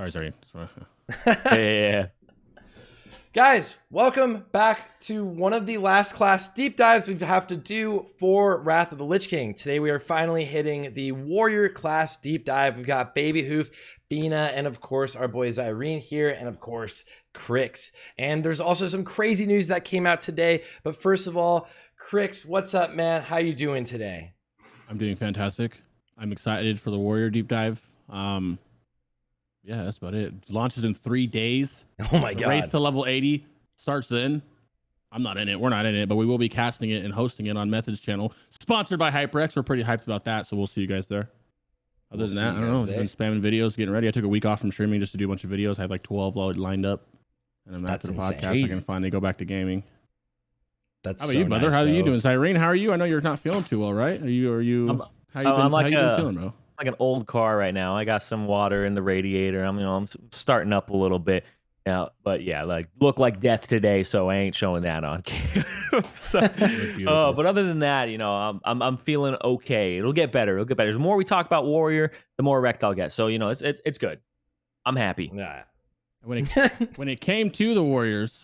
Sorry, sorry. Yeah. Guys, welcome back to one of the last class deep dives we have to do for Wrath of the Lich King. Today we are finally hitting the Warrior class deep dive. We've got Babyhoof, Beanna, and of course our boy Zirene here, and of course Crix. And there's also some crazy news that came out today. But first of all, Crix, what's up, man? How you doing today? I'm doing fantastic. I'm excited for the Warrior deep dive. Yeah, that's about it. Launches in 3 days. Oh my The god. race to level 80 starts then. I'm not in it. We're not in it, but we will be casting it and hosting it on Method's channel. Sponsored by HyperX. We're pretty hyped about that, so we'll see you guys there. Other than that, I don't know. I've been spamming videos, getting ready. I took a week off from streaming just to do a bunch of videos. I have like 12 lined up. And then after the podcast, I can finally go back to gaming. That's how about you, brother? nice, how are you doing? Zirene, how are you? I know you're not feeling too well, right? How you been feeling, bro? Like an old car right now. I got some water in the radiator. I'm starting up a little bit now, but yeah, like look like death today, so I ain't showing that on camera. But other than that, I'm feeling okay. It'll get better. It'll get better. The more we talk about Warrior, the more wrecked I'll get. So it's good. I'm happy. Yeah. When it came to the Warriors,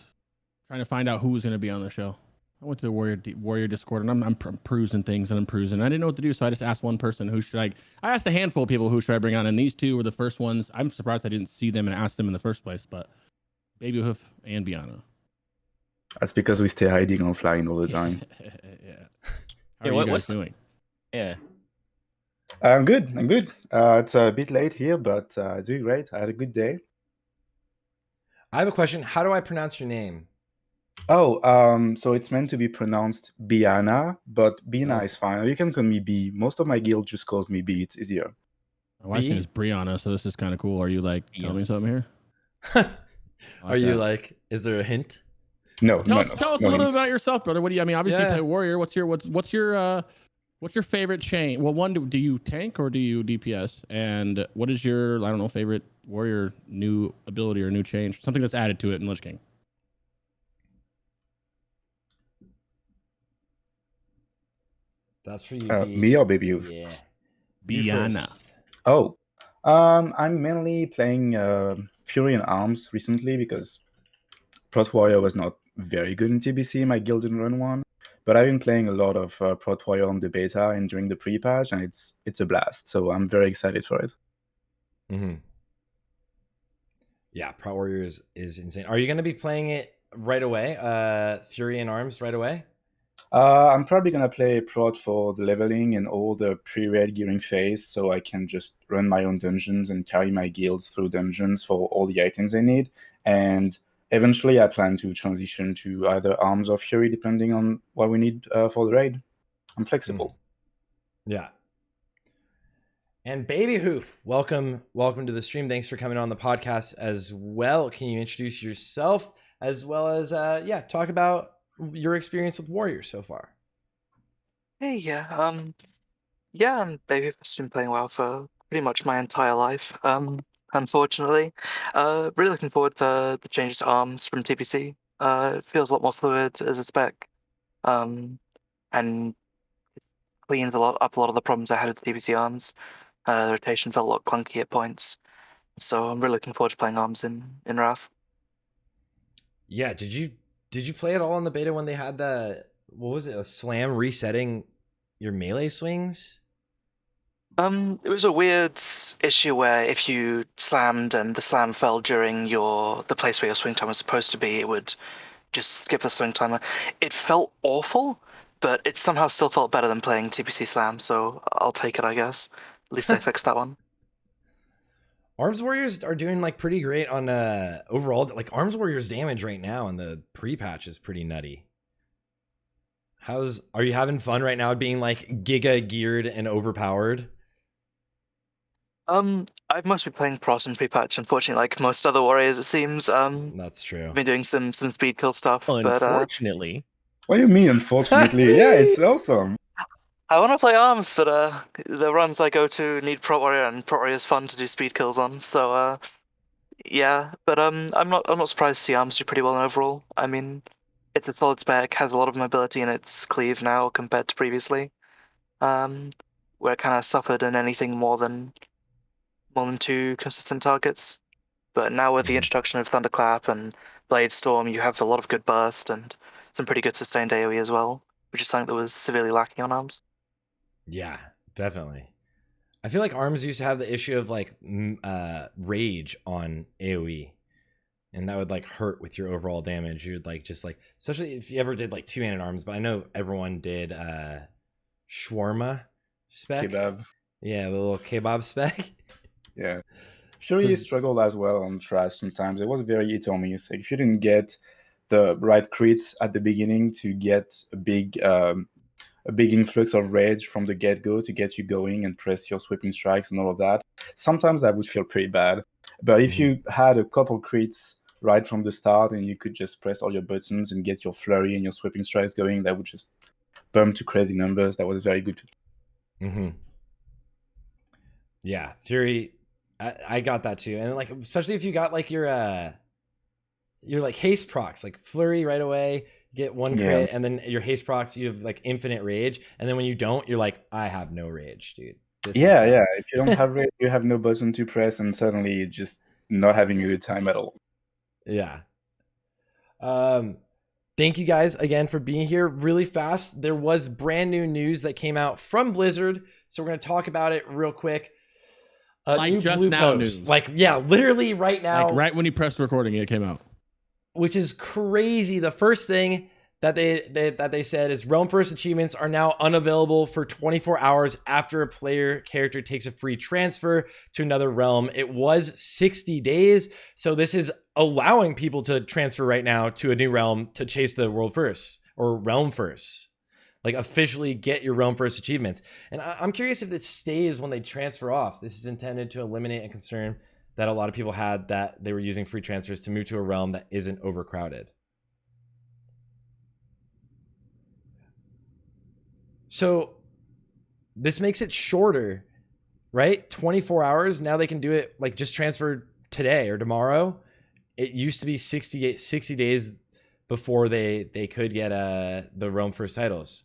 trying to find out who was going to be on the show, I went to the Warrior Discord and I'm perusing things and I'm perusing. I didn't know what to do, so I just asked one person who should I asked a handful of people who should I bring on, and these two were the first ones. I'm surprised I didn't see them and ask them in the first place, but Babyhoof and Beanna. That's because we stay hiding offline all the time. Yeah. How are you guys doing? Yeah. I'm good. It's a bit late here, but doing great. I had a good day. I have a question. How do I pronounce your name? Oh, so it's meant to be pronounced Beanna, but Beanna is fine. You can call me B. Most of my guild just calls me B. It's easier. My wife's name is Brianna, so this is kind of cool. Are you like telling me something here? Are you like? Is there a hint? No. Tell us a little bit about yourself, brother. What do you? I mean, obviously you play Warrior. What's your favorite chain? Well, one, do you tank or do you DPS? And what is your favorite Warrior new ability or new change? Something that's added to it in Lich King. That's for you. Me or Babyhoof? Yeah. Beanna. Oh, I'm mainly playing Fury and Arms recently because Prot Warrior was not very good in TBC. My guild didn't run one, but I've been playing a lot of Prot Warrior on the beta and during the pre-patch, and it's a blast. So I'm very excited for it. Mm-hmm. Yeah, Prot Warrior is insane. Are you going to be playing it right away? Fury and Arms right away? I'm probably going to play Prot for the leveling and all the pre-raid gearing phase, so I can just run my own dungeons and carry my guilds through dungeons for all the items they need. And eventually I plan to transition to either Arms or Fury, depending on what we need for the raid. I'm flexible. Yeah. And Babyhoof, welcome to the stream. Thanks for coming on the podcast as well. Can you introduce yourself as well as talk about your experience with Warrior so far? Hey, I'm Babyhoofs. I've been playing WoW for pretty much my entire life. Unfortunately, really looking forward to the changes to Arms from TBC. It feels a lot more fluid as a spec, and it cleans up a lot of the problems I had with TBC Arms. The rotation felt a lot clunky at points, so I'm really looking forward to playing Arms in Wrath. Yeah, did you play it all in the beta when they had a slam resetting your melee swings? It was a weird issue where if you slammed and the slam fell during the place where your swing time was supposed to be, it would just skip the swing timer. It felt awful, but it somehow still felt better than playing TBC slam, so I'll take it, I guess. At least they fixed that one. Arms Warriors are doing like pretty great on overall. Like Arms Warriors damage right now in the pre-patch is pretty nutty. Are you having fun right now being like giga geared and overpowered? I've mostly been playing Prot and pre-patch, unfortunately, like most other warriors, it seems. That's true. I've been doing some speed kill stuff. Unfortunately. What do you mean, unfortunately? Yeah, it's awesome. I want to play Arms, but the runs I go to need Prot Warrior, and Prot Warrior is fun to do speed kills on. So yeah, but I'm not surprised to see Arms do pretty well overall. I mean, it's a solid spec, has a lot of mobility in its cleave now compared to previously, where it kind of suffered in anything more than 2 consistent targets. But now with the introduction of Thunderclap and Blade Storm, you have a lot of good burst and some pretty good sustained AoE as well, which is something that was severely lacking on ARMS. Yeah, definitely. I feel like ARMS used to have the issue of like rage on AoE, and that would like hurt with your overall damage. You'd like just like, especially if you ever did like two-handed ARMS, but I know everyone did shawarma spec. KEBAB. Yeah, the little KEBAB spec. Yeah. Fury struggled as well on trash sometimes. It was very hit or miss. Like if you didn't get the right crits at the beginning to get a big influx of rage from the get-go to get you going and press your sweeping strikes and all of that, sometimes that would feel pretty bad. But if you had a couple crits right from the start and you could just press all your buttons and get your flurry and your sweeping strikes going, that would just bump to crazy numbers. That was very good. Yeah, Fury, I got that too. And like, especially if you got like your like haste procs, like flurry right away, you get one crit, and then your haste procs, you have like infinite rage. And then when you don't, you're like, I have no rage, dude. Yeah. If you don't have rage, you have no button to press, and suddenly you're just not having a good time at all. Yeah. Thank you guys again for being here. Really fast, there was brand new news that came out from Blizzard, so we're going to talk about it real quick. Like new just blue now post. news. Like, yeah, literally right now. Like right when you pressed recording, it came out. Which is crazy. The first thing that they said is Realm First achievements are now unavailable for 24 hours after a player character takes a free transfer to another realm. It was 60 days. So this is allowing people to transfer right now to a new realm to chase the World First or Realm First. Like officially get your Realm First achievements. And I'm curious if this stays when they transfer off. This is intended to eliminate a concern that a lot of people had that they were using free transfers to move to a realm that isn't overcrowded. So this makes it shorter, right? 24 hours. Now they can do it like just transfer today or tomorrow. It used to be 60 days before they could get the Realm First titles.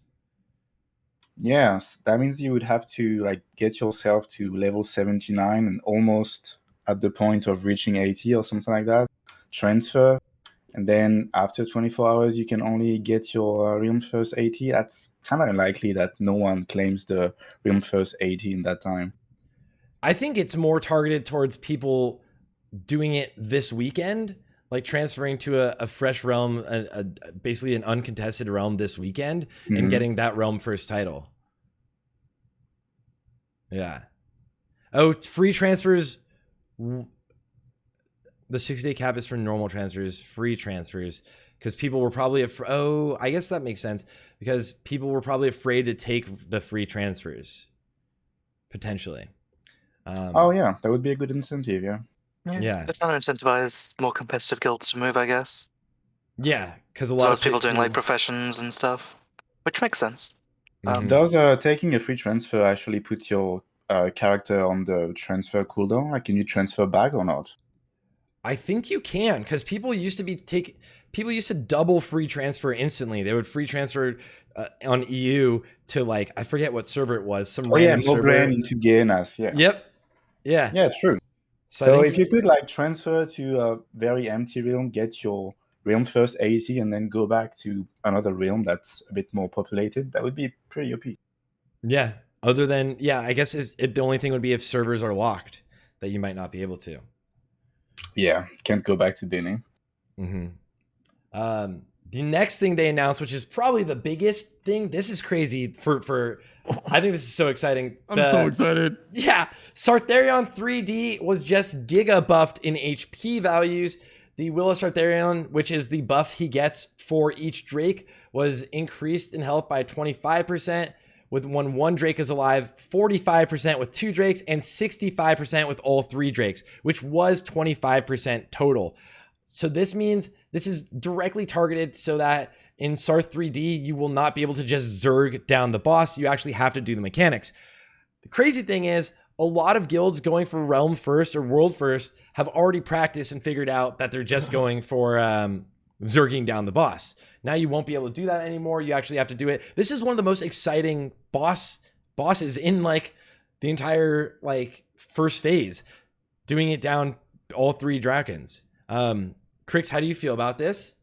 Yes, that means you would have to like get yourself to level 79 and almost at the point of reaching 80 or something like that, transfer, and then after 24 hours you can only get your Realm First 80. That's kind of unlikely that no one claims the Realm First 80 in that time. I think it's more targeted towards people doing it this weekend, like transferring to a fresh realm, basically an uncontested realm this weekend, and getting that Realm First title. Yeah. Oh, free transfers. The 60-day cap is for normal transfers, free transfers, because people were probably I guess that makes sense, because people were probably afraid to take the free transfers, potentially. Oh yeah, that would be a good incentive. Yeah. Yeah. They're trying to incentivize more competitive guilds to move, I guess. Yeah, because a As lot well of as people doing like professions and stuff, which makes sense. Does taking a free transfer actually put your character on the transfer cooldown? Like, can you transfer back or not? I think you can, because people used to double free transfer instantly. They would free transfer on EU to like, I forget what server it was. Some random server. Mograine into Beanna. Yeah. Yep. Yeah. Yeah, true. So if you could like transfer to a very empty realm, get your Realm First 80, and then go back to another realm that's a bit more populated, that would be pretty OP. Yeah. Other than, I guess the only thing would be if servers are locked, that you might not be able to. Yeah, can't go back to Beanna. The next thing they announced, which is probably the biggest thing, this is crazy for I think this is so exciting. I'm so excited. Yeah, Sartherion 3D was just giga buffed in HP values. The Will of Sartherion, which is the buff he gets for each Drake, was increased in health by 25% with when one Drake is alive, 45% with 2 Drakes, and 65% with all 3 Drakes, which was 25% total. So this means this is directly targeted so that in Sarth 3D, you will not be able to just zerg down the boss. You actually have to do the mechanics. The crazy thing is, a lot of guilds going for Realm First or World First have already practiced and figured out that they're just going for zerging down the boss. Now you won't be able to do that anymore. You actually have to do it. This is one of the most exciting bosses in like the entire like first phase. Doing it down all 3 dragons. Crix, how do you feel about this?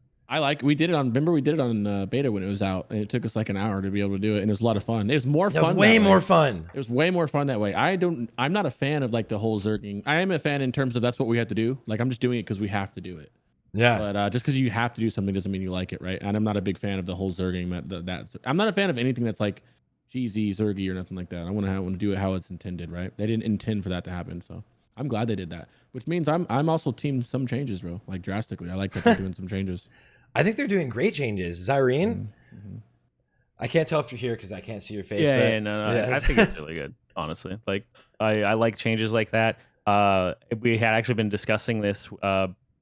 We did it on, remember we did it on beta when it was out, and it took us like an hour to be able to do it, and it was a lot of fun. It was more fun. It was way more fun. It was way more fun that way. I'm not a fan of like the whole zerging. I am a fan in terms of that's what we have to do. Like I'm just doing it because we have to do it. Yeah. But just because you have to do something doesn't mean you like it, right? And I'm not a big fan of the whole zerging. I'm not a fan of anything that's like cheesy, zergy, or nothing like that. I want to do it how it's intended, right? They didn't intend for that to happen, so I'm glad they did that. Which means I'm also team some changes, bro. Like drastically. I like that they're doing some changes. I think they're doing great changes. Zirene, I can't tell if you're here because I can't see your face. No. I think it's really good, honestly. Like I like changes like that. We had actually been discussing this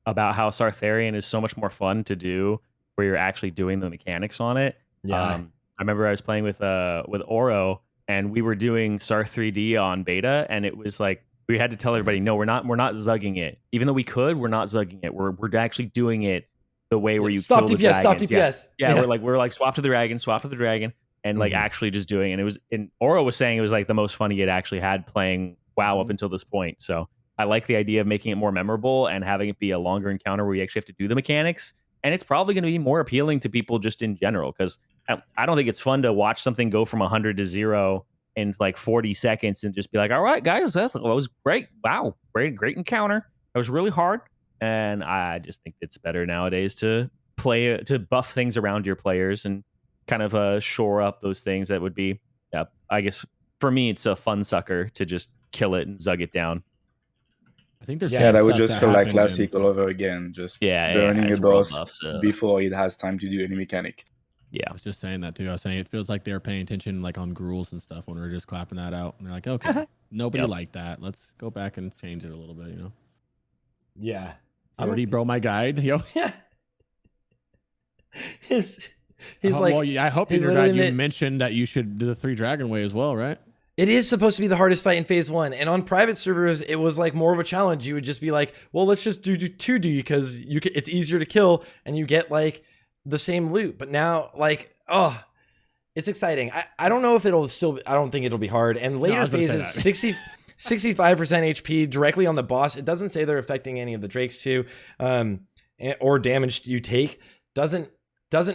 about how Sartharian is so much more fun to do, where you're actually doing the mechanics on it. Yeah. I remember I was playing with Oro, and we were doing Sarth 3D on beta, and it was like we had to tell everybody, no, we're not zugging it. Even though we could, we're not zugging it. We're actually doing it the way where you stop kill DPS, the stop dragons. DPS. Yeah, we're like swap to the dragon, and like actually just doing it. And it was, and Oro was saying it was like the most fun he had actually had playing WoW up until this point. So I like the idea of making it more memorable and having it be a longer encounter where you actually have to do the mechanics. And it's probably going to be more appealing to people just in general, because I don't think it's fun to watch something go from 100 to 0 in like 40 seconds and just be like, all right, guys, that was great. Wow, great encounter. It was really hard. And I just think it's better nowadays to buff things around your players and kind of shore up those things that would be, I guess for me, it's a fun sucker to just kill it and zug it down. I think there's that would just feel like classic all over again. Just burning a boss before it has time to do any mechanic. Yeah, I was just saying that too. I was saying it feels like they're paying attention like on gruels and stuff when we're just clapping that out. And they're like, okay, nobody liked that. Let's go back and change it a little bit, you know? Yeah. Already, bro, my guide. Yo. Yeah. He's like, well, I hope in your guide you mentioned that you should do the 3 dragon way as well, right? It is supposed to be the hardest fight in phase 1. And on private servers, it was like more of a challenge. You would just be like, well, let's just do 2D because it's easier to kill and you get like the same loot. But now, like, oh, it's exciting. I don't know if it'll still, I don't think it'll be hard. And later phases, 65% HP directly on the boss. It doesn't say they're affecting any of the Drakes too, or damage you take. Doesn't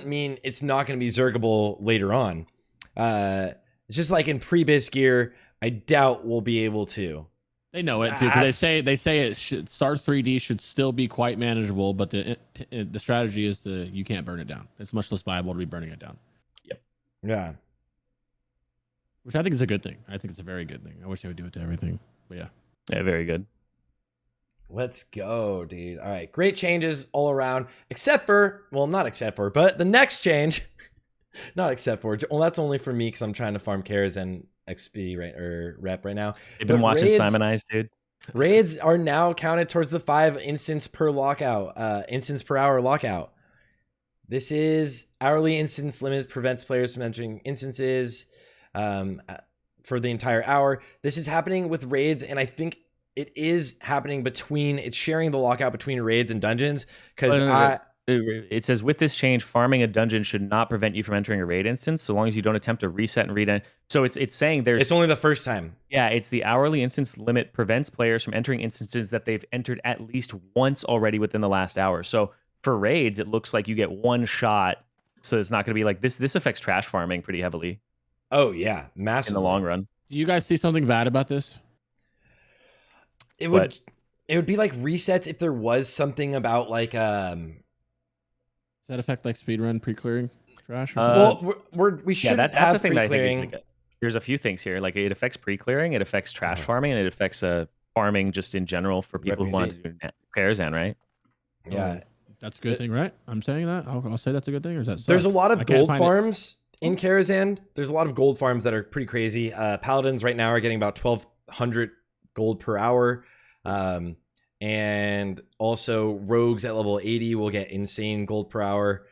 mean it's not going to be zergable later on. It's just like in pre-BiS gear, I doubt we'll be able to. They know it too, because they say it should start 3D should still be quite manageable, but the strategy is you can't burn it down. It's much less viable to be burning it down. Yep. Yeah. Which I think is a good thing. I think it's a very good thing. I wish they would do it to everything. But yeah. Yeah, very good. Let's go, dude. All right. Great changes all around. Except for, well, not except for, but the next change. Not except for, well, that's only for me because I'm trying to farm cares and XP rep right now. You've been watching Simonize, dude. Raids are now counted towards the 5 instance per hour lockout. This is hourly instance limit, prevents players from entering instances for the entire hour. This is happening with raids, and I think it is happening it's sharing the lockout between raids and dungeons, because it says, with this change, farming a dungeon should not prevent you from entering a raid instance, so long as you don't attempt to reset and read. So it's saying it's only the first time. Yeah, it's the hourly instance limit prevents players from entering instances that they've entered at least once already within the last hour. So for raids, it looks like you get one shot, so it's not going to be like this. This affects trash farming pretty heavily. Oh yeah, massive in the long run. Do you guys see something bad about this? It would be like resets if there was something about like Does that affect like speedrun pre-clearing trash? Well, we should have the thing that I pre-clearing. think is there's a few things here. Like it affects pre-clearing, it affects trash farming, and it affects farming just in general for people who want to do Karazhan, right? Yeah, that's a good thing, right? I'm saying that. I'll say that's a good thing. Or is that there's a lot of gold farms in Karazhan. There's a lot of gold farms that are pretty crazy. Paladins right now are getting about 1,200 gold per hour. And also rogues at level 80 will get insane gold per hour.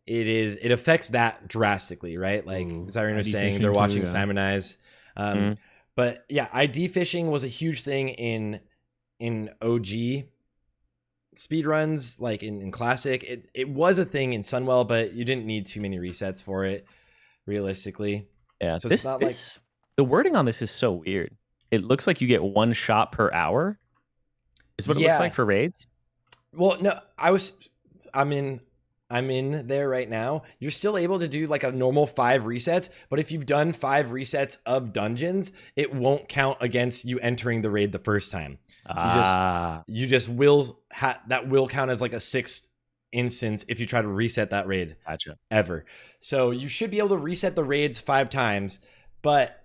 It affects that drastically, right? Like Zirene was saying, they're watching Simonize. But yeah, ID fishing was a huge thing in OG speedruns, like in Classic. It was a thing in Sunwell, but you didn't need too many resets for it, realistically. Yeah, so it's not like the wording on this is so weird. It looks like you get one shot per hour. Is what it looks like for raids? Well, no, I'm in there right now. You're still able to do like a normal 5 resets, but if you've done 5 resets of dungeons, it won't count against you entering the raid the first time. You just will that will count as like a 6th instance if you try to reset that raid. Gotcha. Ever. So you should be able to reset the raids 5 times, but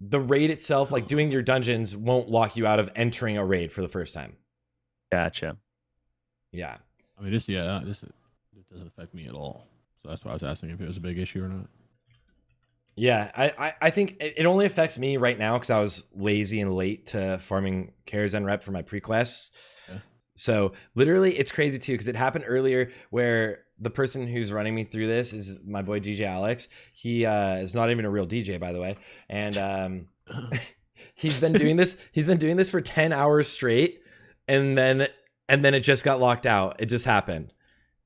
the raid itself, like doing your dungeons, won't lock you out of entering a raid for the first time. Gotcha. Yeah. I mean, this it doesn't affect me at all. So that's why I was asking if it was a big issue or not. Yeah, I think it only affects me right now because I was lazy and late to farming Cares and Rep for my pre-quests. Yeah. So literally, it's crazy too because it happened earlier where the person who's running me through this is my boy DJ Alex. He is not even a real DJ, by the way, and he's been doing this. He's been doing this for 10 hours straight, and then it just got locked out. It just happened.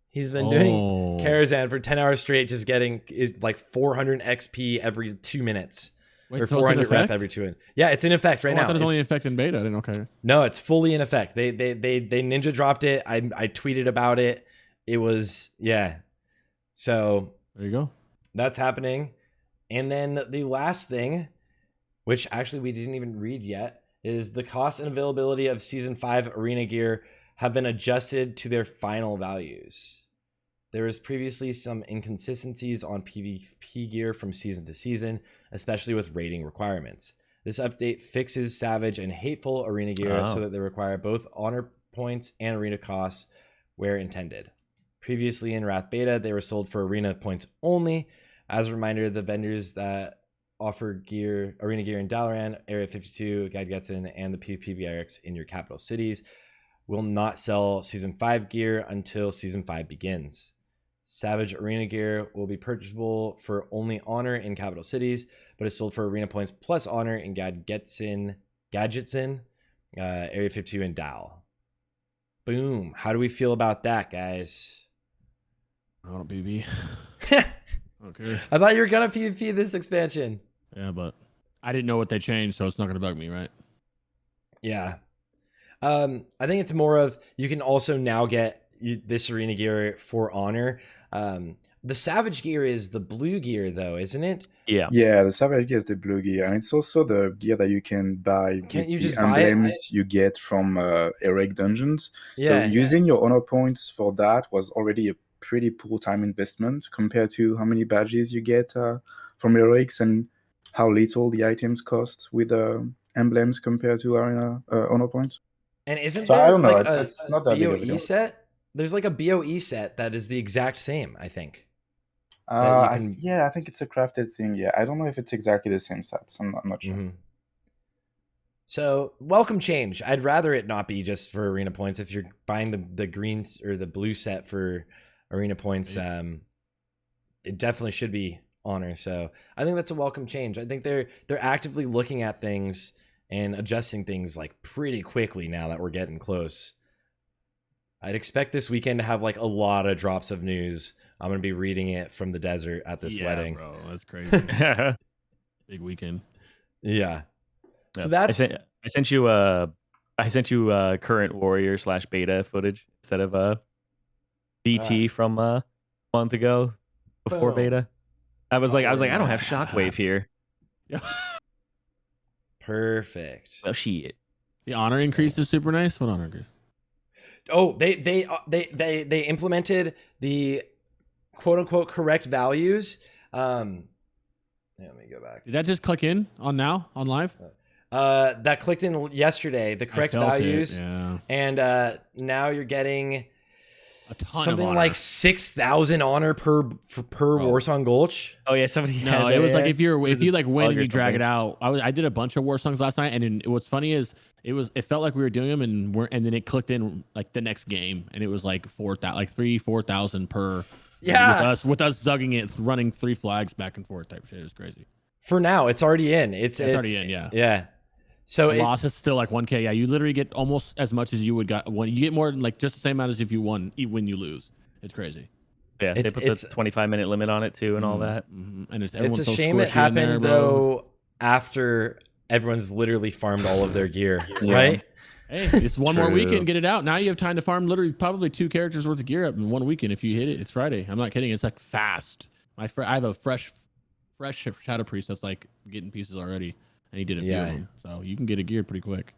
He's been doing Karazhan for 10 hours straight, just getting like 400 XP every 2 minutes. Wait, or so 400 rep every 2 minutes. Yeah, it's in effect right now. I thought it was only in effect in beta. I didn't know. No, it's fully in effect. They ninja dropped it. I tweeted about it. It was, yeah. So there you go. That's happening. And then the last thing, which actually we didn't even read yet, is the cost and availability of Season 5 arena gear have been adjusted to their final values. There was previously some inconsistencies on PvP gear from season to season, especially with rating requirements. This update fixes Savage and Hateful arena gear so that they require both honor points and arena costs where intended. Previously in Wrath Beta, they were sold for arena points only. As a reminder, the vendors that offer gear, arena gear in Dalaran, Area 52, Guide Getsin, and the PvP barracks in your capital cities will not sell Season 5 gear until Season 5 begins. Savage arena gear will be purchasable for only honor in capital cities, but is sold for arena points plus honor in Gadgetsin, Area 52, and Dal. Boom. How do we feel about that, guys? I don't BB. Okay. I thought you were gonna PvP this expansion. Yeah, but I didn't know what they changed, so it's not gonna bug me, right? Yeah. I think it's more of you can also now get this arena gear for honor. The Savage gear is the blue gear, though, isn't it? Yeah. Yeah, the Savage gear is the blue gear, and it's also the gear that you can buy Can't with you the just buy emblems it? you get from Eric dungeons. Yeah. So using your honor points for that was already a pretty poor time investment compared to how many badges you get from Erics and how little the items cost with emblems compared to arena honor points. And isn't So there I don't know, like it's not that big of a BOE deal. set? There's like a BOE set that is the exact same, I think. Yeah, I think it's a crafted thing. Yeah, I don't know if it's exactly the same stats. I'm not sure. Mm-hmm. So welcome change. I'd rather it not be just for arena points. If you're buying the green or the blue set for arena points, it definitely should be honor. So I think that's a welcome change. I think they're actively looking at things and adjusting things like pretty quickly now that we're getting close. I'd expect this weekend to have like a lot of drops of news. I'm going to be reading it from the desert at this wedding. Bro, that's crazy. Big weekend. Yeah. So Yeah. that's I sent you current Warrior / beta footage instead of BT from a month ago before beta. I was like, I don't have Shockwave here. Yeah. Perfect. Well, shit. The honor increase is super nice. What honor increase? Oh, they implemented the quote unquote correct values. Let me go back. Did that just click in on now on live? That clicked in yesterday. The correct values, and now you're getting a ton something of like 6,000 honor per Warsong Gulch. Oh yeah, somebody. No, it was like if you like win and you drag something. it out. I did a bunch of war songs last night, and what's funny is it felt like we were doing them, and then it clicked in like the next game, and it was like 4,000 per. Yeah, with us zugging it, running 3 flags back and forth type shit. It was crazy. For now, it's already in. It's already in. Yeah. Yeah. So the loss is still like 1K. Yeah, you literally get almost as much as you would got when you get more than like just the same amount as if you won when you lose. It's crazy. Yeah, they put the 25-minute limit on it too, and all that. Mm-hmm. And it's a shame it happened though after everyone's literally farmed all of their gear, right? Hey, it's one more True. weekend. Get it out. Now you have time to farm literally probably 2 characters worth of gear up in 1 weekend. If you hit it, it's Friday. I'm not kidding. It's like fast. I have a fresh Shadow Priest that's like getting pieces already, and he did a few of them. So you can get it geared pretty quick.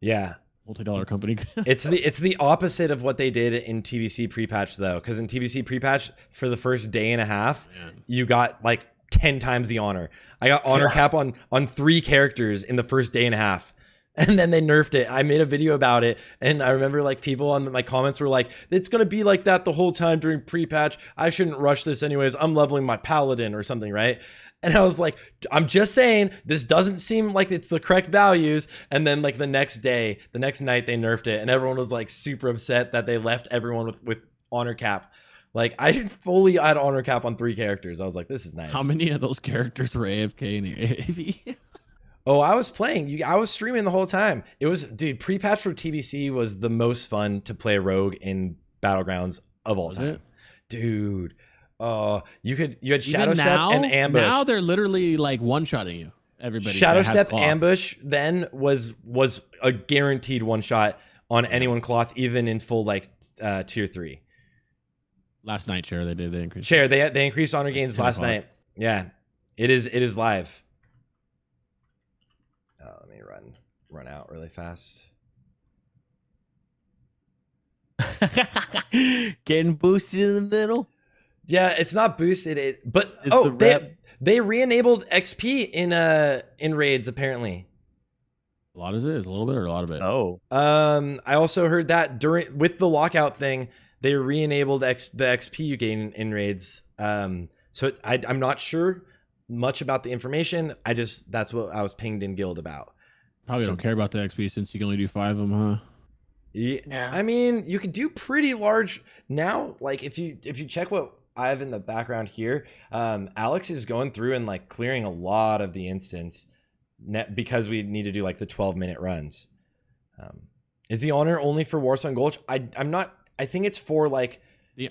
Yeah. Multi-dollar company. It's the opposite of what they did in TBC pre-patch though, because in TBC pre-patch for the first day and a half, you got like 10 times the honor. I got honor cap on 3 characters in the first day and a half. And then they nerfed it. I made a video about it, and I remember like people on my comments were like, "It's gonna be like that the whole time during pre-patch. I shouldn't rush this anyways. I'm leveling my paladin or something, right?" And I was like, "I'm just saying this doesn't seem like it's the correct values." And then like the next night, they nerfed it, and everyone was like super upset that they left everyone with honor cap. Like I did fully add honor cap on 3 characters. I was like, "This is nice." How many of those characters were AFK in AAV? Oh, I was playing. I was streaming the whole time. It was, dude, pre-patch for TBC was the most fun to play rogue in Battlegrounds of all time. Dude. You had Shadow Step and Ambush. Now they're literally like one-shotting you. Everybody. Shadow Step Ambush then was a guaranteed one-shot on anyone cloth, even in full like tier 3. Last night, Chair, they increased. Chair, they increased honor gains last night. Yeah. It is live. Let me run out really fast. Getting boosted in the middle. Yeah, it's not boosted, but they re-enabled XP in raids apparently. A lot is it? Is a little bit or a lot of it? Oh. I also heard that with the lockout thing, they re-enabled the XP you gain in raids. So I'm not sure much about the information. That's what I was pinged in guild about. Probably don't care about the XP since you can only do 5 of them, huh? Yeah. I mean, you could do pretty large now. Like if you check what I have in the background here, Alex is going through and like clearing a lot of the instance because we need to do like the 12-minute runs. Is the honor only for Warsong Gulch? I'm not. I think it's for like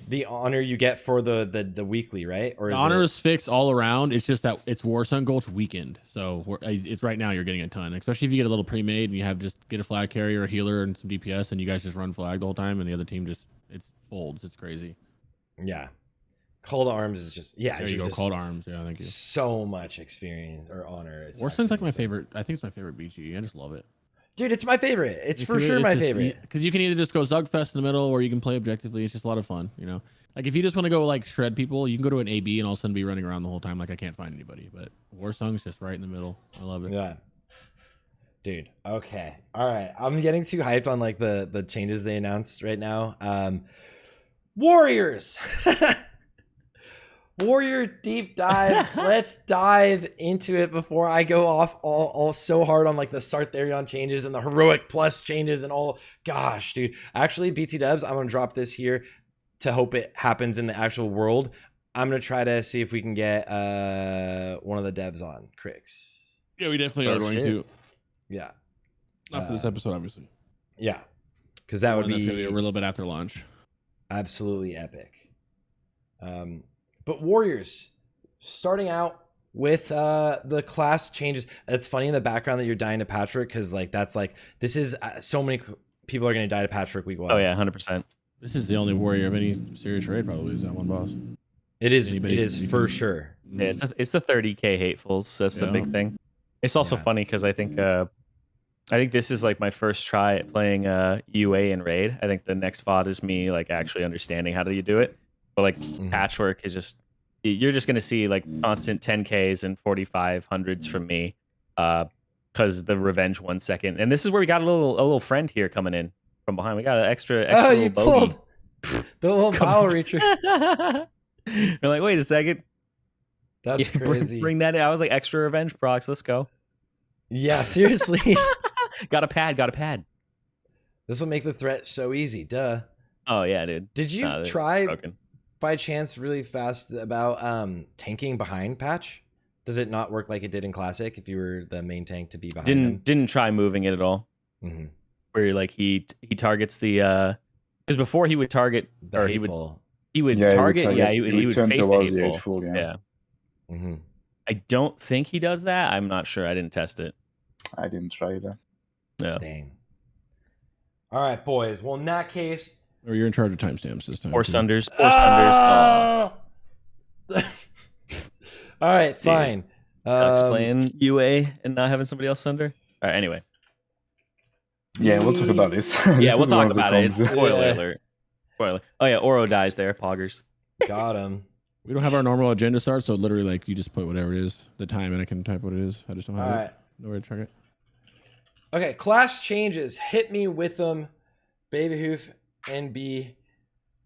the honor you get for the weekly, right? Or the honor is fixed all around. It's just that it's Warsong Gulch weekend. So it's right now you're getting a ton, especially if you get a little pre-made and you have just get a flag carrier, a healer, and some DPS, and you guys just run flag the whole time, and the other team it folds. It's crazy. Yeah. Call to Arms is just there you go. Call to Arms. Yeah, thank you. So much experience or honor. Warsong's like my favorite. I think it's my favorite BG. I just love it. Dude, it's my favorite. It's for sure my favorite. Because you can either just go Zugfest in the middle or you can play objectively. It's just a lot of fun, you know? Like, if you just want to go, like, shred people, you can go to an AB and all of a sudden be running around the whole time like I can't find anybody. But Warsong's just right in the middle. I love it. Yeah. Dude, okay. All right. I'm getting too hyped on, like, the changes they announced right now. Warriors! Warrior deep dive. Let's dive into it before I go off all so hard on like the Sarthe changes and the heroic plus changes and all. Gosh, dude. Actually, BT Dubs, I'm gonna drop this here to hope it happens in the actual world. I'm gonna try to see if we can get one of the devs on Crix. Yeah, we definitely are going to. Yeah. Not for this episode, obviously. Yeah, because that would be a little bit after launch. Absolutely epic. But Warriors, starting out with the class changes. It's funny in the background that you're dying to Patrick because like that's like this is so many people are going to die to Patrick week 1. Oh yeah, 100%. This is the only warrior of any serious raid probably is that one boss. It is for sure. Yeah, it's the 30k hatefuls. That's the big thing. It's also funny because I think this is like my first try at playing UA in raid. I think the next VOD is me like actually understanding how do you do it. But like patchwork is just you're just gonna see like constant 10Ks and 4500s from me, because the revenge 1 second. And this is where we got a little friend here coming in from behind. We got an extra you pulled the little power reacher. You're like, wait a second. That's crazy. Bring that in. I was like extra revenge procs. Let's go. Yeah, seriously. Got a pad. This will make the threat so easy. Duh. Oh yeah, dude. Did you try by chance really fast about tanking behind patch? Does it not work like it did in classic if you were the main tank to be behind him? Didn't try moving it at all. Where like he targets the because before he would target the hateful. he would target he would turn face towards the the hateful. yeah. I don't think he does that. I'm not sure. I didn't test it. I didn't try that. Yeah. Dang. All right, boys. Well, in that case, Or you're in charge of timestamps this time. Four too. sunders. Four sunders. All right, fine. Sucks playing UA and not having somebody else sunder. All right, anyway. Yeah, we'll talk about this. Yeah, This we'll is one talk of the about it. It's cons. spoiler Yeah. alert. Spoiler. Oh yeah, Oro dies there. Poggers. Got him. We don't have our normal agenda start, so literally, like, you just put whatever it is, the time, and I can type what it is. I just don't have All it. right. Know where to check it. Okay, class changes. Hit me with them. Babyhoof and B.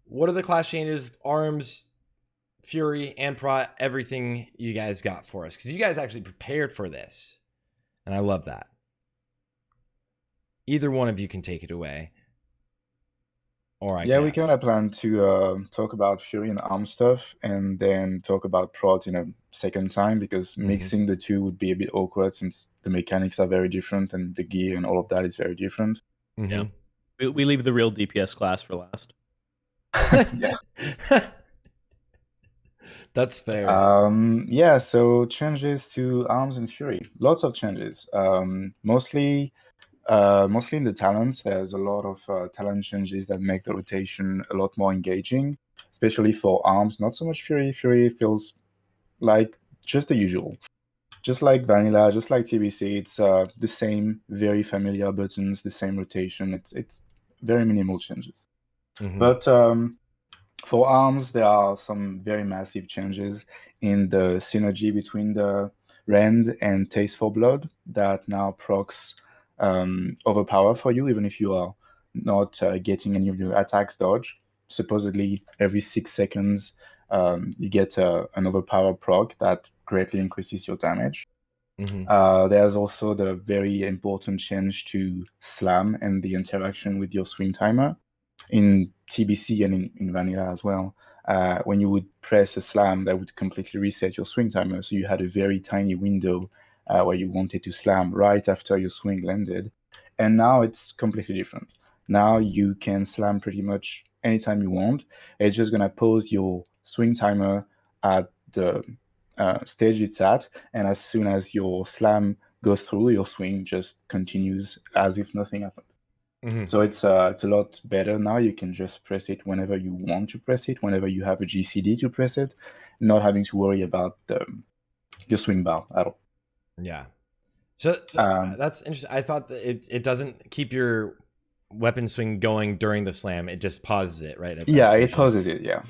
What are the class changes? Arms, Fury, and Prot. Everything you guys got for us. Because you guys actually prepared for this. And I love that. Either one of you can take it away. All right. Yeah, we kind of plan to talk about Fury and Arm stuff, and then talk about Prot in a second time, because mixing the two would be a bit awkward since the mechanics are very different and the gear and all of that is very different. Yeah. We leave the real DPS class for last. Yeah. That's fair. Yeah, so changes to Arms and Fury. Lots of changes. Mostly in the talents. There's a lot of talent changes that make the rotation a lot more engaging, especially for Arms. Not so much Fury. Fury feels like just the usual. Just like Vanilla, just like TBC, it's the same very familiar buttons, the same rotation. It's very minimal changes. But for Arms, there are some very massive changes in the synergy between the Rend and Taste for Blood that now procs overpower for you, even if you are not getting any of your attacks dodge. Supposedly, every 6 seconds, you get an overpower proc that greatly increases your damage. There's also the very important change to Slam and the interaction with your swing timer. In TBC and in Vanilla as well, when you would press a slam, that would completely reset your swing timer. So you had a very tiny window where you wanted to slam right after your swing landed. And now it's completely different. Now you can slam pretty much anytime you want. It's just going to pause your swing timer at the stage it's at. And as soon as your slam goes through, your swing just continues as if nothing happened. So it's a lot better now. You can just press it whenever you want to press it, whenever you have a GCD to press it, not having to worry about your swing bar at all. Yeah. So that's interesting. I thought that it doesn't keep your weapon swing going during the slam. It just pauses it, right? Yeah, it pauses it, yeah.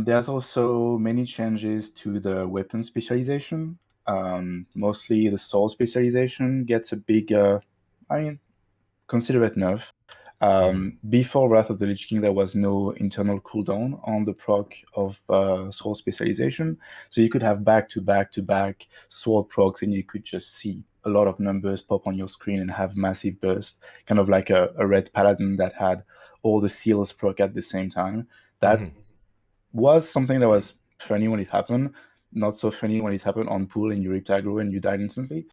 There's also many changes to the weapon specialization. Mostly the sword specialization gets a big, consider it nerf. Before Wrath of the Lich King, there was no internal cooldown on the proc of sword specialization. So you could have back-to-back sword procs, and you could just see a lot of numbers pop on your screen and have massive burst, kind of like a red paladin that had all the seals proc at the same time. That was something that was funny when it happened. Not so funny when it happened on pool and you ripped aggro and you died instantly.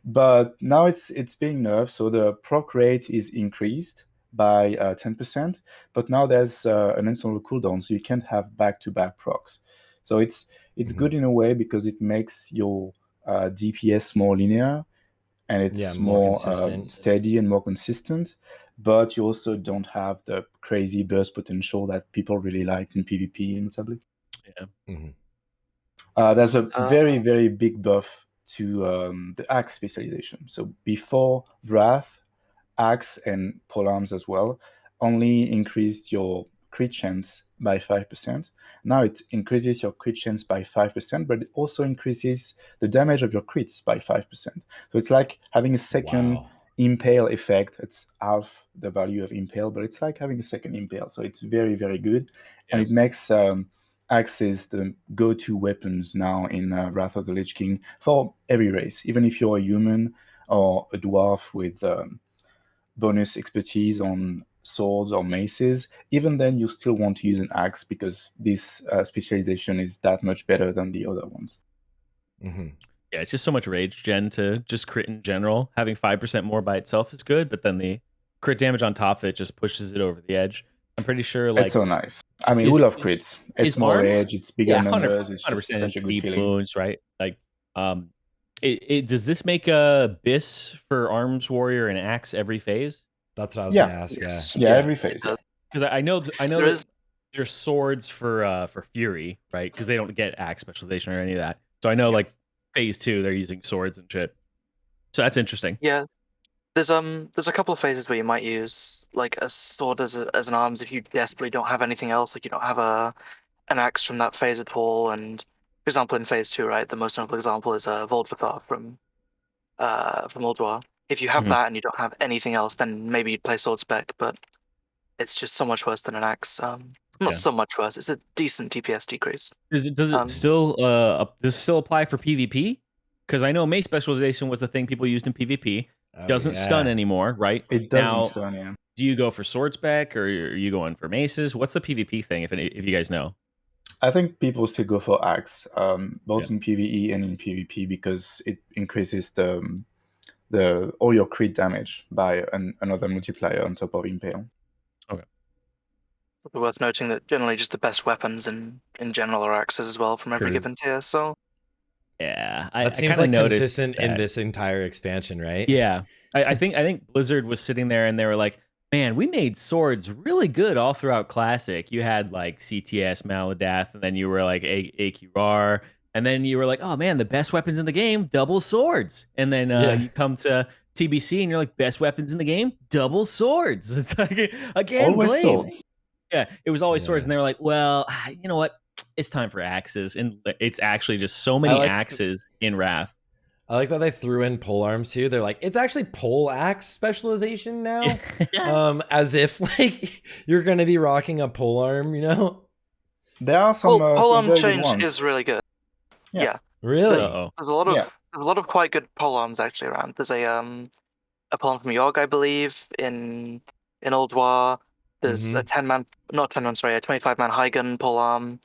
But now it's being nerfed, so the proc rate is increased by 10%, but now there's an internal cooldown, so you can't have back-to-back procs. So it's good in a way because it makes your DPS more linear, and it's more steady and more consistent, but you also don't have the crazy burst potential that people really liked in PvP, notably. Yeah. There's a very, very big buff to the axe specialization. So before Wrath, axe and polearms as well only increased your crit chance by 5%. Now it increases your crit chance by 5%, but it also increases the damage of your crits by 5%. So it's like having a second impale effect. It's half the value of impale, but it's like having a second impale. So it's very, very good. And it makes axes the go-to weapons now in Wrath of the Lich King for every race. Even if you're a human or a dwarf with bonus expertise on swords or maces, even then you still want to use an axe because this specialization is that much better than the other ones. Yeah, it's just so much rage gen to just crit in general. Having 5% more by itself is good, but then the crit damage on top of it just pushes it over the edge. I'm pretty sure like it's so nice. I mean, we love crits. It's more arms? edge, it's bigger numbers, it's 100% just such a good feeling. wounds, right? Like Does this make a BiS for Arms Warrior and Axe every phase? That's what I was Yeah. gonna ask. Yes. Yeah, every It phase. does. Because I know There that is there's swords for Fury, right? Because they don't get axe specialization or any of that. So I know like phase 2 they're using swords and shit. So that's interesting. yeah. There's a couple of phases where you might use like a sword as an arms if you desperately don't have anything else, like you don't have an axe from that phase at all. And for example, in phase 2, right, the most notable example is Voldvathar from Old War. If you have Mhm. that and you don't have anything else, then maybe you'd play sword spec, but it's just so much worse than an axe. Not Yeah. so much worse. It's a decent DPS decrease. Does it still apply for PvP? Because I know Mace specialization was the thing people used in PvP. Oh, Doesn't yeah. stun anymore, right? It doesn't Now, stun, yeah. do you go for sword spec or are you going for maces? What's the PvP thing? If you guys know. I think people still go for axe, both Yeah. in PvE and in PvP, because it increases all your crit damage by another multiplier on top of impale. It's worth noting that generally just the best weapons in general are axes as well from every True. given tier. So Yeah, That seems kinda like noticed consistent in that. this entire expansion, right? Yeah, I think Blizzard was sitting there and they were like, "Man, we made swords really good all throughout Classic. You had like CTS, Maladath, and then you were like AQR, and then you were like, oh man, the best weapons in the game, double swords. And then Yeah. you come to TBC and you're like, best weapons in the game, double swords. It's like again, Always Glyhps. swords. Yeah, it was always swords, Yeah. and they were like, well, you know what? It's time for axes, and it's actually just so many like- axes in Wrath. I like that they threw in pole arms too. They're like, it's actually pole axe specialization now. As if like you're gonna be rocking a pole arm, you know? There are some, pole arm very good change ones. is really good. Yeah. Yeah, Really? Uh-oh. there's a lot of Yeah. there's a lot of quite good pole arms actually around. There's a pole arm from York, I believe, in Old War. There's a 10-man, not 10-man, sorry, a 25-man high gun pole arm.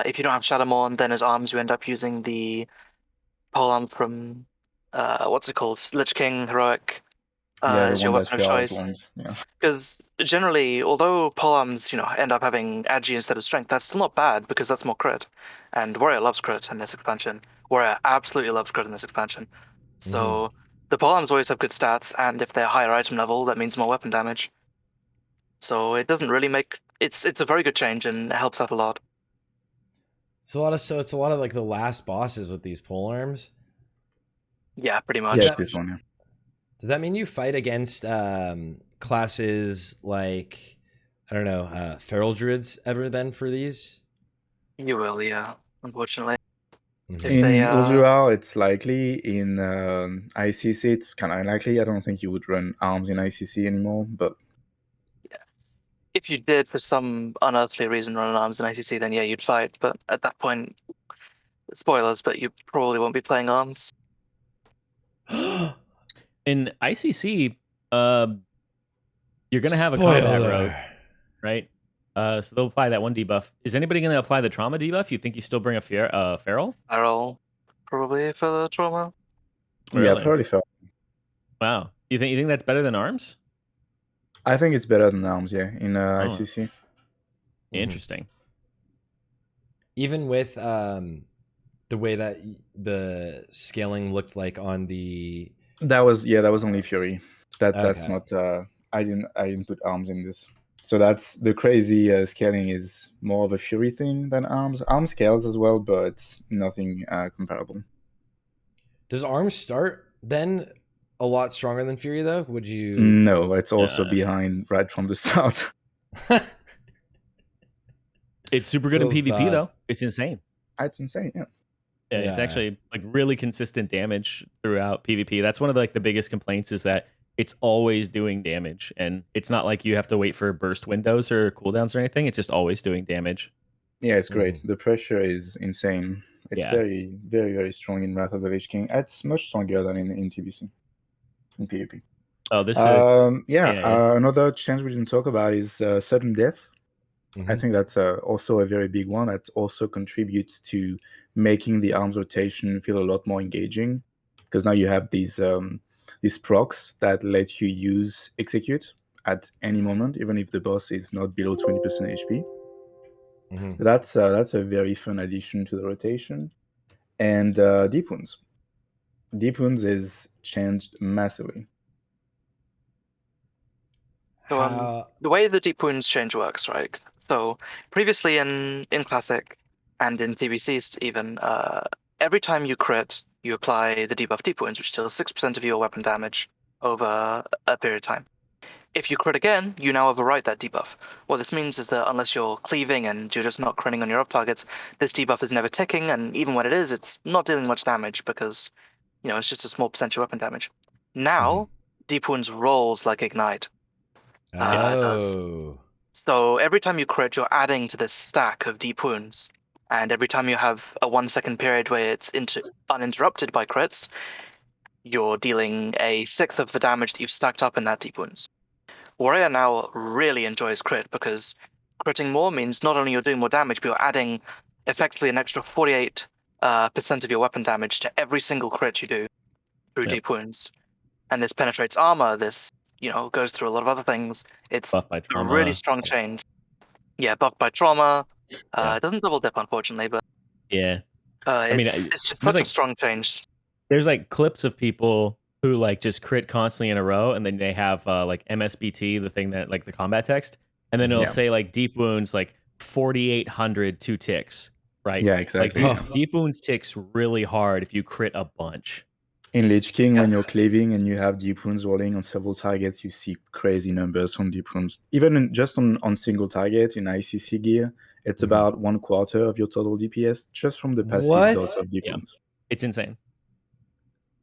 If you don't have Shadowmourne, then as arms you end up using the pole arm from what's it called, Lich King heroic Yeah, the as your one that weapon of Ferals choice. wants. Yeah. Because generally, although pole arms, end up having agi instead of strength, that's still not bad because that's more crit. And Warrior loves crit in this expansion. Warrior absolutely loves crit in this expansion. So the pole arms always have good stats, and if they're higher item level, that means more weapon damage. So it doesn't really make it's a very good change and it helps out a lot. It's a lot of like the last bosses with these pole arms. Yeah, pretty much. Yes, this one. Yeah. Does that mean you fight against classes like, I don't know, feral druids ever then for these? You will, yeah. Unfortunately, Mhm. if In they Ulduar, it's likely. In ICC, it's kind of unlikely. I don't think you would run arms in ICC anymore, but if you did for some unearthly reason run arms in ICC, then yeah, you'd fight. But at that point, spoilers, but you probably won't be playing arms. In ICC, you're gonna have a combat rogue, right? So they'll apply that one debuff. Is anybody gonna apply the trauma debuff? You think you still bring a feral? Feral, probably for the trauma. yeah, Really? probably fair. Wow. You think that's better than arms? I think it's better than arms. Yeah, in ICC. Interesting. Even with the way that the scaling looked like on the That was only Fury. That's Okay. not. I didn't put arms in this. So that's the crazy scaling is more of a Fury thing than arms. Arms scales as well, but nothing comparable. Does arms start then a lot stronger than Fury though? Would you No, it's also Yeah. behind right from the start. It's super good in Feels PvP bad. though. It's insane. That's insane. Yeah. Yeah, it's Yeah. actually like really consistent damage throughout PvP. That's one of the biggest complaints is that it's always doing damage, and it's not like you have to wait for burst windows or cooldowns or anything. It's just always doing damage. Yeah, it's great. The pressure is insane. It's Yeah. very, very, very strong in Wrath of the Lich King. It's much stronger than in TBC, in PvP. Oh, this Another change we didn't talk about is sudden death. I Mhm. think that's also a very big one. That also contributes to making the arms rotation feel a lot more engaging, because now you have these procs that let you use execute at any moment, even if the boss is not below 20% HP. Mhm. That's a very fun addition to the rotation. And deep wounds. Deep Wounds is changed massively. So the way the deep wounds change works, right? So previously in Classic and in TBCs even, every time you crit, you apply the debuff deep wounds, which deals 6% of your weapon damage over a period of time. If you crit again, you now overwrite that debuff. What this means is that unless you're cleaving and you're just not critting on your up targets, this debuff is never ticking, and even when it is, it's not dealing much damage because, you know, it's just a small percentage of weapon damage. Now, deep wounds rolls like Ignite. Oh. So every time you crit, you're adding to this stack of deep wounds. And every time you have a 1 second period where it's uninterrupted by crits, you're dealing a sixth of the damage that you've stacked up in that deep wounds. Warrior now really enjoys crit because critting more means not only you're doing more damage, but you're adding effectively an extra 48% of your weapon damage to every single crit you do through deep wounds. And this penetrates armor, this, you know, goes through a lot of other things. It's Buffed by a trauma. really strong change. Yeah, buffed by trauma. It doesn't double dip, unfortunately, but Yeah. I mean, it's just there's such a like strong change. there's like clips of people who like just crit constantly in a row, and then they have like MSBT, the thing that like the combat text, and then it'll Yeah. say like deep wounds like 4,800 2 ticks, right? Yeah, Like exactly. deep wounds ticks really hard if you crit a bunch. In Lich King, when you're cleaving and you have deep wounds rolling on several targets, you see crazy numbers from deep wounds. Even just on single target in ICC gear, it's about 1/4 of your total DPS just from the passive dose of deep wounds. It's insane.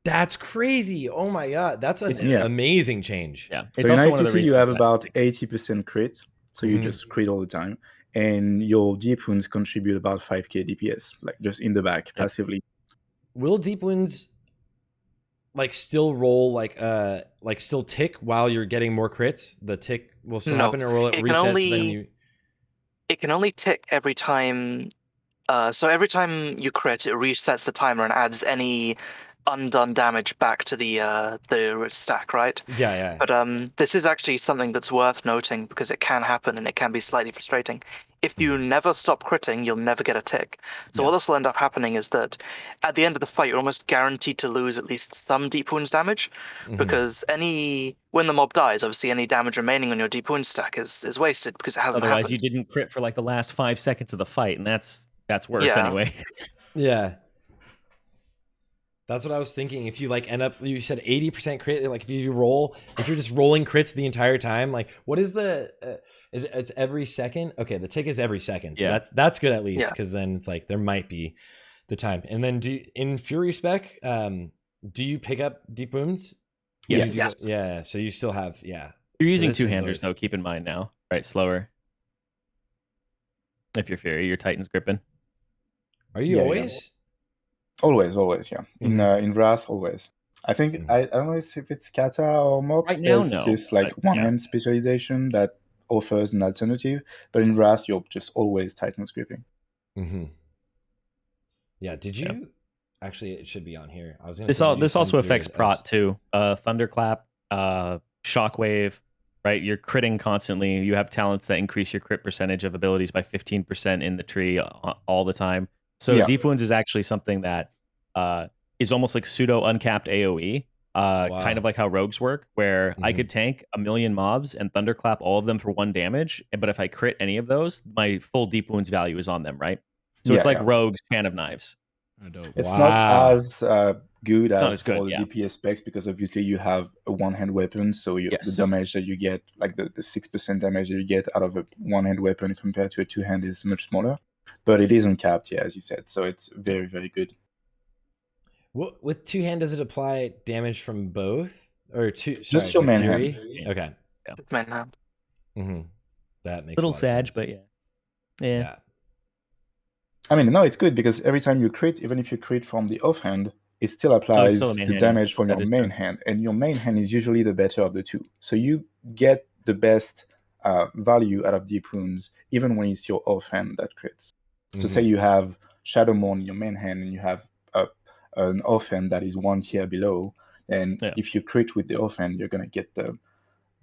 That's crazy. Oh my god. That's an amazing change. Yeah. So It's in also one of the ICC, you reasons have that- about 80% crit. So you just crit all the time. And your deep wounds contribute about 5k DPS, like just in the back, passively. Will deep wounds like still roll like still tick while you're getting more crits? The tick will still happen, or will it reset? It can only tick every time. So every time you crit, it resets the timer and adds any undone damage back to the stack, right? Yeah. But this is actually something that's worth noting because it can happen and it can be slightly frustrating. If you never stop critting, you'll never get a tick. So what this will end up happening is that at the end of the fight, you're almost guaranteed to lose at least some deep wounds damage, because when the mob dies, obviously any damage remaining on your deep wounds stack is wasted because it hasn't Otherwise, happened. you didn't crit for like the last 5 seconds of the fight, and that's worse anyway. Yeah. That's what I was thinking. If you like end up, you said 80% crit, like if you're just rolling crits the entire time, like what is the, it's every second? Okay, the tick is every second. So that's good at least, because then it's like there might be the time. And then in Fury Spec, do you pick up deep wounds? Yes. Yeah, so you still have, You're using two-handers though, keep in mind now. Right, slower. If you're Fury, your Titan's gripping. Are you always? Always, yeah. In Wrath, always. I think I don't know if it's Kata or Mop. Right now, There's this like one-hand specialization that offers an alternative, but in Wrath, you're just always Titan's gripping. Yeah. Did you actually? It should be on here. I was going to. This also affects Prot too. Thunderclap, Shockwave. Right, you're critting constantly. You have talents that increase your crit percentage of abilities by 15% in the tree all the time. So deep wounds is actually something that is almost like pseudo uncapped AOE, kind of like how rogues work, where I could tank 1 million mobs and thunderclap all of them for 1 damage, but if I crit any of those, my full deep wounds value is on them, right? So it's like rogues can of knives. It's not as good as good, for the DPS specs, because obviously you have a one-hand weapon, so the damage that you get, like the 6% damage that you get out of a one-hand weapon compared to a two-hand is much smaller. But it is uncapped, as you said, so it's very, very good. With two-hand, does it apply damage from both? Or just your main hand. Okay. Main hand. That makes little a lot of sad, sense. but yeah. I mean, no, it's good because every time you crit, even if you crit from the offhand, it still applies the damage from your main hand, and your main hand is usually the better of the two. So you get the best value out of deep wounds, even when it's your offhand that crits. So say you have Shadowmourne in your main hand and you have an offhand that is 1 tier below, then if you crit with the offhand, you're going to get the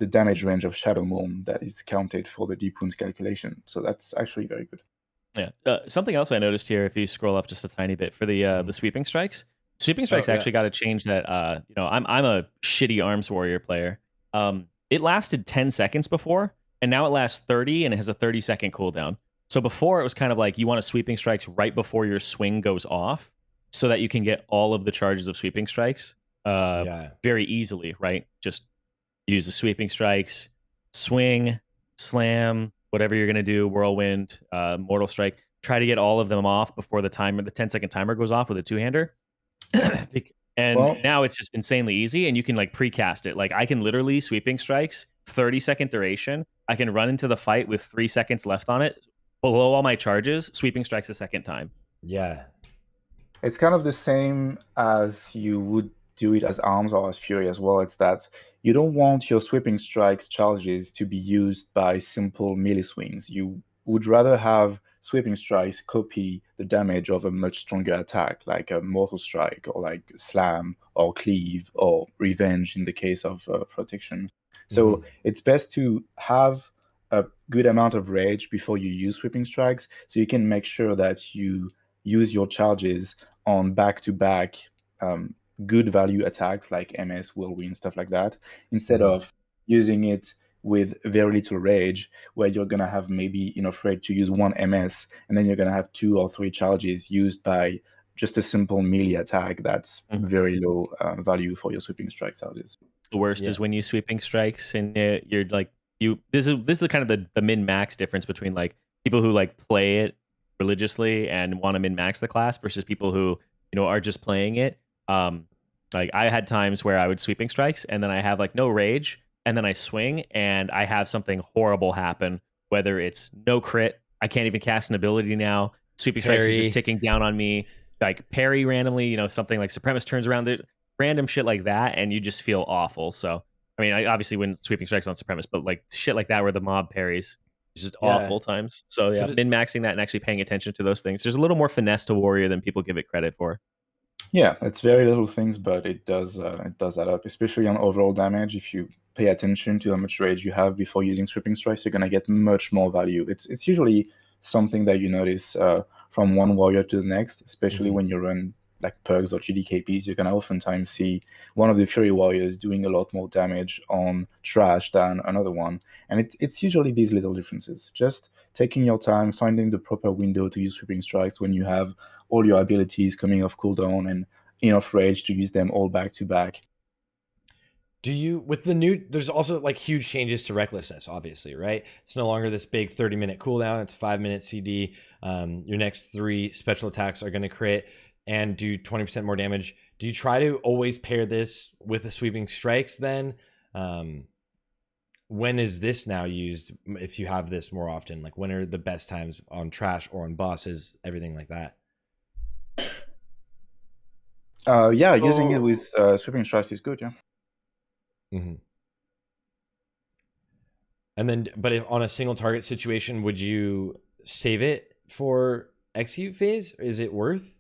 damage range of Shadowmourne that is counted for the deep wounds calculation. So that's actually very good. Yeah. Something else I noticed here, if you scroll up just a tiny bit, for the sweeping strikes, Sweeping Strikes yeah. actually got to change that. You know, I'm a shitty Arms Warrior player. It lasted 10 seconds before, and now it lasts 30, and it has a 30-second cooldown. So before it was kind of like you want to Sweeping Strikes right before your swing goes off, so that you can get all of the charges of Sweeping Strikes very easily, right? Just use the Sweeping Strikes, swing, slam, whatever you're gonna do, Whirlwind, Mortal Strike. Try to get all of them off before the 10-second timer goes off with a two-hander. And now it's just insanely easy, and you can like precast it. Like I can literally Sweeping Strikes, 30-second duration. I can run into the fight with 3 seconds left on it, below all my charges, Sweeping Strikes a second time. Yeah. It's kind of the same as you would do it as Arms or as Fury as well. It's that you don't want your Sweeping Strikes charges to be used by simple melee swings. You would rather have Sweeping Strikes copy the damage of a much stronger attack, like a Mortal Strike, or like Slam, or Cleave, or Revenge in the case of Protection. So it's best to have a good amount of rage before you use Sweeping Strikes, so you can make sure that you use your charges on back-to-back good value attacks like MS, Whirlwind, stuff like that, instead of using it with very little rage, where you're going to have maybe enough rage to use 1 MS, and then you're going to have 2 or 3 charges used by just a simple melee attack that's very low value for your Sweeping Strike charges. The worst is when you Sweeping Strikes and you're like, this is the kind of the min-max difference between like people who like play it religiously and want to min-max the class versus people who, you know, are just playing it. Like I had times where I would Sweeping Strikes and then I have like no rage, and then I swing and I have something horrible happen, whether it's no crit, I can't even cast an ability now, Sweeping Strikes is just ticking down on me, like parry randomly, you know, something like Supremacist turns around, random shit like that, and you just feel awful. So I mean, I obviously wouldn't Sweeping Strikes on Supremacist, but like shit like that where the mob parries is just awful times. So yeah, min-maxing that and actually paying attention to those things. There's a little more finesse to Warrior than people give it credit for. Yeah, it's very little things, but it does add up, especially on overall damage. If you pay attention to how much rage you have before using Sweeping Strikes, you're gonna get much more value. It's usually something that you notice from one warrior to the next, especially when you run like Perks or GDKPs. You're gonna oftentimes see one of the Fury warriors doing a lot more damage on trash than another one, and it's usually these little differences. Just taking your time, finding the proper window to use Sweeping Strikes when you have all your abilities coming off cooldown and enough rage to use them all back to back. Do you, with the new, there's also like huge changes to Recklessness, obviously, right? It's no longer this big 30-minute cooldown. It's 5-minute CD. Your next 3 special attacks are going to crit and do 20% more damage. Do you try to always pair this with the Sweeping Strikes then? When is this now used if you have this more often? Like when are the best times on trash or on bosses, everything like that? Yeah, using it with Sweeping Strikes is good, yeah. And then, but if on a single target situation, would you save it for execute phase? Is it worth?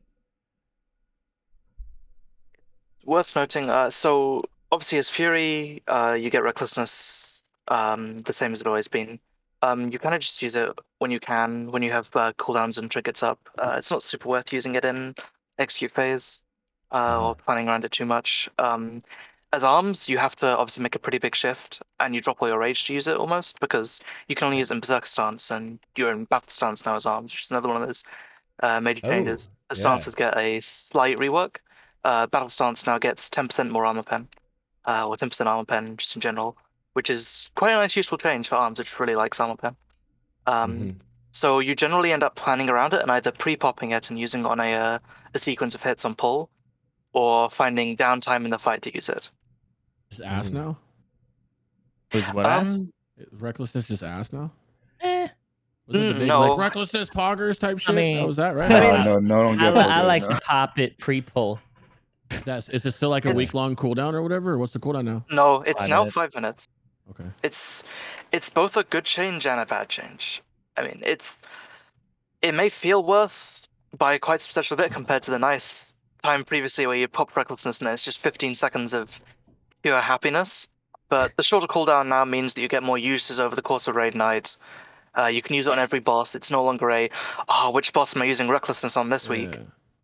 Worth noting, so obviously as Fury, you get Recklessness, the same as it always been. You kind of just use it when you can, when you have cooldowns and triggers up. It's not super worth using it in execute phase or planning around it too much. As Arms, you have to obviously make a pretty big shift, and you drop all your rage to use it almost, because you can only use it in Berserker stance, and you're in Battle stance now as Arms, which is another one of those major changes. The stances get a slight rework. Battle stance now gets 10% more armor pen, or 10% armor pen just in general, which is quite a nice useful change for Arms, which really likes armor pen. So you generally end up planning around it and either pre-popping it and using it on a sequence of hits on pull, or finding downtime in the fight to use it. Is ass now? Was what ass? Recklessness just ass now? Was it the big no. like Recklessness poggers type shit? I mean, that was that, right? No longer. I like to pop it pre-pull. Is it still like a week-long cooldown or whatever? Or what's the cooldown now? No, it's now 5 minutes. Okay. It's both a good change and a bad change. I mean, it may feel worse by a quite substantial bit compared to the nice time previously where you pop Recklessness and it's just 15 seconds of pure happiness. But the shorter cooldown now means that you get more uses over the course of raid night. You can use it on every boss. It's no longer which boss am I using Recklessness on this week?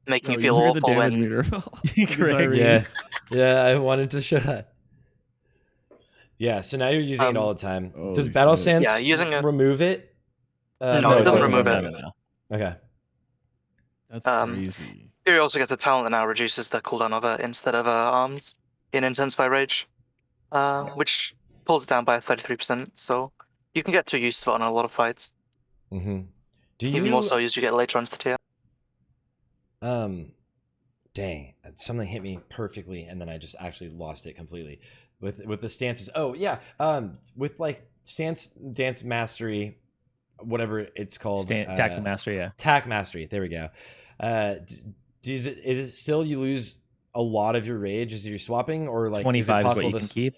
making No, you feel look at the awful damage when meter. Crix. Yeah, yeah, I wanted to show that. Yeah, so now you're using it all the time. Oh, Does Battle shit. Stance Yeah, using it- remove it? No, it doesn't remove it. No. Okay. That's Um, crazy. Fury also gets a talent that now reduces the cooldown of it instead of arms in Intensify Rage, which pulls it down by 33%. So you can get too used to it on a lot of fights. Mm-hmm. Do Even you more so as you get later onto the tier. Dang, something hit me perfectly, and then I just actually lost it completely. With the stances. Oh yeah. With like stance dance mastery, whatever it's called. Tactical mastery, yeah. Tac mastery. There we go. Is it still you lose a lot of your rage as you're swapping, or like 25 is what you can keep.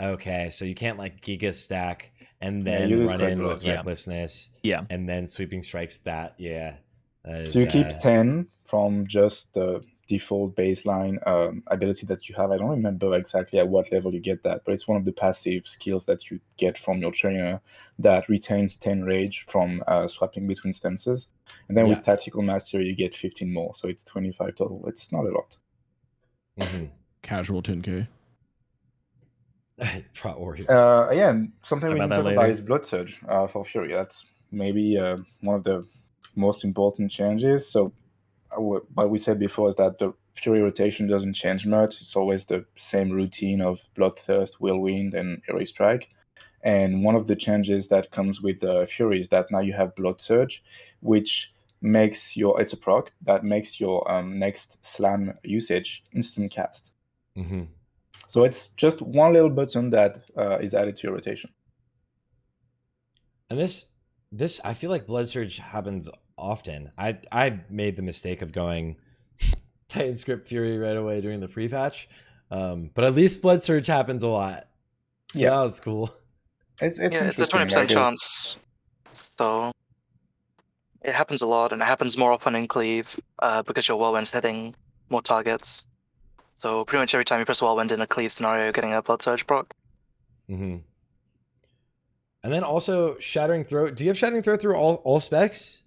Okay, so you can't like Giga stack and Yeah, then you lose run quite in a lot. with Yeah. recklessness. Yeah. And then sweeping strikes that. Yeah. That is, So you keep 10 from just the default baseline ability that you have. I don't remember exactly at what level you get that, but it's one of the passive skills that you get from your trainer that retains 10 rage from swapping between stances. And then with Tactical Mastery, you get 15 more. So it's 25 total. It's not a lot. Mm-hmm. Casual 10K. Prot Warrior. Yeah, and something we About can that talk later. about is Blood Surge for Fury. That's maybe one of the most important changes. So what we said before is that the Fury rotation doesn't change much. It's always the same routine of Bloodthirst, Whirlwind, and Aerial Strike. And one of the changes that comes with Fury is that now you have Blood Surge, which makes it's a proc that makes your next slam usage instant cast. Mm-hmm. So it's just one little button that is added to your rotation. And this I feel like Blood Surge happens often. I made the mistake of going Titan Script Fury right away during the pre-patch, but at least Blood Surge happens a lot. So Yeah, that's cool. It's a interesting. 20% chance, so it happens a lot, and it happens more often in Cleave because your Whirlwind's hitting more targets. So pretty much every time you press Whirlwind in a Cleave scenario, you're getting a Blood Surge proc. Mm-hmm. And then also Shattering Throat. Do you have Shattering Throat through all specs?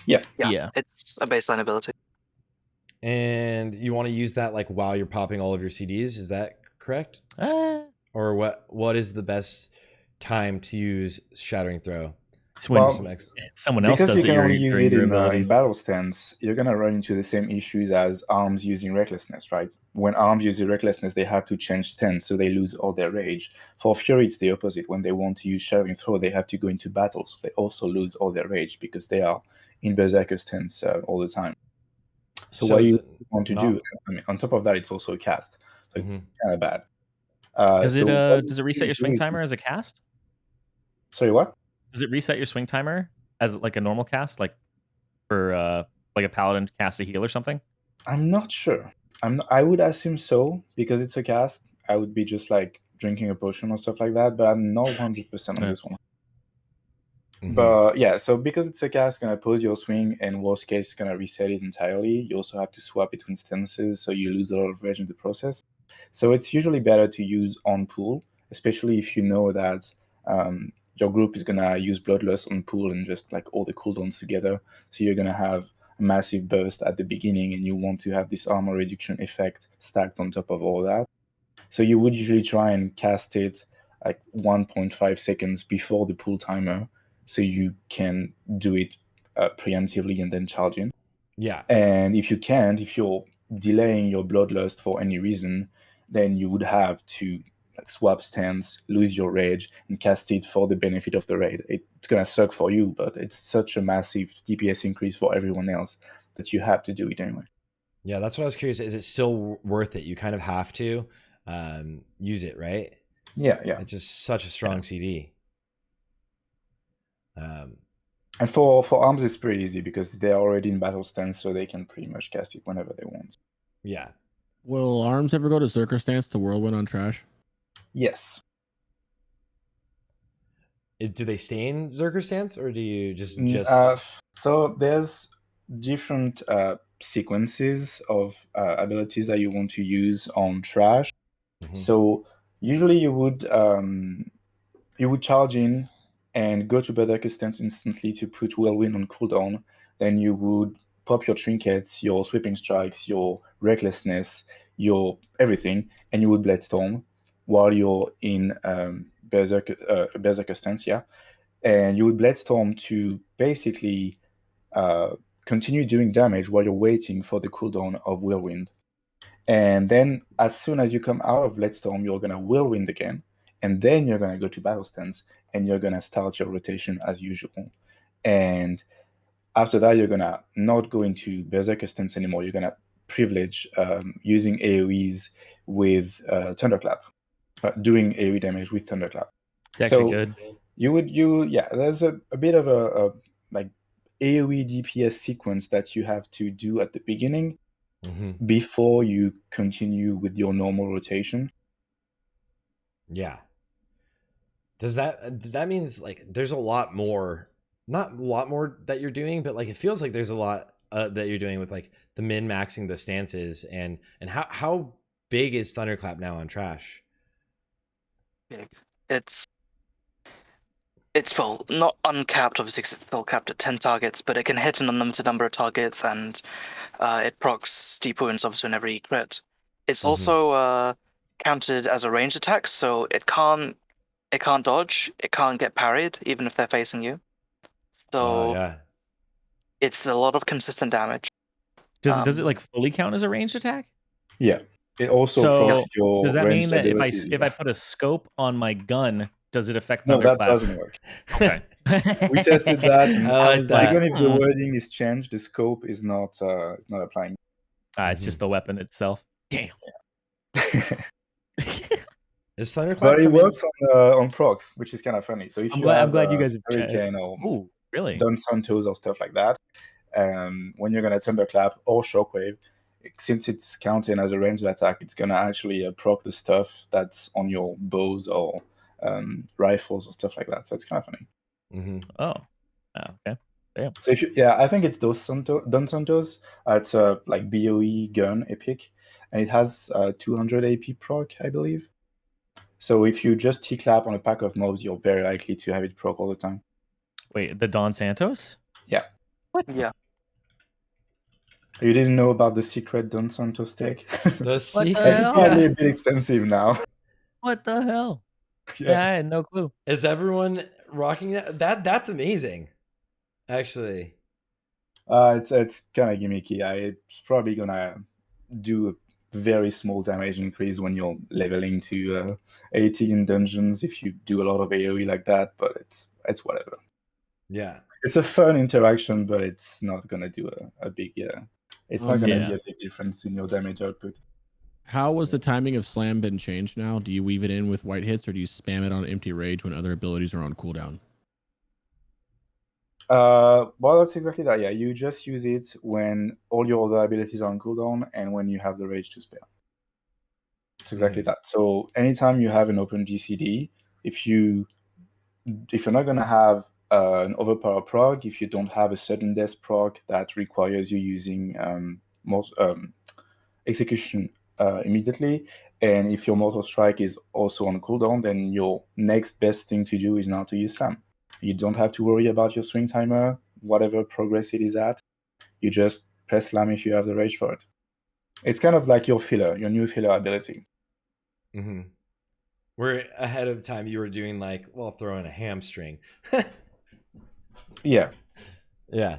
Yeah, it's a baseline ability. And you want to use that like while you're popping all of your CDs, is that correct? Or what is the best time to use Shattering Throw? When someone else because does you can only use it in abilities. battle stance, you're gonna run into the same issues as arms using recklessness, right? When arms use recklessness, they have to change stance, so they lose all their rage. For Fury, it's the opposite. When they want to use Shattering Throw, they have to go into battle, so they also lose all their rage because they are in Berserker stance all the time. So what you want to do, I mean, on top of that, it's also a cast, so it's kind of bad. Does it reset your swing timer as a cast? Sorry, what? Does it reset your swing timer as like a normal cast, like for like a paladin cast a heal or something? I'm not sure. I would assume so because it's a cast. I would be just like drinking a potion or stuff like that, but I'm not 100% on this one. Mm-hmm. But yeah, so because it's a cast, gonna pause your swing, and worst case, it's gonna reset it entirely. You also have to swap between stances, so you lose a lot of rage in the process. So it's usually better to use on pool, especially if you know that your group is gonna use Bloodlust on pool and just like all the cooldowns together. So you're gonna have a massive burst at the beginning, and you want to have this armor reduction effect stacked on top of all that. So you would usually try and cast it like 1.5 seconds before the pool timer, so you can do it preemptively and then charge in. Yeah. And if you can't, if you're delaying your Bloodlust for any reason, then you would have to like swap stance, lose your rage, and cast it for the benefit of the raid. It's gonna suck for you, but it's such a massive DPS increase for everyone else that you have to do it anyway. Yeah, that's what I was curious. Is it still worth it? You kind of have to use it, right? Yeah. It's just such a strong CD. And for arms, it's pretty easy because they're already in battle stance, so they can pretty much cast it whenever they want. Yeah. Will arms ever go to Zerker stance to Whirlwind on trash? Yes. Do they stay in Zerker stance, or do you just? So there's different sequences of abilities that you want to use on trash. Mm-hmm. So usually you would charge in and go to Berserker stance instantly to put Whirlwind on cooldown. Then you would pop your trinkets, your sweeping strikes, your recklessness, your everything, and you would Bladestorm while you're in Berserker stance, yeah. And you would Bladestorm to basically continue doing damage while you're waiting for the cooldown of Whirlwind. And then as soon as you come out of Bladestorm, you're going to Whirlwind again. And then you're going to go to Battle Stance and you're going to start your rotation as usual. And after that, you're going to not go into Berserker Stance anymore. You're going to privilege using AoEs with Thunderclap, doing AoE damage with Thunderclap. It's actually good. There's a bit of a like AoE DPS sequence that you have to do at the beginning before you continue with your normal rotation. Yeah. That means like there's a lot more, not a lot more that you're doing, but like it feels like there's a lot that you're doing with like the min-maxing the stances and how big is Thunderclap now on Trash? It's well, not uncapped, obviously, because it's still capped at 10 targets, but it can hit an unlimited number of targets, and it procs deep wounds, obviously, in every crit. It's also counted as a ranged attack, so it can't dodge, it can't get parried, even if they're facing you. So yeah, it's a lot of consistent damage. Does it like fully count as a ranged attack? Yeah. It also procs your does that mean that abilities, if I put a scope on my gun, does it affect No, Thunderclap? that doesn't work. Okay. We tested that. And I like that. even if the wording is changed, the scope is not applying. It's just the weapon itself. Damn. Is Thunderclap But it works on procs, which is kind of funny. So if I'm you glad you guys have Hurricane or Ooh, really? Don Santos or stuff like that, when you're gonna Thunderclap or Shockwave, since it's counting as a ranged attack, it's gonna actually proc the stuff that's on your bows or rifles or stuff like that. So it's kind of funny. Oh, okay. Damn. So I think it's Don Santos at like BOE gun epic, and it has 200 AP proc, I believe. So if you just T-clap on a pack of mobs, you're very likely to have it proc all the time. Wait, the Don Santos? Yeah. What? Yeah. You didn't know about the secret Don Santos tech? The secret. It's probably a bit expensive now. What the hell? Yeah. I had no clue. Is everyone rocking that? That's amazing. Actually. It's kind of gimmicky. It's probably gonna do a very small damage increase when you're leveling to 80 in dungeons if you do a lot of AoE like that, but it's whatever. Yeah. It's a fun interaction, but it's not gonna do a big it's not gonna be a big difference in your damage output. How was the timing of slam been changed now? Do you weave it in with white hits or do you spam it on empty rage when other abilities are on cooldown? Well, that's exactly that. Yeah, you just use it when all your other abilities are on cooldown and when you have the rage to spare. It's exactly that. So anytime you have an open GCD, if you're not gonna have an overpower prog, if you don't have a sudden death prog that requires you using execution immediately, and if your mortal strike is also on cooldown, then your next best thing to do is now to use slam. You don't have to worry about your swing timer, whatever progress it is at. You just press slam if you have the rage for it. It's kind of like your filler, your new filler ability. Where ahead of time you were doing like, well, throw in a hamstring. Yeah. Yeah.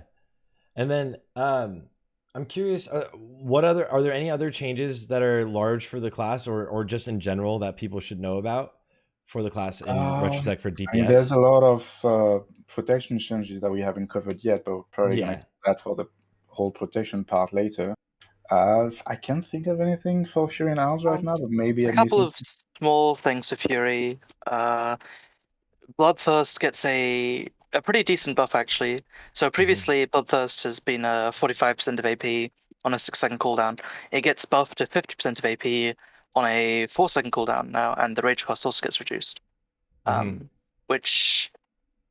And then I'm curious, are there any other changes that are large for the class or just in general that people should know about for the class in retrospect for DPS? I mean, there's a lot of protection changes that we haven't covered yet, but we're probably going to do that for the whole protection part later. I can't think of anything for Fury and Owls right now, but maybe a couple of small things for Fury. Bloodthirst gets a pretty decent buff, actually. So previously, Bloodthirst has been 45% of AP on a 6-second cooldown. It gets buffed to 50% of AP on a 4-second cooldown now, and the rage cost also gets reduced. Which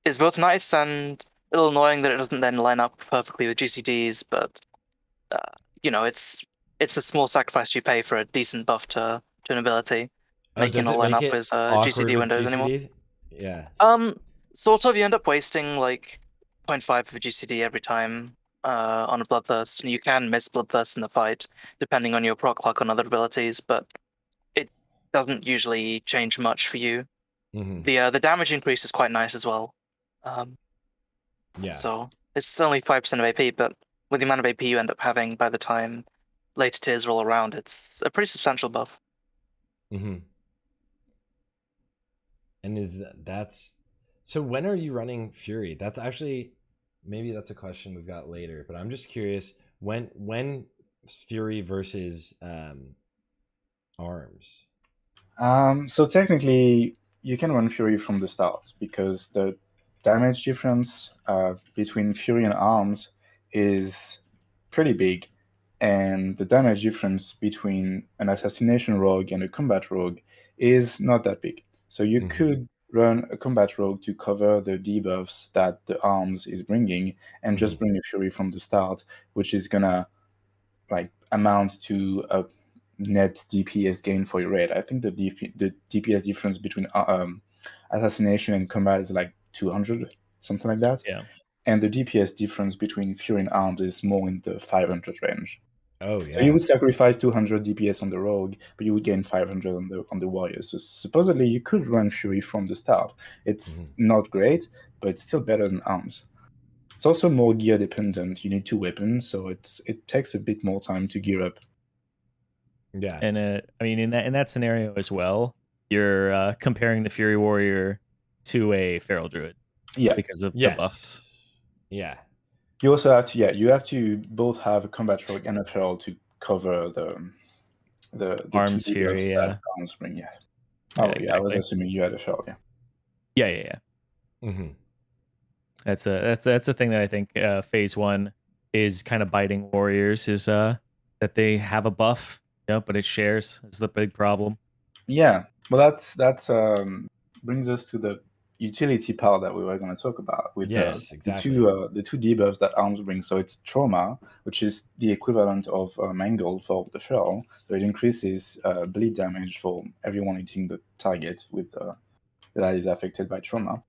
is both nice and a little annoying that it doesn't then line up perfectly with GCDs, but it's a small sacrifice you pay for a decent buff to an ability, making it all line up with GCD windows anymore. Yeah. Sort of. You end up wasting like 0.5 of a GCD every time on a Bloodthirst, and you can miss Bloodthirst in the fight, depending on your proc luck on other abilities, but it doesn't usually change much for you. The damage increase is quite nice as well. Yeah. So it's only 5% of AP, but with the amount of AP you end up having by the time later tiers roll around, it's a pretty substantial buff. And is that's so? When are you running Fury? That's actually maybe that's a question we've got later, but I'm just curious when Fury versus Arms. So technically, you can run Fury from the start because the damage difference between Fury and Arms is pretty big, and the damage difference between an Assassination Rogue and a Combat Rogue is not that big. So you could run a Combat Rogue to cover the debuffs that the Arms is bringing, and just bring a Fury from the start, which is gonna like amount to a net DPS gain for your raid. I think the DPS difference between Assassination and Combat is like 200, something like that. Yeah. And the DPS difference between Fury and Armed is more in the 500 range. Oh yeah. So you would sacrifice 200 DPS on the Rogue, but you would gain 500 on the Warrior. So supposedly you could run Fury from the start. It's not great, but it's still better than Arms. It's also more gear dependent. You need 2 weapons, so it takes a bit more time to gear up. Yeah. And I mean, in that scenario as well, you're comparing the Fury Warrior to a Feral Druid. Yeah, because of the buffs. Yeah. You also have to you have to both have a Combat Rogue and a Feral to cover the Arms 2 Fury, yeah. Arms bring, yeah. Yeah, Oh exactly. yeah, I was assuming you had a Feral, yeah. Yeah. That's a thing that I think phase 1 is kind of biting Warriors is that they have a buff, but it shares is the big problem. Yeah, well that's brings us to the utility part that we were going to talk about with the 2 debuffs that Arms brings. So it's Trauma, which is the equivalent of Mangle for the Feral. So it increases bleed damage for everyone hitting the target with that is affected by Trauma.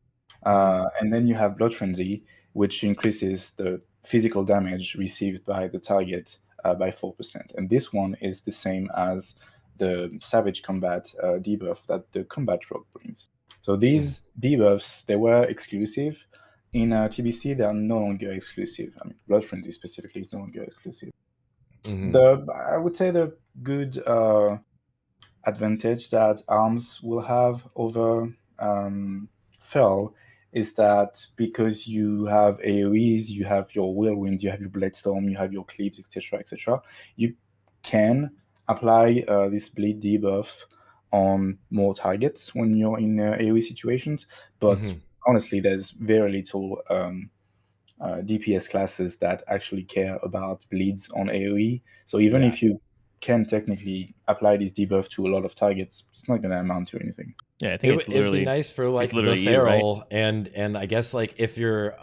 And then you have Blood Frenzy, which increases the physical damage received by the target by 4%. And this one is the same as the Savage Combat debuff that the Combat Rogue brings. So these debuffs, they were exclusive. In TBC, they are no longer exclusive. I mean, Blood Frenzy specifically is no longer exclusive. I would say the good advantage that Arms will have over Feral is that because you have AoEs, you have your Whirlwind, you have your Bladestorm, you have your Cleaves, etc., you can apply this bleed debuff on more targets when you're in AoE situations. But honestly, there's very little DPS classes that actually care about bleeds on AoE. So even if you can technically apply this debuff to a lot of targets, it's not going to amount to anything. Yeah, I think it'd be nice for like the Feral, right? and I guess like if your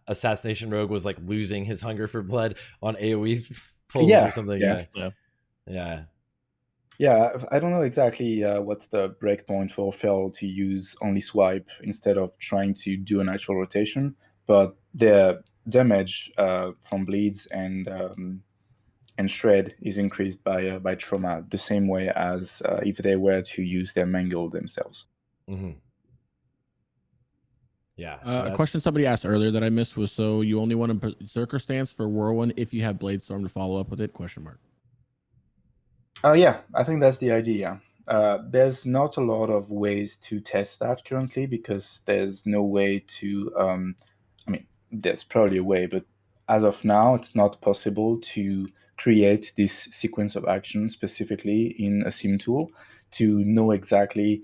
Assassination Rogue was like losing his hunger for blood on AoE pulls or something. Yeah, I don't know exactly what's the breakpoint for Feral to use only swipe instead of trying to do an actual rotation, but their damage from bleeds and shred is increased by Trauma the same way as if they were to use their Mangle themselves. Yeah. A question somebody asked earlier that I missed was, so you only want a Berserker stance for Whirlwind if you have Bladestorm to follow up with it? ? Yeah, I think that's the idea. There's not a lot of ways to test that currently because there's no way to. I mean, there's probably a way, but as of now, it's not possible to create this sequence of actions specifically in a sim tool to know exactly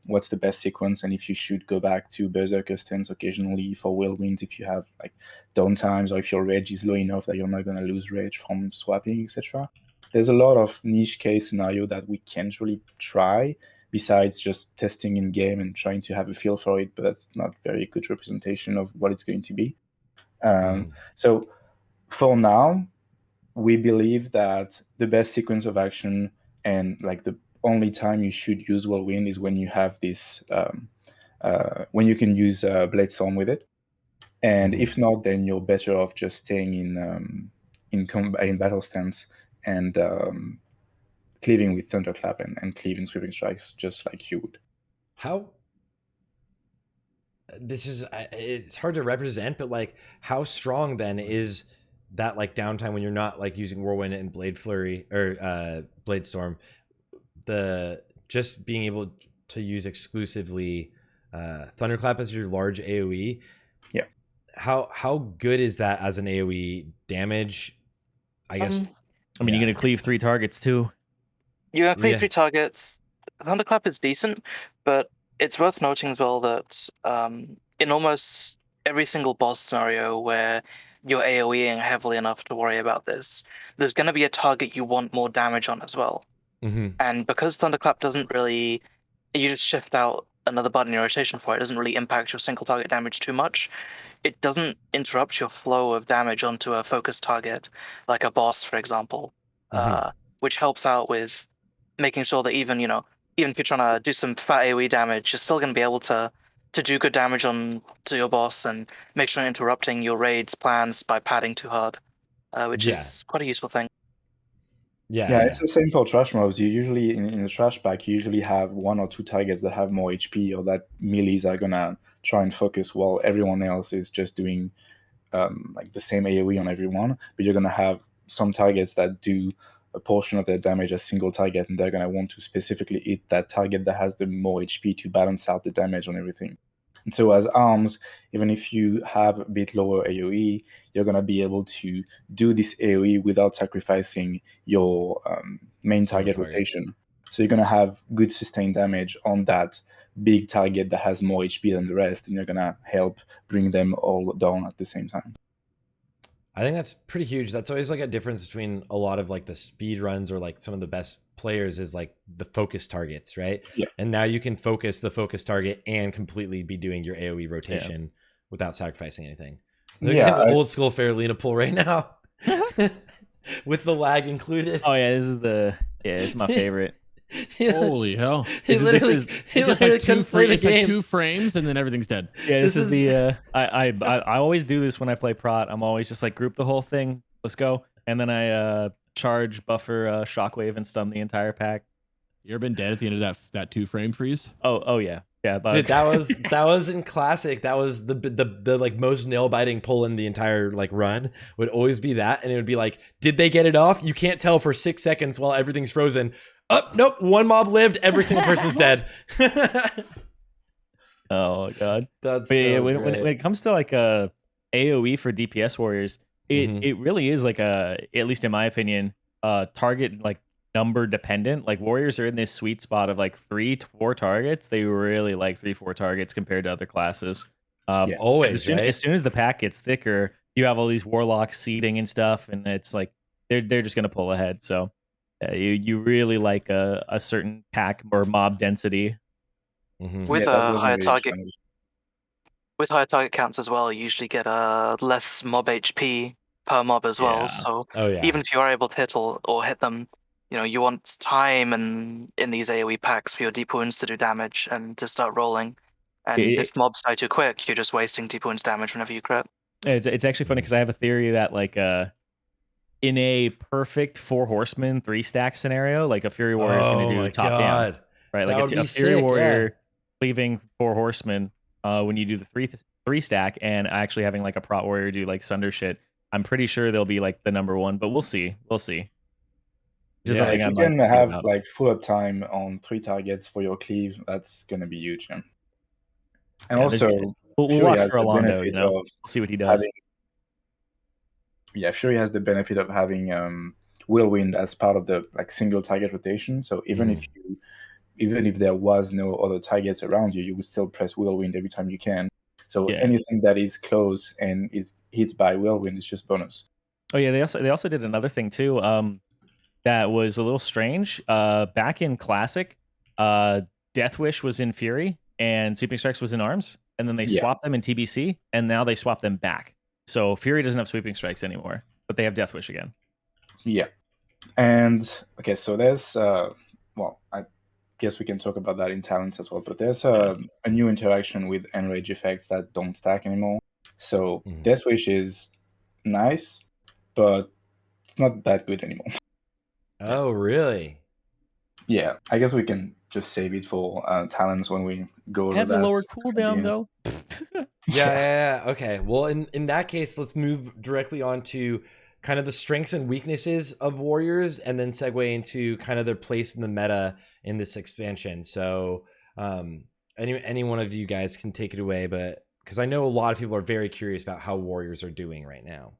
what's the best sequence and if you should go back to Berserker stance occasionally for Whirlwind if you have like downtimes or if your rage is low enough that you're not going to lose rage from swapping, etc. There's a lot of niche case scenario that we can't really try besides just testing in game and trying to have a feel for it, but that's not very good representation of what it's going to be. So for now, we believe that the best sequence of action and like the only time you should use Whirlwind is when you have this, when you can use Bladestorm with it. And if not, then you're better off just staying in battle stance and cleaving with Thunderclap and cleaving Sweeping Strikes just like you would. How this is it's hard to represent, but like how strong then is that like downtime when you're not like using Whirlwind and Blade Flurry or Blade Storm, the just being able to use exclusively Thunderclap as your large AoE? Yeah. How good is that as an AoE damage? I guess. I mean, you're gonna cleave 3 targets too. You can cleave 3 targets. Thunderclap is decent, but it's worth noting as well that in almost every single boss scenario where you're AoEing heavily enough to worry about this, there's going to be a target you want more damage on as well. And because Thunderclap doesn't really, you just shift out another button in your rotation for it, doesn't really impact your single target damage too much. It doesn't interrupt your flow of damage onto a focused target, like a boss, for example, which helps out with making sure that even if you're trying to do some fat AoE damage, you're still going to be able to do good damage to your boss and make sure you're interrupting your raid's plans by padding too hard, which is quite a useful thing. Yeah, it's the same for trash mobs. You usually in the trash pack, you usually have 1 or 2 targets that have more HP or that melees are gonna try and focus while everyone else is just doing like the same AoE on everyone. But you're gonna have some targets that do a portion of their damage as single target, and they're gonna want to specifically hit that target that has the more HP to balance out the damage on everything. And so as arms, even if you have a bit lower AoE, you're going to be able to do this AoE without sacrificing your main target rotation. So you're going to have good sustained damage on that big target that has more HP than the rest, and you're going to help bring them all down at the same time. I think that's pretty huge. That's always like a difference between a lot of like the speed runs or like some of the best players is like the focus targets, right? Yeah. And now you can focus the focus target and completely be doing your AoE rotation without sacrificing anything. Look at the old school Faralina pull right now with the lag included. Oh yeah, this is my favorite. Holy hell! He literally couldn't play the game. Like 2 frames and then everything's dead. Yeah, this is the I always do this when I play Prot. I'm always just like group the whole thing. Let's go, and then I charge, buffer, shockwave, and stun the entire pack. You ever been dead at the end of that 2 frame freeze? Oh yeah. Yeah, dude, that was in classic. That was the like most nail biting pull in the entire like run would always be that, and it would be like, did they get it off? You can't tell for 6 seconds while everything's frozen. Oh, nope, 1 mob lived. Every single person's dead. Oh god, that's when it comes to like a AoE for DPS warriors, it really is like at least in my opinion, target like number dependent. Like warriors are in this sweet spot of like 3 to 4 targets. They really like 3-4 targets compared to other classes. Always as soon as the pack gets thicker, you have all these warlocks seeding and stuff, and it's like they're just gonna pull ahead. So you really like a certain pack or mob density with higher target. With higher target counts as well, you usually get less mob HP per mob as well. So even if you are able to hit or hit them, you want time and in these AoE packs for your deep wounds to do damage and to start rolling. And if mobs die too quick, you're just wasting deep wounds damage whenever you crit. It's actually funny because I have a theory that like in a perfect 4 horsemen 3-stack scenario, like a Fury Warrior is going to do top down, right? Like a Fury Warrior leaving 4 horsemen when you do the 3-stack, and actually having like a Prot Warrior do like Sunder shit. I'm pretty sure they'll be like the number 1, but we'll see. Just if you can have like full uptime on 3 targets for your cleave, that's gonna be huge. And also, we'll watch for Alondo. We'll see what he does. Fury has the benefit of having Whirlwind as part of the like single target rotation. So even if there was no other targets around you, you would still press Whirlwind every time you can. So anything that is close and is hit by Whirlwind is just bonus. Oh yeah, they also did another thing too. That was a little strange. Back in Classic, Death Wish was in Fury and Sweeping Strikes was in Arms, and then they swapped them in TBC, and now they swapped them back. So Fury doesn't have Sweeping Strikes anymore, but they have Death Wish again. Yeah. And okay, so there's I guess we can talk about that in talents as well, but there's a new interaction with Enrage effects that don't stack anymore. So Death Wish is nice, but it's not that good anymore. Oh, really? Yeah, I guess we can just save it for talents when we go over It has that. a lower It's gonna be cooldown in- though. Yeah. Okay. Well, in that case, let's move directly on to kind of the strengths and weaknesses of warriors, and then segue into kind of their place in the meta in this expansion. So, any one of you guys can take it away, but because I know a lot of people are very curious about how warriors are doing right now.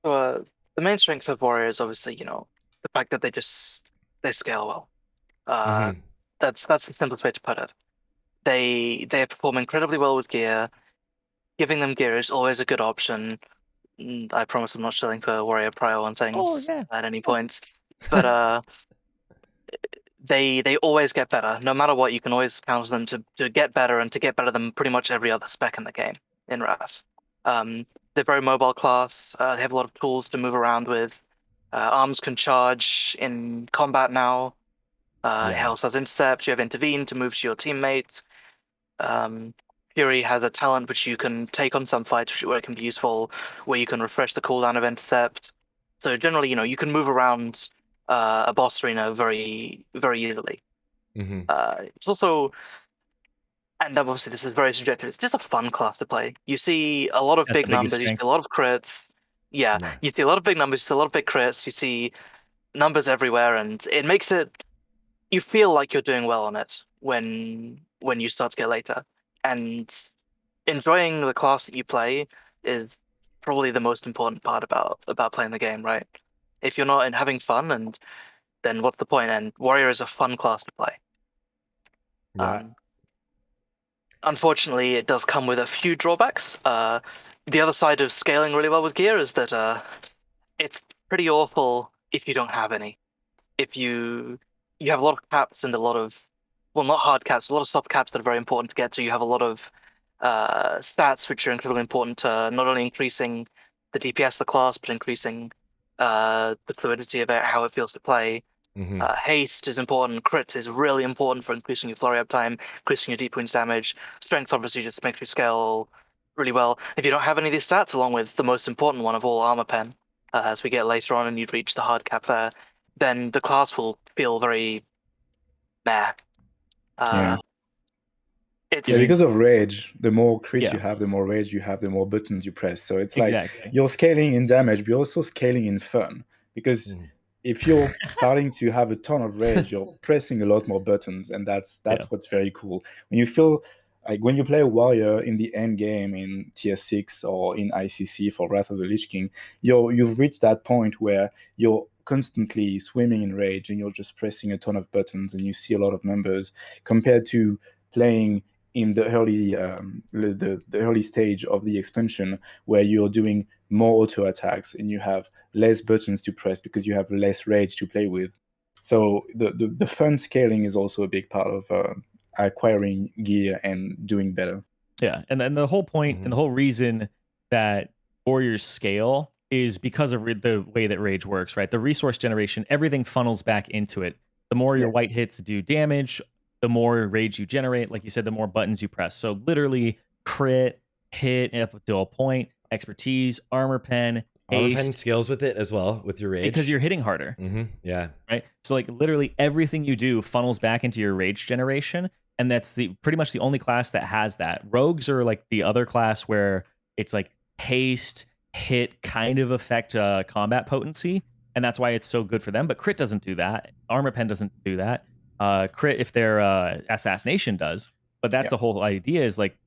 So, the main strength of Warrior is obviously, the fact that they scale well. That's the simplest way to put it. They perform incredibly well with gear. Giving them gear is always a good option. I promise I'm not shilling for Warrior Prio on things at any point. But they always get better. No matter what, you can always count on them to get better and to get better than pretty much every other spec in the game in Wrath. They're very mobile class. They have a lot of tools to move around with. Arms can charge in combat now. Health has intercept. You have intervene to move to your teammates. Fury has a talent which you can take on some fights where it can be useful, where you can refresh the cooldown of intercept. So generally, you can move around a boss arena very, very easily. It's also, and obviously this is very subjective, it's just a fun class to play. You see a lot of big numbers, you see a lot of crits. Yeah, you see a lot of big numbers, you see a lot of big crits, you see numbers everywhere, and it makes it, you feel like you're doing well on it when you start to get later. And enjoying the class that you play is probably the most important part about playing the game, right? If you're not having fun, and then what's the point? And Warrior is a fun class to play. Unfortunately, it does come with a few drawbacks. The other side of scaling really well with gear is that it's pretty awful if you don't have any. If you have a lot of caps and a lot of, well, not hard caps, a lot of soft caps that are very important to get to. You have a lot of stats which are incredibly important to not only increasing the DPS of the class, but increasing the fluidity of it, how it feels to play. Haste is important. Crit is really important for increasing your flurry uptime, increasing your deep wounds damage. Strength obviously just makes you scale really well. If you don't have any of these stats, along with the most important one of all, armor pen, as we get later on and you reach the hard cap there, then the class will feel very meh. Because of rage, the more crits you have, the more rage you have, the more buttons you press. So it's like you're scaling in damage, but you're also scaling in fun. Because if you're starting to have a ton of rage, you're pressing a lot more buttons, and that's what's very cool. When you feel like when you play a warrior in the end game in tier 6 or in ICC for Wrath of the Lich King, you've reached that point where you're constantly swimming in rage and you're just pressing a ton of buttons and you see a lot of numbers, compared to playing in the early the early stage of the expansion, where you're doing more auto attacks and you have less buttons to press because you have less rage to play with. So the fun scaling is also a big part of acquiring gear and doing better. Yeah, and then the whole point and the whole reason that warriors scale is because of the way that rage works, right? The resource generation, everything funnels back into it. The more your white hits do damage, the more rage you generate. Like you said, the more buttons you press. So literally crit, hit up to a point, expertise, armor pen, Armor pen scales with it as well, with your rage. Because you're hitting harder. Yeah. Right? So like literally everything you do funnels back into your rage generation. And that's pretty much the only class that has that. Rogues are like the other class where it's like haste, hit kind of affect combat potency. And that's why it's so good for them. But crit doesn't do that. Armor pen doesn't do that. Crit if their assassination does. But that's the whole idea, is like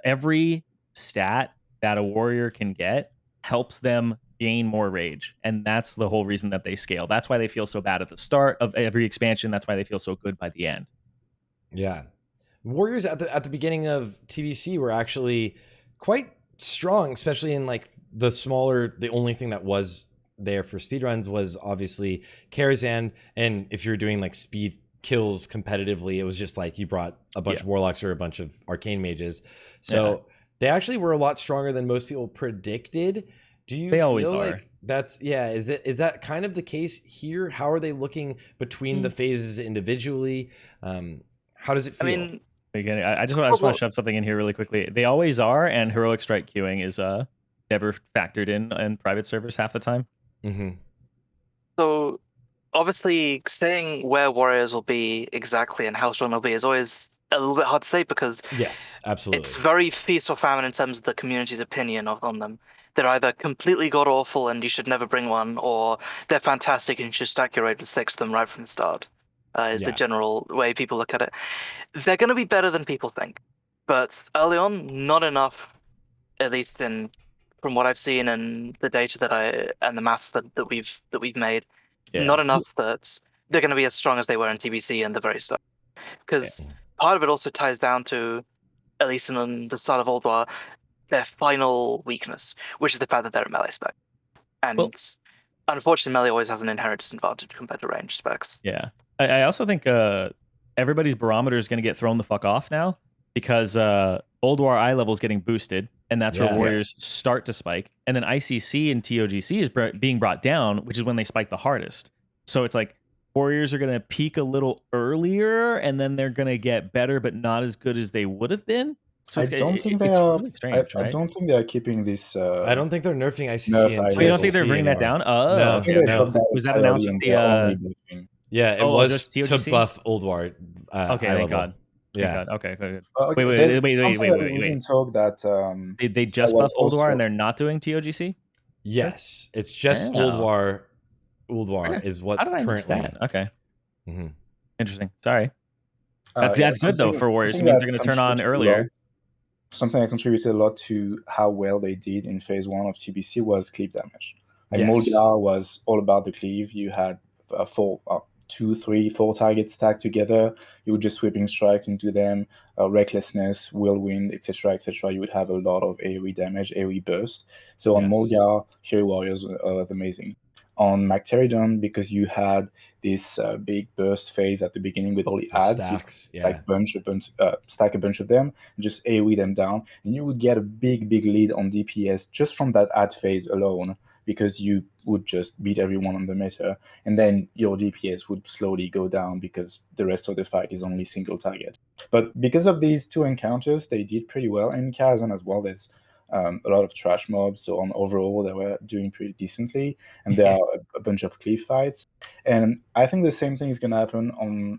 every stat that a warrior can get helps them gain more rage. And that's the whole reason that they scale. That's why they feel so bad at the start of every expansion. That's why they feel so good by the end. Yeah. Warriors at the beginning of TBC were actually quite strong, especially in like the only thing that was there for speedruns was obviously Karazhan. And if you're doing like speed kills competitively, it was just like you brought a bunch of warlocks or a bunch of arcane mages. So they actually were a lot stronger than most people predicted. Do you feel always like are. that's is that kind of the case here? How are they looking between the phases individually? How does it feel? I mean, Again, I just want to shove something in here really quickly. They always are, and heroic strike queuing is never factored in private servers half the time. Mm-hmm. So obviously saying where warriors will be exactly and how strong they'll be is always a little bit hard to say because Yes, absolutely. it's very feast or famine in terms of the community's opinion on them. They're either completely god awful and you should never bring one, or they're fantastic and you should stack your raid with 6 of them right from the start. Is the general way people look at it. They're going to be better than people think, but early on, not enough. At least from what I've seen and the data and the maths that we've made, not enough that they're going to be as strong as they were in TBC and the very start. Because part of it also ties down to, at least in the start of Old War, their final weakness, which is the fact that they're a melee spec. And unfortunately, melee always has an inherent disadvantage compared to ranged specs. Yeah. I also think everybody's barometer is going to get thrown the fuck off now because Old War eye level is getting boosted, and that's where warriors start to spike. And then ICC and TOGC is being brought down, which is when they spike the hardest. So it's like warriors are going to peak a little earlier, and then they're going to get better, but not as good as they would have been. So I don't think they are. Really strange, I don't think they are keeping this. I don't think they're nerfing ICC. Oh, you don't think they're bringing that down? Oh, no. okay. Was that announced with the? Yeah, it was to buff Old War. Okay, thank God. Yeah. Okay, good. Wait. Wait. Talk that they just buffed Old War and they're not doing TOGC. Yes, it's just Old War. Old War is what currently. Okay. Interesting. Sorry. That's good though for warriors. It means they're going to turn on earlier. Something that contributed a lot to how well they did in phase 1 of TBC was cleave damage. Like Mulgar was all about the cleave. You had 2, 3, 4 targets stacked together. You would just sweeping strikes into them, recklessness, whirlwind, etc., etc. You would have a lot of AoE damage, AoE burst. So on Mulgar, Fury Warriors was amazing. On Macteridon, because you had this big burst phase at the beginning with all the ads, stacks, like stack a bunch of them, and just AoE them down, and you would get a big lead on DPS just from that ad phase alone, because you would just beat everyone on the meta, and then your DPS would slowly go down because the rest of the fight is only single target. But because of these 2 encounters, they did pretty well, and Kazan as well. There's a lot of trash mobs, so on overall they were doing pretty decently, and there are a bunch of cleave fights. And I think the same thing is going to happen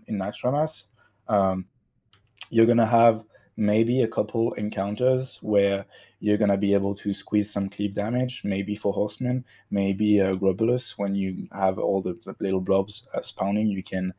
in Naxxramas. You're going to have maybe a couple encounters where you're going to be able to squeeze some cleave damage, maybe for Horsemen, maybe Grubulus. When you have all the little blobs spawning, you can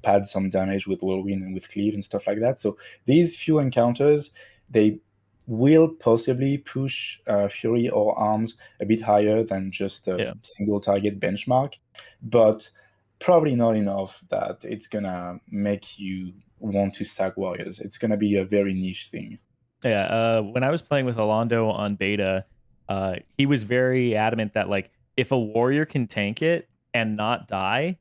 pad some damage with Whirlwind and with cleave and stuff like that. So these few encounters, they will possibly push Fury or Arms a bit higher than just a single target benchmark, but probably not enough that it's gonna make you want to stack warriors. It's gonna be a very niche thing. Yeah, when I was playing with Alondo on beta, he was very adamant that like if a warrior can tank it and not die,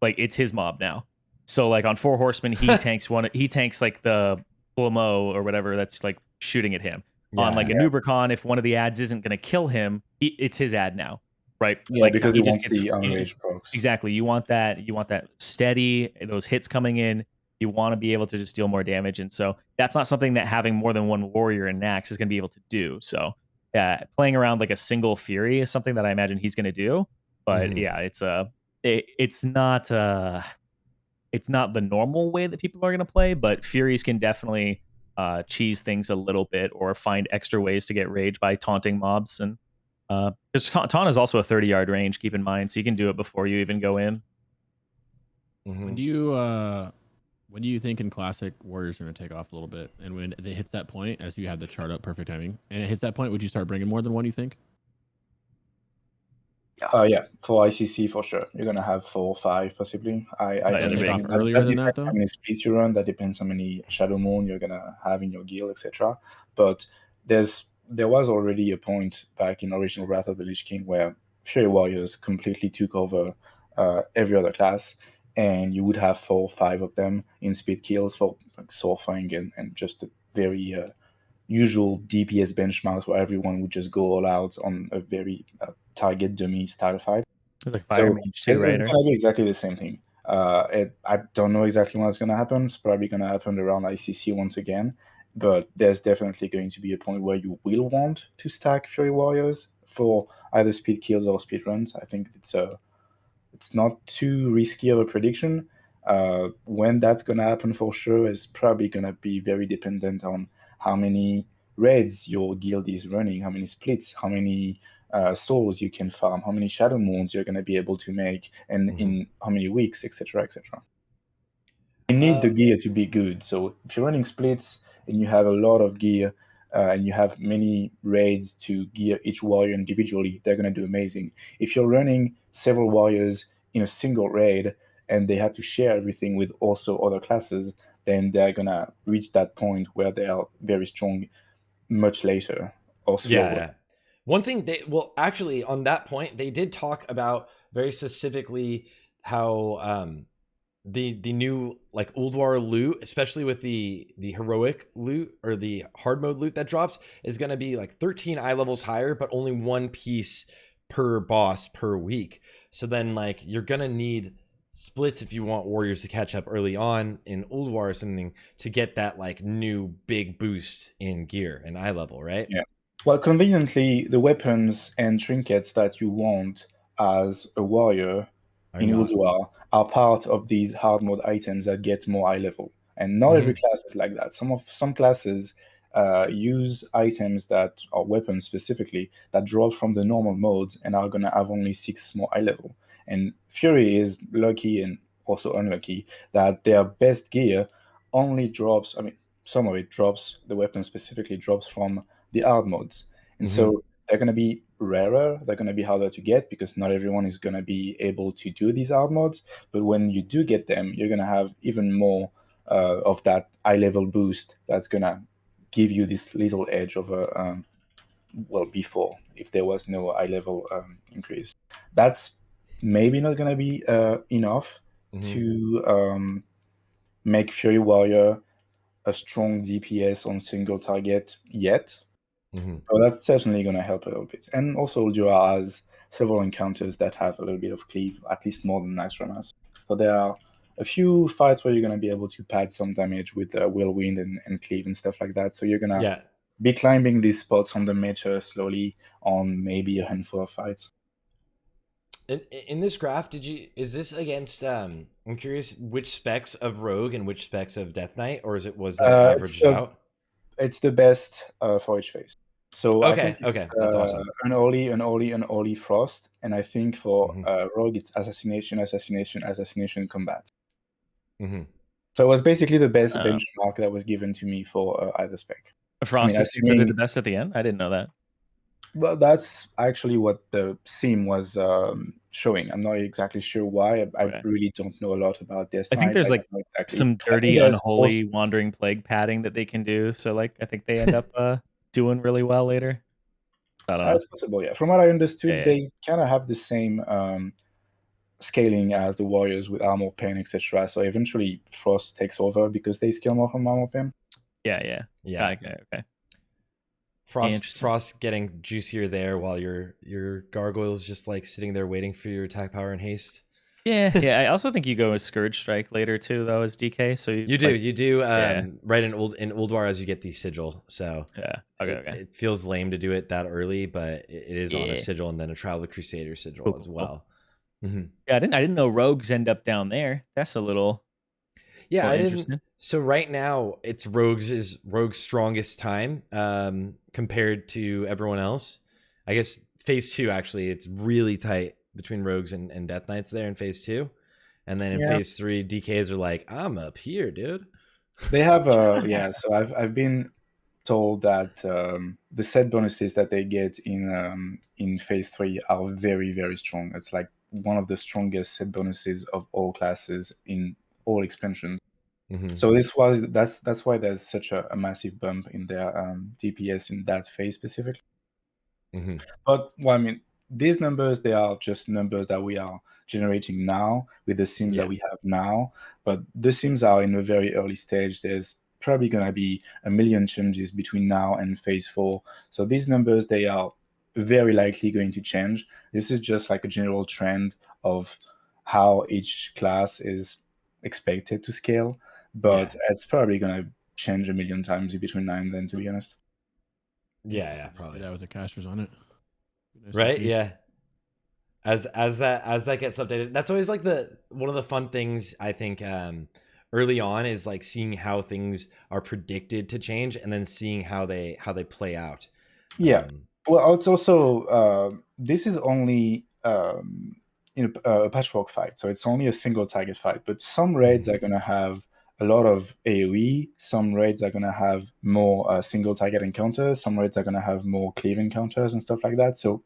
like it's his mob now. So like on 4 Horsemen, he tanks like the Blamo or whatever that's like shooting at him. On like a Nubricon, if one of the ads isn't going to kill him, it's his ad now, right? Yeah, like, because he wants the unraged procs. Exactly. You want that steady, those hits coming in. You want to be able to just deal more damage, and so that's not something that having more than one warrior in Nax is going to be able to do. So yeah, playing around like a single Fury is something that I imagine he's going to do. But yeah, it's not the normal way that people are going to play, but Furies can definitely cheese things a little bit or find extra ways to get rage by taunting mobs. And because taunt is also a 30-yard range, keep in mind, so you can do it before you even go in. When do you think in Classic Warriors are going to take off a little bit, and when it hits that point, as you have the chart up, perfect timing, and it hits that point, would you start bringing more than one, you think? Yeah, for ICC for sure. You're gonna have 4 or 5 possibly. I think take off earlier than that, though. How many splits you run, that depends how many Shadow Moon you're gonna have in your guild, etc. But there was already a point back in original Wrath of the Lich King where Fury Warriors completely took over every other class, and you would have 4 or 5 of them in speed kills for like Sorfang and just a very usual DPS benchmarks where everyone would just go all out on a very target dummy style fight. It's like Fire Mage too, right? It's gonna be exactly the same thing. I don't know exactly when it's going to happen. It's probably going to happen around ICC once again. But there's definitely going to be a point where you will want to stack Fury Warriors for either speed kills or speed runs. I think it's not too risky of a prediction. When that's going to happen for sure is probably going to be very dependent on how many raids your guild is running, how many splits, how many souls you can farm, how many shadow moons you're going to be able to make, and in how many weeks, etc., etc. You need the gear to be good. So if you're running splits and you have a lot of gear and you have many raids to gear each warrior individually, they're going to do amazing. If you're running several warriors in a single raid and they have to share everything with also other classes, then they're going to reach that point where they are very strong much later or slower. Yeah. One thing actually on that point, they did talk about very specifically how the new like Ulduar loot, especially with the heroic loot or the hard mode loot that drops, is going to be like 13 eye levels higher, but only one piece per boss per week. So then like you're going to need splits if you want warriors to catch up early on in Ulduar or something to get that like new big boost in gear and eye level, right? Yeah. Well, conveniently, the weapons and trinkets that you want as a warrior in Ulduar are part of these hard mode items that get more eye level. And not every class is like that. Some classes use items that are weapons specifically that drop from the normal modes and are going to have only 6 more eye level. And Fury is lucky and also unlucky that their best gear only drops, I mean, some of it drops, the weapon specifically drops from the hard modes. And so they're going to be rarer, they're going to be harder to get because not everyone is going to be able to do these hard modes. But when you do get them, you're going to have even more of that eye level boost that's going to give you this little edge over, well, before, if there was no eye level increase. That's maybe not going to be enough to make Fury Warrior a strong DPS on single target yet. So that's certainly going to help a little bit. And also Ulduar has several encounters that have a little bit of cleave, at least more than Nice Runners. So there are a few fights where you're going to be able to pad some damage with Whirlwind and cleave and stuff like that. So you're going to be climbing these spots on the meta slowly on maybe a handful of fights. In this graph, is this against I'm curious which specs of Rogue and which specs of Death Knight, or was that averaged out? It's the best for each phase. So okay, I think that's awesome. An Oli Frost, and I think for Rogue it's Assassination, Combat. So it was basically the best benchmark that was given to me for either spec. Frost is considered the best at the end? I didn't know that. Well, that's actually what the sim was showing. I'm not exactly sure why. I really don't know a lot about this. I think there's like some dirty, unholy wandering plague padding that they can do. So like I think they end up doing really well later. I don't know. That's possible, yeah. From what I understood, they kind of have the same scaling as the warriors with armor pen, etc. So eventually Frost takes over because they scale more from armor pen. Yeah. Okay. Frost getting juicier there while your gargoyle's just like sitting there waiting for your attack power and haste. Yeah. I also think you go with Scourge Strike later too, though, as DK. So you do right in Ulduar as you get the sigil. So it feels lame to do it that early, but it is on a sigil and then a Trial of the Crusader sigil as well. Yeah, I didn't know rogues end up down there. That's a little I didn't. So right now it's Rogue's strongest time compared to everyone else. I guess phase 2 actually it's really tight between Rogues and Death Knights there in phase 2, and then in phase 3 DKs are like, I'm up here, dude. They have so I've been told that the set bonuses that they get in phase 3 are very, very strong. It's like one of the strongest set bonuses of all classes in all expansions. So that's why there's such a massive bump in their DPS in that phase specifically. But well, I mean, these numbers, they are just numbers that we are generating now with the sims that we have now. But the sims are in a very early stage. There's probably going to be a million changes between now and phase 4. So these numbers, they are very likely going to change. This is just like a general trend of how each class is expected to scale, but it's probably gonna change a million times in between now and then, to be honest. Yeah, probably. That with the casters on it. Nice to Right? see. Yeah. As that gets updated, that's always like one of the fun things I think early on is like seeing how things are predicted to change and then seeing how they play out. Yeah. Well, it's also this is only a patchwork fight, so it's only a single target fight. But some raids are gonna have a lot of AOE. Some raids are gonna have more single target encounters. Some raids are gonna have more cleave encounters and stuff like that. So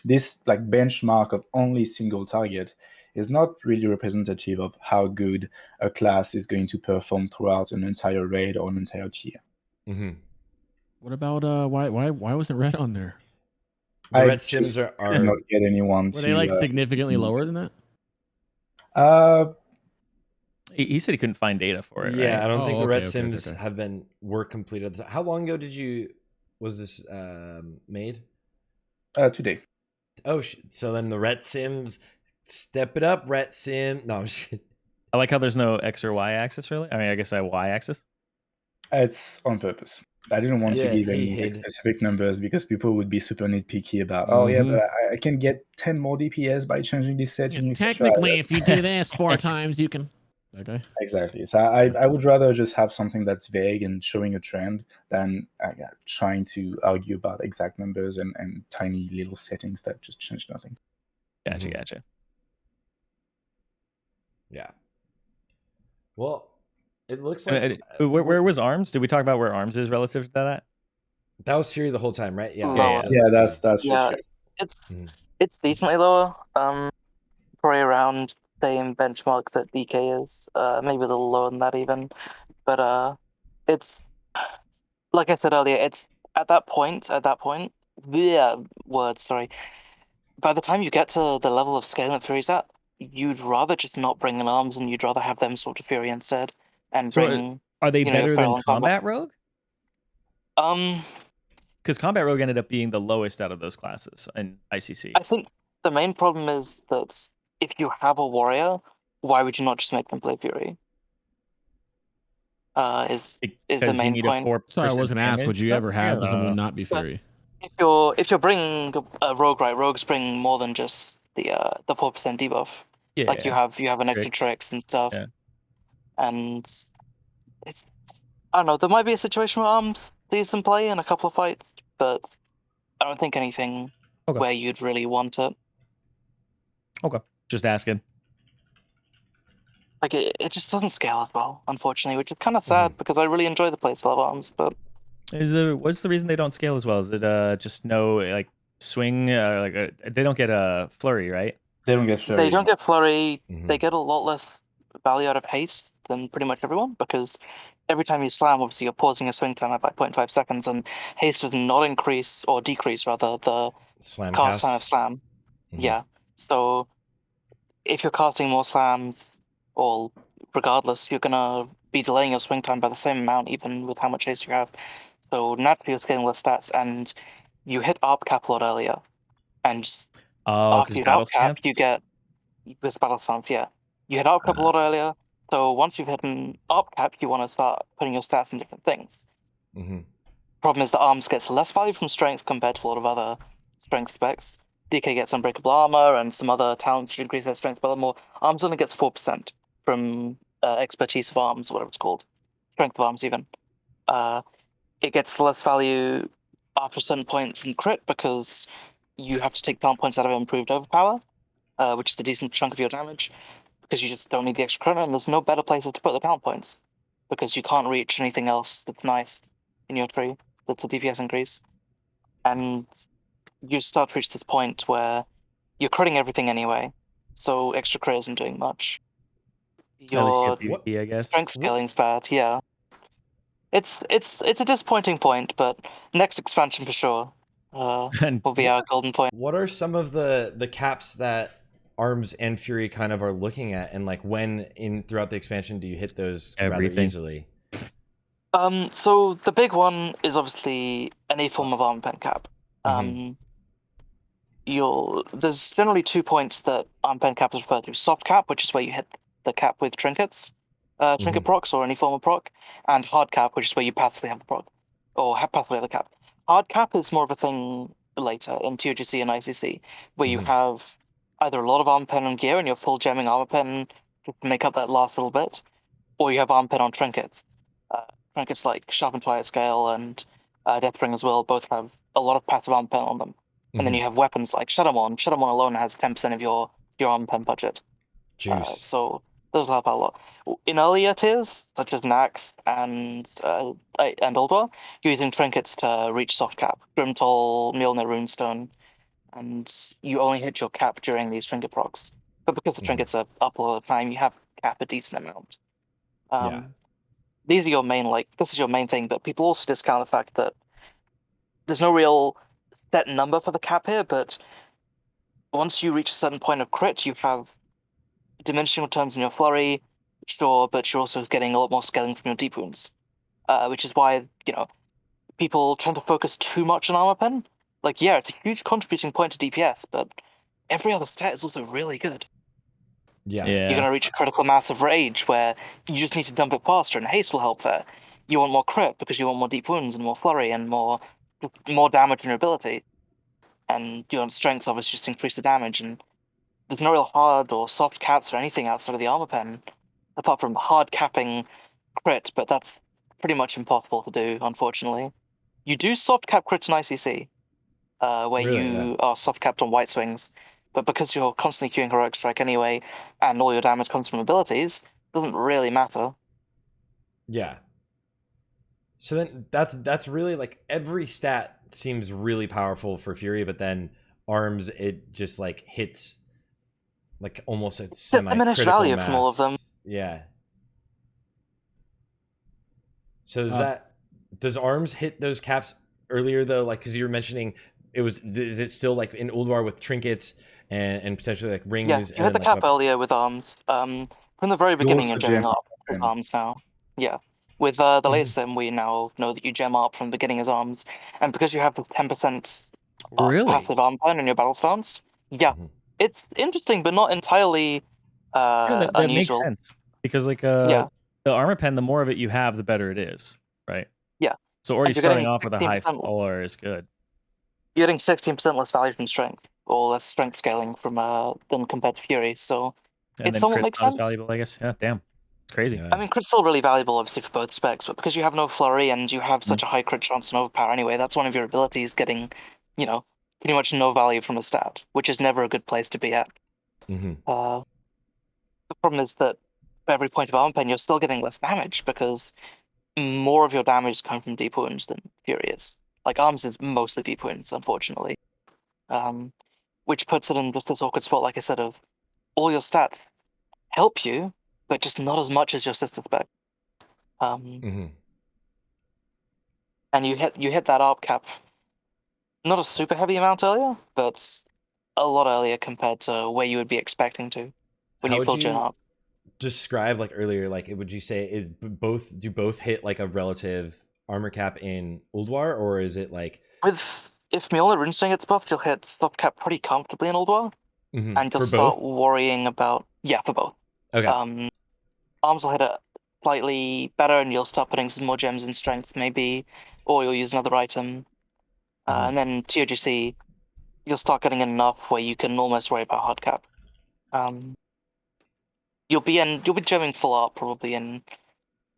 this like benchmark of only single target is not really representative of how good a class is going to perform throughout an entire raid or an entire tier. What about why wasn't red on there? The red sims are not get anyone. Were they like significantly lower than that? He said he couldn't find data for it. Yeah, right? I don't think the red okay, sims have been completed. How long ago was this made? Today. Oh, so then the ret sims, step it up, ret sim. No, shit. I like how there's no X or Y axis, really. I mean, I guess I Y axis. It's on purpose. I didn't want to give any hid. specific numbers because people would be super nitpicky about, oh yeah, but I can get 10 more DPS by changing this setting. Technically, if you do this 4 times, you can. Okay. Exactly. So I would rather just have something that's vague and showing a trend than trying to argue about exact numbers and tiny little settings that just change nothing. Gotcha. Yeah. Well, it looks like where was arms? Did we talk about where arms is relative to that? That was Fury the whole time, right? Yeah. That's just Fury. It's decently lower. Probably around same benchmark that DK is. Maybe a little lower than that even. But it's like I said earlier, it's at that point, sorry. By the time you get to the level of scale that Fury's at, you'd rather just not bring in arms and you'd rather have them sort of Fury instead. And bring are they better than Combat Rogue? Because Combat Rogue ended up being the lowest out of those classes in ICC. I think the main problem is that if you have a warrior, why would you not just make them play Fury? Is the main point. Sorry, I wasn't asked. Would you ever have someone not be Fury? If you're bringing a rogue, right? Rogues bring more than just the 4% debuff. Yeah, like you have an extra tricks and stuff. Yeah. And I don't know. There might be a situation where arms sees them play in a couple of fights, but I don't think anything where you'd really want it. Okay, just asking. Like it just doesn't scale as well, unfortunately, which is kind of sad because I really enjoy the playstyle of arms. But what's the reason they don't scale as well? Is it just no like swing? They don't get a flurry, right? They don't get flurry. They don't get flurry. They get a lot less value out of haste than pretty much everyone because every time you slam, obviously you're pausing a swing timer by 0.5 seconds, and haste does not increase or decrease rather the cast time of slam. Yeah. So if you're casting more slams, or regardless, you're gonna be delaying your swing time by the same amount, even with how much haste you have. So naturally, you're scaling less stats, and you hit ARP cap a lot earlier. And after you hit ARP cap, you get this battle stance. Yeah, you hit ARP cap a lot earlier. So once you've hit an ARP cap, you want to start putting your stats in different things. Problem is, the arms gets less value from strength compared to a lot of other strength specs. DK gets unbreakable armor and some other talents to increase their strength, but more arms only gets 4% from expertise of arms, whatever it's called, strength of arms even. It gets less value after a certain point from crit because you have to take talent points out of improved overpower, which is a decent chunk of your damage, because you just don't need the extra crit, and there's no better places to put the talent points because you can't reach anything else that's nice in your tree that's a DPS increase. And you start to reach this point where you're critting everything anyway, so extra crit isn't doing much. Your I guess. Strength scaling's bad, yeah. It's a disappointing point, but next expansion for sure will be our golden point. What are some of the caps that Arms and Fury kind of are looking at, and like when throughout the expansion do you hit those rather easily? So the big one is obviously any form of armor pen cap. there's generally 2 points that arm pen cap is referred to: soft cap, which is where you hit the cap with trinkets, trinket procs or any form of proc, and hard cap, which is where you passively have the proc or passively have the cap. Hard cap is more of a thing later in TOGC and ICC, where you have either a lot of arm pen and gear and you're full gemming armor pen just to make up that last little bit, or you have arm pen on trinkets. Trinkets like Sharpened Fire Scale and Deathbring as well both have a lot of passive arm pen on them. And then you have weapons like Shadowmon. Shadowmon alone has 10% of your arm pen budget. Juice. So those will help out a lot. In earlier tiers, such as Nax and Ulduar, you're using trinkets to reach soft cap. Grimtoll, Mjolnir Runestone, and you only hit your cap during these trinket procs. But because the trinkets are up all the time, you have cap a decent amount. These are your main, this is your main thing, but people also discount the fact that there's no real set number for the cap here, but once you reach a certain point of crit, you have diminishing returns in your flurry, sure, but you're also getting a lot more scaling from your deep wounds, which is why, people tend to focus too much on armor pen. Yeah, it's a huge contributing point to DPS, but every other stat is also really good. Yeah. You're going to reach a critical mass of rage where you just need to dump it faster, and haste will help there. You want more crit because you want more deep wounds and more flurry and more damage in your ability. And strength obviously just increase the damage, and there's no real hard or soft caps or anything outside of the armor pen, apart from hard capping crit, but that's pretty much impossible to do, unfortunately. You do soft cap crit in ICC, where you are soft capped on white swings, but because you're constantly queuing Heroic Strike anyway, and all your damage comes from abilities, it doesn't really matter. Yeah. So then that's really every stat seems really powerful for Fury, but then arms, it just hits almost a diminished value from all of them. Yeah. So does arms hit those caps earlier though? Because you were mentioning is it still in Ulduar with trinkets and potentially rings? Yeah, you hit the cap earlier with arms. From the very beginning, you're gemming up with arms now. Yeah. With the latest sim, we now know that you gem up from the beginning as arms, and because you have the 10% passive arm pen in your battle stance, it's interesting, but not entirely that unusual. makes sense because the armor pen, the more of it you have, the better it is, right? Yeah. So already starting off with a high floor is good. You're getting 16% less value from strength, or less strength scaling from than compared to Fury, so it somewhat makes sense. Valuable, I guess. Yeah, damn. It's crazy. I mean, crit's still really valuable, obviously, for both specs, but because you have no flurry and you have such a high crit chance and overpower anyway, that's one of your abilities getting, pretty much no value from a stat, which is never a good place to be at. The problem is that for every point of armor pen, you're still getting less damage because more of your damage is coming from deep wounds than Fury is. Arms is mostly deep wounds, unfortunately. Which puts it in just this awkward spot, like I said, of all your stats help you, but just not as much as your sister spec. And you hit that ARP cap not a super heavy amount earlier, but a lot earlier compared to where you would be expecting to when you full gen ARP. Describe earlier, would you say do both hit a relative armor cap in Ulduar, or is it if Mjolnir Runestone gets buffed, you'll hit soft cap pretty comfortably in Ulduar, and you'll start worrying about for both. Okay. Arms will hit it slightly better, and you'll start putting some more gems in strength, maybe, or you'll use another item. And then TOGC, you'll start getting enough where you can almost worry about hard cap. You'll be gemming full art probably in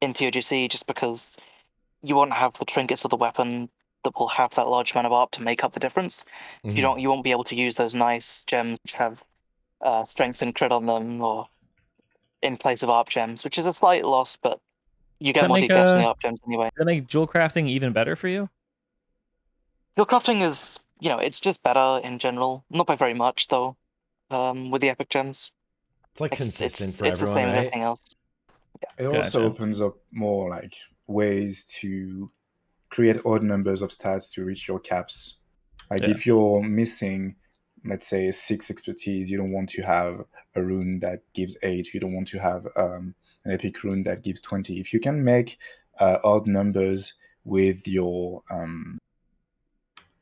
TOGC just because you won't have the trinkets of the weapon that will have that large amount of art to make up the difference. You won't be able to use those nice gems which have strength and crit on them, or in place of ARP gems, which is a slight loss, but you get more DPS from the ARP gems anyway. Does that make jewel crafting even better for you? Jewel crafting is, it's just better in general. Not by very much, though, with the epic gems. It's consistent for everyone, right? Everything else. Yeah. It also opens up more ways to create odd numbers of stats to reach your caps. If you're missing, let's say, 6 expertise, you don't want to have a rune that gives 8. You don't want to have an epic rune that gives 20. If you can make odd numbers with your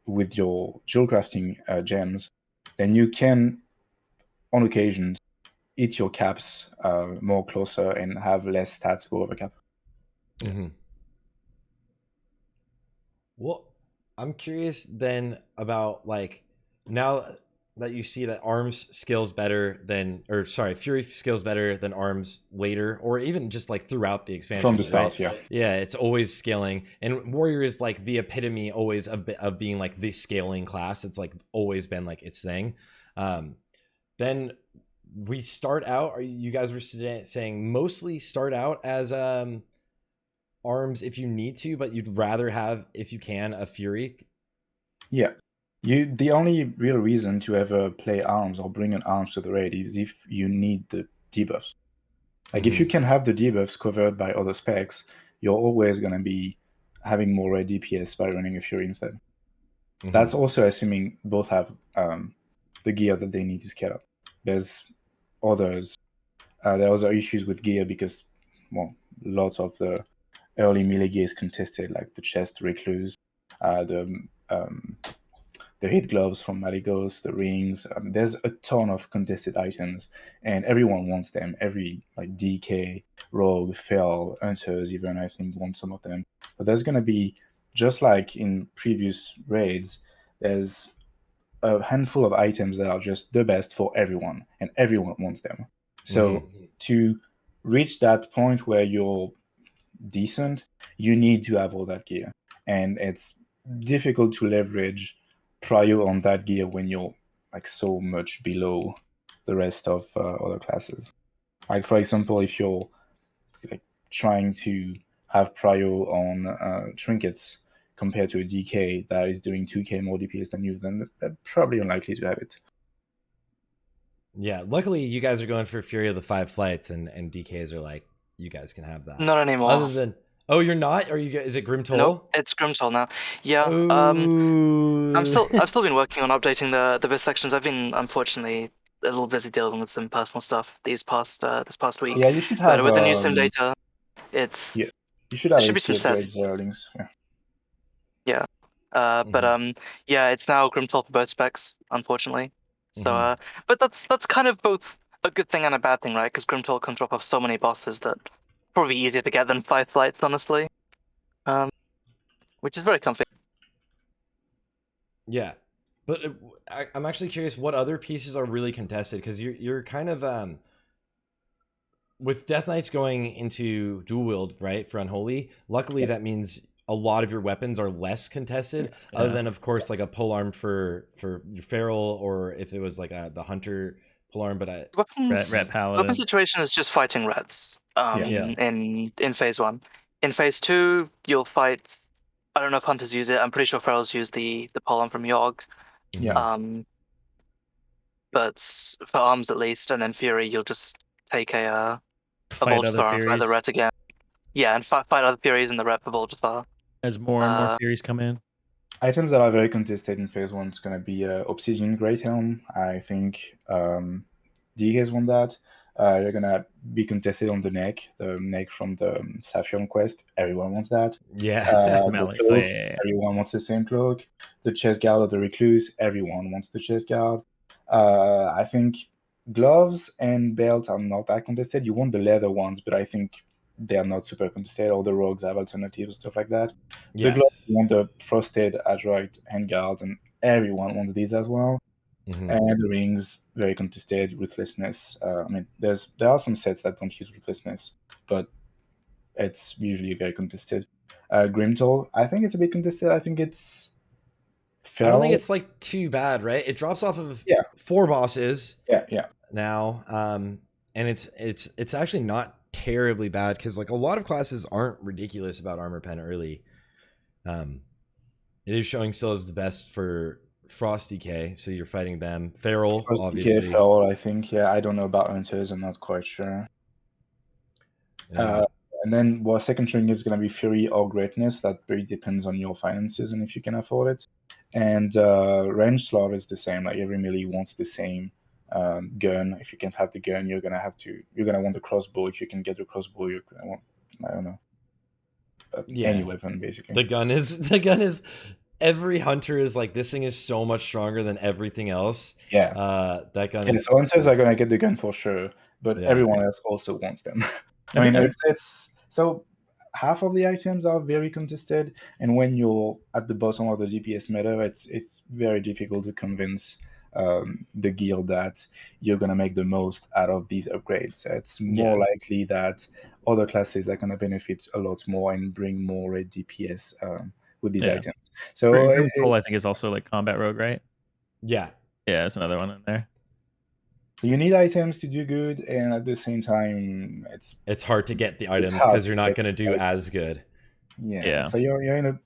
jewel crafting gems, then you can, on occasion, hit your caps more closer and have less stats go over cap. Mm-hmm. Well, I'm curious then about like now that you see that arms scales better than, or sorry, fury scales better than arms later, or even just like throughout the expansion From the start, right? Yeah, it's always scaling, and warrior is like the epitome always of being like the scaling class. It's like always been like its thing. Then we start out, or you guys were saying mostly start out as arms if you need to, but you'd rather have, if you can, a fury. Yeah. The only real reason to ever play arms or bring an arms to the raid is if you need the debuffs. Like if you can have the debuffs covered by other specs, you're always going to be having more raid DPS by running a fury instead. That's also assuming both have the gear that they need to scale up. There's others. There are other issues with gear because, well, lots of the early melee gear is contested, like the chest recluse, the hit gloves from Maligos, the rings. There's a ton of contested items, and everyone wants them. Every like DK, Rogue, Fel, Hunters, even I think want some of them. But there's gonna be, just like in previous raids, there's a handful of items that are just the best for everyone, and everyone wants them. So to reach that point where you're decent, you need to have all that gear, and it's difficult to leverage prio on that gear when you're like so much below the rest of other classes. Like for example, if you're like trying to have prio on trinkets compared to a DK that is doing 2k more DPS than you, then they're probably unlikely to have it. Yeah, luckily you guys are going for Fury of the 5 flights, and DKs are like, you guys can have that. Not anymore. Other than, oh, you're not? Are you? Is it Grimtoll? No, it's Grimtoll now. Yeah. I've still been working on updating the BiS sections. I've been unfortunately a little busy dealing with some personal stuff this past week. Yeah, you should have. But with the new sim data, you should have there should be some upgrades links. Yeah. Yeah. But yeah, it's now Grimtoll for both specs, unfortunately. So but that's kind of both a good thing and a bad thing, right? Because Grimtoll can drop off so many bosses that probably easier to get than 5 flights, honestly. Which is very comfy. Yeah, but I'm actually curious what other pieces are really contested, because you're kind of with Death Knights going into dual wield, right, for Unholy. Luckily, that means a lot of your weapons are less contested, other than of course like a polearm for your feral, or if it was like the hunter polearm. But Red Paladin. Weapon situation is just fighting reds. In phase 1. In phase 2, you'll fight. I don't know if hunters use it. I'm pretty sure ferals use the polearm from Yogg. Yeah. But for arms at least, and then fury, you'll just take a Voltiphar and fight the ret again. Yeah, and fight other furies in the ret for Voltiphar. As more and more furies come in. Items that are very contested in phase 1 is going to be Obsidian Great Helm. I think DKs want that. You're going to be contested on the neck from the Sapphiron quest. Everyone wants that. Yeah. The cloak, everyone wants the same cloak. The chest guard of the Recluse, everyone wants the chest guard. I think gloves and belts are not that contested. You want the leather ones, but I think they are not super contested. All the rogues have alternatives, stuff like that. Yes. The gloves want the frosted adroit handguards, and everyone wants these as well. And the rings, very contested. Ruthlessness. I mean, there are some sets that don't use Ruthlessness, but it's usually very contested. Grimtoll, I think it's a bit contested. I think it's I don't think it's like too bad, right? It drops off of 4 bosses. Yeah. Now, and it's actually not terribly bad, because like a lot of classes aren't ridiculous about armor pen early. It is showing still as the best for Frost DK, so you're fighting them. Feral, Frost obviously. DK, Feral, I think. Yeah, I don't know about Hunters. I'm not quite sure. And then, well, second string is going to be Fury or Greatness. That really depends on your finances and if you can afford it. And range slot is the same. Like every melee wants the same gun. If you can have the gun, you're gonna want the crossbow. If you can get the crossbow, you're gonna want, I don't know, any weapon basically. The gun is every hunter is like, this thing is so much stronger than everything else. Yeah. That gun. Yeah, so hunters are gonna get the gun for sure, but Yeah. everyone else also wants them. I mean, it's so half of the items are very contested, and when you're at the bottom of the DPS meta, it's very difficult to convince the guild that you're gonna make the most out of these upgrades. It's more likely that other classes are gonna benefit a lot more and bring more red DPS with these items. So Control, I think, is also like combat rogue, right? Yeah. Yeah, there's another one in there. So you need items to do good, and at the same time, it's hard to get the items because you're not going to do as good. Yeah. So you're in a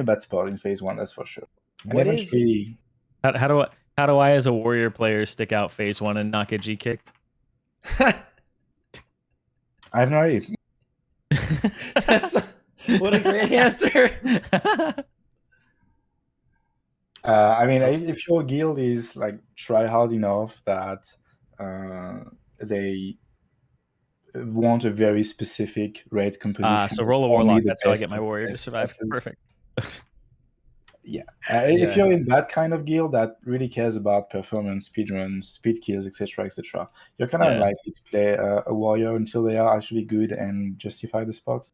bad spot in phase 1, that's for sure. And what eventually... is how do I as a warrior player stick out phase 1 and not get G kicked? I have no idea. What a great answer. I mean, if your guild is like try hard enough that they want a very specific raid composition. So roll a warlock. That's how I get my warrior to survive. Perfect. Yeah. If you're in that kind of guild that really cares about performance, speedruns, speed kills, etc., you're kind of unlikely to play a warrior until they are actually good and justify the spot.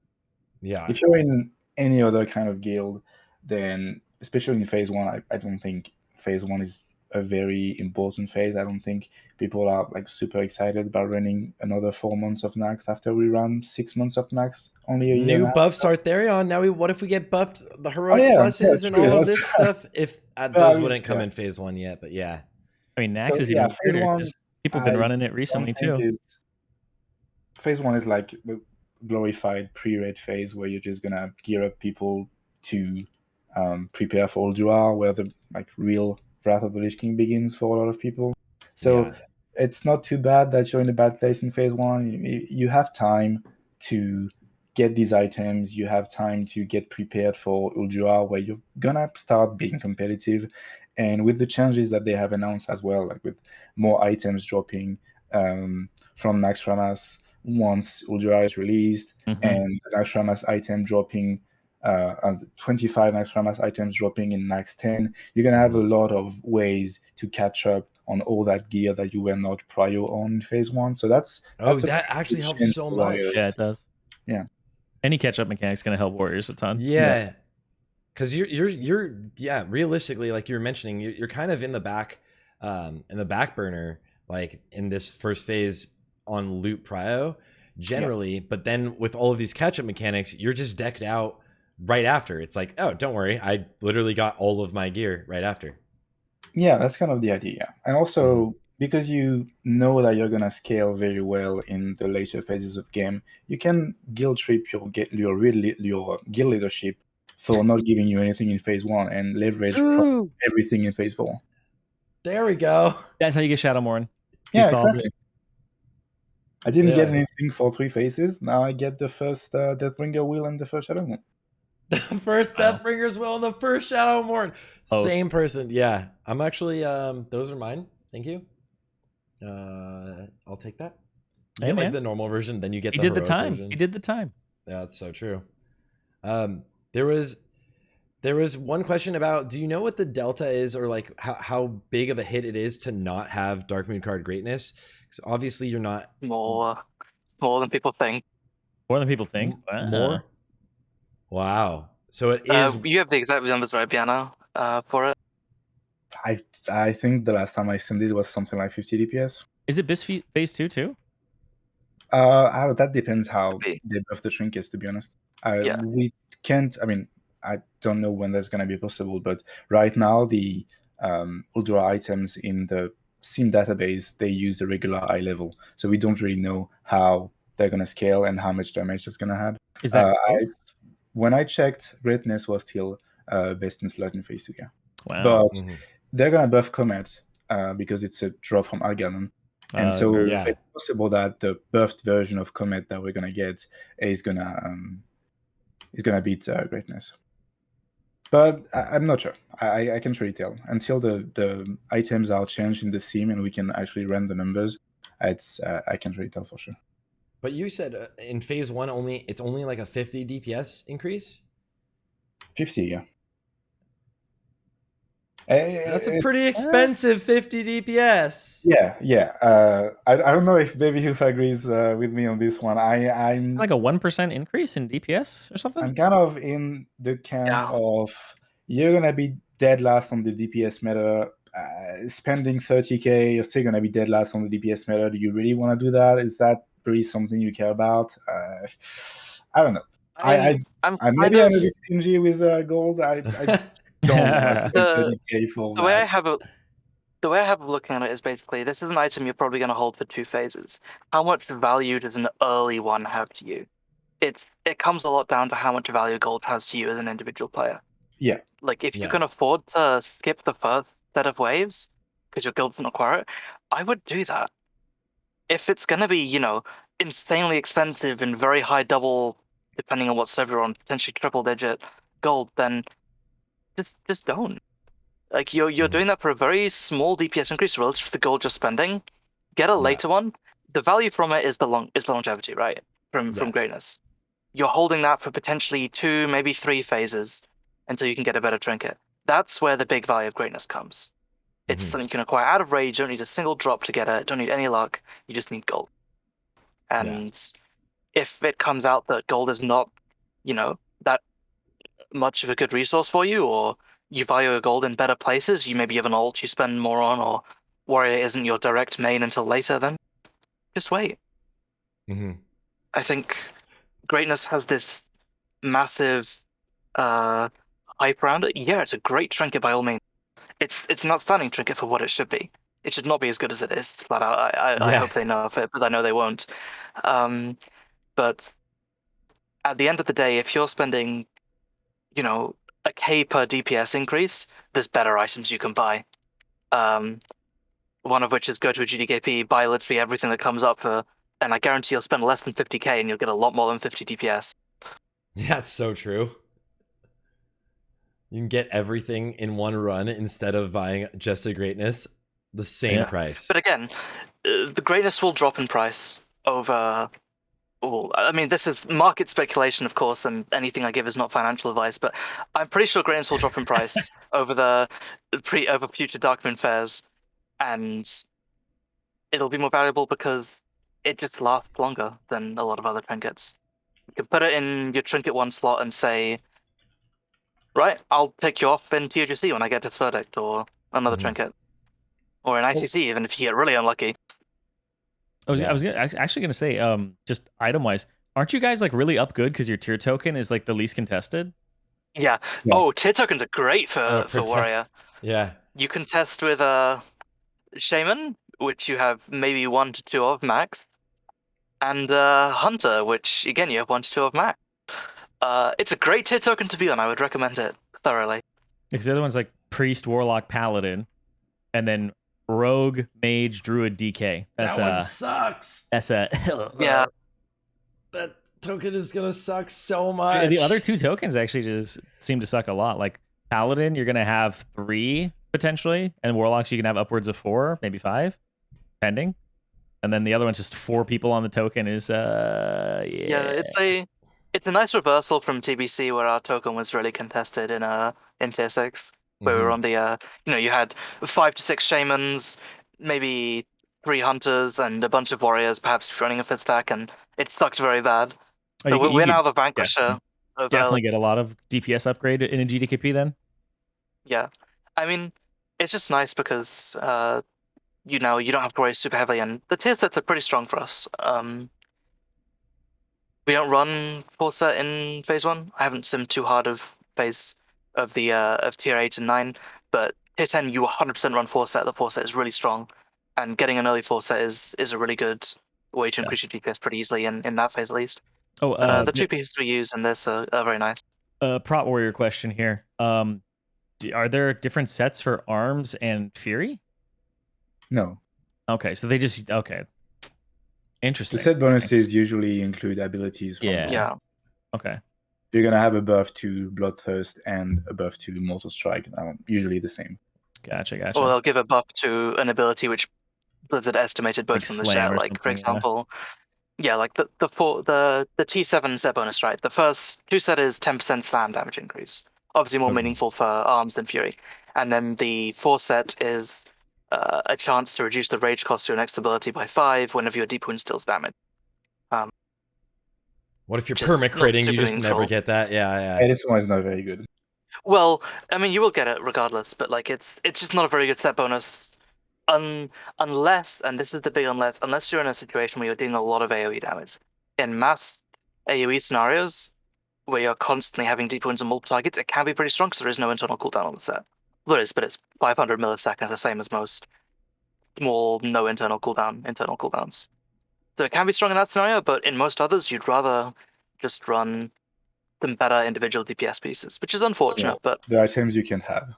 Yeah. If you're in any other kind of guild, then especially in phase 1, I don't think phase 1 is a very important phase. I don't think people are like super excited about running another 4 months of Nax after we run 6 months of Nax. Only a year. New buff Sarthe. Now what if we get buffed the heroic pluses and all of this stuff? If those wouldn't come in phase 1 yet, but yeah. I mean, Nax is even weirder. People have been running it recently too. Phase 1 is like the glorified pre-raid phase where you're just gonna gear up people to prepare for Ulduar, where the like real Wrath of the Lich King begins for a lot of people. So it's not too bad that you're in a bad place in phase 1. You have time to get these items. You have time to get prepared for Ulduar, where you're gonna start being competitive. And with the changes that they have announced as well, like with more items dropping from Naxxramas once Ulduar is released, and the Naxxramas item dropping 25 Naxxramas items dropping in Nax 10, you're going to have a lot of ways to catch up on all that gear that you were not prior on phase 1. So that actually helps so much. Yeah, it does. Yeah. Any catch-up mechanic's going to help warriors a ton. Yeah. Because you're realistically, like you were mentioning, you're kind of in the back burner, like in this first phase on loot prio generally, but then with all of these catch-up mechanics, you're just decked out right after. It's like, oh, don't worry, I literally got all of my gear right after. Yeah, that's kind of the idea. And also, because you know that you're going to scale very well in the later phases of game, you can guilt trip your guild leadership for not giving you anything in phase 1 and leverage everything in phase 4. There we go. That's how you get Shadowmourne. Yeah, exactly. I didn't get anything for 3 phases. Now I get the first Deathbringer wheel and the first Shadowmourne. The first Deathbringer's will and the first Shadowmourne. Same person. Yeah. I'm actually, those are mine. Thank you. I'll take that. You get like the normal version, then you get the heroic version. He did the time. Yeah, that's so true. There was one question about, do you know what the delta is, or like how big of a hit it is to not have Darkmoon card greatness? Because obviously you're not more than people think. More than people think. Wow. More. Wow. So it is. You have the exact numbers, right, Beanna, for it? I think the last time I sent it was something like 50 DPS. Is it BiS phase 2 too? That depends how they buff the trinkets, to be honest. We can't. I mean, I don't know when that's going to be possible, but right now the Ulduar items in the sim database, they use the regular eye level, so we don't really know how they're going to scale and how much damage it's going to have. Is that when I checked, greatness was still best in slot in phase 2. Yeah. Wow. But they're going to buff Comet because it's a drop from Arganon. And so it's possible that the buffed version of Comet that we're going to get is going to beat greatness. But I'm not sure. I can't really tell. Until the items are changed in the sim and we can actually run the numbers, I can't really tell for sure. But you said in phase 1 it's only like a 50 DPS increase? 50, yeah. That's a pretty It's- expensive 50 DPS. Yeah. I don't know if Babyhoof agrees with me on this one. I'm Like a 1% increase in DPS or something. I'm kind of in the camp Yeah. of you're gonna be dead last on the DPS meta. Spending 30k, you're still gonna be dead last on the DPS meta. Do you really want to do that? Is that really something you care about? I don't know. I'm Maybe kind I'm a of bit stingy with gold. I don't want to spend the 30k for the way I that. have the way I have of looking at it is basically this is an item you're probably going to hold for 2 phases. How much value does an early one have to you? It comes a lot down to how much value gold has to you as an individual player. Yeah. Like if you Yeah. can afford to skip the first set of waves because your guild doesn't require it, I would do that. If it's going to be, insanely expensive and very high double, depending on what server you're on, potentially triple digit gold, then just don't. Like you're doing that for a very small DPS increase relative to the gold you're spending. Get a later one. The value from it is the longevity, right? From greatness. You're holding that for potentially 2, maybe 3 phases until you can get a better trinket. That's where the big value of greatness comes. It's something you can acquire out of raid. You don't need a single drop to get it. Don't need any luck. You just need gold. And if it comes out that gold is not, that much of a good resource for you, or you value your gold in better places, you maybe have an ult you spend more on, or Warrior isn't your direct main until later, then just wait. I think greatness has this massive hype around it. Yeah, it's a great trinket by all means. It's an outstanding trinket for what it should be. It should not be as good as it is. Flat out. I hope they nerf it, but I know they won't. But at the end of the day, if you're spending, a K per DPS increase, there's better items you can buy. One of which is go to a GDKP, buy literally everything that comes up for, and I guarantee you'll spend less than 50k and you'll get a lot more than 50 DPS. Yeah, it's so true. You can get everything in one run instead of buying just a greatness, the same price. But again, the greatness will drop in price over. Well, I mean, this is market speculation, of course, and anything I give is not financial advice. But I'm pretty sure greatness will drop in price over future Darkmoon fairs, and it'll be more valuable because it just lasts longer than a lot of other trinkets. You can put it in your trinket 1 slot and say, right, I'll take you off in TOGC when I get this verdict, or another trinket, or in ICC, even if you get really unlucky. I was actually gonna say, just item wise, aren't you guys like really up good because your tier token is like the least contested? Yeah. Oh, tier tokens are great for Warrior. Yeah. You can test with a Shaman, which you have maybe 1 to 2 of max, and Hunter, which again you have 1 to 2 of max. It's a great tier token to be on. I would recommend it thoroughly. Because the other one's like Priest, Warlock, Paladin, and then Rogue, Mage, Druid, DK. That one sucks. That's a Yeah. That token is gonna suck so much. The other 2 tokens actually just seem to suck a lot. Like Paladin, you're gonna have 3 potentially, and Warlocks you can have upwards of 4, maybe 5, depending. And then the other one's just 4 people on the token is it's a nice reversal from TBC where our token was really contested in tier 6, where we were on the you had 5 to 6 shamans, maybe 3 hunters, and a bunch of warriors, perhaps running a 5th stack, and it sucked very bad. So we're now the vanquisher. Definitely get a lot of DPS upgrade in a GDKP then. Yeah, I mean, it's just nice because you don't have to worry super heavily, and the tier sets are pretty strong for us. We don't run 4 set in phase 1. I haven't simmed too hard of tier 8 and 9, but tier 10 you 100% run 4 set. The 4 set is really strong, and getting an early 4 set is a really good way to increase your DPS pretty easily in that phase at least. Oh, the 2 pieces we use in this are very nice. Prot Warrior question here. Are there different sets for arms and fury? No. Okay, so they just interesting. The set bonuses usually include abilities from Yeah. Okay. You're gonna have a buff to Bloodthirst and a buff to Mortal Strike. Usually the same. Gotcha. Or they'll give a buff to an ability which Blizzard estimated both from the chat. Like for example, like the T7 set bonus, right? The first 2 set is 10% slam damage increase. Obviously more meaningful for arms than fury. And then the force set is a chance to reduce the rage cost to your next ability by 5 whenever your deep wound deals damage. What if you're Just not perma-critting? You super just never meaningful. get that. Yeah. Hey, this one is not very good. Well, I mean, you will get it regardless, but like it's just not a very good set bonus, unless, and this is the big unless you're in a situation where you're dealing a lot of AOE damage. In mass AOE scenarios, where you're constantly having deep wounds on multiple targets, it can be pretty strong because there is no internal cooldown on the set. There is, but it's 500 milliseconds, the same as most small, no internal cooldowns. So it can be strong in that scenario, but in most others, you'd rather just run some better individual DPS pieces, which is unfortunate, Yeah. but There are items you can have.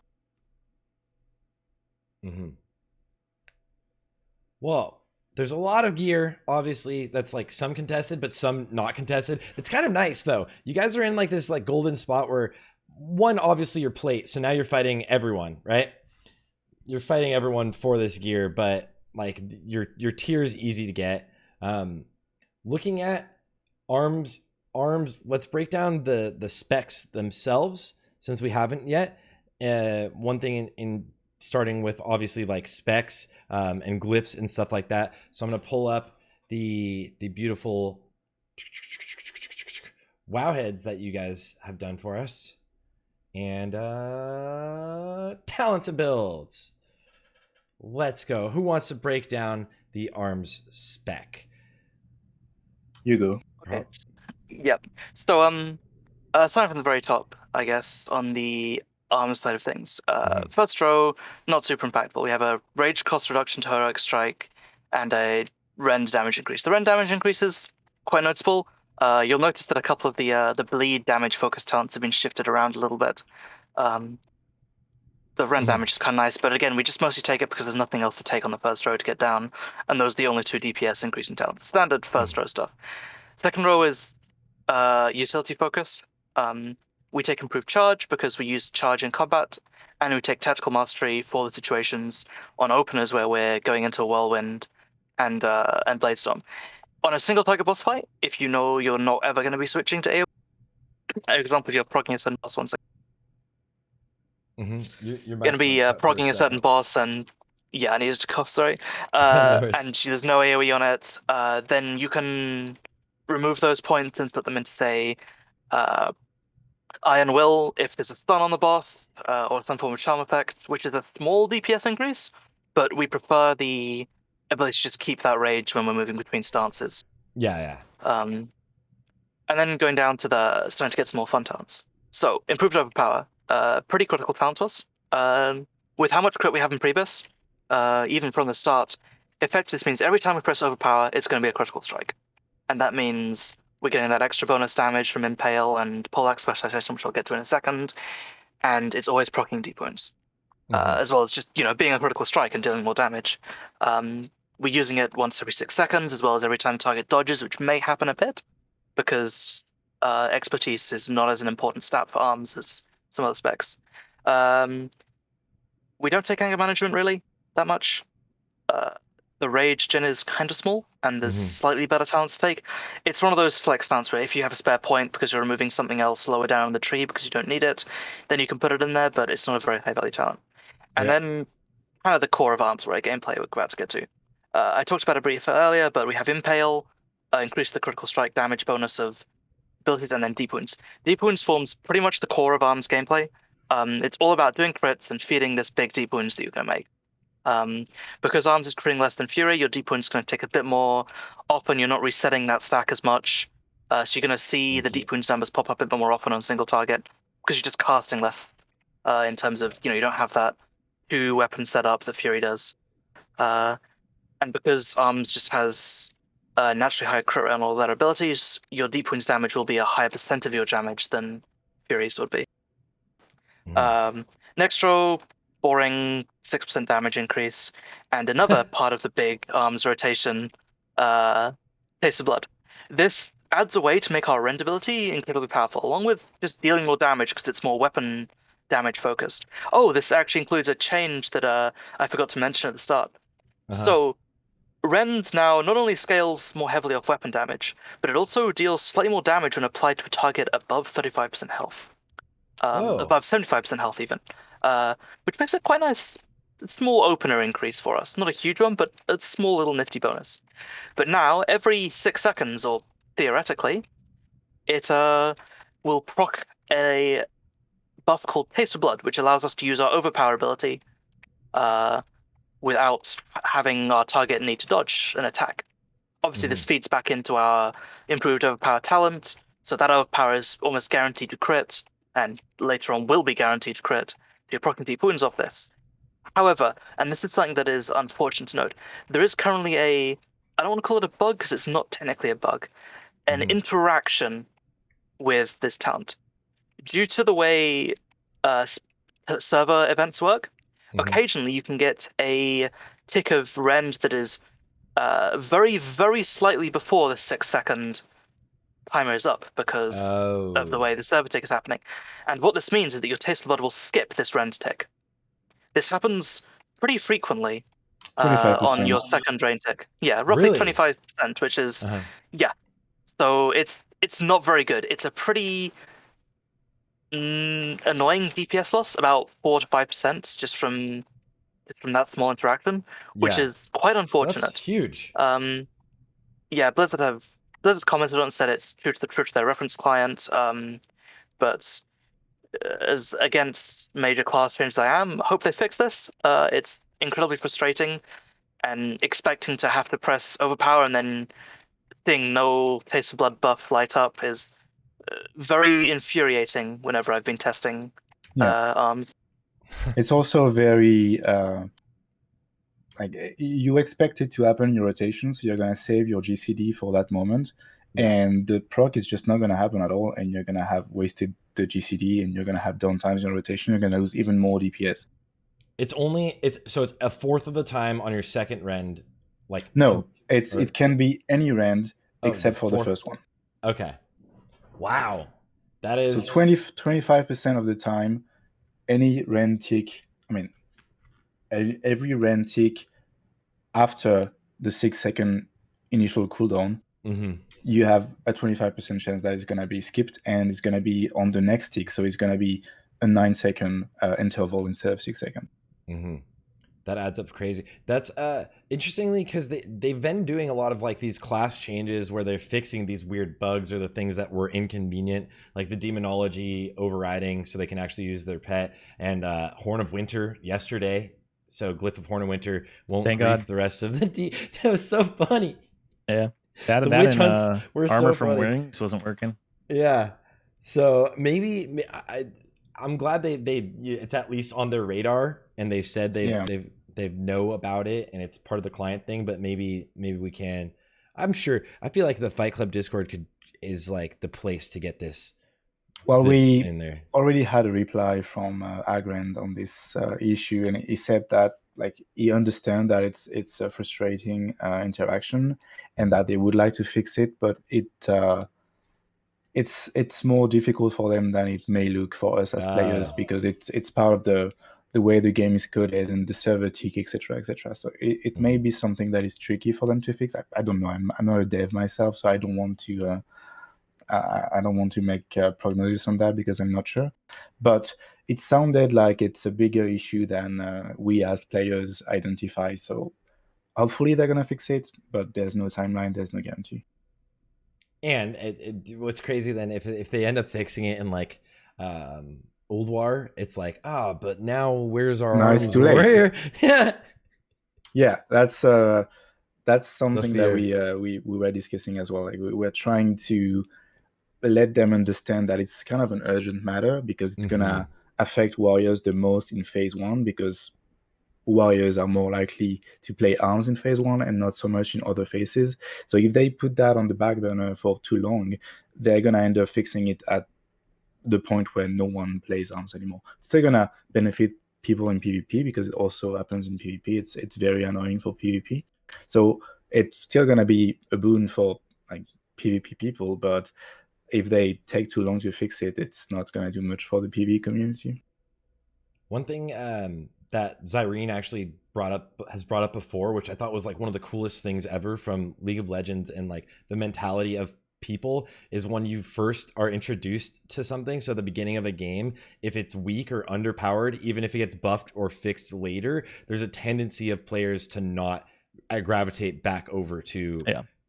Well, there's a lot of gear, obviously, that's like some contested, but some not contested. It's kind of nice though. You guys are in like this like golden spot where one, obviously your plate, so now you're fighting everyone, right? You're fighting everyone for this gear, but like your tier is easy to get. Looking at arms, let's break down the specs themselves since we haven't yet. One thing in starting with obviously like specs and glyphs and stuff like that. So I'm gonna pull up the beautiful WoW heads that you guys have done for us, and talents and builds. Let's go. Who wants to break down the arms spec? You go. okay. Yep. So starting from the very top, I guess, on the arms side of things. First row, not super impactful. We have a rage cost reduction to heroic strike and a rend damage increase. The rend damage increase is quite noticeable. You'll notice that a couple of the bleed damage focused talents have been shifted around a little bit. The rend damage is kind of nice, but again, we just mostly take it because there's nothing else to take on the first row to get down, and those are the only 2 DPS increasing talents. Standard first row stuff. Second row is utility focused. We take improved charge because we use charge in combat, and we take tactical mastery for the situations on openers where we're going into a whirlwind and bladestorm. On a single target boss fight, if you know you're not ever going to be switching to AoE, for example, you're progging a certain boss one second. You're going to be progging a certain boss, and yeah, I needed to cough. Sorry. And there's no AoE on it. Then you can remove those points and put them into, say, Iron Will if there's a stun on the boss, or some form of charm effect, which is a small DPS increase, but we prefer the ability to just keep that rage when we're moving between stances. Yeah. And then going down to starting to get some more fun talents. So improved overpower, pretty critical talent to us. With how much crit we have in Pre-BiS, even from the start, effectively this means every time we press overpower, it's going to be a critical strike, and that means we're getting that extra bonus damage from Impale and Poleaxe specialization, which I'll get to in a second, and it's always proccing deep wounds, as well as just being a critical strike and dealing more damage. We're using it once every 6 seconds, as well as every time target dodges, which may happen a bit, because expertise is not as an important stat for arms as some other specs. We don't take anger management really that much. The rage gen is kind of small, and there's slightly better talents to take. It's one of those flex stance where if you have a spare point because you're removing something else lower down the tree because you don't need it, then you can put it in there, but it's not a very high value talent. And then kind of the core of arms, right? Gameplay we're about to get to. I talked about it briefly earlier, but we have Impale, increase the critical strike damage bonus of abilities, and then Deep Wounds. Deep Wounds forms pretty much the core of arms gameplay. It's all about doing crits and feeding this big Deep Wounds that you're going to make. Because arms is critting less than Fury, your deep wounds going to take a bit more often. You're not resetting that stack as much, so you're going to see the deep wounds numbers pop up a bit more often on a single target because you're just casting less. In terms of you don't have that 2 weapon setup that Fury does, and because arms just has naturally higher crit rate on all their abilities, your deep wounds damage will be a higher percent of your damage than Fury's would be. Next row. Boring 6% damage increase, and another part of the big arms rotation, Taste of Blood. This adds a way to make our rend ability incredibly powerful, along with just dealing more damage because it's more weapon damage focused. Oh, this actually includes a change that I forgot to mention at the start. So rend now not only scales more heavily off weapon damage, but it also deals slightly more damage when applied to a target above 35% health. Above 75% health even. which makes it quite nice, small opener increase for us. Not a huge one, but a small little nifty bonus. But now, every 6 seconds, or theoretically, it will proc a buff called Taste of Blood, which allows us to use our Overpower ability without having our target need to dodge an attack. Obviously, this feeds back into our improved Overpower talent, so that Overpower is almost guaranteed to crit, and later on will be guaranteed to crit, so you're proccing deep wounds off this. However, and this is something that is unfortunate to note, there is currently I don't want to call it a bug because it's not technically a bug, an interaction with this talent. Due to the way server events work, occasionally you can get a tick of rend that is very, very slightly before the 6 second timer is up because of the way the server tick is happening. And what this means is that your Taste of Blood will skip this rend tick. This happens pretty frequently on your second drain tick. Yeah, roughly 25%, which is yeah. So it's not very good. It's a pretty annoying DPS loss, about 4 to 5%, just from that small interaction, which is quite unfortunate. That's huge. Yeah, Blizzard commented on and said it's true to their reference client. But as against major class changes I hope they fix this. It's incredibly frustrating, and expecting to have to press Overpower and then seeing no Taste of Blood buff light up is very infuriating whenever I've been testing arms. It's also very like you expect it to happen in your rotation, so you're going to save your GCD for that moment, and the proc is just not going to happen at all, and you're going to have wasted the GCD, and you're going to have downtimes in your rotation. You're going to lose even more DPS. So it's a fourth of the time on your second rend. Like no, it can be any rend except for the first one. Okay. Wow. That is so 25% of the time, any rend tick. I mean, every rend tick after the 6 second initial cooldown, you have a 25% chance that it's going to be skipped, and it's going to be on the next tick. So it's going to be a 9 second interval instead of 6 seconds. That adds up crazy. That's interestingly, because they've been doing a lot of like these class changes where they're fixing these weird bugs or the things that were inconvenient, like the demonology overriding so they can actually use their pet, and Horn of Winter yesterday. So Glyph of Horn of Winter won't grief the rest of the That was so funny. Yeah. That witch and hunts were armor so from funny. wings wasn't working. Yeah. So maybe I'm glad it's at least on their radar, and they said they know about it, and it's part of the client thing. But maybe we can. I'm sure. I feel like the Fight Club Discord is like the place to get this. Well, we in there. already had a reply from Agrand on this issue, and he said that like he understands that it's a frustrating interaction, and that they would like to fix it, but it's more difficult for them than it may look for us as players, because it's part of the way the game is coded and the server tick, etc. So it may be something that is tricky for them to fix. I don't know. I'm not a dev myself, so I don't want to. I don't want to make a prognosis on that because I'm not sure. But it sounded like it's a bigger issue than we as players identify. So hopefully they're going to fix it, but there's no timeline, there's no guarantee. And what's crazy then, if they end up fixing it in like Old Warr, it's like, but now where's our arms? It's too late. Warrior? Yeah, that's something that we were discussing as well. Like we're trying to let them understand that it's kind of an urgent matter, because it's gonna affect warriors the most in phase 1, because warriors are more likely to play arms in phase 1 and not so much in other phases. So if they put that on the back burner for too long, they're gonna end up fixing it at the point where no one plays arms anymore. It's still gonna benefit people in PvP, because it also happens in PvP. It's very annoying for PvP. So it's still gonna be a boon for like PvP people, but if they take too long to fix it, it's not going to do much for the PvE community. One thing that Zirene actually has brought up before, which I thought was like one of the coolest things ever from League of Legends, and like the mentality of people is when you first are introduced to something. So at the beginning of a game, if it's weak or underpowered, even if it gets buffed or fixed later, there's a tendency of players to not gravitate back over to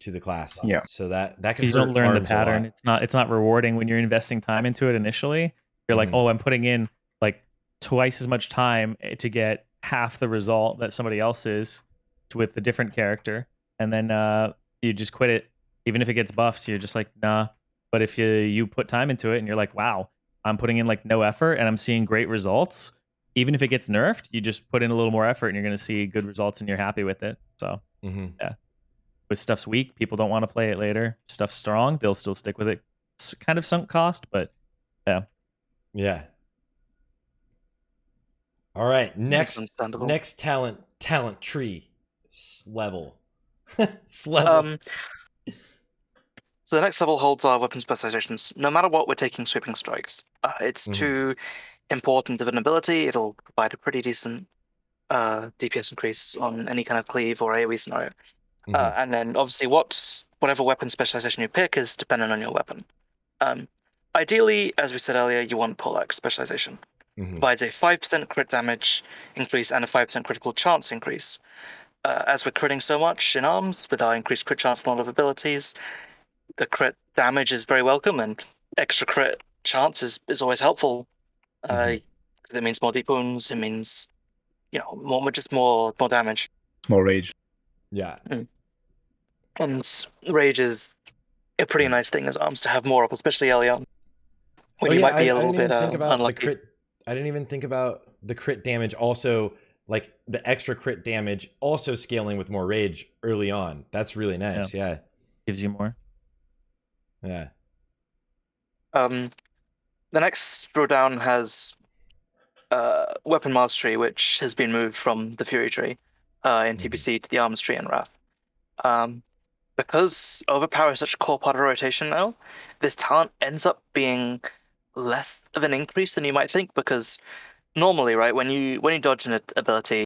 the class. Yeah. So that can You hurt don't learn the arms a lot. pattern. It's not rewarding when you're investing time into it initially. You're like, oh, I'm putting in like twice as much time to get half the result that somebody else is with a different character, and then you just quit it. Even if it gets buffed, you're just like, nah. But if you put time into it and you're like, wow, I'm putting in like no effort and I'm seeing great results, even if it gets nerfed, you just put in a little more effort and you're going to see good results and you're happy with it. So yeah, if stuff's weak, people don't want to play it later. Stuff's strong, they'll still stick with it. It's kind of sunk cost, but yeah. All right, next talent tree level. So the next level holds our weapon specializations. No matter what, we're taking sweeping strikes. It's too important of an ability. It'll provide a pretty decent DPS increase on any kind of cleave or AoE scenario. And then obviously whatever weapon specialization you pick is dependent on your weapon. Ideally, as we said earlier, you want poleaxe specialization. Provides a 5% crit damage increase and a 5% critical chance increase. As we're critting so much in arms with our increased crit chance and a lot of abilities, the crit damage is very welcome, and extra crit chance is always helpful. It means more deep wounds. It means more damage. More rage. Yeah. And rage is a pretty nice thing as arms to have more of, especially early on when you might be a little bit unlucky. I didn't even think about the crit damage also, like the extra crit damage also scaling with more rage early on. That's really nice. Yeah. Gives you more. Yeah. The next throwdown has weapon mastery, which has been moved from the Fury tree in TBC to the Arms tree in Wrath. Because overpower is such a core part of rotation now, this talent ends up being less of an increase than you might think, because normally, right, when you dodge an ability,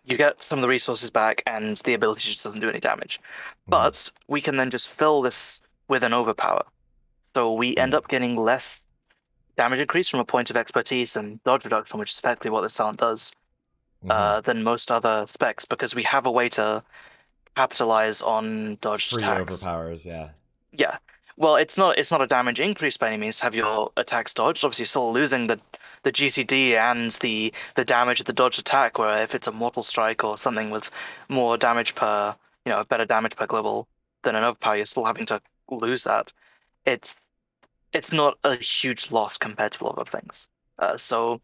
you get some of the resources back and the ability just doesn't do any damage. But we can then just fill this with an overpower. So we end up getting less damage increase from a point of expertise and dodge reduction, which is effectively what this talent does, than most other specs, because we have a way to capitalize on dodged Free attacks. overpowers, yeah. Yeah. Well, it's not a damage increase by any means to have your attacks dodged. Obviously, you're still losing the GCD and the damage of the dodged attack, where if it's a mortal strike or something with more damage per, better damage per global than an overpower, you're still having to lose that. It's not a huge loss compared to other things. So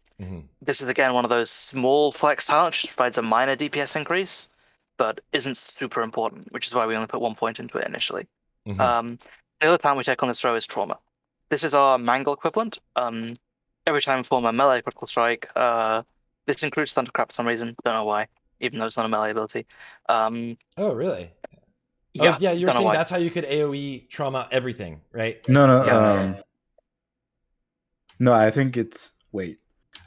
this is again one of those small flex talents, which provides a minor DPS increase, but isn't super important, which is why we only put 1 point into it initially. The other talent we take on this row is Trauma. This is our Mangle equivalent. Every time we perform a melee critical strike, this includes Thundercrap for some reason. Don't know why, even though it's not a melee ability. Oh, really? Yeah, yeah. You were saying that's how you could AoE Trauma everything, right? No. No, I think it's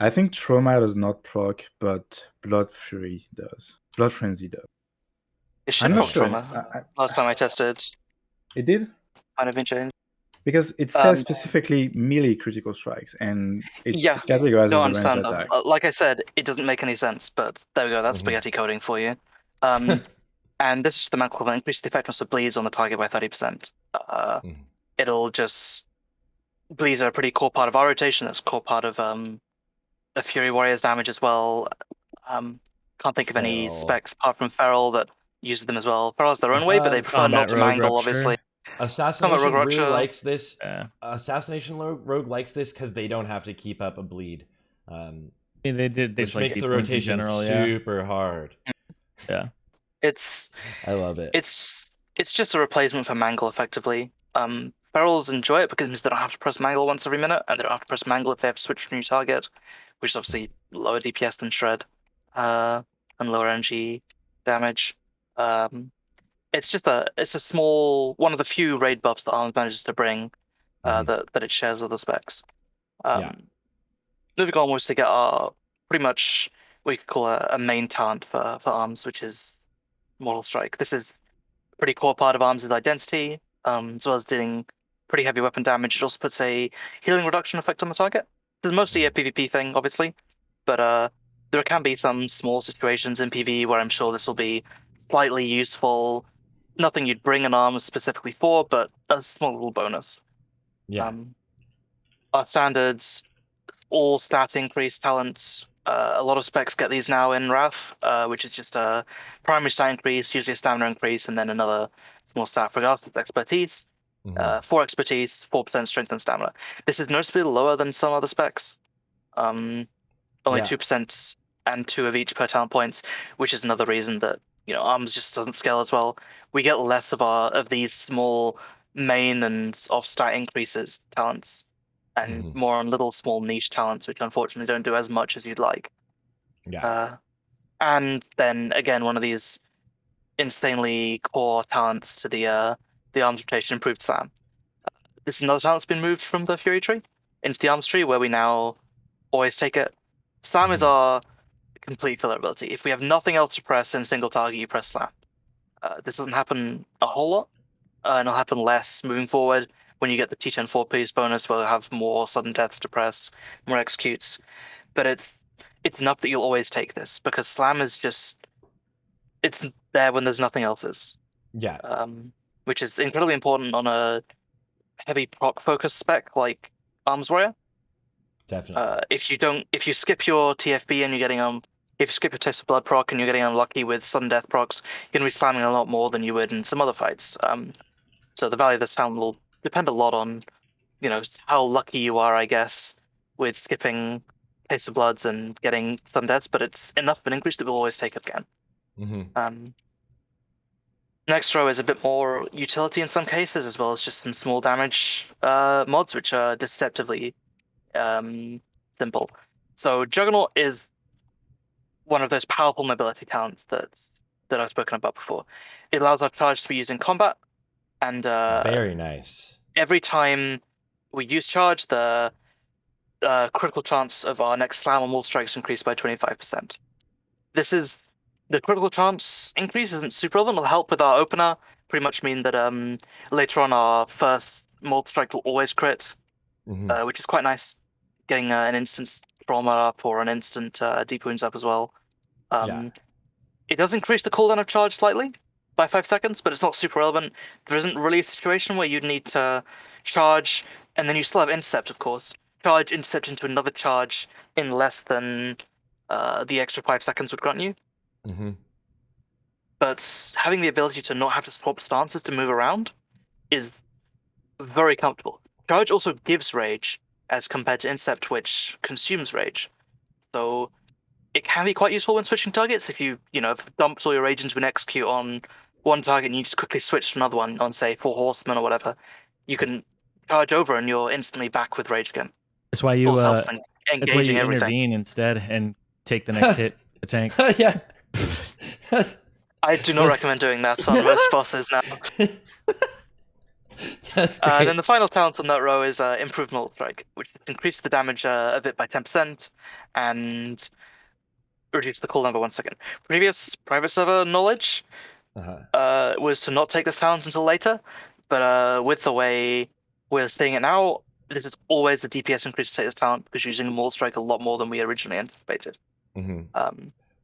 I think Trauma does not proc, but Blood Fury does. Blood Frenzy does. It should proc Trauma. Last time I tested, it did. Kind of been changed. Because it says specifically melee critical strikes, and it's categorized as a range attack. Like I said, it doesn't make any sense, but there we go. That's spaghetti coding for you. And this is the Mantle equivalent. Increase the effectiveness of bleeds on the target by 30%. It'll just... Bleeds are a pretty core part of our rotation. That's a core part of the Fury Warrior's damage as well. Can't think of any specs apart from Feral that uses them as well. Feral has their own way, but they prefer not to mangle, obviously. Assassination really likes this. Assassination Rogue likes this because they don't have to keep up a bleed. They which makes the rotation super hard. Yeah, I love it. It's just a replacement for mangle, effectively. Ferals enjoy it because it means they don't have to press mangle once every minute, and they don't have to press mangle if they have to switch to a new target, which is obviously lower DPS than Shred, and lower energy damage. It's a small one of the few raid buffs that Arms manages to bring that it shares with the specs. Moving on was to get our pretty much what you could call a main talent for Arms, which is Mortal Strike. This is a pretty core part of Arms' identity. as well as dealing pretty heavy weapon damage. It also puts a healing reduction effect on the target. It's mostly a PvP thing, obviously, but there can be some small situations in PvE where I'm sure this will be slightly useful. Nothing you'd bring an arm specifically for, but a small little bonus. Yeah. Our standards, all stat increase talents. A lot of specs get these now in Wrath, which is just a primary stat increase, usually a stamina increase, and then another small stat regardless of expertise. 4 expertise, 4% strength and stamina. This is noticeably lower than some other specs. Only Yeah. 2% and 2 of each per talent points, which is another reason that arms just doesn't scale as well. We get less of these small main and off stat increases talents, and more on little small niche talents, which unfortunately don't do as much as you'd like. Yeah. And then again, one of these insanely core talents to the arms rotation, improved slam. This is another talent that's been moved from the Fury tree into the arms tree, where we now always take it. Slam is our complete filler ability. If we have nothing else to press in single target, you press slam. This doesn't happen a whole lot, and it'll happen less moving forward when you get the T10 4-piece bonus, where you'll have more sudden deaths to press, more executes. But it's enough that you'll always take this, because slam is just, it's there when there's nothing else is. Yeah. Which is incredibly important on a heavy proc focus spec like Arms Warrior. Definitely. If you skip your TFB and you're getting if you skip your Taste of Blood proc and you're getting unlucky with sudden death procs, you're gonna be slamming a lot more than you would in some other fights. So the value of this talent will depend a lot on, how lucky you are, I guess, with skipping Taste of Bloods and getting sudden deaths, but it's enough of an increase that we'll always take it again. Next row is a bit more utility in some cases, as well as just some small damage mods, which are deceptively simple. So Juggernaut is one of those powerful mobility talents that I've spoken about before. It allows our charge to be used in combat, and Very nice. every time we use charge, the critical chance of our next slam or more strikes increased by 25%. This is the critical chance increase isn't super relevant. It'll help with our opener. Pretty much mean that later on our first mold strike will always crit, which is quite nice. Getting an instant trauma up or an instant deep wounds up as well. It does increase the cooldown of charge slightly by 5 seconds, but it's not super relevant. There isn't really a situation where you'd need to charge, and then you still have intercept, of course. Charge, intercept into another charge in less than the extra 5 seconds would grant you. But having the ability to not have to swap stances to move around is very comfortable. Charge also gives rage, as compared to intercept, which consumes rage. So it can be quite useful when switching targets. If you dumped all your rage into an execute on one target and you just quickly switch to another one on, say, 4 horsemen or whatever, you can charge over and you're instantly back with rage again. That's why you engaging everything. intervene instead and take the next hit, the tank. Yeah. I do not recommend doing that on most bosses now. That's great. Then the final talent on that row is Improved Mold Strike, which increases the damage a bit by 10% and reduce the cooldown by 1 second. Previous private server knowledge was to not take this talent until later, but with the way we're seeing it now, this is always the DPS increase to take this talent, because you're using Mold Strike a lot more than we originally anticipated.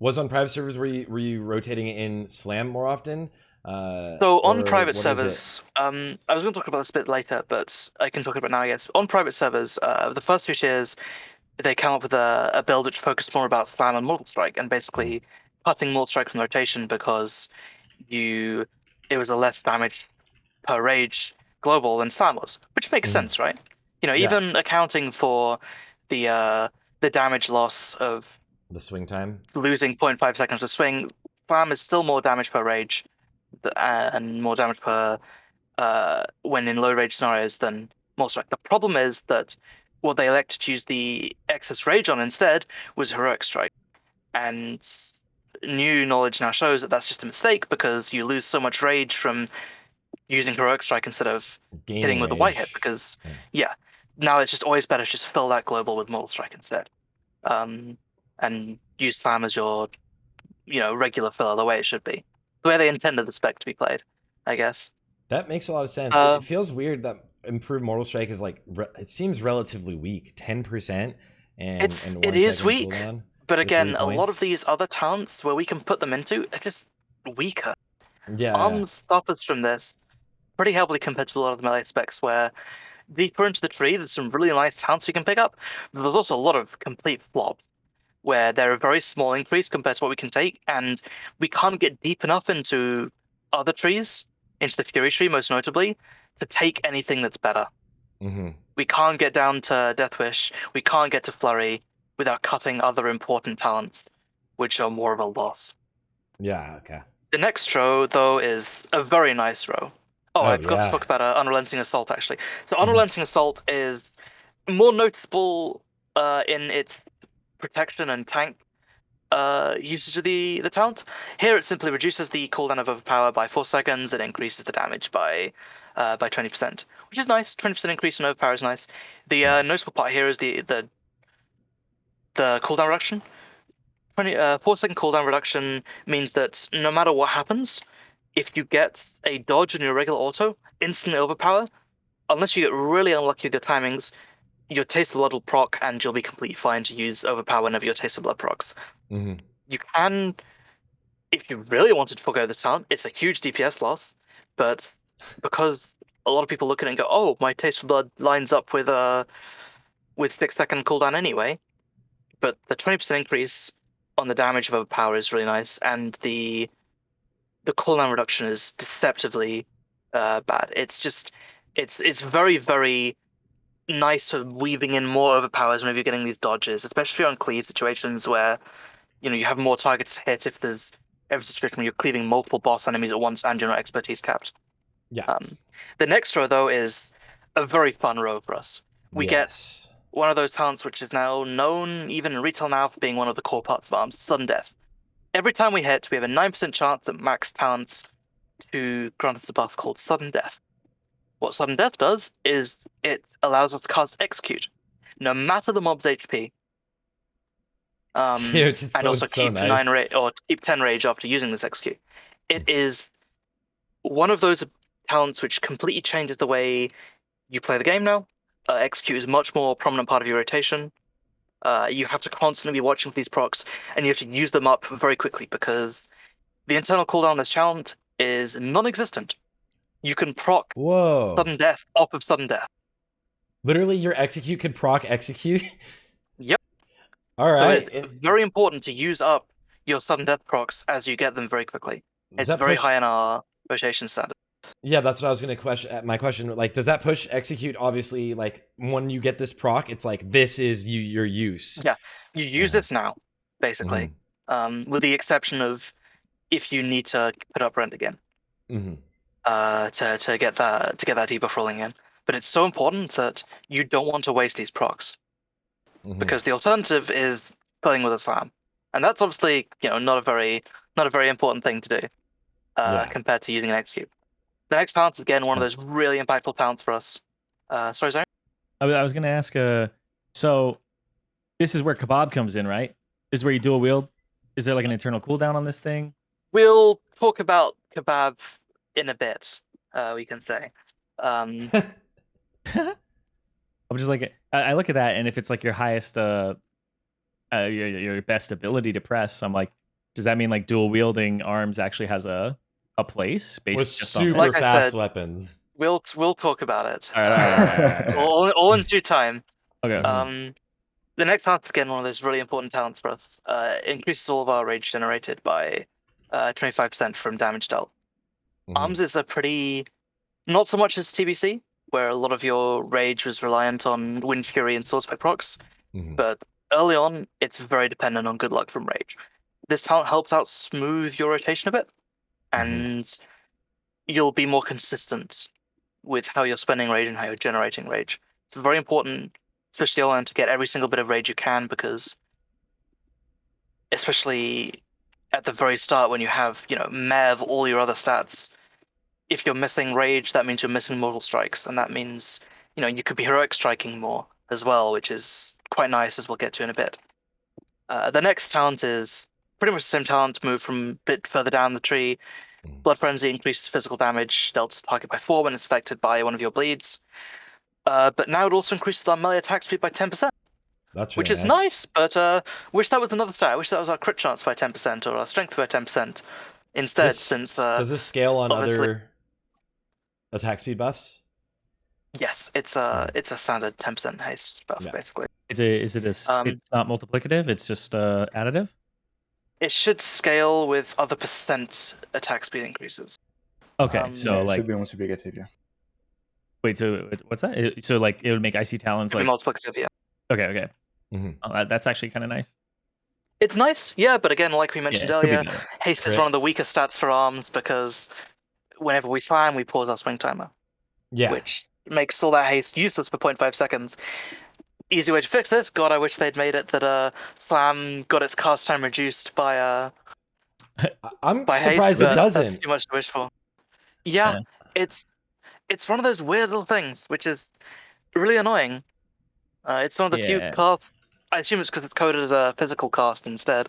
Was on private servers, were you rotating in Slam more often? So on private servers, I was going to talk about this a bit later, but I can talk about it now, I guess. On private servers, the first 2 tiers, they came up with a build which focused more about Slam and Mortal Strike, and basically cutting Mortal Strike from rotation because it was a less damage per rage global than Slam was, which makes sense, right? Even accounting for the damage loss of the swing time, losing 0.5 seconds of swing, Slam is still more damage per rage and more damage per when in low rage scenarios than Mortal Strike. The problem is that what they elected to use the excess rage on instead was Heroic Strike, and new knowledge now shows that that's just a mistake, because you lose so much rage from using Heroic Strike instead of hitting with a white hit, because now it's just always better to just fill that global with Mortal Strike instead, and use Slam as your regular filler, the way it should be, the way they intended the spec to be played, I guess. That makes a lot of sense. It feels weird that improved Mortal Strike is like it seems relatively weak, 10%, and it 1 is second weak, cooldown. but with 3 again, a lot of points. these other talents where we can put them into are just weaker. Yeah. Arms suffers from this pretty heavily compared to a lot of the melee specs where deeper into the tree, there's some really nice talents you can pick up, but there's also a lot of complete flops where they're a very small increase compared to what we can take, and we can't get deep enough into other trees, into the Fury tree most notably, to take anything that's better. Mm-hmm. We can't get down to Death Wish, we can't get to Flurry without cutting other important talents, which are more of a loss. Yeah. Okay. The next row, though, is a very nice row. Oh, I forgot to yeah. talk about Unrelenting Assault, actually. So Unrelenting Assault is more noticeable in its protection and tank usage of the talent. Here it simply reduces the cooldown of Overpower by 4 seconds and increases the damage by 20%, which is nice. 20% increase in Overpower is nice. The noticeable part here is the cooldown reduction. 4-second cooldown reduction means that no matter what happens, if you get a dodge in your regular auto, instant overpower, unless you get really unlucky with your timings, your Taste of Blood will proc and you'll be completely fine to use overpower whenever your Taste of Blood procs. Mm-hmm. You can, if you really wanted to forgo this talent, it's a huge DPS loss, but because a lot of people look at it and go, oh, my Taste of Blood lines up with 6-second cooldown anyway, but the 20% increase on the damage of overpower is really nice, and the cooldown reduction is deceptively bad. It's just it's very, very nice for weaving in more overpowers whenever you're getting these dodges, especially on cleave situations where you have more targets to hit if there's every situation where you're cleaving multiple boss enemies at once and you're not expertise capped. Yeah. The next row though is a very fun row for us. We get one of those talents which is now known even in retail now for being one of the core parts of arms, sudden death. Every time we hit, we have a 9% chance that max talents to grant us a buff called sudden death. What sudden death does is it allows us to cast execute, no matter the mob's HP. Dude, and also keep nice. 9 rage or keep 10 rage after using this execute. It is one of those talents which completely changes the way you play the game now. Execute is a much more prominent part of your rotation. You have to constantly be watching for these procs, and you have to use them up very quickly because the internal cooldown on this talent is non-existent. You can proc sudden death off of sudden death. Literally, your execute could proc execute? Yep. All right. So it's very important to use up your sudden death procs as you get them very quickly. It's very high in our rotation standard. Yeah, that's what I was going to question. My question, like, does that push execute? Obviously, like, when you get this proc, it's like, this is your use. Yeah, you use this now, basically, with the exception of if you need to put up rent again, to get that debuff rolling in. But it's so important that you don't want to waste these procs, because the alternative is playing with a slam, and that's obviously not a very important thing to do compared to using an execute. The next talent, again, one of those really impactful talents for us. Sorry, Zirene? I was going to ask, so this is where KEBAB comes in, right? This is where you dual wield? Is there like an internal cooldown on this thing? We'll talk about KEBAB in a bit, we can say. I'm just like, I look at that, and if it's like your highest, your best ability to press, I'm like, does that mean like dual wielding arms actually has a place based with just super on fast weapons? We'll talk about it. All right. All in due time. Okay. The next talent, again, one of those really important talents for us, increases all of our rage generated by 25% from damage dealt. Arms is a pretty, not so much as TBC, where a lot of your rage was reliant on Wind Fury and Sword Spike procs, but early on, it's very dependent on good luck from rage. This talent helps out smooth your rotation a bit, and you'll be more consistent with how you're spending rage and how you're generating rage. It's very important, especially early on, to get every single bit of rage you can, because especially at the very start when you have, Mev, all your other stats, if you're missing rage, that means you're missing mortal strikes, and that means, you could be heroic striking more as well, which is quite nice, as we'll get to in a bit. The next talent is pretty much the same talent, moved from a bit further down the tree. Blood Frenzy increases physical damage dealt to target by 4 when it's affected by one of your bleeds. But now it also increases our melee attack speed by 10%. That's which really is nice, but wish that was another stat. I wish that was our crit chance by 10% or our strength by 10% instead. Does this scale on obviously- other attack speed buffs? Yes, it's a standard 10% haste buff basically. Is it it's not multiplicative? It's just additive. It should scale with other percent attack speed increases. Okay, so it like should be multiplicative, yeah. wait, so what's that? So like it would make icy talons like multiplicative, yeah. Okay. That's actually kind of nice. It's nice, yeah, but again, like we mentioned earlier, haste is one of the weaker stats for arms because whenever we slam, we pause our swing timer. Yeah. Which makes all that haste useless for 0.5 seconds. Easy way to fix this. God, I wish they'd made it that slam got its cast time reduced by I'm by surprised haste, it doesn't. That's too much to wish for. Yeah, it's one of those weird little things, which is really annoying. It's one of the few casts. I assume it's because it's coded as a physical cast instead.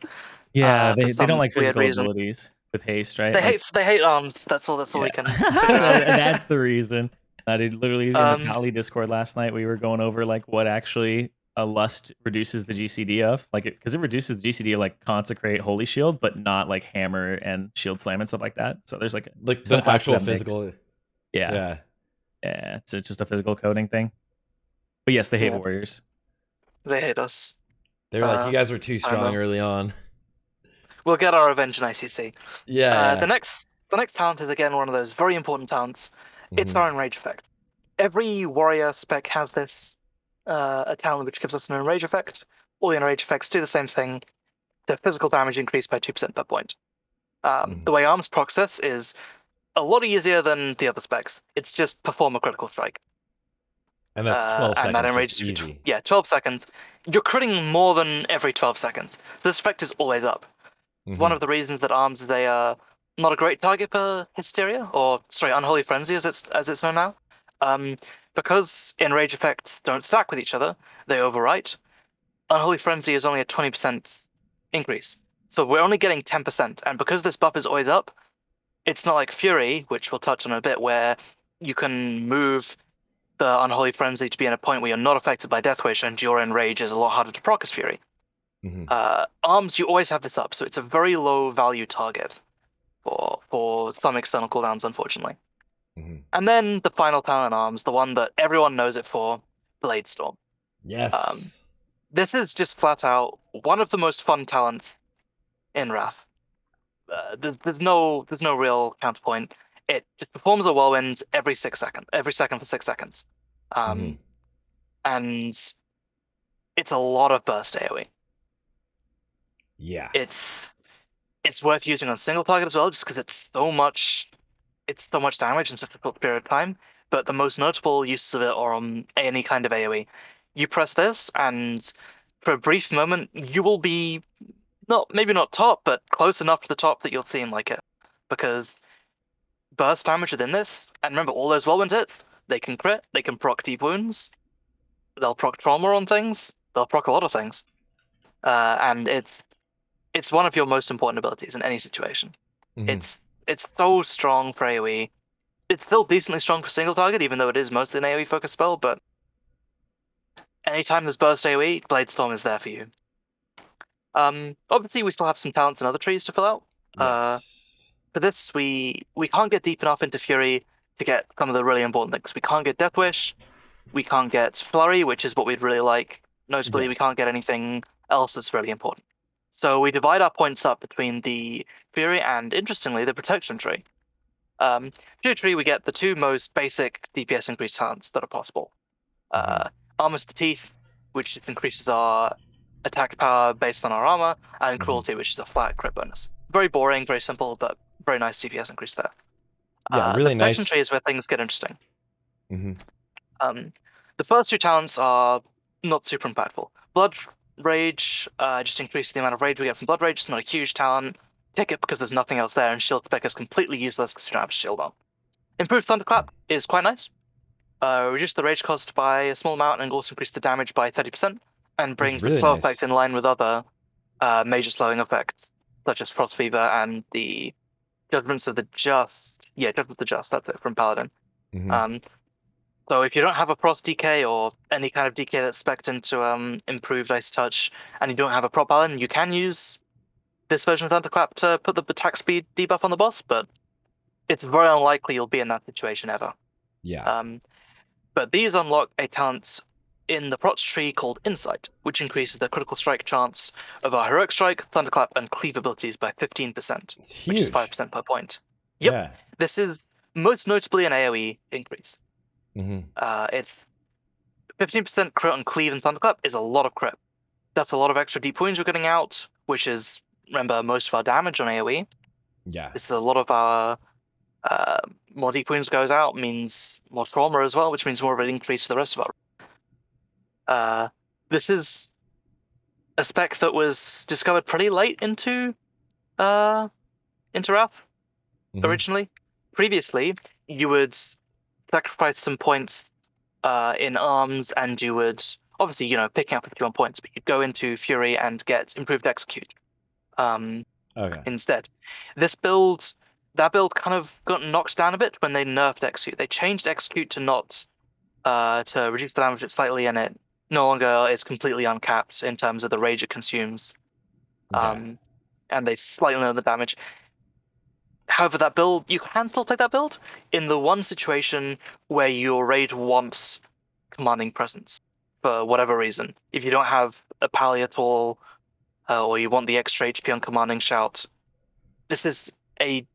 Yeah, they don't like physical abilities with haste, right? They hate arms. That's all we can. That's the reason. I did literally in the Pally Discord last night. We were going over like what actually a lust reduces the GCD of, like because it reduces the GCD of like consecrate, holy shield, but not like hammer and shield slam and stuff like that. So there's like the actual physical. Yeah. So it's just a physical coding thing. But yes, they hate warriors. They hate us. They were like, you guys were too strong early on. We'll get our revenge in ICC. Yeah. The next talent is again one of those very important talents. It's our enrage effect. Every warrior spec has this a talent which gives us an enrage effect. All the enrage effects do the same thing. The physical damage increased by 2% per point. The way arms proc this is a lot easier than the other specs. It's just perform a critical strike. And that's 12 seconds. And that enrage easy. Yeah, 12 seconds. You're critting more than every 12 seconds. The effect is always up. One of the reasons that arms is a not a great target for hysteria, or sorry, unholy frenzy as it's known now. Because enrage effects don't stack with each other, they overwrite. Unholy frenzy is only a 20% increase, so we're only getting 10%. And because this buff is always up, it's not like Fury, which we'll touch on in a bit, where you can move the unholy frenzy to be in a point where you're not affected by death wish, and your enrage is a lot harder to proc as Fury. Arms, you always have this up, so it's a very low value target for some external cooldowns, unfortunately. And then the final talent in arms, the one that everyone knows it for, Blade Storm. Yes. This is just flat out one of the most fun talents in Wrath. There's no real counterpoint. It just performs a whirlwind every second for 6 seconds. And it's a lot of burst AoE. Yeah. It's worth using on single target as well, just because it's so much damage in such a short period of time. But the most notable uses of it are on any kind of AoE. You press this, and for a brief moment, you will be maybe not top, but close enough to the top that you'll seem like it. Because burst damage within this, and remember all those whirlwind hits, they can crit, they can proc deep wounds, they'll proc trauma on things, they'll proc a lot of things. And it's one of your most important abilities in any situation. It's so strong for AoE. It's still decently strong for single target, even though it is mostly an AoE focused spell, but anytime there's burst AoE, Blade Storm is there for you. Obviously we still have some talents and other trees to fill out. For this, we can't get deep enough into Fury to get some of the really important things. We can't get Death Wish, we can't get Flurry, which is what we'd really like. Notably, we can't get anything else that's really important. So we divide our points up between the Fury and, interestingly, the Protection tree. Fury tree, we get the two most basic DPS increase talents that are possible. Armor's Teeth, which increases our attack power based on our armor, and Cruelty, which is a flat crit bonus. Very boring, very simple, but very nice DPS increase there. Yeah, really the nice. Protection tree is where things get interesting. The first two talents are not super impactful. Blood Rage just increases the amount of rage we get from Blood Rage. It's not a huge talent. Pick it because there's nothing else there, and Shield Spec is completely useless because you don't have Shield on. Improved Thunderclap is quite nice. Reduce the rage cost by a small amount and also increase the damage by 30%, and brings the slow effect in line with other major slowing effects, such as Frost Fever and the Judgments of the Just. Yeah, Judgments of the Just. That's it from Paladin. Mhm. So if you don't have a Frost DK or any kind of DK that's spec'd into improved Ice Touch, and you don't have a Prot Paladin, you can use this version of Thunderclap to put the attack speed debuff on the boss, but it's very unlikely you'll be in that situation ever. Yeah. But these unlock a talent in the Prot's tree called Insight, which increases the critical strike chance of our Heroic Strike, Thunderclap, and Cleave abilities by 15%, It's which is huge. 5% per point. Yep. Yeah. This is most notably an AoE increase. Mhm. It's 15% crit on Cleave and Thunderclap is a lot of crit. That's a lot of extra deep wounds we're getting out, which is, remember, most of our damage on AoE. Yeah. This is a lot of our more deep wounds goes out, means more trauma as well, which means more of an increase to the rest of our. This is a spec that was discovered pretty late into Wrath Mhm. originally. Previously, you would sacrifice some points in arms, and you would obviously, picking up 51 points, but you'd go into Fury and get improved execute Okay. instead. That build kind of got knocked down a bit when they nerfed execute. They changed execute to not to reduce the damage slightly, and it no longer is completely uncapped in terms of the rage it consumes. Okay. And they slightly lower the damage. However, that build, you can still play that build in the one situation where your raid wants commanding presence for whatever reason. If you don't have a pally at all, or you want the extra HP on commanding shout, this is a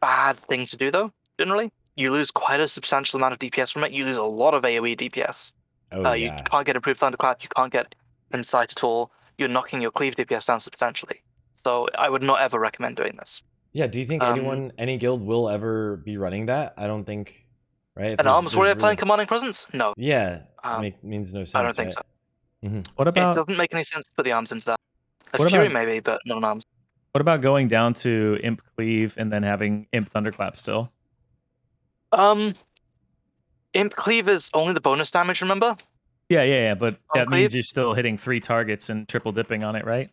bad thing to do, though. Generally, you lose quite a substantial amount of DPS from it. You lose a lot of AoE DPS. Oh You yeah. can't get improved Thunderclap. You can't get Insight at all. You're knocking your Cleave DPS down substantially. So I would not ever recommend doing this. Yeah. Do you think any guild will ever be running that? I don't think. Right. If An Arms Warrior really... playing commanding presence? No. Yeah. Means no sense. I don't think right? so. Mm-hmm. What It about doesn't make any sense to put the arms into that. A What Fury about- maybe, but not an arms. what about going down to Imp Cleave and then having Imp Thunderclap still? Imp Cleave is only the bonus damage, remember? Yeah. But On that means Cleave? you're still hitting 3 targets and triple dipping on it, right?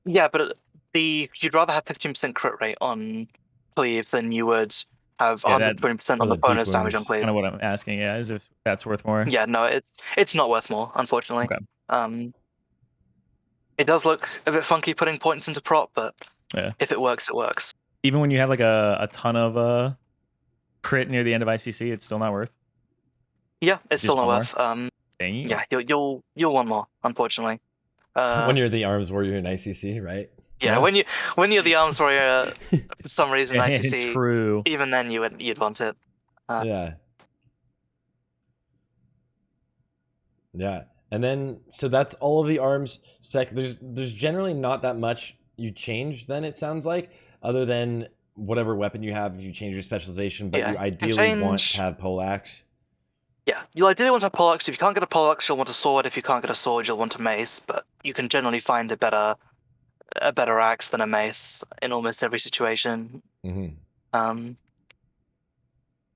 Yeah, but you'd rather have 15% crit rate on Cleave than you would have Yeah, that- 120% for on the the deep bonus damage on wounds. Cleave. Kind of what I'm asking. Yeah, is if that's worth more. Yeah, no, it's not worth more, unfortunately. Okay. It does look a bit funky putting points into prop, but Yeah. if it works, it works. Even when you have like a ton of crit near the end of ICC, it's still not worth. Yeah, it's Just still not one worth. Dang you. Yeah, you'll want more, unfortunately. When you're the arms warrior in ICC, right? Yeah, when you're the arms warrior, for some reason ICC, True. even then you'd want it. Yeah. Yeah. And then so that's all of the arms spec. There's generally not that much you change then, it sounds like, other than whatever weapon you have if you change your specialization, but Yeah, you ideally want to have poleaxe. Yeah, you'll ideally want a poleaxe. If you can't get a poleaxe, you'll want a sword. If you can't get a sword, you'll want a mace. But you can generally find a better axe than a mace in almost every situation. Mm-hmm.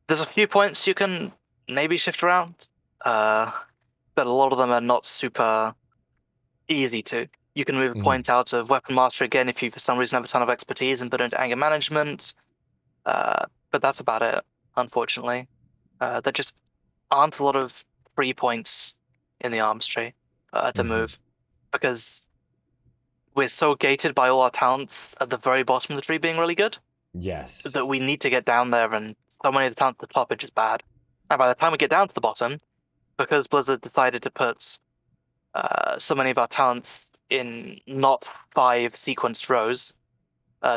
There's a few points you can maybe shift around, but a lot of them are not super easy to. You can move a point out of weapon mastery again if you for some reason have a ton of expertise and put it into anger management. But that's about it, unfortunately. There just aren't a lot of free points in the arms tree to move, because we're so gated by all our talents at the very bottom of the tree being really good. Yes. That we need to get down there, and so many of the talents at the top are just bad. And by the time we get down to the bottom, because Blizzard decided to put so many of our talents in not 5 sequenced rows,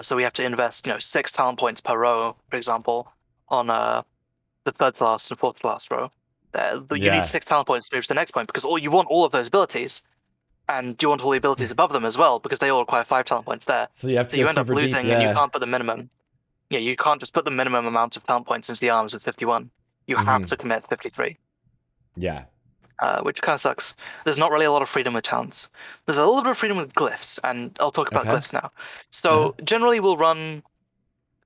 so we have to invest 6 talent points per row, for example, on the third to last and fourth to last row. You need 6 talent points to move to the next point, because you want all of those abilities, and you want all the abilities above them as well, because they all require 5 talent points there. So you have to you go end up super losing, deep, and you can't put the minimum. Yeah, you can't just put the minimum amount of talent points into the arms with 51. You have to commit 53. Yeah. Which kind of sucks. There's not really a lot of freedom with talents. There's a little bit of freedom with glyphs, and I'll talk about glyphs now. So generally we'll run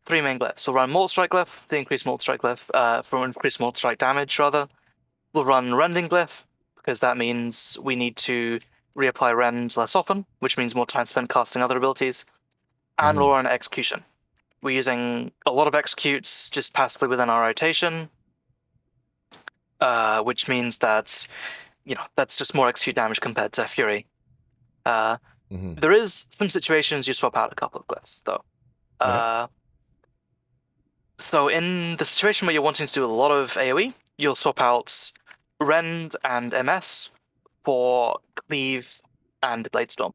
3 main glyphs. We'll run Molt Strike Glyph, the increased Molt Strike Glyph, for increased Molt Strike damage, rather. We'll run Rending Glyph, because that means we need to reapply Rend less often, which means more time spent casting other abilities. And we'll run Execution. we're using a lot of executes just passively within our rotation, which means that that's just more execute damage compared to Fury. There is some situations you swap out a couple of glyphs though. Okay. So in the situation where you're wanting to do a lot of AoE, you'll swap out Rend and MS for Cleave and Bladestorm,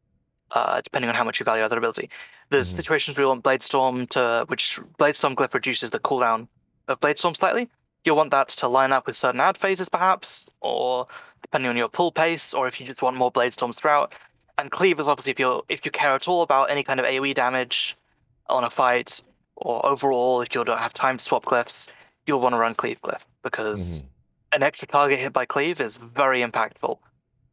depending on how much you value other ability. There's situations where you want Bladestorm which Bladestorm glyph reduces the cooldown of Bladestorm slightly. You'll want that to line up with certain ad phases perhaps, or depending on your pull pace, or if you just want more Bladestorms throughout. And Cleave is obviously if you care at all about any kind of AoE damage on a fight, or overall if you don't have time to swap glyphs, you'll want to run Cleave glyph, because an extra target hit by Cleave is very impactful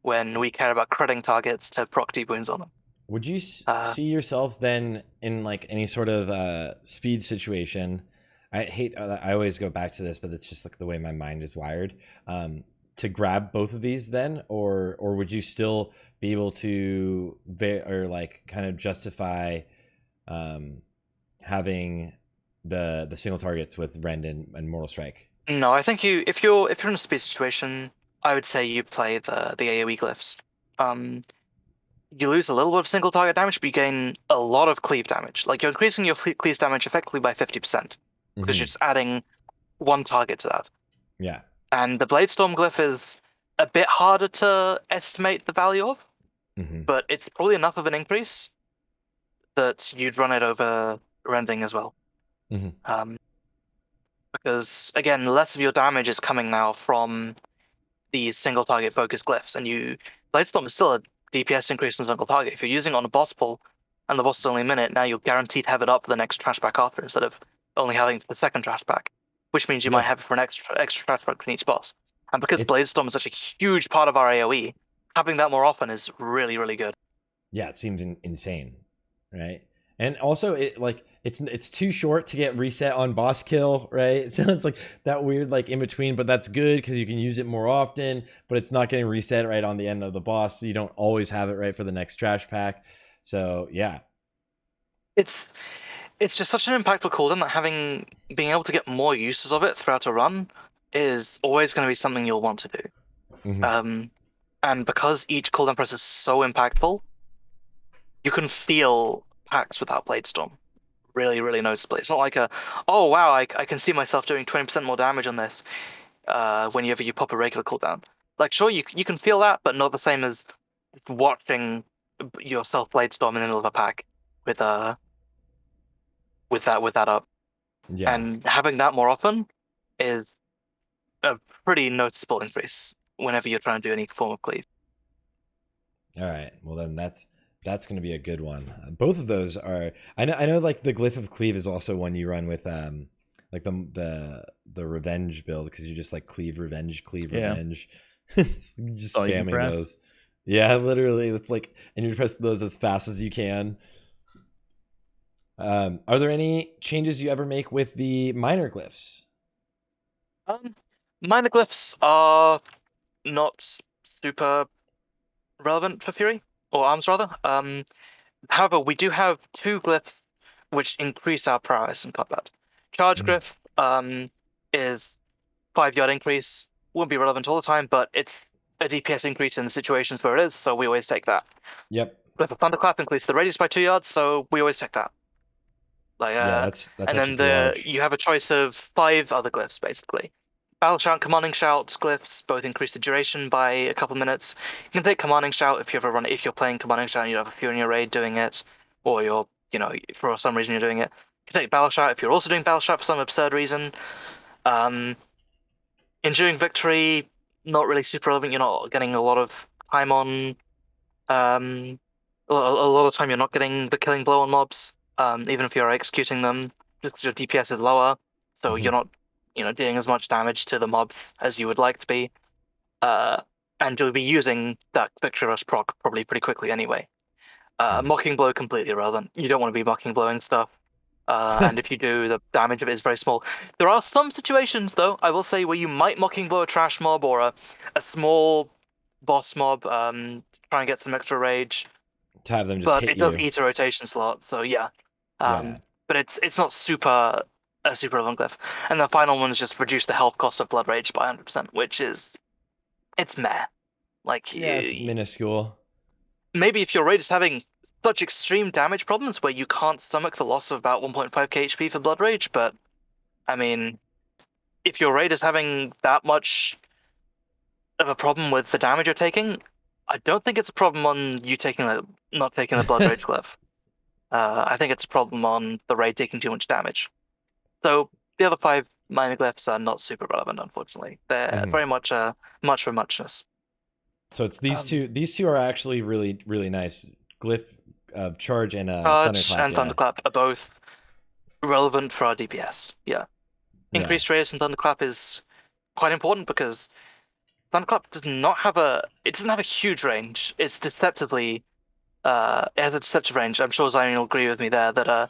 when we care about critting targets to proc deep wounds on them. Would you see yourself then in like any sort of speed situation? I always go back to this, but it's just like the way my mind is wired. To grab both of these then, or would you still be able to kind of justify having the single targets with Rend and Mortal Strike? No, I think if you're in a speed situation, I would say you play the AoE glyphs. You lose a little bit of single target damage, but you gain a lot of cleave damage. Like you're increasing your cleave damage effectively by 50% because you're just adding one target to that. Yeah. And the Bladestorm glyph is a bit harder to estimate the value of, but it's probably enough of an increase that you'd run it over Rending as well. Because again, less of your damage is coming now from these single target focused glyphs, and Bladestorm is still a DPS increase in single target. If you're using it on a boss pull and the boss is only a minute, now you're guaranteed to have it up for the next trash pack after instead of only having the second trash pack, which means you might have it for an extra trash pack for each boss. And because Bladestorm is such a huge part of our AoE, having that more often is really, really good. Yeah, it seems insane, right? And also, it's too short to get reset on boss kill, right? So it's like that weird like in between, but that's good because you can use it more often. But it's not getting reset right on the end of the boss, so you don't always have it right for the next trash pack. So yeah, it's just such an impactful cooldown that being able to get more uses of it throughout a run is always going to be something you'll want to do. And because each cooldown press is so impactful, you can feel packs without Bladestorm really, really noticeably. It's not like oh wow, I can see myself doing 20% more damage on this whenever you pop a regular cooldown. Like sure, you can feel that, but not the same as watching yourself Bladestorm in the middle of a pack with that up. Yeah. And having that more often is a pretty noticeable increase whenever you're trying to do any form of cleave. All right. Well, then that's going to be a good one. Both of those are. I know. Like the Glyph of Cleave is also one you run with, like the Revenge build, because you just like cleave Revenge. Just spamming those. Yeah, literally. It's like, and you press those as fast as you can. Are there any changes you ever make with the minor glyphs? Minor glyphs are not super relevant for Fury, or Arms rather. However, we do have two glyphs which increase our prowess in combat. Charge glyph is 5-yard increase. Won't be relevant all the time, but it's a DPS increase in the situations where it is, so we always take that. Yep. Glyph of Thunderclap increases the radius by 2 yards, so we always take that. Like, yeah, that's and then you have a choice of 5 other glyphs basically. Battle Shout, Commanding Shout, glyphs both increase the duration by a couple minutes. You can take Commanding Shout if you're playing Commanding Shout and you have a few in your raid doing it, or you're for some reason you're doing it. You can take Battle Shout if you're also doing Battle Shout for some absurd reason. Enduring Victory, not really super relevant. You're not getting a lot of time on. A lot of time you're not getting the killing blow on mobs, even if you're executing them, just because your DPS is lower, so you're not dealing as much damage to the mobs as you would like to be, and you'll be using that Victory Rush proc probably pretty quickly anyway. Mocking Blow, completely irrelevant. You don't want to be mocking blowing stuff, and if you do, the damage of it is very small. There are some situations, though, I will say, where you might mocking blow a trash mob or a small boss mob, to try and get some extra rage. To have them just but hit it does you. eat a rotation slot, so yeah. but it's not super a super relevant glyph. And the final one is just reduce the health cost of Blood Rage by 100%, which is it's meh. Like Yeah, it's minuscule. maybe if your raid is having such extreme damage problems where you can't stomach the loss of about 1.5k HP for Blood Rage, but I mean, if your raid is having that much of a problem with the damage you're taking, I don't think it's a problem on you not taking the Blood Rage glyph. I think it's a problem on the raid taking too much damage. So the other 5 minor glyphs are not super relevant, unfortunately. They're very much much for muchness. So it's these two. These two are actually really, really nice. Glyph of Charge and Charge Thunderclap. and Thunderclap are both relevant for our DPS. Yeah. Increased radius and Thunderclap is quite important because Thunderclap doesn't have a huge range. It's deceptively it has a deceptive range. I'm sure Zirene will agree with me there that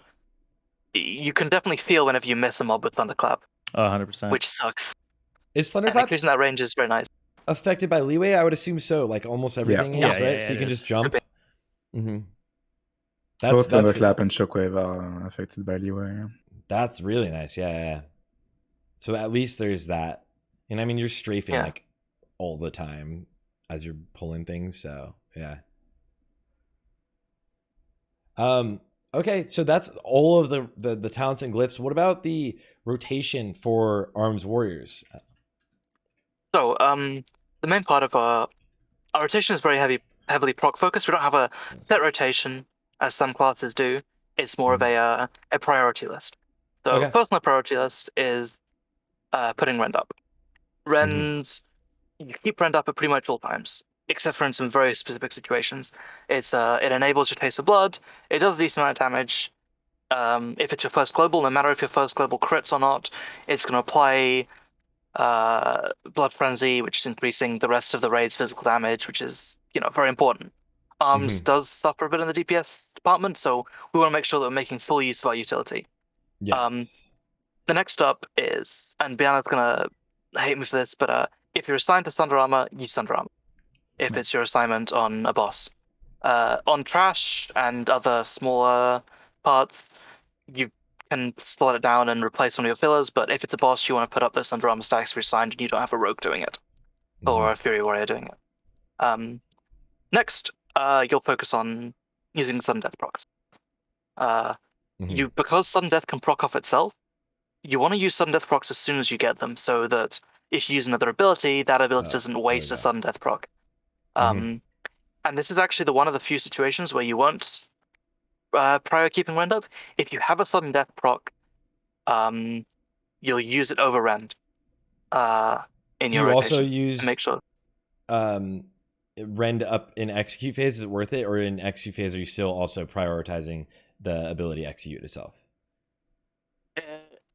you can definitely feel whenever you miss a mob with Thunderclap. 100%. Which sucks. Is And Thunderclap increasing that range is very nice. affected by leeway? I would assume so. Like almost everything is, right? Yeah, so you it can is. just jump. Mm-hmm. Both That's Thunderclap and Shockwave are affected by leeway. Yeah. That's really nice. Yeah. So at least there's that. And I mean, you're strafing like all the time as you're pulling things. So yeah. Okay, so that's all of the talents and glyphs. What about the rotation for arms warriors? So the main part of our rotation is very heavily proc focused. We don't have a set rotation as some classes do. It's more of a priority list. So first on the priority list is putting Rend up. Rends, you keep Rend up at pretty much all times, except for in some very specific situations. It enables your Taste of Blood. It does a decent amount of damage. If it's your first global, no matter if your first global crits or not, it's going to apply Blood Frenzy, which is increasing the rest of the raid's physical damage, which is very important. Arms does suffer a bit in the DPS department, so we want to make sure that we're making full use of our utility. Yes. The next up is, and Beanna's gonna hate me for this, but if you're assigned to Thunder Armor, use Thunder Armor. If it's your assignment on a boss. On trash and other smaller parts, you can slot it down and replace one of your fillers, but if it's a boss, you want to put up those Thunder Armor stacks for your assigned and you don't have a rogue doing it. Or a Fury Warrior doing it. Next, you'll focus on using Sudden Death procs. Because Sudden Death can proc off itself, you want to use Sudden Death procs as soon as you get them, so that if you use another ability, that ability doesn't waste a Sudden Death proc. And this is actually one of the few situations where you won't prior keeping Rend up. If you have a Sudden Death proc, you'll use it over Rend in your rotation. Also use to make sure. Rend up in execute phase? Is it worth it? Or in execute phase, are you still also prioritizing the ability execute itself?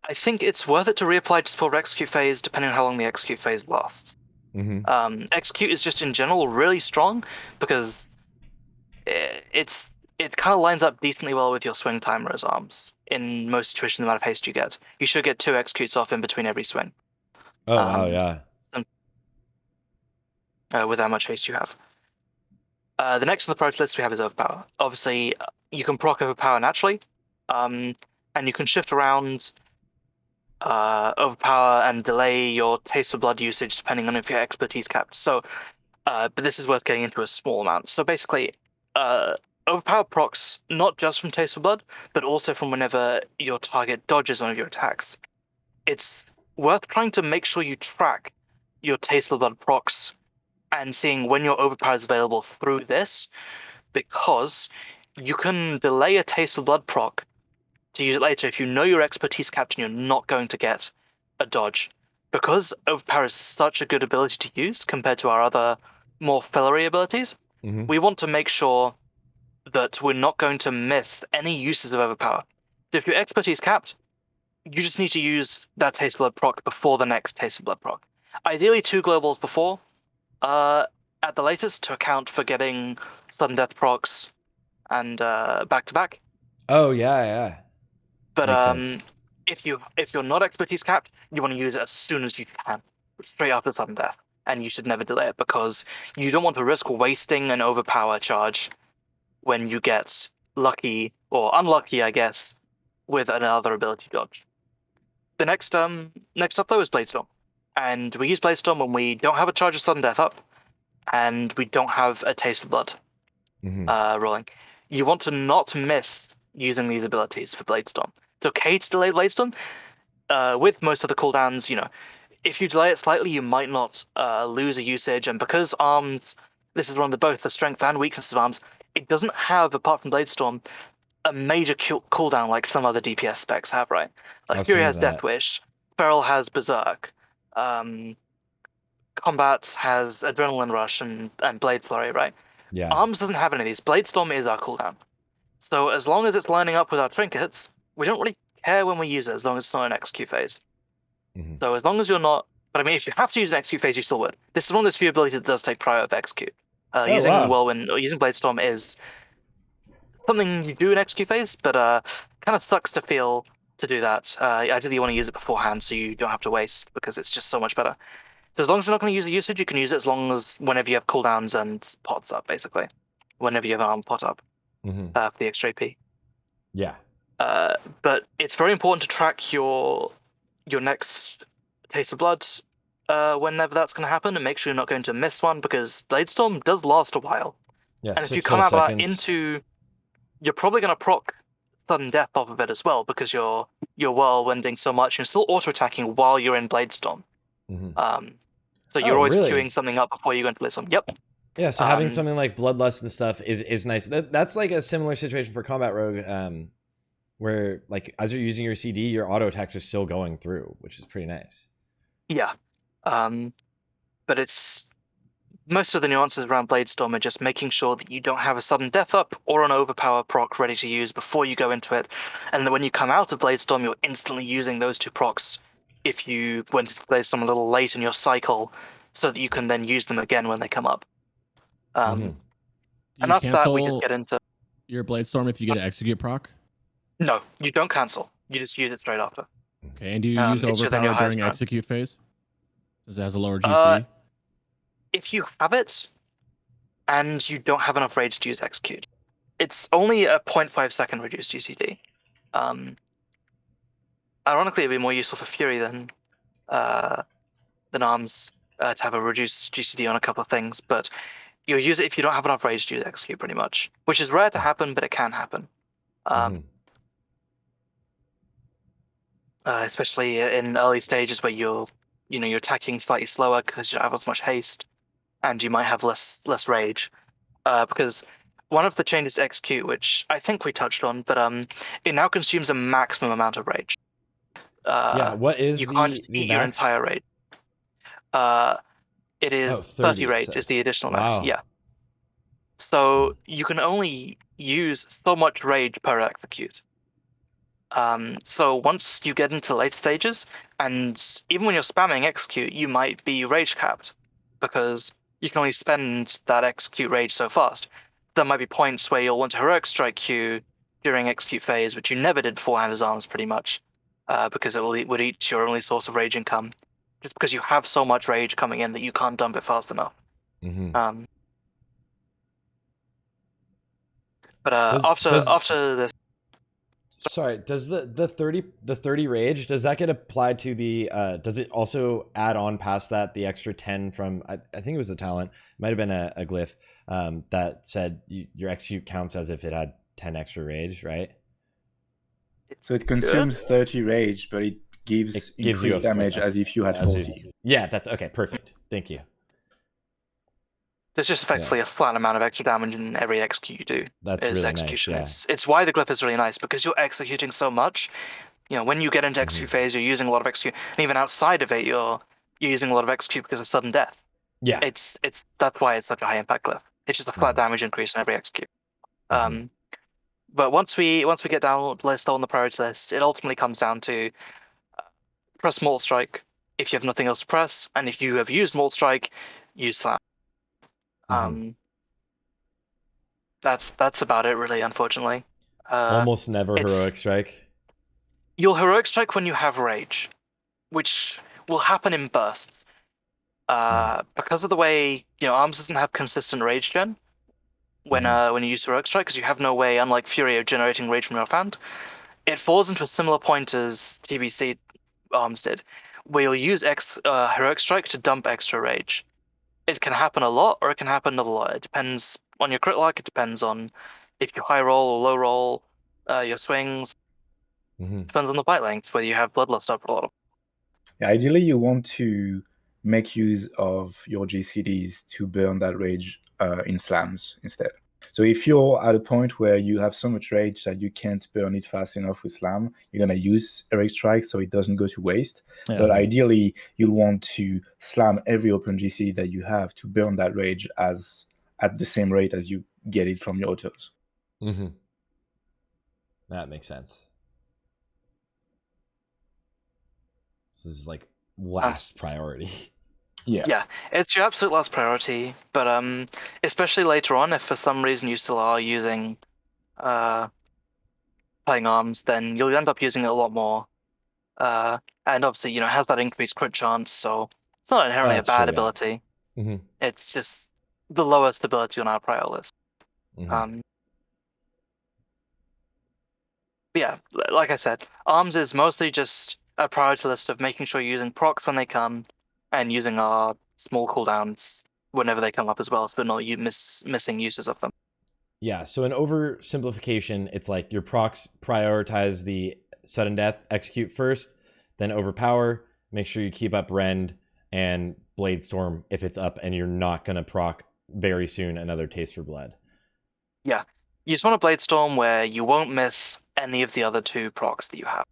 I think it's worth it to reapply just for execute phase, depending on how long the execute phase lasts. Execute is just in general really strong because it kind of lines up decently well with your swing timer as arms. In most situations, the amount of haste you get, you should get 2 executes off in between every swing. Oh wow, yeah. With how much haste you have. The next on the priority list we have is Overpower. Obviously, you can proc Overpower naturally, and you can shift around Overpower and delay your Taste of Blood usage depending on if your expertise capped. So, but this is worth getting into a small amount. So basically, Overpower procs not just from Taste of Blood, but also from whenever your target dodges one of your attacks. It's worth trying to make sure you track your Taste of Blood procs and seeing when your Overpower is available through this, because you can delay a Taste of Blood proc to use it later if you know your expertise capped and you're not going to get a dodge. Because Overpower is such a good ability to use compared to our other more fillery abilities, we want to make sure that we're not going to miss any uses of Overpower. So if your expertise capped, you just need to use that Taste of Blood proc before the next Taste of Blood proc. Ideally 2 globals before, at the latest, to account for getting Sudden Death procs and back-to-back. Oh yeah. But if you're not expertise capped, you want to use it as soon as you can, straight after Sudden Death, and you should never delay it because you don't want to risk wasting an Overpower charge when you get lucky or unlucky, I guess, with another ability dodge. The next up though is Bladestorm, and we use Bladestorm when we don't have a charge of sudden death up, and we don't have a taste of blood rolling. You want to not miss using these abilities for Bladestorm. It's okay to delay Bladestorm. With most of the cooldowns, you know, if you delay it slightly, you might not lose a usage, and because arms, this is one of both the strength and weakness of arms, it doesn't have, apart from Bladestorm, a major cooldown like some other DPS specs have, right? Like I've Fury seen has that. Death Wish, Feral has Berserk, Combat has Adrenaline Rush and Blade Flurry, right? Yeah. Arms doesn't have any of these. Bladestorm is our cooldown. So as long as it's lining up with our trinkets, we don't really care when we use it as long as it's not an execute phase. So as long as you're not, but I mean, if you have to use an execute phase, you still would. This is one of those few abilities that does take prior of execute. Using wow. Whirlwind or using Bladestorm is something you do in execute phase, but kind of sucks to feel to do that. Ideally, you want to use it beforehand so you don't have to waste, because it's just so much better. So as long as you're not going to use the usage, you can use it as long as whenever you have cooldowns and pots up, basically. Whenever you have an arm pot up for the extra AP. Yeah. But it's very important to track your next taste of blood whenever that's going to happen, and make sure you're not going to miss one, because Bladestorm does last a while. Yeah. And if you come out of that into, you're probably going to proc sudden death off of it as well, because you're whirlwinding so much and still auto attacking while you're in Bladestorm. So you're always queuing something up before you go into Bladestorm. Yep. Yeah, so having something like Bloodlust and stuff is nice. That's like a similar situation for Combat Rogue, where like as you're using your CD, your auto attacks are still going through, which is pretty nice. Yeah, but it's most of the nuances around Bladestorm are just making sure that you don't have a sudden death up or an overpower proc ready to use before you go into it, and then when you come out of Bladestorm, you're instantly using those two procs if you went into Bladestorm a little late in your cycle, so that you can then use them again when they come up. And after that, we just get into your Bladestorm if you get an execute proc. No, you don't cancel. You just use it straight after. Okay, and do you use overpower during execute phase? Because it has a lower GC. If you have it, and you don't have enough rage to use execute, it's only a 0.5 second reduced GCD. Ironically, it'd be more useful for Fury than arms to have a reduced GCD on a couple of things, but you'll use it if you don't have enough rage to use execute, pretty much, which is rare to happen, but it can happen. Especially in early stages where you're attacking slightly slower because you don't have as much haste, and you might have less rage. Because one of the changes to execute, which I think we touched on, but it now consumes a maximum amount of rage. What is you can't just eat your entire rage. It is 30 rage is the additional max. Yeah. So you can only use so much rage per execute. So once you get into late stages, and even when you're spamming execute, you might be rage capped, because you can only spend that execute rage so fast. There might be points where you'll want to heroic strike Q during execute phase, which you never did beforehand as arms, pretty much, because it would eat your only source of rage income, just because you have so much rage coming in that you can't dump it fast enough. But after this. Sorry, does the 30 rage, does that get applied to the does it also add on past that the extra 10 from I think it was the talent, might have been a glyph that said your execute counts as if it had 10 extra rage, right? So it consumes 30 rage, but it gives increased damage as if you had 40. Yeah, that's okay, perfect. Thank you. There's just effectively a flat amount of extra damage in every execute you do. That's really execution. nice. It's why the glyph is really nice, because you're executing so much. When you get into execute phase, you're using a lot of execute, and even outside of it, you're using a lot of execute because of sudden death. Yeah. It's that's why it's such a high impact glyph. It's just a flat damage increase in every execute. But once we get down the list on the priority list, it ultimately comes down to press Molt Strike if you have nothing else to press, and if you have used Molt Strike, use Slam. That's about it, really, unfortunately. Almost never heroic strike. You'll heroic strike when you have rage, which will happen in bursts. Because of the way arms doesn't have consistent rage gen when you use heroic strike, because you have no way, unlike Fury, of generating rage from your hand. it falls into a similar point as TBC arms did, where you'll use heroic strike to dump extra rage. It can happen a lot, or it can happen not a lot. It depends on your crit luck. It depends on if you high roll or low roll, your swings. Depends on the fight length, whether you have bloodlust up a lot. Yeah, ideally, you want to make use of your GCDs to burn that rage in slams instead. So if you're at a point where you have so much rage that you can't burn it fast enough with slam, you're going to use heroic strike so it doesn't go to waste. Yeah. But ideally, you'll want to slam every open GCD that you have to burn that rage at the same rate as you get it from your autos. That makes sense. So this is like last priority. Yeah, it's your absolute last priority, but especially later on, if for some reason you still are using playing arms, then you'll end up using it a lot more. And obviously, it has that increased crit chance, so it's not inherently a bad ability. It's just the lowest ability on our prior list. But yeah, like I said, arms is mostly just a priority list of making sure you're using procs when they come, and using our small cooldowns whenever they come up as well, so we're not missing uses of them. Yeah, so in oversimplification, it's like your procs prioritize the sudden death, execute first, then overpower, make sure you keep up rend, and blade storm if it's up and you're not going to proc very soon another taste for blood. Yeah, you just want a blade storm where you won't miss any of the other two procs that you have.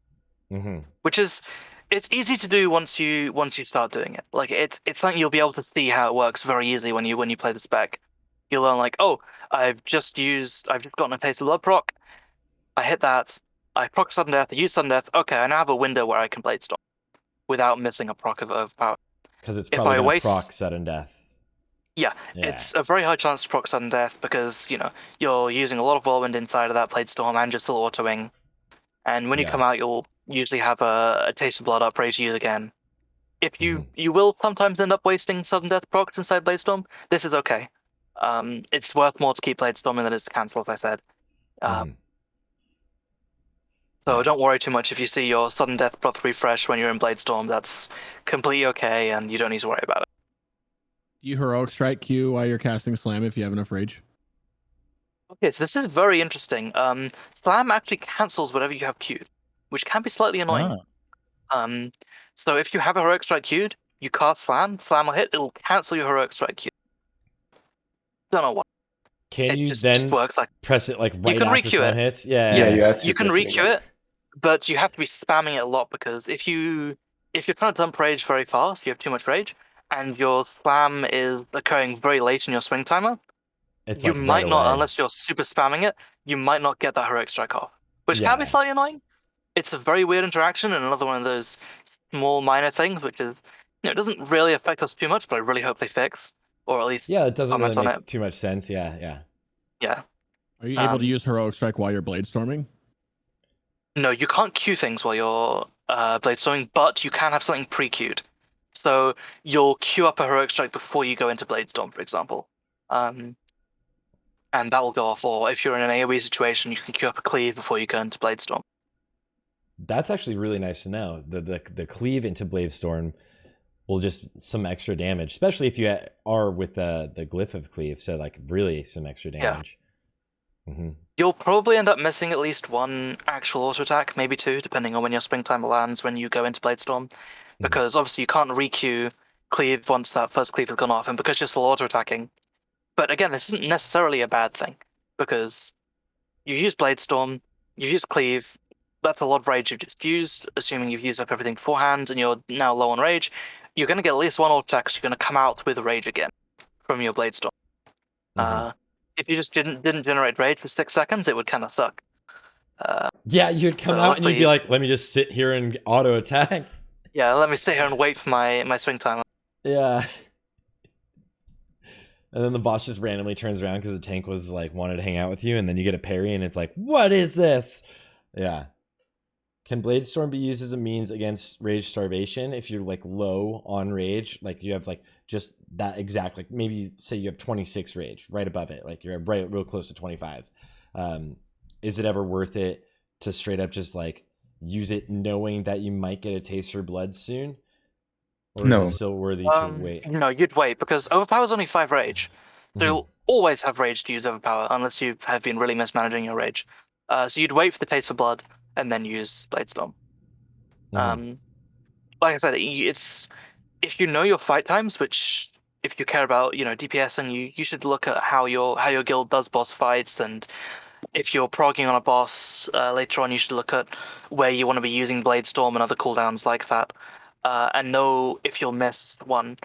Which is... It's easy to do once you start doing it. Like it's something you'll be able to see how it works very easily when you play the spec. You'll learn like, oh, I've just gotten a taste of blood proc. I hit that. I proc sudden death. I use sudden death. Okay, I now have a window where I can blade storm without missing a proc of power. Because it's probably going to proc sudden death. Yeah, it's a very high chance to proc sudden death because you're using a lot of whirlwind inside of that blade storm and just still autoing. And when you come out, you'll usually have a taste of blood up, ready to use again. If you will sometimes end up wasting sudden death procs inside Bladestorm, this is okay. It's worth more to keep Bladestorming than it is to cancel, as I said. So don't worry too much if you see your sudden death proc refresh when you're in Bladestorm. That's completely okay, and you don't need to worry about it. Do you heroic strike Q while you're casting slam if you have enough rage? Okay, so this is very interesting. Slam actually cancels whatever you have queued, which can be slightly annoying. So if you have a heroic strike queued, you cast slam will hit, it'll cancel your heroic strike queue. Don't know why. Can you then press it like right after slam hits? Yeah, you can re-queue it, but you have to be spamming it a lot because if you're trying to dump rage very fast, you have too much rage, and your slam is occurring very late in your swing timer, you might not, unless you're super spamming it, you might not get that heroic strike off, which can be slightly annoying. It's a very weird interaction and another one of those small minor things, which is, it doesn't really affect us too much, but I really hope they fix, or at least it doesn't really make too much sense. Yeah. Are you able to use heroic strike while you're blade storming? No, you can't queue things while you're blade storming, but you can have something pre-queued. So you'll queue up a heroic strike before you go into blade storm, for example. And that will go off, or if you're in an AoE situation, you can queue up a cleave before you go into Bladestorm. That's actually really nice to know. The cleave into Bladestorm will just some extra damage, especially if you are with the glyph of cleave, so like really some extra damage. You'll probably end up missing at least one actual auto attack, maybe two, depending on when your spring timer lands when you go into Bladestorm, because obviously you can't re-queue cleave once that first cleave has gone off, and because you're still auto attacking. But again, this isn't necessarily a bad thing, because you use Bladestorm, you use Cleave, that's a lot of rage you've just used, assuming you've used up everything beforehand and you're now low on rage. You're going to get at least one auto attack, so you're going to come out with rage again from your Bladestorm. If you just didn't generate rage for 6 seconds, it would kind of suck. You'd come out and you'd be like, let me just sit here and auto attack. Yeah, let me sit here and wait for my swing timer. Yeah. And then the boss just randomly turns around because the tank was like wanted to hang out with you, and then you get a parry and it's like, what is this? Yeah. Can Bladestorm be used as a means against rage starvation if you're like low on rage? Like you have like just that exact, like maybe say you have 26 rage right above it, like you're right real close to 25. Is it ever worth it to straight up just like use it knowing that you might get a taste for blood soon? Or No. is it still worthy to wait? No, you'd wait because Overpower's only 5 rage. So you'll always have rage to use Overpower unless you have been really mismanaging your rage. So you'd wait for the taste for blood and then use Bladestorm. Like I said, it's if you know your fight times, which if you care about DPS, and you should look at how your guild does boss fights, and if you're progging on a boss later on, you should look at where you want to be using Bladestorm and other cooldowns like that, and know if you'll miss one.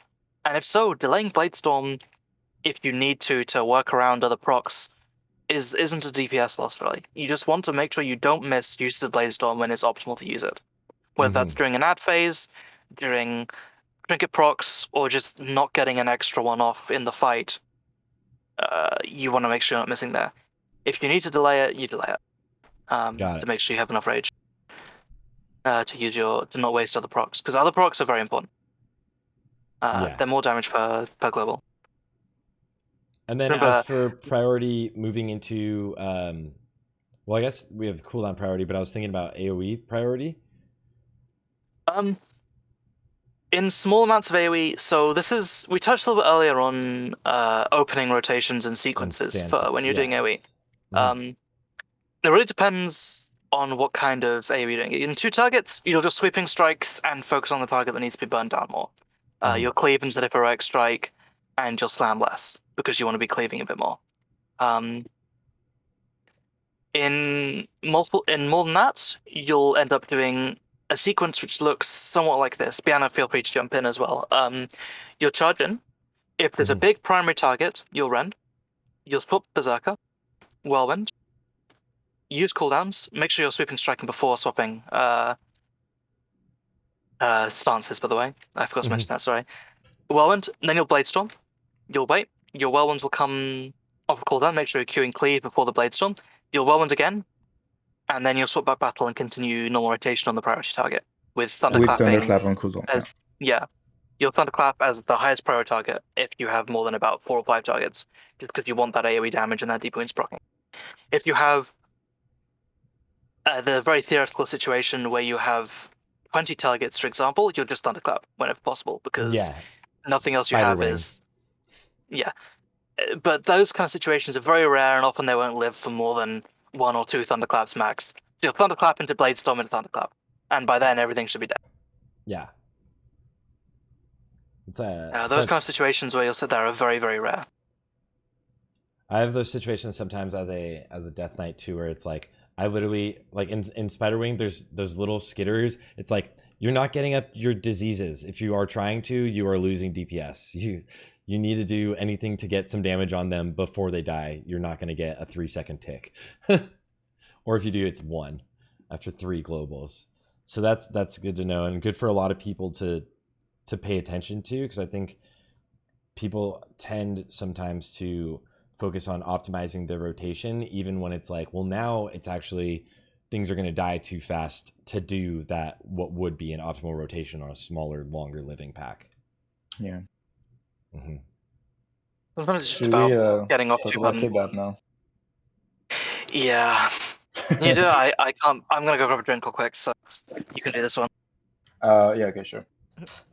And if so, delaying Bladestorm if you need to work around other procs isn't a DPS loss really. You just want to make sure you don't miss use of Bladestorm when it's optimal to use it. Whether that's during an ad phase, during trinket procs, or just not getting an extra one off in the fight, you want to make sure you're not missing there. If you need to delay it, you delay it. To make sure you have enough rage to not waste other procs, because other procs are very important. They're more damage per global. And then as for priority moving into, well, I guess we have cooldown priority, but I was thinking about AoE priority. In small amounts of AoE, so we touched a little bit earlier on opening rotations and sequences for when you're doing AoE. It really depends on what kind of AoE you're doing. In 2 targets, you'll just sweeping strikes and focus on the target that needs to be burned down more. You'll cleave instead of heroic strike, and you'll slam less because you want to be cleaving a bit more. In more than that, you'll end up doing a sequence which looks somewhat like this. Beanna, feel free to jump in as well. You'll charge in. If there's a big primary target, you'll rend. You'll swap Berserker, Whirlwind, use cooldowns. Make sure you're sweeping striking before swapping stances, by the way. I forgot to mention that, sorry. Whirlwind, then you'll Bladestorm. You'll wait. Your Whirlwinds will come off a cooldown. Make sure you're queuing cleave before the Bladestorm. You'll Whirlwind again, and then you'll swap back battle and continue normal rotation on the priority target with Thunderclap. With Thunderclap on cooldown. You'll Thunderclap as the highest priority target if you have more than about 4 or 5 targets, just because you want that AoE damage and that deep wounds proccing. If you have the very theoretical situation where you have 20 targets, for example, you'll just Thunderclap whenever possible, because nothing else you have is... But those kind of situations are very rare, and often they won't live for more than 1 or 2 Thunderclaps max. So you'll Thunderclap into Bladestorm into Thunderclap, and by then everything should be dead. Yeah. It's those kind of situations where you'll sit there are very, very rare. I have those situations sometimes as a Death Knight too, where it's like I literally like in Spiderwing, there's those little skitters. It's like you're not getting up your diseases. If you are trying to, you are losing DPS. You need to do anything to get some damage on them before they die. You're not going to get a 3-second tick, or if you do, it's 1 after 3 globals. So that's good to know, and good for a lot of people to pay attention to, because I think people tend sometimes to focus on optimizing their rotation, even when it's like, well, now it's actually things are going to die too fast to do that. What would be an optimal rotation on a smaller, longer living pack? Yeah. Sometimes it's just about getting off too button. KEBAB now. Yeah. You do. I can't. I'm gonna go grab a drink real quick, so you can do this one. Okay, sure.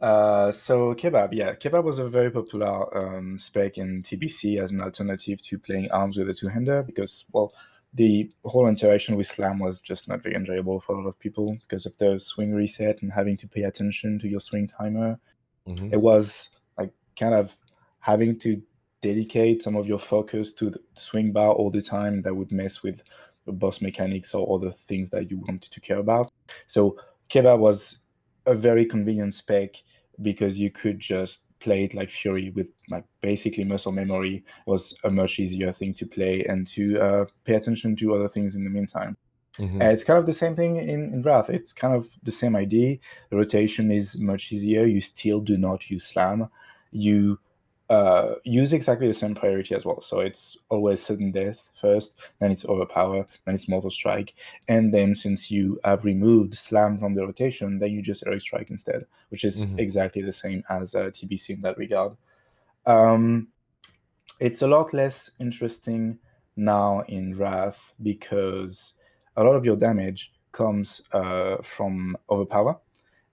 So KEBAB, KEBAB was a very popular spec in TBC as an alternative to playing arms with a two-hander, because, well, the whole interaction with Slam was just not very enjoyable for a lot of people because of the swing reset and having to pay attention to your swing timer. It was like kind of having to dedicate some of your focus to the swing bar all the time. That would mess with the boss mechanics or other things that you wanted to care about. So KEBAB was a very convenient spec because you could just play it like Fury with like basically muscle memory. It was a much easier thing to play and to pay attention to other things in the meantime. It's kind of the same thing in Wrath. It's kind of the same idea. The rotation is much easier. You still do not use Slam. You use exactly the same priority as well. So it's always sudden death first, then it's overpower, then it's mortal strike, and then since you have removed Slam from the rotation, then you just heroic strike instead, which is exactly the same as TBC in that regard. It's a lot less interesting now in Wrath because a lot of your damage comes from overpower.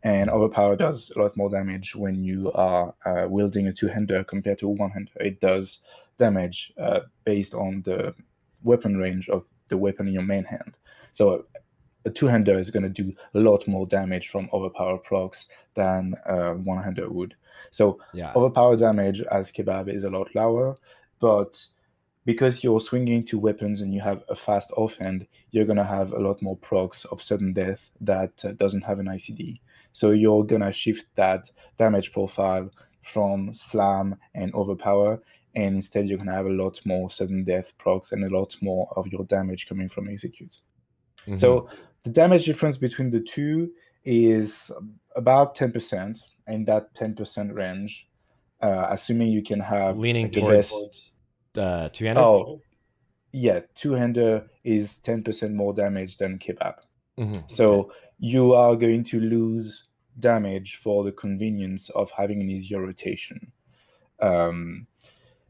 And overpower does a lot more damage when you are wielding a two-hander compared to a one-hander. It does damage based on the weapon range of the weapon in your main hand. So a two-hander is going to do a lot more damage from overpower procs than one-hander would. So overpower damage as KEBAB is a lot lower, but because you're swinging two weapons and you have a fast offhand, you're going to have a lot more procs of sudden death that doesn't have an ICD. So you're going to shift that damage profile from slam and overpower, and instead you're going to have a lot more sudden death procs and a lot more of your damage coming from execute. Mm-hmm. So the damage difference between the two is about 10%, in that 10% range, assuming you can have leaning the towards two-hander. Oh, yeah, two-hander is 10% more damage than KEBAB. Mm-hmm. So you are going to lose damage for the convenience of having an easier rotation.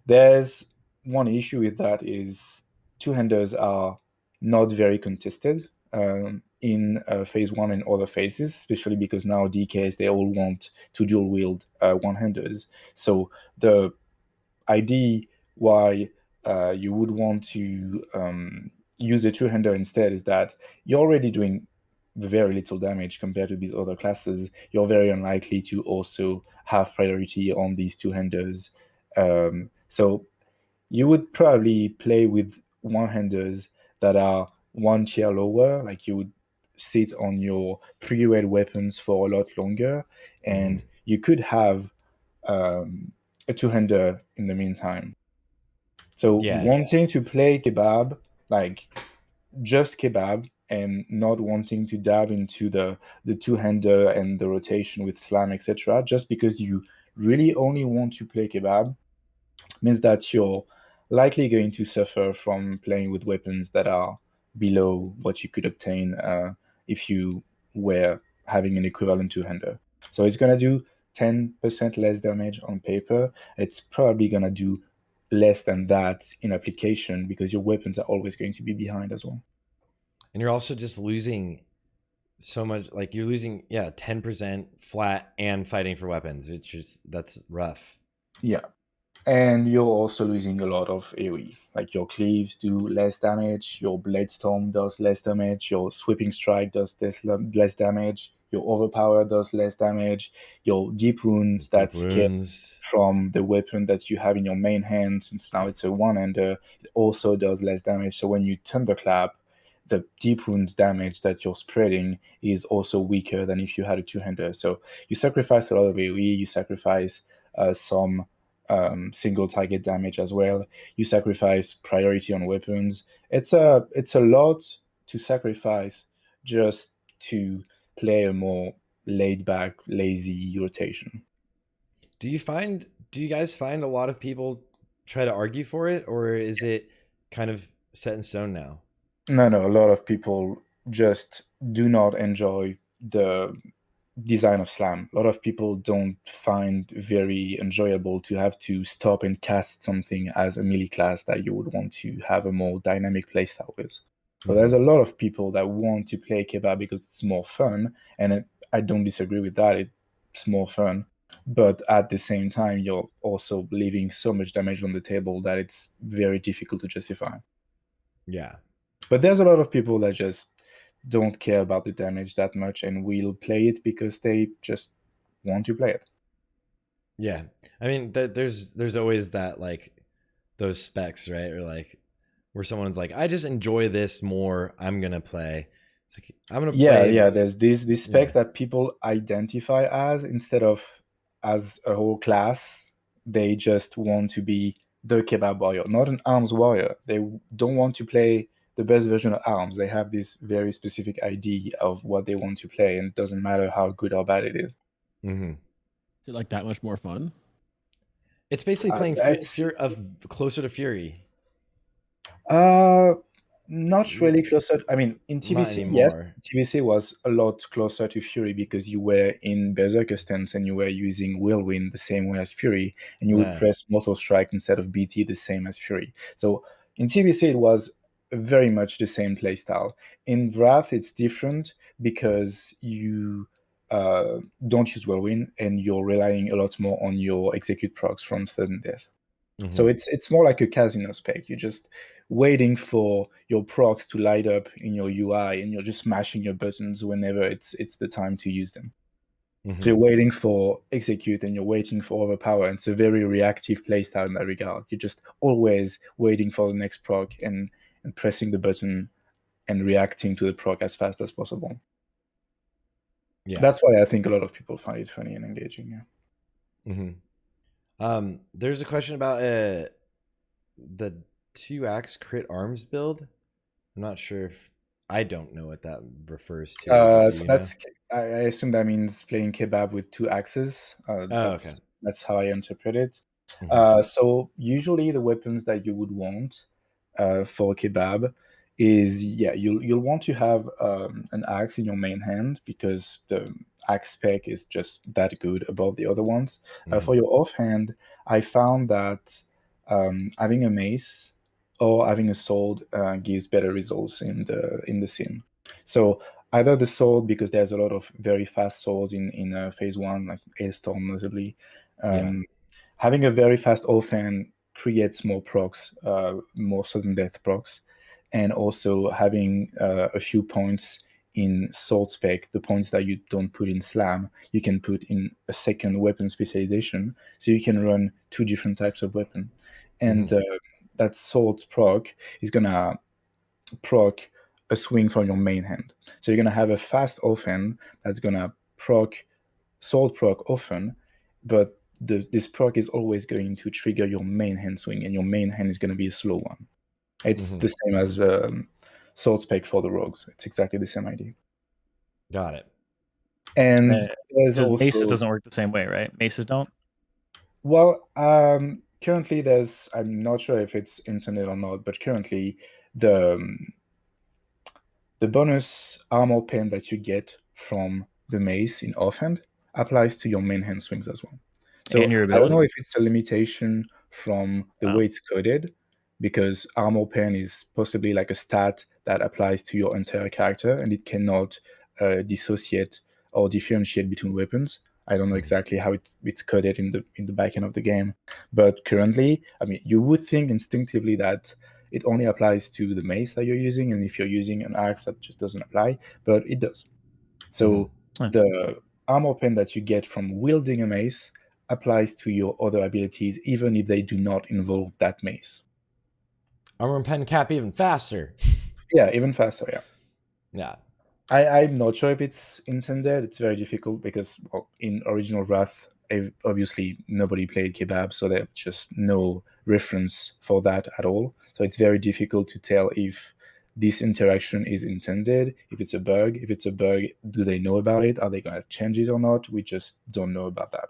There's one issue with that is two-handers are not very contested in phase 1 and other phases, especially because now DKs, they all want to dual wield one-handers. So the idea why you would want to use a two-hander instead is that you're already doing very little damage compared to these other classes. You're very unlikely to also have priority on these two-handers. So you would probably play with one-handers that are one tier lower, like you would sit on your pre-read weapons for a lot longer, and you could have a two-hander in the meantime. So wanting to play KEBAB, like just KEBAB, and not wanting to dab into the two-hander and the rotation with slam, etc., just because you really only want to play KEBAB, means that you're likely going to suffer from playing with weapons that are below what you could obtain if you were having an equivalent two-hander. So it's going to do 10% less damage on paper. It's probably going to do less than that in application because your weapons are always going to be behind as well. And you're also just losing so much, like you're losing 10% flat and fighting for weapons. It's just, that's rough. Yeah. And you're also losing a lot of AoE. Like your cleaves do less damage, your blade storm does less damage, your sweeping strike does less damage, your overpower does less damage, your deep wounds that's from the weapon that you have in your main hand, since now it's a one-hander, it also does less damage. So when you thunderclap, the deep wounds damage that you're spreading is also weaker than if you had a two-hander. So you sacrifice a lot of AoE, you sacrifice some single target damage as well. You sacrifice priority on weapons. It's a lot to sacrifice just to play a more laid back, lazy rotation. Do you guys find a lot of people try to argue for it, or is it kind of set in stone now? No, a lot of people just do not enjoy the design of slam. A lot of people don't find very enjoyable to have to stop and cast something as a melee class that you would want to have a more dynamic playstyle with. So there's a lot of people that want to play KEBAB because it's more fun, and I don't disagree with that. It's more fun, but at the same time, you're also leaving so much damage on the table that it's very difficult to justify. Yeah. But there's a lot of people that just don't care about the damage that much and will play it because they just want to play it. Yeah. I mean, there's always that, like, those specs, right? Or like where someone's like, I just enjoy this more, I'm going to play. It's like, I'm going to play. Yeah, there's these specs that people identify as instead of as a whole class. They just want to be the KEBAB warrior, not an arms warrior. They don't want to play the best version of arms. They have this very specific idea of what they want to play, and it doesn't matter how good or bad it is. Is it like that much more fun? It's basically playing closer to Fury. Not really closer. I mean, in TBC, yes, TBC was a lot closer to Fury because you were in Berserker stance and you were using Whirlwind the same way as Fury, and you would press Mortal Strike instead of BT the same as Fury. So in TBC, it was very much the same playstyle. In Wrath, it's different because you don't use Whirlwind and you're relying a lot more on your execute procs from Sudden Death. So it's more like a casino spec. You're just waiting for your procs to light up in your UI, and you're just mashing your buttons whenever it's the time to use them. So you're waiting for execute and you're waiting for overpower. And it's a very reactive playstyle in that regard. You're just always waiting for the next proc and pressing the button and reacting to the proc as fast as possible. Yeah, that's why I think a lot of people find it funny and engaging. Yeah. There's a question about the 2-axe crit arms build. I'm not sure if I don't know what that refers to. So that's I assume that means playing KEBAB with 2 axes. Okay. That's how I interpret it. So usually the weapons that you would want for KEBAB is you'll want to have an axe in your main hand because the axe spec is just that good above the other ones. For your offhand, I found that having a mace or having a sword gives better results in the sim. So either the sword, because there's a lot of very fast swords in phase 1, like Hailstorm notably. Having a very fast offhand creates more procs, more sudden death procs, and also having a few points in sword spec, the points that you don't put in slam, you can put in a second weapon specialization, so you can run 2 different types of weapon. And that sword proc is gonna proc a swing from your main hand. So you're gonna have a fast offhand that's gonna proc sword proc often, but this proc is always going to trigger your main hand swing, and your main hand is gonna be a slow one. It's the same as sword spec for the rogues. It's exactly the same idea. Got it. And there's also Maces doesn't work the same way, right? Maces don't. Well, currently I'm not sure if it's internet or not, but currently the bonus armor pen that you get from the mace in offhand applies to your main hand swings as well. So And your I don't know ability. if it's a limitation from the way it's coded, because armor pen is possibly like a stat that applies to your entire character, and it cannot dissociate or differentiate between weapons. I don't know exactly how it's coded in the back end of the game, but currently, I mean, you would think instinctively that it only applies to the mace that you're using, and if you're using an axe, that just doesn't apply, but it does. So the armor pen that you get from wielding a mace applies to your other abilities, even if they do not involve that mace. Armor pen cap even faster. Yeah, even faster. Yeah. I'm not sure if it's intended. It's very difficult because in original Wrath, obviously nobody played KEBAB, so there's just no reference for that at all. So it's very difficult to tell if this interaction is intended, if it's a bug. If it's a bug, do they know about it? Are they going to change it or not? We just don't know about that.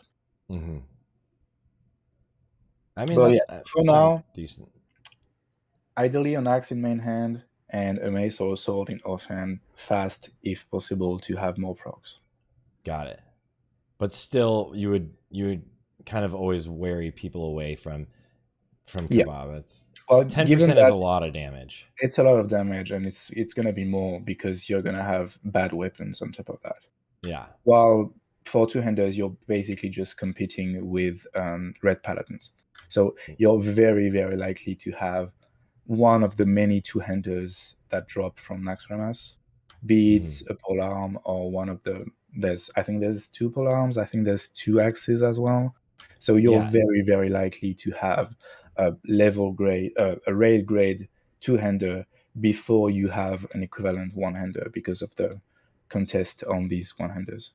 I mean, but for now, decent. Ideally an axe in main hand and a mace or a sword in offhand, fast if possible, to have more procs. Got it. But still, you would kind of always wary people away from KEBAB. It's 10% is a lot of damage. It's a lot of damage, and it's gonna be more because you're gonna have bad weapons on top of that. Yeah. While for 2-handers, you're basically just competing with red paladins. So you're very, very likely to have one of the many 2-handers that drop from Naxxramas, be it a polearm or one of the I think there's 2 polearms, I think there's 2 axes as well. So you're very, very likely to have a a raid grade 2-hander before you have an equivalent 1-hander because of the contest on these 1-handers.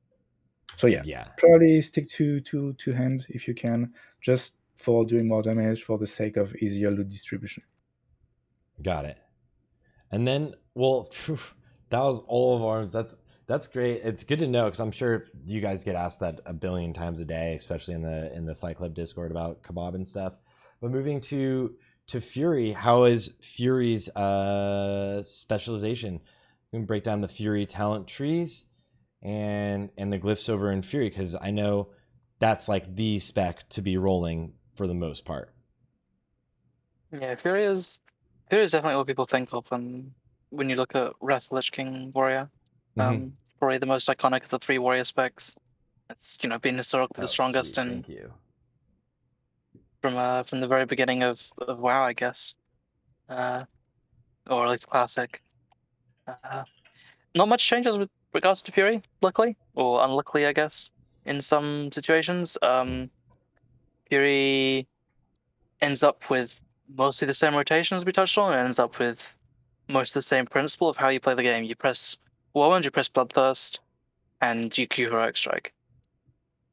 So probably stick to 2-hand if you can, just for doing more damage for the sake of easier loot distribution. Got it. And then, well, that was all of arms. That's great. It's good to know, because I'm sure you guys get asked that a billion times a day, especially in the Fight Club Discord about KEBAB and stuff. But moving to Fury, how is Fury's specialization? We can break down the Fury talent trees and the glyphs over in Fury, because I know that's like the spec to be rolling for the most part. Yeah, Fury is Fury is definitely what people think of when you look at Wrath Lich King Warrior. Probably the most iconic of the 3 warrior specs. It's been historically the strongest Sweet, and thank you. from the very beginning of WoW, I guess, or at least classic. Not much changes with regards to Fury, luckily or unluckily, I guess. In some situations, Fury ends up with mostly the same rotation as we touched on, and ends up with most of the same principle of how you play the game. You press Whirlwind, you press Bloodthirst, and you Q Heroic Strike.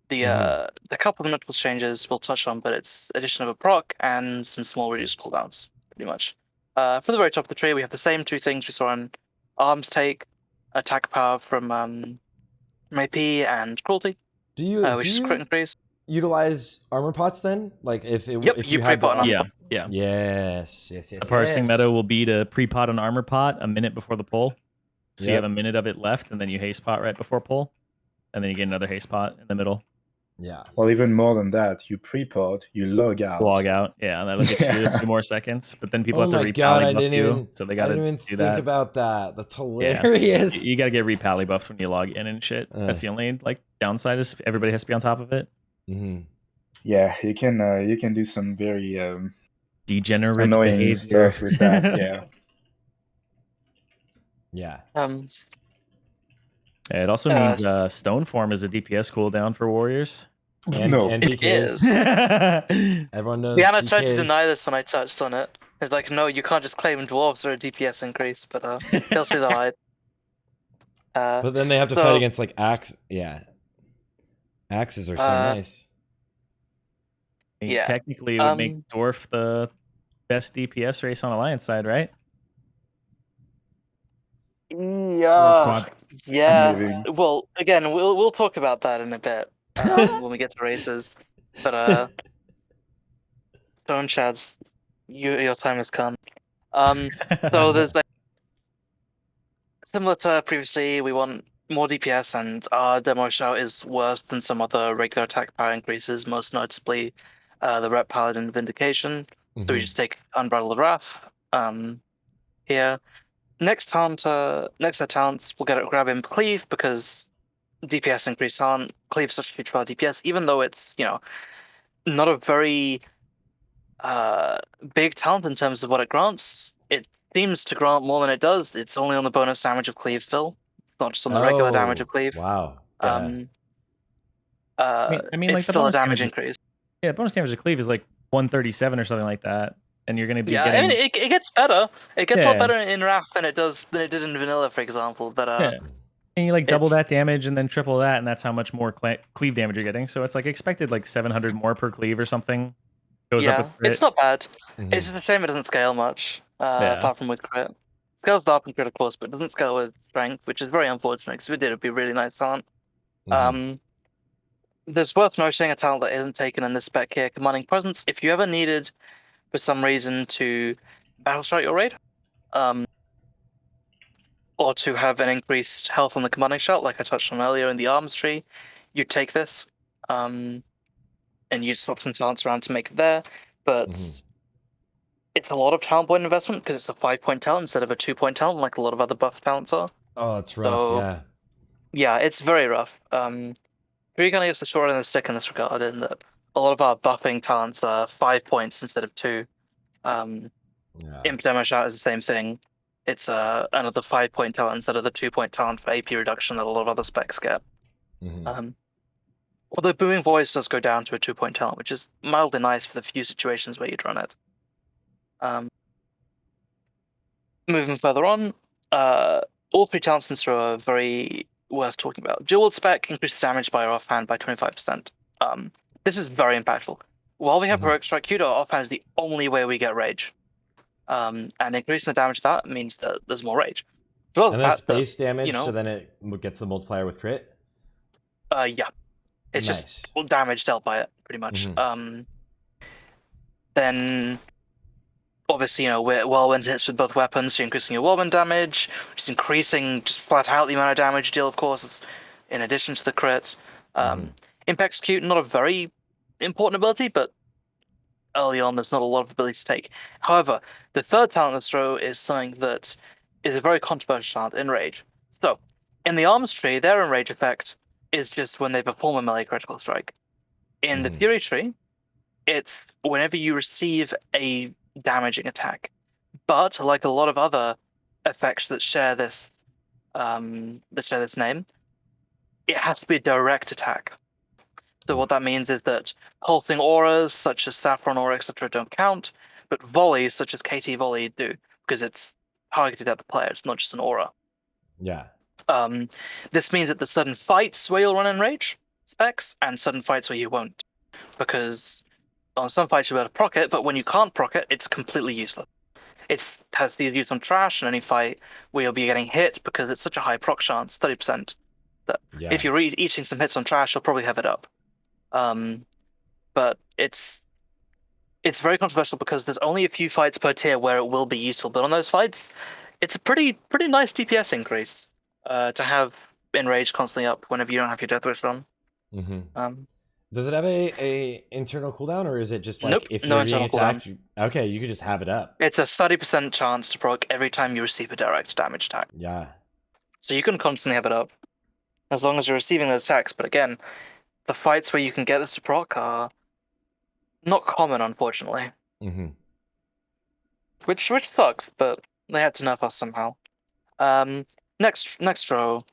The couple of notable changes we'll touch on, but it's addition of a proc and some small reduced cooldowns, pretty much. For the very top of the tree, we have the same 2 things we saw in Arms Take, attack power from AP and Cruelty, Do you which is crit increase. utilize armor pots then? Like if Yep, if you you had the pre-pot an Yeah, yeah. Yes. The parsing meta will be to pre-pot an armor pot a minute before the pull. So you Yep. have a minute of it left, and then you haste pot right before pull, and then you get another haste pot in the middle. Yeah. Or even more than that, you pre-pod, you log out. Log out, yeah, and that'll get you a few more seconds. But then people Oh have to my god, repally I buff didn't you, even. so they I gotta didn't even do think that. about that. That's Yeah. hilarious. You gotta get repally buff when you log in and shit. That's the only downside is everybody has to be on top of it. Yeah, you can do some very Degenerate annoying behavior stuff with that. Yeah. Yeah. It also means Stone Form is a DPS cooldown for warriors. And, No. and It PKs. is. Everyone knows. Beanna tried to PKs. deny this when I touched on it. It's like, no, you can't just claim dwarves are a DPS increase, but they'll see the light. But then they have to fight against like axe. Yeah. Axes are so nice. I mean, Yeah. technically, it would make Dwarf the best DPS race on Alliance side, right? Yeah. Yeah. Maybe. Well, again, we'll talk about that in a bit when we get to races. But Stone Shads, your time has come. So there's like similar to previously, we want more DPS, and our demo shout is worse than some other regular attack power increases, most notably the Rep Paladin Vindication. So we just take Unbridled Wrath here. Next talents, we'll grab him Cleave, because DPS increase talent. Cleave is such a huge part of DPS, even though it's, not a very big talent in terms of what it grants. It seems to grant more than it does. It's only on the bonus damage of Cleave still, not just on the regular damage of Cleave. Wow. I mean, it's like the still a bonus damage increase. Yeah, bonus damage of Cleave is like 137 or something like that, and you're gonna be Yeah, getting. I mean, it gets better. It gets a lot better in Wrath than it did in Vanilla, for example. But and you like double that damage and then triple that, and that's how much more cleave damage you're getting. So it's like expected like 700 more per cleave or something. Goes up with crit. It's not bad. It's just a shame it doesn't scale much, apart from with crit. Scales up in crit, of course, but it doesn't scale with strength, which is very unfortunate, because if it did, it'd be a really nice talent. There's worth noticing a talent that isn't taken in this spec here, Commanding Presence. If you ever needed, for some reason, to battle strike your raid, or to have an increased health on the commanding shout, like I touched on earlier in the arms tree, you'd take this, and you'd swap some talents around to make it there. But it's a lot of talent point investment, because it's a 5-point talent instead of a 2-point talent, like a lot of other buff talents are. Oh, it's rough. So, yeah, it's very rough. We're gonna use the short end of the stick in this regard, in that a lot of our buffing talents are 5 points instead of 2. Imp Demo Shout is the same thing. It's another 5-point talent instead of the 2-point talent for AP reduction that a lot of other specs get. Although Booming Voice does go down to a 2-point talent, which is mildly nice for the few situations where you'd run it. Moving further on, all 3 talents in Throw are very worth talking about. Dual spec increases damage by our offhand by 25%. This is very impactful. While we have Heroic Strike queued, our offhand is the only way we get rage. And increasing the damage of that means that there's more rage. And that's base damage, so then it gets the multiplier with crit? Yeah. It's just damage dealt by it, pretty much. Then, obviously, Whirlwind hits with both weapons, so you're increasing your Whirlwind damage, which is increasing just flat out the amount of damage you deal, of course, in addition to the crit. Imp Execute, not a very important ability, but early on, there's not a lot of ability to take. However, the third talent in this row is something that is a very controversial talent, Enrage. So, in the Arms tree, their Enrage effect is just when they perform a melee critical strike. In the Fury tree, it's whenever you receive a damaging attack. But like a lot of other effects that share this name, it has to be a direct attack. So what that means is that pulsing auras such as Saffron Aura, etc. don't count, but volleys such as KT Volley do, because it's targeted at the player, it's not just an aura. Yeah. This means that there's certain fights where you'll run Enrage specs, and certain fights where you won't. Because on some fights you'll be able to proc it, but when you can't proc it, it's completely useless. It has the use on trash in any fight where you'll be getting hit because it's such a high proc chance, 30%, that if you're eating some hits on trash, you'll probably have it up. But it's very controversial because there's only a few fights per tier where it will be useful, but on those fights, it's a pretty nice DPS increase to have Enrage constantly up whenever you don't have your Death Wish on. Does it have a internal cooldown, or is it just like Nope, if no you're being internal attacked? Okay, you could just have it up. It's a 30% chance to proc every time you receive a direct damage attack. Yeah. So you can constantly have it up as long as you're receiving those attacks. But again, the fights where you can get this to proc are not common, unfortunately. Which sucks, but they had to nerf us somehow. Next row,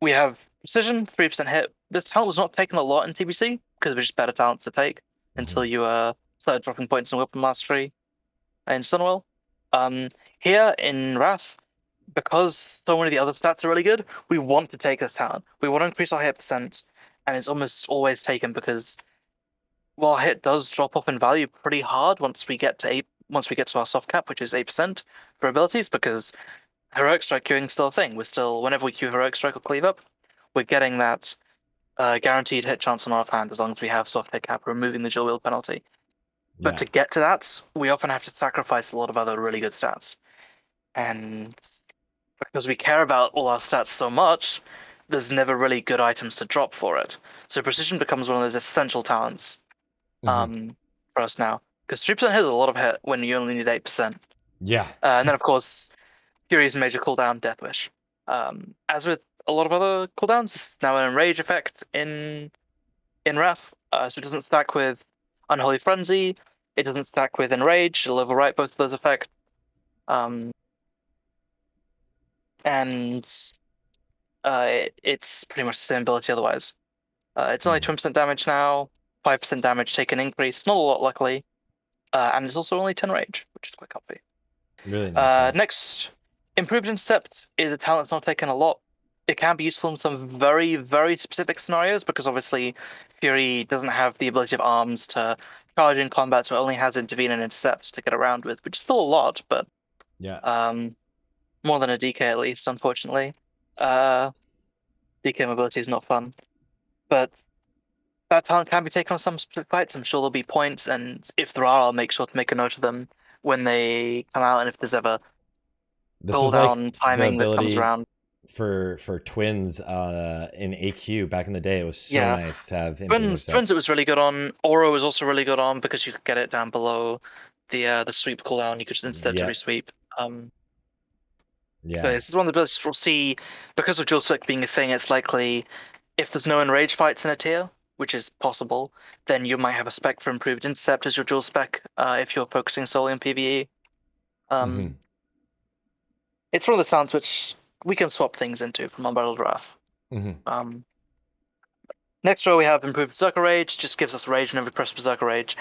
we have Precision, 3% hit. This talent was not taken a lot in TBC because it was just better talents to take until you started dropping points in Weapon Mastery in Sunwell. Here in Wrath, because so many of the other stats are really good, we want to take this talent. We want to increase our hit percent, and it's almost always taken because while hit does drop off in value pretty hard once we get to our soft cap, which is 8% for abilities, because Heroic Strike queuing is still a thing. We're still, whenever we queue Heroic Strike or Cleave Up, we're getting that guaranteed hit chance on our offhand as long as we have soft hit cap, removing the dual wield penalty. But to get to that, we often have to sacrifice a lot of other really good stats. And because we care about all our stats so much, there's never really good items to drop for it. So Precision becomes one of those essential talents for us now. Because 3% hit is a lot of hit when you only need 8%. Yeah. And then, of course, Fury's major cooldown, Death Wish. As with a lot of other cooldowns, it's now an Enrage effect in Wrath. So it doesn't stack with Unholy Frenzy, it doesn't stack with Enrage, it'll overwrite both of those effects. It's pretty much the same ability otherwise. It's only 20% damage now, 5% damage taken increase, not a lot luckily, and it's also only 10 rage, which is quite comfy. Really nice. Next, Improved Intercept is a talent that's not taken a lot. It can be useful in some very, very specific scenarios because obviously Fury doesn't have the ability of arms to charge in combat, so it only has Intervene and Intercept to get around with, which is still a lot, but more than a DK at least, unfortunately. DK mobility is not fun, but that talent can be taken on some specific fights. I'm sure there'll be points, and if there are, I'll make sure to make a note of them when they come out, and if there's ever cooldown timing that comes around. For twins in AQ back in the day, it was so nice to have twins. It was really good on. Aura was also really good on because you could get it down below the sweep cooldown. You could just instead to resweep. So this is one of the best we'll see because of dual spec being a thing. It's likely if there's no enrage fights in a tier, which is possible, then you might have a spec for Improved Intercept as your dual spec if you're focusing solely on PvE. It's one of the sounds which we can swap things into from Unbridled Wrath. Next row we have Improved Berserker Rage, just gives us rage whenever we press Berserker Rage.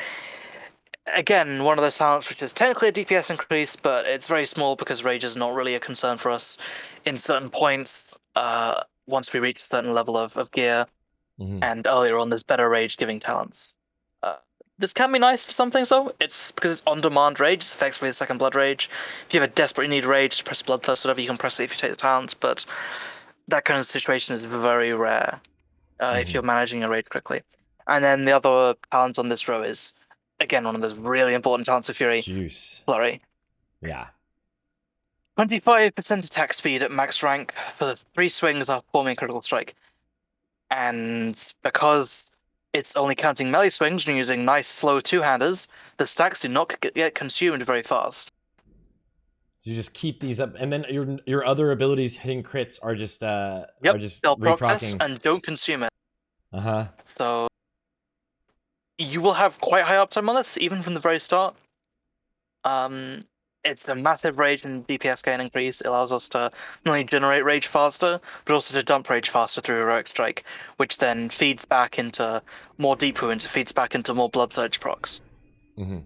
Again, one of those talents which is technically a DPS increase, but it's very small because rage is not really a concern for us in certain points once we reach a certain level of gear. And earlier on, there's better rage giving talents. This can be nice for some things though. It's because it's on-demand rage. It's effectively the second blood rage. If you have a desperately need rage to press Bloodthirst, whatever, you can press it if you take the talents. But that kind of situation is very rare if you're managing your rage quickly. And then the other talent on this row is again one of those really important talents of Fury. Flurry. 25% attack speed at max rank for the 3 swings after forming a critical strike. And because it's only counting melee swings and using nice slow two-handers, the stacks do not get consumed very fast. So you just keep these up, and then your other abilities hitting crits are just They'll proc this reprocking. and don't consume it. Uh-huh. So you will have quite high uptime on this, even from the very start. It's a massive rage and DPS gain increase. It allows us to not only generate rage faster, but also to dump rage faster through Heroic Strike, which then feeds back into more deep wounds, it feeds back into more Blood Surge procs. Mm-hmm.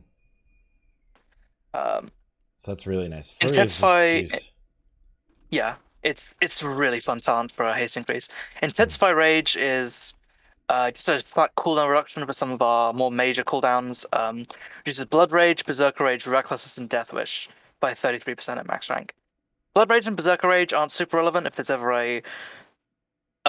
So that's really nice. Intensify, yeah, it's a really fun talent for a haste increase. Intensify Rage is just a slight cooldown reduction for some of our more major cooldowns. Reduces Blood Rage, Berserker Rage, Recklessness, and Death Wish by 33% at max rank. Blood Rage and Berserker Rage aren't super relevant if there's ever a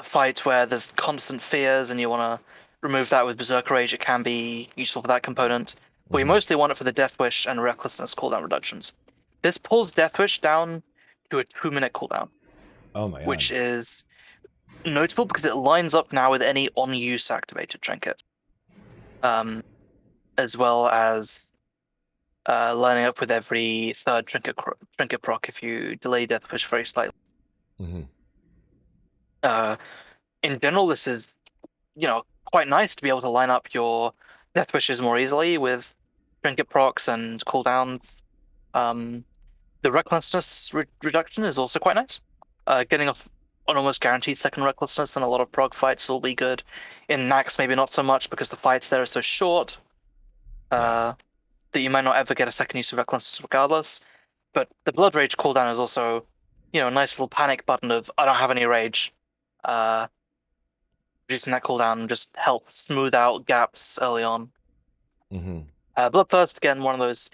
fight where there's constant fears and you want to remove that with Berserker Rage. It can be useful for that component. But we mostly want it for the Death Wish and Recklessness cooldown reductions. This pulls Death Wish down to a 2-minute cooldown. Oh my god. Which is notable because it lines up now with any on-use activated trinket. As well as lining up with every third trinket proc if you delay Death Wish very slightly. In general, this is, quite nice to be able to line up your Death Wishes more easily with trinket procs and cooldowns. The Recklessness reduction is also quite nice. Getting off an almost guaranteed second Recklessness in a lot of prog fights will be good. In Nax, maybe not so much because the fights there are so short that you might not ever get a second use of Recklessness regardless. But the Blood Rage cooldown is also, a nice little panic button of I don't have any rage. Reducing that cooldown just helps smooth out gaps early on. Bloodthirst, again, one of those,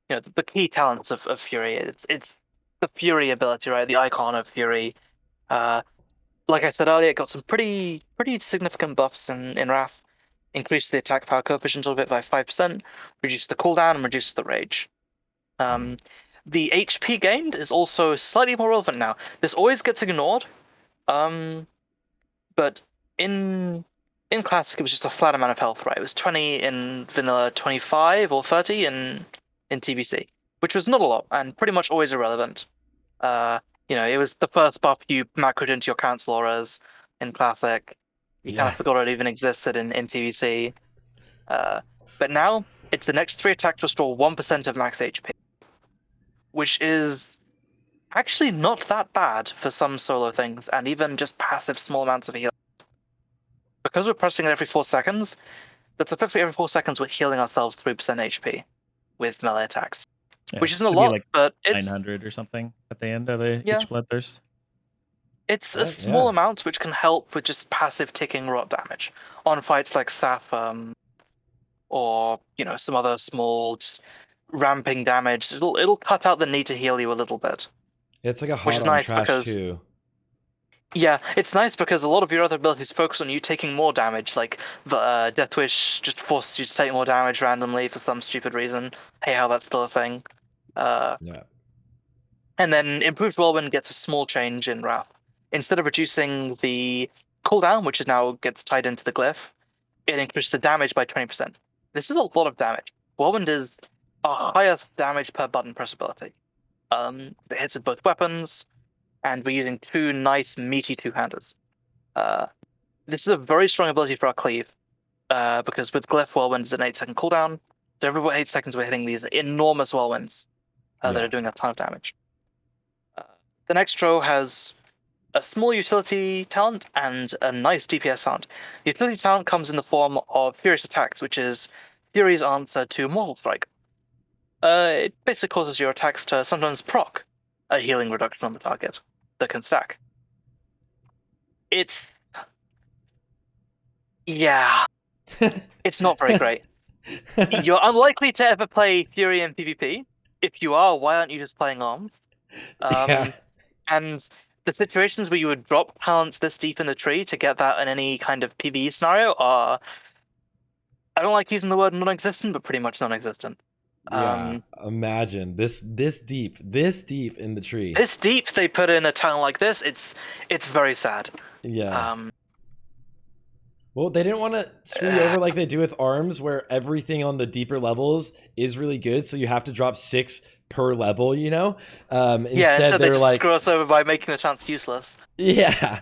the key talents of Fury. It's the Fury ability, right? The icon of Fury. Like I said earlier, it got some pretty significant buffs in Wrath. Increased the attack power coefficient a little bit by 5%, reduced the cooldown, and reduced the rage. The HP gained is also slightly more relevant now. This always gets ignored, but in Classic it was just a flat amount of health, right? It was 20 in Vanilla, 25 or 30 in TBC, which was not a lot and pretty much always irrelevant. It was the first buff you macroed into your Council Auras in Classic. You kind of forgot it even existed in TBC. But now, it's the next 3 attacks to restore 1% of max HP. Which is actually not that bad for some solo things, and even just passive small amounts of healing. Because we're pressing it every 4 seconds, that's effectively every 4 seconds we're healing ourselves 3% HP with melee attacks. Which isn't a lot, but it's 900 or something at the end of each Bloodthirst. It's a small amount which can help with just passive ticking rot damage on fights like Sarthe, or some other small just ramping damage. It'll cut out the need to heal you a little bit. It's like a hot on trash too. Yeah, it's nice because a lot of your other abilities focus on you taking more damage, like the Death Wish just forces you to take more damage randomly for some stupid reason. Hey, how that's still a thing. And then Improved Whirlwind gets a small change in Wrath. Instead of reducing the cooldown, which now gets tied into the glyph, it increases the damage by 20%. This is a lot of damage. Whirlwind is our highest damage per button press ability. It hits with both weapons, and we're using 2 nice meaty two-handers. This is a very strong ability for our cleave, because with Glyph, Whirlwind is an 8-second cooldown, so every 8 seconds we're hitting these enormous Whirlwinds that are doing a ton of damage. The next row has a small utility talent and a nice DPS talent. The utility talent comes in the form of Furious Attacks, which is Fury's answer to Mortal Strike. It basically causes your attacks to sometimes proc a healing reduction on the target that can stack. It's not very great. You're unlikely to ever play Fury in PvP. If you are, why aren't you just playing arms? And the situations where you would drop talents this deep in the tree to get that in any kind of PvE scenario are, I don't like using the word non-existent, but pretty much non-existent. Imagine this deep in the tree. This deep, they put in a talent like this. It's very sad. Well, they didn't want to screw you over like they do with arms, where everything on the deeper levels is really good, so you have to drop 6 per level, you know? Instead, they they're just like, screw us over by making the chance useless. yeah.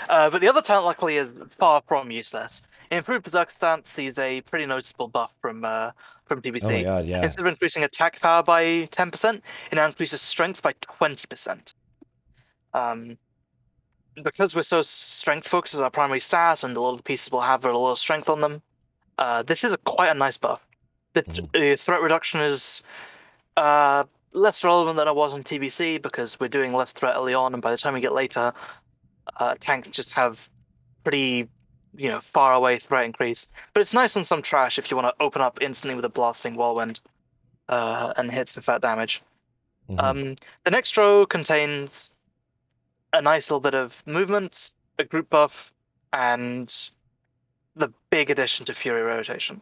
But the other talent, luckily, is far from useless. Improved Berserk Stance sees a pretty noticeable buff from TBC. Oh my god, yeah. Instead of increasing attack power by 10%, it now increases strength by 20%. Because we're so strength focused as our primary stat, and a lot of the pieces will have a lot of strength on them, this is quite a nice buff. The threat reduction is less relevant than it was on TBC because we're doing less threat early on, and by the time we get later, tanks just have pretty, far away threat increase. But it's nice on some trash if you want to open up instantly with a blasting whirlwind and hit some fat damage. The next row contains a nice little bit of movement, a group buff, and the big addition to Fury Rotation.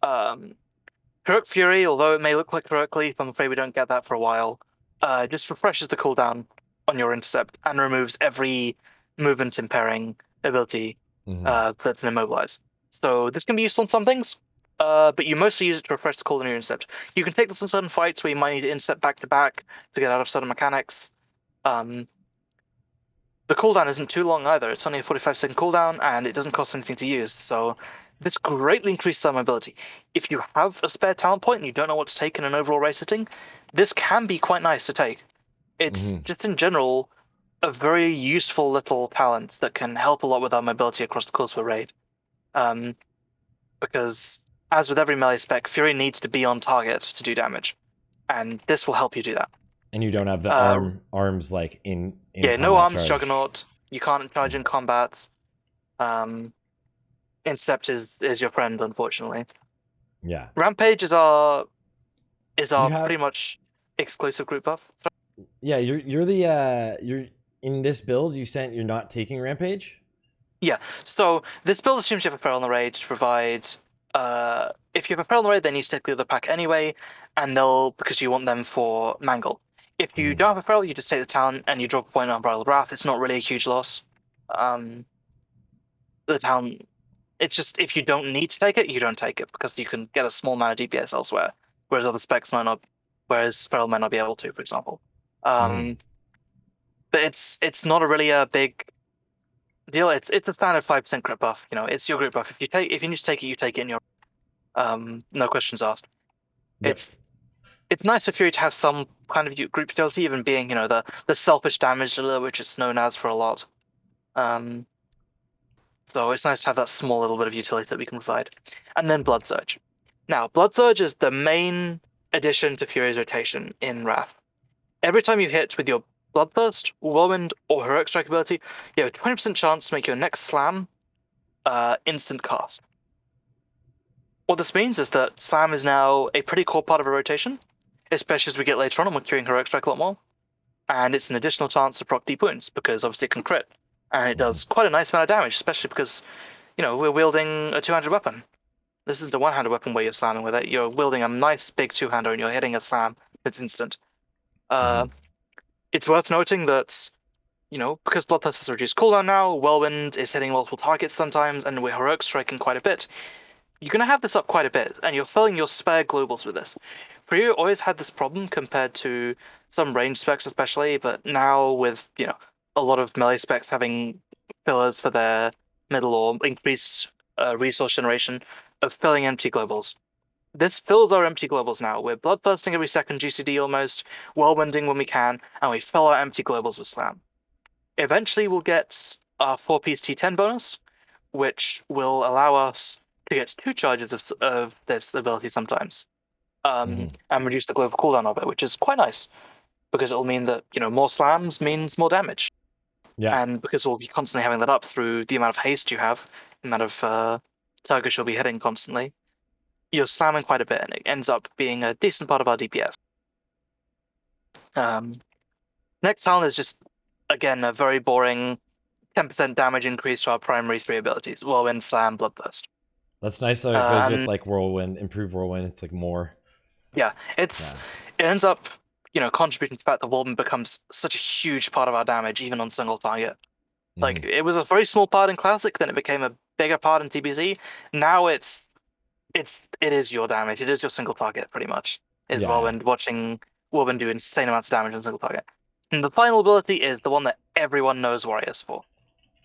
Heroic Fury, although it may look like Heroic Leaf, I'm afraid we don't get that for a while, just refreshes the cooldown on your intercept and removes every movement impairing ability that's an immobilize. So this can be useful in some things, but you mostly use it to refresh the cooldown on your intercept. You can take this in certain fights where you might need to intercept back to back to get out of certain mechanics. The cooldown isn't too long either. It's only a 45-second cooldown, and it doesn't cost anything to use. So this greatly increases our mobility. If you have a spare talent point and you don't know what to take in an overall race setting, this can be quite nice to take. It's just in general a very useful little talent that can help a lot with our mobility across the course of a raid. Because as with every melee spec, Fury needs to be on target to do damage, and this will help you do that. And you don't have the arms like in yeah, no arms charge. Juggernaut. You can't charge in combat. Intercept is your friend, unfortunately. Yeah. Rampage is our pretty much exclusive group buff. Yeah, you're in this build. You're not taking Rampage. Yeah. So this build assumes you have a feral in the raid to provide. If you have a feral in the raid, then you take the other pack anyway, and because you want them for Mangle. If you don't have a feral, you just take the talent and you drop a point on Unbridled Wrath. It's not really a huge loss. The talent, it's just if you don't need to take it, you don't take it because you can get a small amount of DPS elsewhere, whereas other specs might not. Whereas feral might not be able to, for example. But it's not really a big deal. It's a standard 5% crit buff. It's your group buff. If you need to take it, you take it in your. No questions asked. Yep. It's nice for Fury to have some kind of group utility, even being, the selfish damage dealer, which it's known as for a lot. So it's nice to have that small little bit of utility that we can provide. And then Blood Surge. Now, Blood Surge is the main addition to Fury's rotation in Wrath. Every time you hit with your Bloodthirst, Whirlwind, or Heroic Strike ability, you have a 20% chance to make your next Slam instant cast. What this means is that Slam is now a pretty core part of a rotation, especially as we get later on and we're queuing Heroic Strike a lot more. And it's an additional chance to proc deep wounds, because obviously it can crit. And it does quite a nice amount of damage, especially because, we're wielding a two-handed weapon. This isn't a one-handed weapon where you're slamming with it. You're wielding a nice big two-hander and you're hitting a slam that's instant. It's worth noting that, because Bloodthirst has reduced cooldown now, Whirlwind is hitting multiple targets sometimes, and we're Heroic Striking quite a bit. You're going to have this up quite a bit, and you're filling your spare globals with this. Priya always had this problem compared to some range specs especially, but now with, a lot of melee specs having fillers for their middle or increased resource generation of filling empty globals. This fills our empty globals now. We're bloodthirsting every second GCD almost, whirlwinding when we can, and we fill our empty globals with Slam. Eventually we'll get our 4-piece T10 bonus, which will allow us to get 2 charges of this ability sometimes, and reduce the global cooldown of it, which is quite nice, because it'll mean that, more slams means more damage. Yeah. And because we'll be constantly having that up through the amount of haste you have, the amount of targets you'll be hitting constantly, you're slamming quite a bit, and it ends up being a decent part of our DPS. Next talent is just, again, a very boring 10% damage increase to our primary 3 abilities: Whirlwind, Slam, Bloodthirst. That's nice though. It goes with like Whirlwind, improved Whirlwind. It's like more. Yeah, it ends up, contributing to the fact that Whirlwind becomes such a huge part of our damage, even on single target. Like, it was a very small part in Classic, then it became a bigger part in TBC. Now it is your damage. It is your single target, pretty much. Is Yeah. Whirlwind watching Whirlwind do insane amounts of damage on single target. And the final ability is the one that everyone knows Warriors for.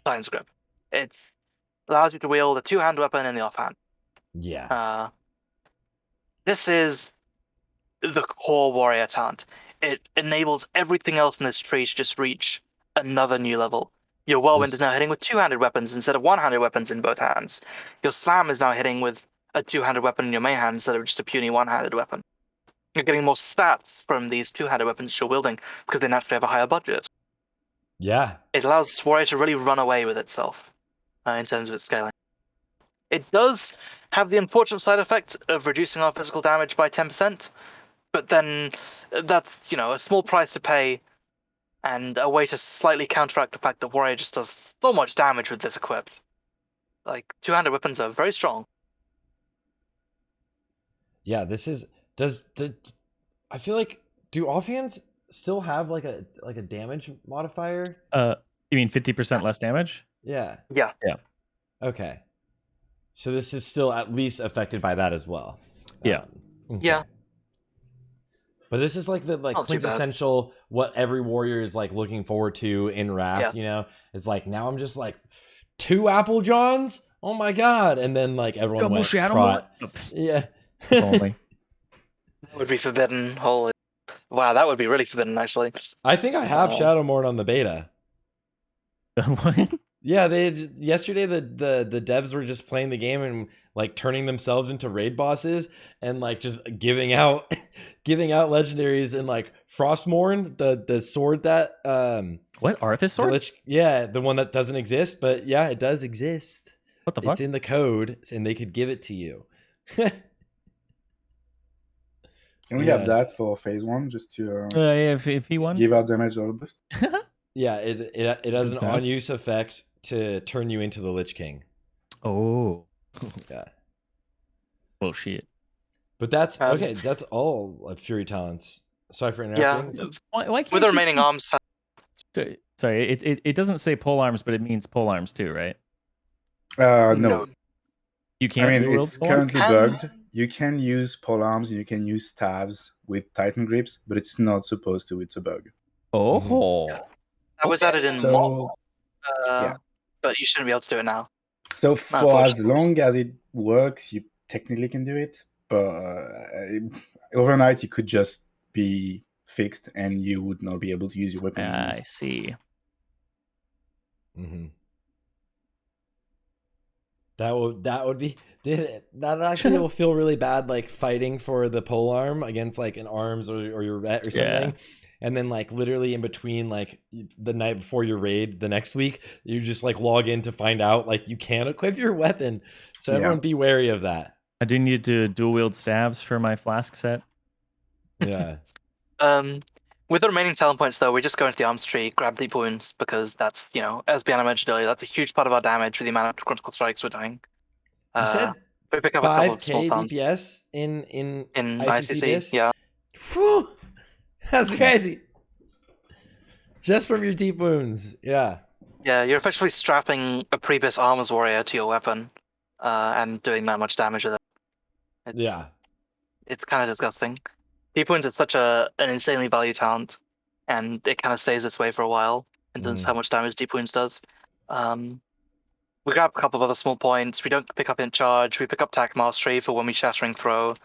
Titan's Grip. It allows you to wield a two-hand weapon in the offhand. Yeah. This is the core Warrior talent. It enables everything else in this tree to just reach another new level. Your Whirlwind is now hitting with two-handed weapons instead of one-handed weapons in both hands. Your Slam is now hitting with a two-handed weapon in your main hand instead of just a puny one-handed weapon. You're getting more stats from these two-handed weapons you're wielding because they naturally have a higher budget. Yeah. It allows Warrior to really run away with itself in terms of its scaling. It does have the unfortunate side effect of reducing our physical damage by 10%, but then that's, a small price to pay and a way to slightly counteract the fact that Warrior just does so much damage with this equipped. Like, two-handed weapons are very strong. Yeah, this is I feel like, do offhands still have like a damage modifier? You mean 50% less damage? Yeah. Yeah. Okay. So this is still at least affected by that as well. Yeah. Okay. Yeah. But this is like the Not too bad. quintessential what every warrior is like looking forward to in Wrath, Yeah. It's like, now I'm just like 2 Apple Johns? Oh my god. And then like everyone Double went Shadow Prot. Mort? Yeah. Only. That would be forbidden. Holy. Wow, that would be really forbidden, actually. I think I have Shadow Mort on the beta. What? Yeah, yesterday the devs were just playing the game and like turning themselves into raid bosses and like just giving out legendaries and like Frostmourne, the sword that What? Arthas sword? the one that doesn't exist, but yeah, it does exist. What the fuck? It's in the code and they could give it to you. Can we have that for phase 1 just to Yeah, if he won. give out damage or boost? Yeah, it has an Good on use effect to turn you into the Lich King. Oh. Yeah. Oh shit. But that's okay, that's all of Fury talents. Sorry for Yeah. interrupting. Why can't With the you- remaining arms, Sorry, it doesn't say pole arms, but it means pole arms too, right? No. You can't. I mean, wield it's pole arms? currently bugged. You can use polearms and you can use staves with Titan grips, but it's not supposed to. It's a bug. Oh. that was added in So, Mob, yeah. but you shouldn't be able to do it now. So for as Unfortunately. long as it works, you technically can do it, but overnight it could just be fixed and you would not be able to use your weapon anymore. I see. Mm-hmm. That would be that actually will feel really bad, like fighting for the polearm against like an arms or your ret or something. And then like literally in between like the night before your raid the next week, you just like log in to find out like you can't equip your weapon. So everyone be wary of that. I do need to dual wield staves for my flask set. Yeah. With the remaining talent points, though, we just go into the arms tree, grab deep wounds, because that's, as Beanna mentioned earlier, that's a huge part of our damage with the amount of critical strikes we're doing. You said we pick up a couple of small 5k talents DPS in ICC. BiS? Yeah. Whew! That's crazy. Just from your deep wounds. Yeah. Yeah, you're effectively strapping a Pre-BiS armors warrior to your weapon, and doing that much damage with it. Yeah. It's kind of disgusting. Deep wounds is such an insanely valued talent, and it kind of stays this way for a while in terms of how much damage deep wounds does. We grab a couple of other small points. We don't pick up in charge. We pick up tack mastery for when we shattering throw.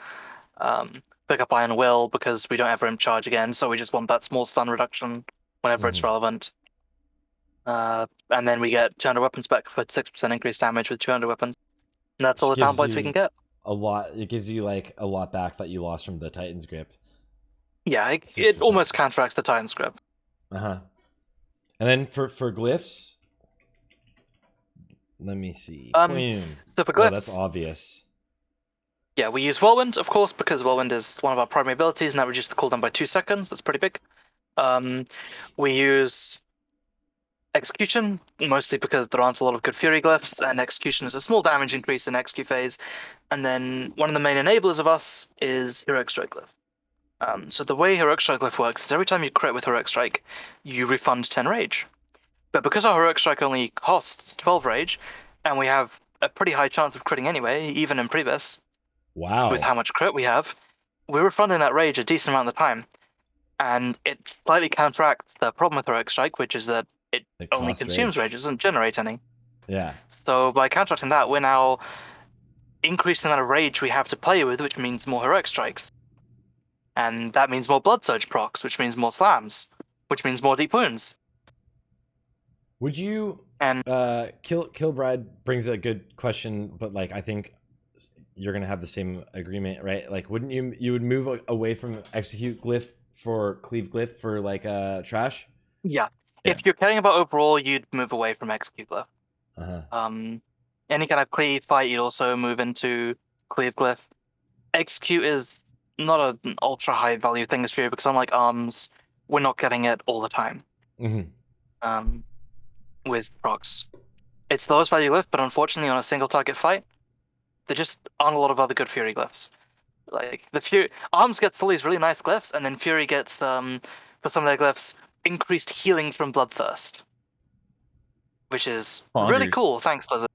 Pick up iron will because we don't ever in charge again, so we just want that small stun reduction whenever it's relevant. And then we get 200 weapon spec for 6% increased damage with 200 weapons. And that's all the talent points we can get. A lot. It gives you like a lot back that you lost from the Titan's grip. Yeah, it 6%. almost counteracts the Titan's grip. And then for glyphs, let me see. Boom. So for glyphs, that's obvious. Yeah, we use Whirlwind, of course, because Whirlwind is one of our primary abilities, and that reduces the cooldown by 2 seconds. That's pretty big. We use Execution, mostly because there aren't a lot of good Fury Glyphs, and Execution is a small damage increase in XQ phase. And then one of the main enablers of us is Heroic Strike Glyph. So the way Heroic Strike Glyph works is every time you crit with Heroic Strike, you refund 10 rage. But because our Heroic Strike only costs 12 rage, and we have a pretty high chance of critting anyway, even in Pre-BiS, Wow. with how much crit we have, we were funding that rage a decent amount of the time. And it slightly counteracts the problem with Heroic Strike, which is that it only costs consumes rage, it doesn't generate any. Yeah. So by counteracting that, we're now increasing the amount of rage we have to play with, which means more Heroic Strikes. And that means more Blood Surge procs, which means more slams, which means more deep wounds. Would you And Kilbride brings a good question, but like I think you're gonna have the same agreement, right? Like, wouldn't you would move away from execute glyph for cleave glyph for like trash? yeah, Yeah. if you're caring about overall, you'd move away from execute glyph. Any kind of cleave fight, you'd also move into cleave glyph. Execute is not an ultra high value thing this year because unlike arms, we're not getting it all the time. With procs, it's the lowest value glyph, but unfortunately on a single target fight, there just aren't a lot of other good Fury glyphs. Like the Fury arms gets all these really nice glyphs, and then Fury gets for some of their glyphs increased healing from Bloodthirst, which is really Poggers. cool. Thanks, Blizzard.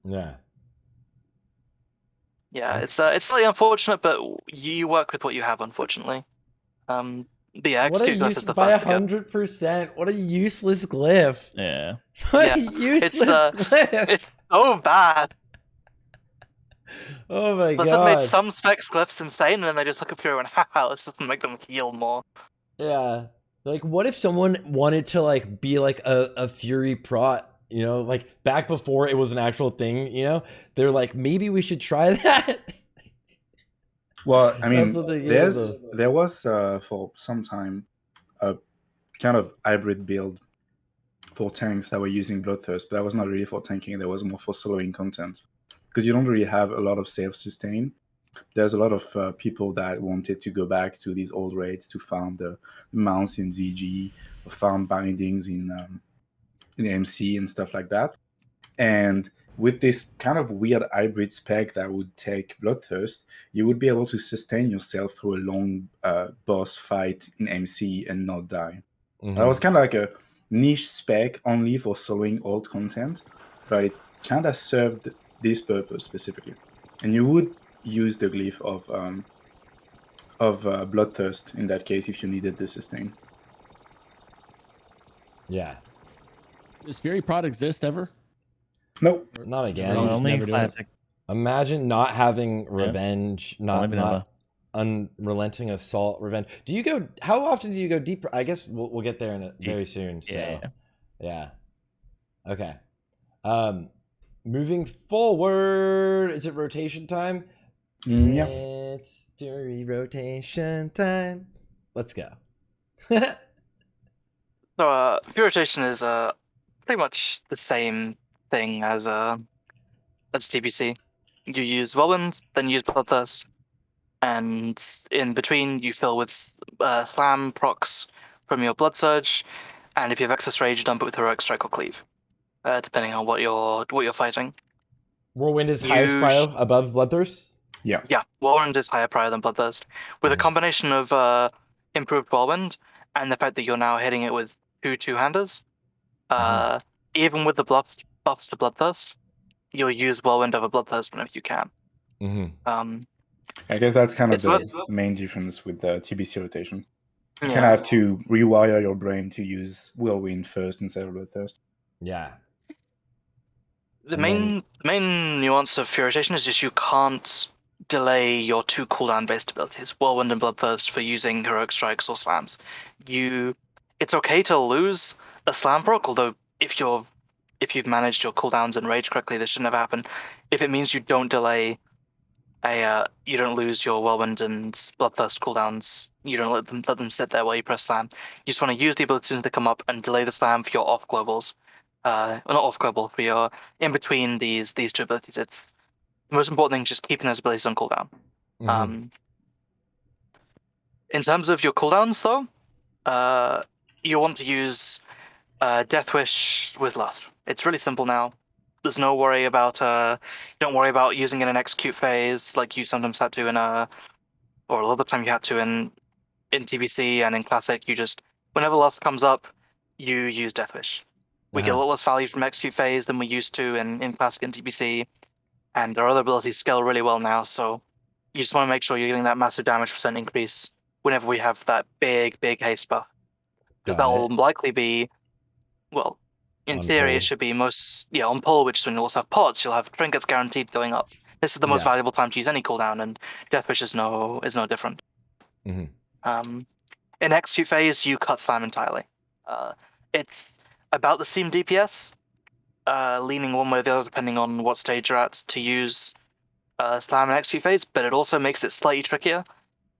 Yeah. Yeah, it's slightly unfortunate, but you work with what you have, unfortunately. But yeah, What a execute glyph is the by first to go. 100%. What a useless glyph. Yeah. What Yeah, a useless it's, glyph. It's so bad. Oh my Blizzard made god. some specs glyphs insane, and then they just look up here and haha, let's just make them heal more. Yeah. Like, what if someone wanted to like be like a Fury Prot? You know, like back before it was an actual thing. You know, they're like, maybe we should try that. Well, I mean, That's what they gave there was for some time a kind of hybrid build for tanks that were using Bloodthirst, but that was not really for tanking. That was more for soloing content because you don't really have a lot of self-sustain. There's a lot of people that wanted to go back to these old raids to farm the mounts in ZG, or farm bindings in MC and stuff like that. And with this kind of weird hybrid spec that would take Bloodthirst, you would be able to sustain yourself through a long boss fight in MC and not die. That was kind of like a niche spec only for soloing old content, but it kind of served this purpose specifically. And you would use the glyph of Bloodthirst in that case if you needed the sustain. Yeah. Does Fury Prot exist ever? Nope. Not again. No, just Only never do it. classic. Imagine not having revenge, Only vanilla. unrelenting assault revenge. Do you go? How often do you go deep? I guess we'll get there very soon. So yeah. Okay. Moving forward, is it rotation time? Yeah. It's Fury rotation time. Let's go. So Fury Rotation is pretty much the same thing as TBC. You use Whirlwind, then use Bloodthirst, and in between you fill with Slam procs from your Blood Surge, and if you have excess rage, dump it with Heroic Strike or Cleave, depending on what you're fighting. Whirlwind is highest prio above Bloodthirst? Yeah. Yeah, Whirlwind is higher prio than Bloodthirst. With a combination of improved Whirlwind and the fact that you're now hitting it with two-handers, even with the buffs to Bloodthirst, you'll use Whirlwind over Bloodthirst whenever you can. I guess that's kind of the main difference with the TBC rotation. You kind of have to rewire your brain to use Whirlwind first instead of Bloodthirst. Yeah. The main nuance of Fury Rotation is just you can't delay your two cooldown based abilities, Whirlwind and Bloodthirst, for using Heroic Strikes or Slams. It's okay to lose a Slam proc, although if you've managed your cooldowns and rage correctly, this should never happen. If it means you don't delay you don't lose your Whirlwind and Bloodthirst cooldowns, you don't let them sit there while you press Slam. You just want to use the abilities to come up and delay the Slam for your off globals. Not off global, for your in between these two abilities. It's the most important thing is just keeping those abilities on cooldown. In terms of your cooldowns, though, you want to use Death Wish with Lust. It's really simple now. There's no worry about don't worry about using it in an execute phase like you sometimes had to in or a lot of the time you had to in TBC and in Classic. You just whenever Lust comes up, you use Deathwish. We get a lot less value from Execute Phase than we used to in Classic and TBC, and our other abilities scale really well now, so you just want to make sure you're getting that massive damage percent increase whenever we have that big haste buff. Because that will likely be, well, in On theory, pull. it should be on pull, which is when you'll also have pots, you'll have trinkets guaranteed going up. This is the most valuable time to use any cooldown, and Deathwish is no different. In Execute Phase, you cut Slam entirely. It's about the same DPS, leaning one way or the other depending on what stage you're at to use Slam and Execute Phase, but it also makes it slightly trickier,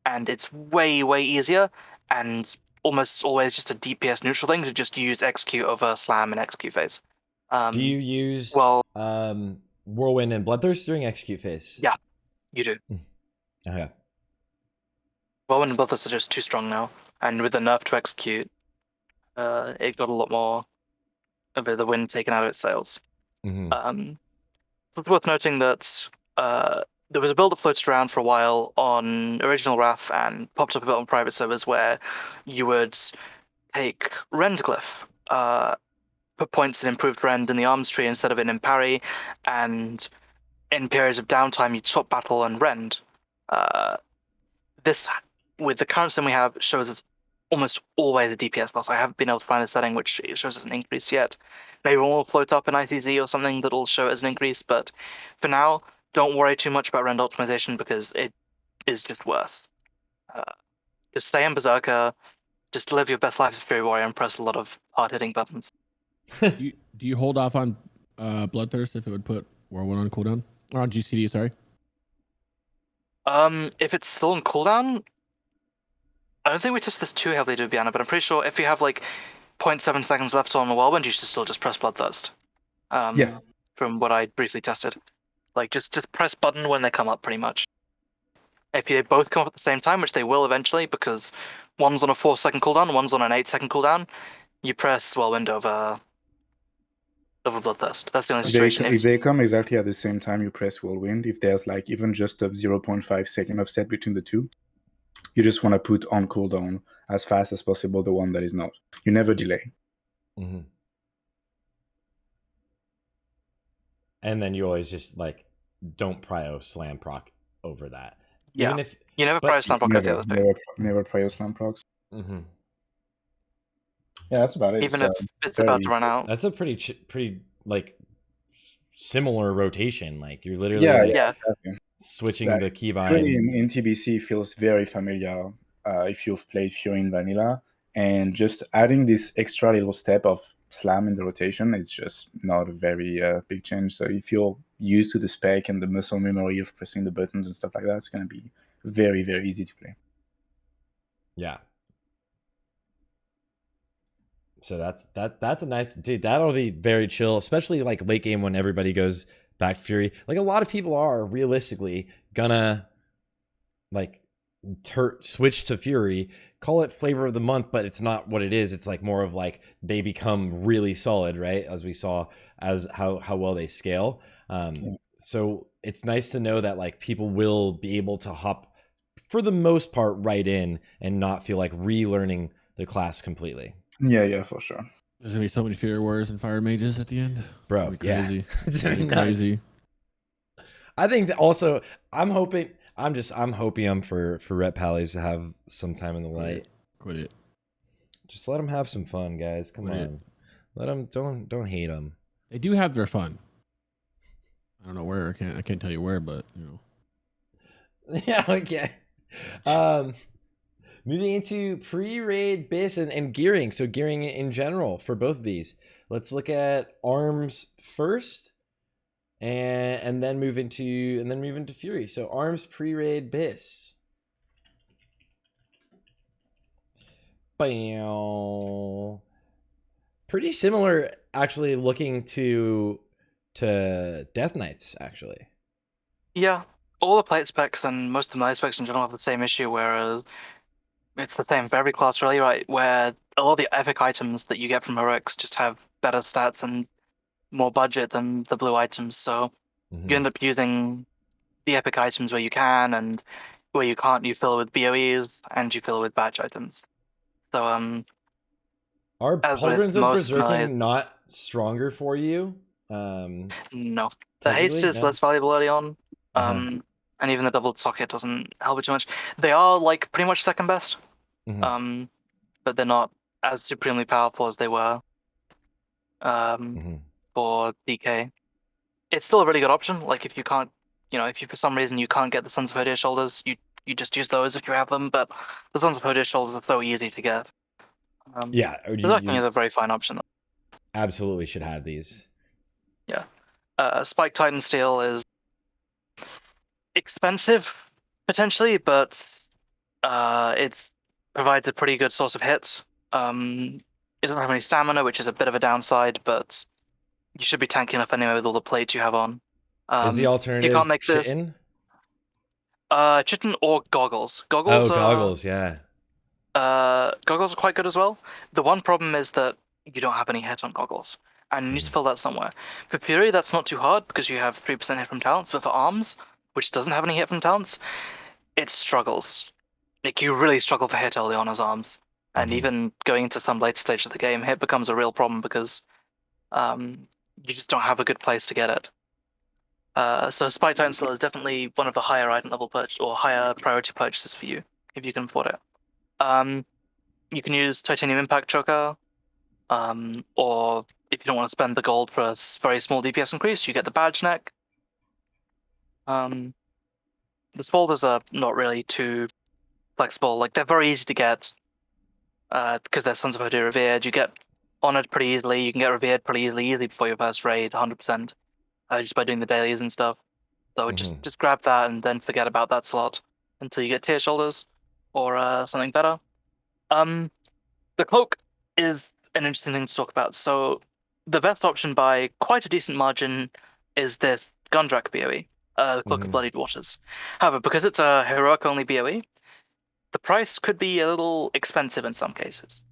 and it's way easier, and almost always just a DPS neutral thing to just use Execute over Slam and Execute Phase. Do you use Whirlwind and Bloodthirst during Execute Phase? Yeah, you do. Okay. Whirlwind and Bloodthirst are just too strong now, and with the nerf to Execute, it got a lot more of the wind taken out of its sails. It's worth noting that there was a build that floated around for a while on original Wrath and popped up a bit on private servers where you would take Rend Glyph, put points in improved Rend in the arms tree instead of in parry, and in periods of downtime you'd swap battle and Rend. This, with the current sim we have, shows us almost always a DPS loss. I haven't been able to find a setting which shows us an increase yet. Maybe one will float up in ICZ or something that'll show it as an increase, but for now, don't worry too much about Rend optimization because it is just worse. Just stay in Berserker, just live your best life as Fury Warrior and press a lot of hard-hitting buttons. Do you hold off on Bloodthirst if it would put Whirlwind on cooldown? Or on GCD, sorry? If it's still on cooldown, I don't think we test this too heavily to Beanna, but I'm pretty sure if you have like 0.7 seconds left on the Whirlwind, you should still just press Bloodthirst. From what I briefly tested. Like, just press button when they come up, pretty much. If they both come up at the same time, which they will eventually, because one's on a 4-second cooldown, one's on an 8-second cooldown, you press Whirlwind over Bloodthirst. That's the only situation. If they come exactly at the same time, you press Whirlwind. If there's like even just a 0.5 second offset between the two, you just want to put on cooldown as fast as possible the one that is not. You never delay. And then you always just like don't prio slam proc over that. Yeah, even if you never prio slam proc over the other two. Never prio slam procs. Yeah, that's about it. Even if it's about to run out. That's a pretty like similar rotation. Like you're literally exactly. switching the keybind. In TBC feels very familiar if you've played Fury in vanilla, and just adding this extra little step of slam in the rotation, it's just not a very big change. So if you're used to the spec and the muscle memory of pressing the buttons and stuff like that, it's going to be very easy to play. Yeah. So that's a nice dude. That'll be very chill, especially like late game when everybody goes back to Fury. Like a lot of people are realistically gonna like switch to Fury, call it flavor of the month, but it's not what it is. It's like more of like they become really solid, right? As we saw as how well they scale. So it's nice to know that like people will be able to hop for the most part right in and not feel like relearning the class completely. Yeah, for sure. There's gonna be so many Fury Warriors and Fire Mages at the end, bro. Crazy. It's crazy. I think that also I'm hoping for Rep Pallies to have some time in the light. Quit it. Just let them have some fun, guys. Come on. Let them don't hate them. They do have their fun. I don't know where. I can't tell you where, but you know. Yeah. Okay. Moving into pre-raid BiS and gearing. So gearing in general for both of these. Let's look at arms first, and then move into Fury. So arms pre-raid BiS. Bam. Pretty similar, actually, looking to Death Knights, actually. Yeah, all the plate specs and most of the melee specs in general have the same issue, whereas it's the same for every class, really, right? Where a lot of the epic items that you get from heroics just have better stats and more budget than the blue items. So you end up using the epic items where you can, and where you can't, you fill with BOEs and you fill with badge items. So Are As with Pauldrons of most Berserking knives. not stronger for you? No. The haste Typically? is No? less valuable early on. Uh-huh. And even the doubled socket doesn't help it too much. They are like pretty much second best. Mhm. But they're not as supremely powerful as they were Mhm. for DK. It's still a really good option. Like if you can't, if you for some reason you can't get the Sons of Hodir shoulders, you just use those if you have them. But the Sons of Hodir shoulders are so easy to get. Yeah, Berserking is a very fine option. absolutely should have these. Yeah. Spike Titan Steel is expensive potentially, but it provides a pretty good source of hits. It doesn't have any stamina, which is a bit of a downside, but you should be tanky enough anyway with all the plates you have on. Is the If you alternative can't make this, Chitin? Chitin or goggles. Oh, goggles, yeah. Goggles are quite good as well. The one problem is that you don't have any hit on goggles, and you need to fill that somewhere. For Fury, that's not too hard because you have 3% hit from talents, but for Arms, which doesn't have any hit from talents, it struggles. Like you really struggle for hit early on as Arms, and even going into some late stage of the game, hit becomes a real problem because you just don't have a good place to get it. So Spike Titan Steel is definitely one of the higher item level purchase or higher priority purchases for you if you can afford it. You can use Titanium Impact Choker, or if you don't want to spend the gold for a very small DPS increase, you get the Badge Neck. The Spolders are not really too flexible. Like they're very easy to get because they're Sons of Hodir Revered. You get honored pretty easily. You can get revered pretty easily before your first raid, 100%, just by doing the dailies and stuff. So just grab that and then forget about that slot until you get tier shoulders or something better. The cloak is an interesting thing to talk about. So the best option by quite a decent margin is this Gundrak BOE, the Cloak of Bloodied Waters. However, because it's a heroic only BOE, the price could be a little expensive in some cases.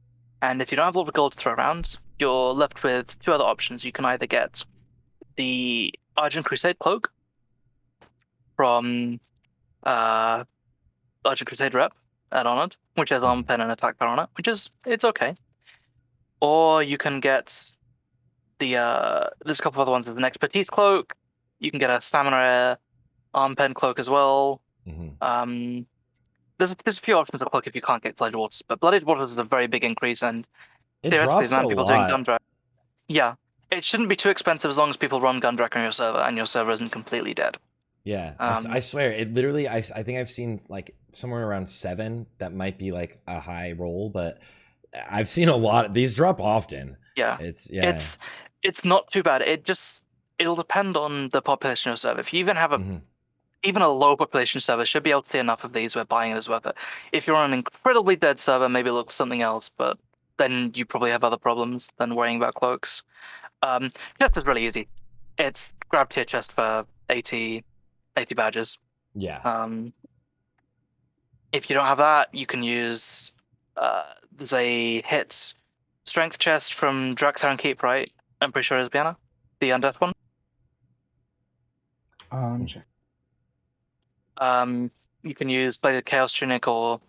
And if you don't have a lot of gold to throw around, you're left with two other options. You can either get the Argent Crusade Cloak from Argent Crusade Rep at Honored, which has armor pen and attack power on it, it's okay. Or you can get there's a couple of other ones. There's an Expertise Cloak. You can get a Stamina Arm Pen Cloak as well. There's a few options of cloak if you can't get Blooded Waters, but Blooded Waters is a very big increase, and It theoretically, drops the amount a of people doing lot. Gundrak. Yeah, it shouldn't be too expensive as long as people run Gundrak on your server, and your server isn't completely dead. Yeah, I swear, it literally, I think I've seen like somewhere around 7 that might be like a high roll, but I've seen a lot. These drop often. Yeah, it's not too bad. It'll depend on the population of your server. If you even have even a low population server should be able to see enough of these where buying it is worth it. If you're on an incredibly dead server, maybe look for something else, but then you probably have other problems than worrying about cloaks. Chest is really easy. It's grab tier chest for 80 badges. Yeah. If you don't have that, you can use there's a hit strength chest from Drakthar and Keep, right? I'm pretty sure it's Beanna, the undeath one. Check. You can use Bladed Chaos Tunic or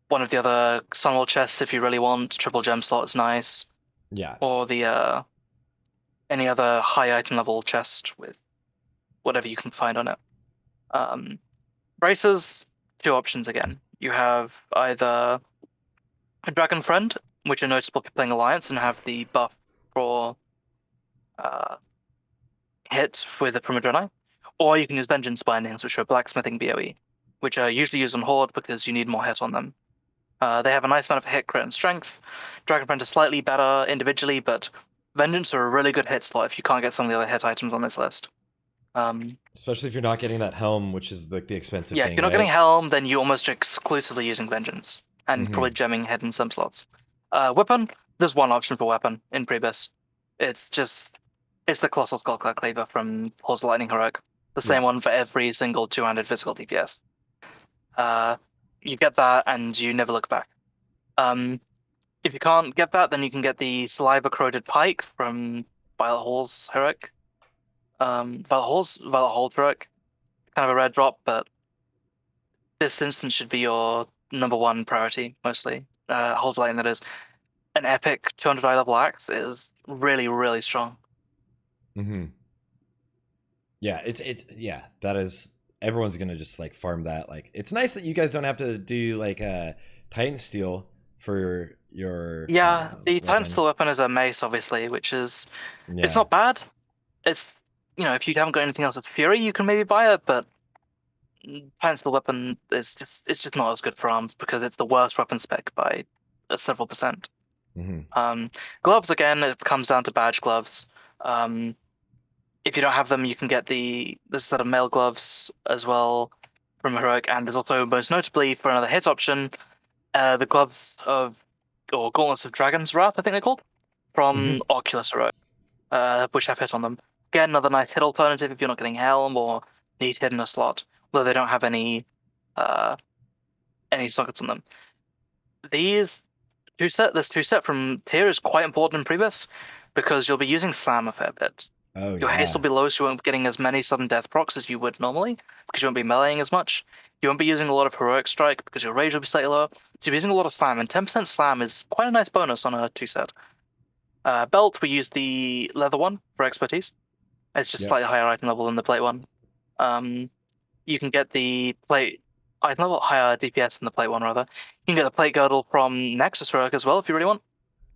one of the other Sunwall chests if you really want. Triple gem slot is nice. Yeah. Or the any other high item level chest with whatever you can find on it. Bracers, two options again. You have either a Dragon Friend, which are noticeable if you're playing Alliance and have the buff for hit with the Primadroni, or you can use Vengeance Bindings, which are blacksmithing BOE, which are usually used on Horde because you need more hit on them. They have a nice amount of hit, crit, and strength. Dragon Friend is slightly better individually, but Vengeance are a really good hit slot if you can't get some of the other hit items on this list. Especially if you're not getting that helm, which is like the expensive thing. If you're not getting Helm, then you're almost exclusively using Vengeance, and probably gemming head in some slots. Weapon, there's one option for weapon in Pre-BiS. It's the Colossal Skullclad Cleaver from Pulse Lightning Heroic. The same one for every single 200 physical DPS. You get that and you never look back. If you can't get that, then you can get the Saliva Corroded Pike from Violet Hall's Heroic. Violet Hall Heroic. Kind of a red drop, but this instance should be your number one priority, mostly. Hold Lightning, that is. an epic 200 eye level axe is really, really strong. Mm-hmm. Yeah, yeah, that is, everyone's gonna just like farm that. Like, it's nice that you guys don't have to do like Titan Steel for your Yeah, the Titan weapon. Steel weapon is a mace, obviously, which is Yeah. it's not bad. It's, you know, if you haven't got anything else with Fury, you can maybe buy it, but Titan Steel weapon is just not as good for arms because it's the worst weapon spec by several percent. Mm-hmm. Gloves, again, it comes down to badge gloves. If you don't have them, you can get the set of mail gloves as well from Heroic, and there's also, most notably, for another hit option, the gloves of, or gauntlets of Dragon's Wrath, I think they're called, from Oculus Heroic, which have hit on them. Again, another nice hit alternative if you're not getting Helm or need hit in a slot, although they don't have any sockets on them. These this two set from tier is quite important in Pre-BiS because you'll be using Slam a fair bit. Oh, Your haste will be low, so you won't be getting as many sudden death procs as you would normally, because you won't be meleeing as much. You won't be using a lot of heroic strike because your rage will be slightly lower. So you'll be using a lot of slam, and 10% slam is quite a nice bonus on a 2-set. Belt, we use the leather one for expertise. It's just slightly higher item level than the plate one. You can get the plate item level, higher DPS than the plate one, rather. You can get the plate girdle from Nexus Heroic as well if you really want.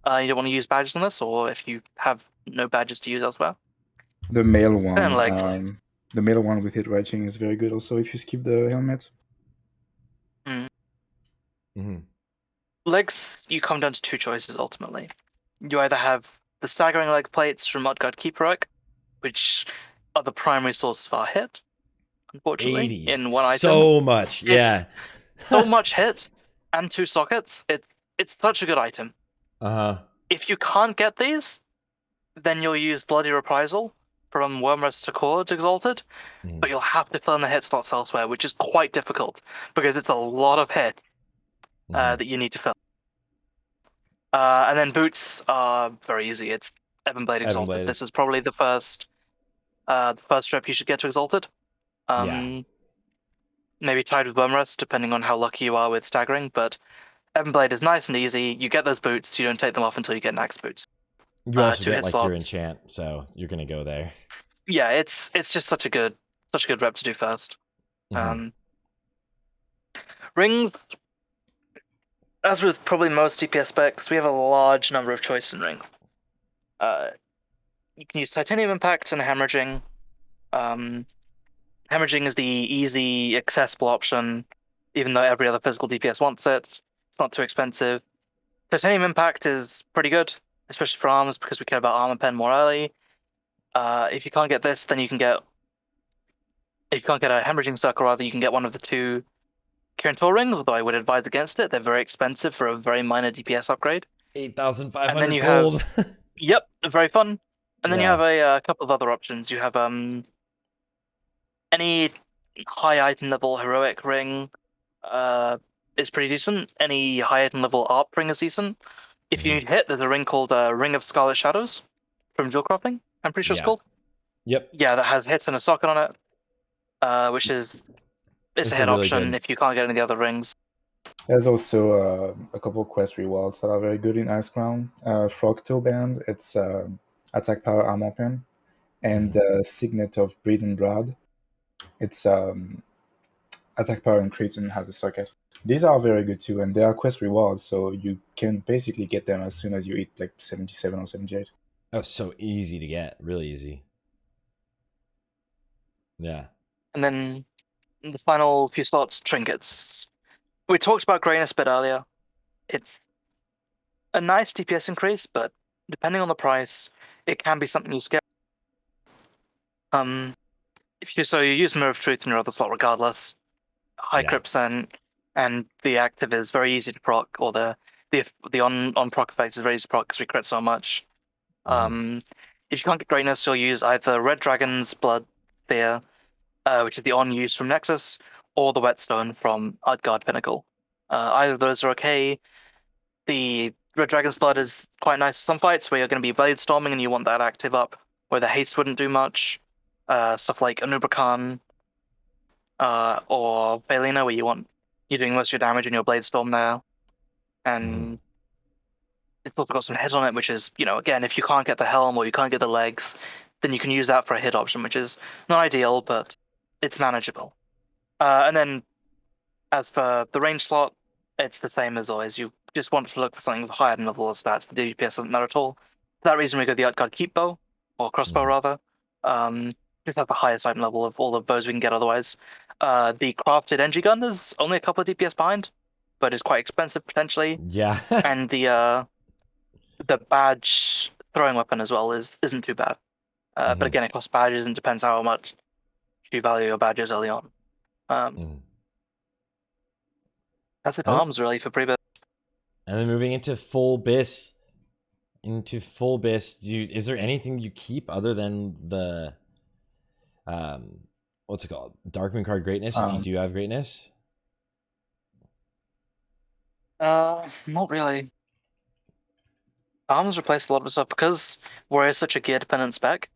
You don't want to use badges on this, or if you have no badges to use elsewhere. The male one, And the male one with hit rating is very good. Also, if you skip the helmet. Legs, you come down to two choices ultimately. You either have the staggering leg plates from Mudguard Keep Heroic, which are the primary source of our hit, unfortunately, 80. in one item. So much, yeah. So much hit and 2 sockets. It's such a good item. If you can't get these, then you'll use Bloody Reprisal from Wormrest to Cord Exalted, but you'll have to fill in the hit slots elsewhere, which is quite difficult because it's a lot of hit that you need to fill. And then boots are very easy. It's Ebonblade Exalted. This is probably the first rep you should get to Exalted. Maybe tied with Wormrest, depending on how lucky you are with staggering, but Ebonblade is nice and easy. You get those boots, you don't take them off until you get Nax boots. You also get like your enchant, so you're gonna go there. Yeah, it's just such a good rep to do first. Rings, as with probably most DPS specs, we have a large number of choices in rings. You can use Titanium Impact and Hemorrhaging. Hemorrhaging is the easy, accessible option, even though every other physical DPS wants it. It's not too expensive. Titanium Impact is pretty good, especially for arms, because we care about armor pen more early. If you can't get this, then you can get... If you can't get a Hemorrhaging Circle, rather, you can get one of the 2 Kirin rings, although I would advise against it. They're very expensive for a very minor DPS upgrade. 8,500 gold. Yep, very fun. And then you have a couple of other options. You have any high item level heroic ring is pretty decent. Any high item level ARP ring is decent. If you need hit, there's a ring called Ring of Scarlet Shadows from Dual Cropping, I'm pretty sure it's called. Yep. Yeah, that has hits and a socket on it, which is it's a hit really option if you can't get any of the other rings. There's also a couple of quest rewards that are very good in Icecrown. Frog Toe Band, it's attack power armor pen, and Signet of Breed and Brad. It's attack power and crit and has a socket. These are very good too, and they are quest rewards, so you can basically get them as soon as you hit like 77 or 78. Oh, so easy to get, really easy. Yeah. And then the final few slots, trinkets. We talked about Grayness a bit earlier. It's a nice DPS increase, but depending on the price, it can be something you skip. If you use Mirror of Truth in your other slot regardless. High crit percent, and the active is very easy to proc, or the on proc effect is very easy to proc because we crit so much. If you can't get Greatness, you'll use either Red Dragon's Blood Spear, which is the on use from Nexus, or the Whetstone from Utgard Pinnacle. Either of those are okay. The Red Dragon's Blood is quite nice in some fights where you're going to be Blade Storming and you want that active up, where the haste wouldn't do much. Stuff like Anubrakan, or Valina, where you're doing most of your damage in your Blade Storm there. And It's also got some head on it, which is, again, if you can't get the helm or you can't get the legs, then you can use that for a hit option, which is not ideal, but it's manageable. And then as for the range slot, it's the same as always. You just want to look for something with higher level of stats. The DPS doesn't matter at all. For that reason, we go the Utgard Keep Bow, or Crossbow rather. Just have the highest item level of all the bows we can get otherwise. The crafted NG gun is only a couple of DPS behind, but is quite expensive potentially. Yeah. And the badge throwing weapon as well isn't too bad. But again, it costs badges and depends how much you value your badges early on. That's it for arms really for pre-BiS. And then moving into full BiS. Is there anything you keep other than the what's it called? Darkmoon card greatness, if you do have greatness? Not really. Arms replace a lot of stuff because Warrior is such a gear dependent spec.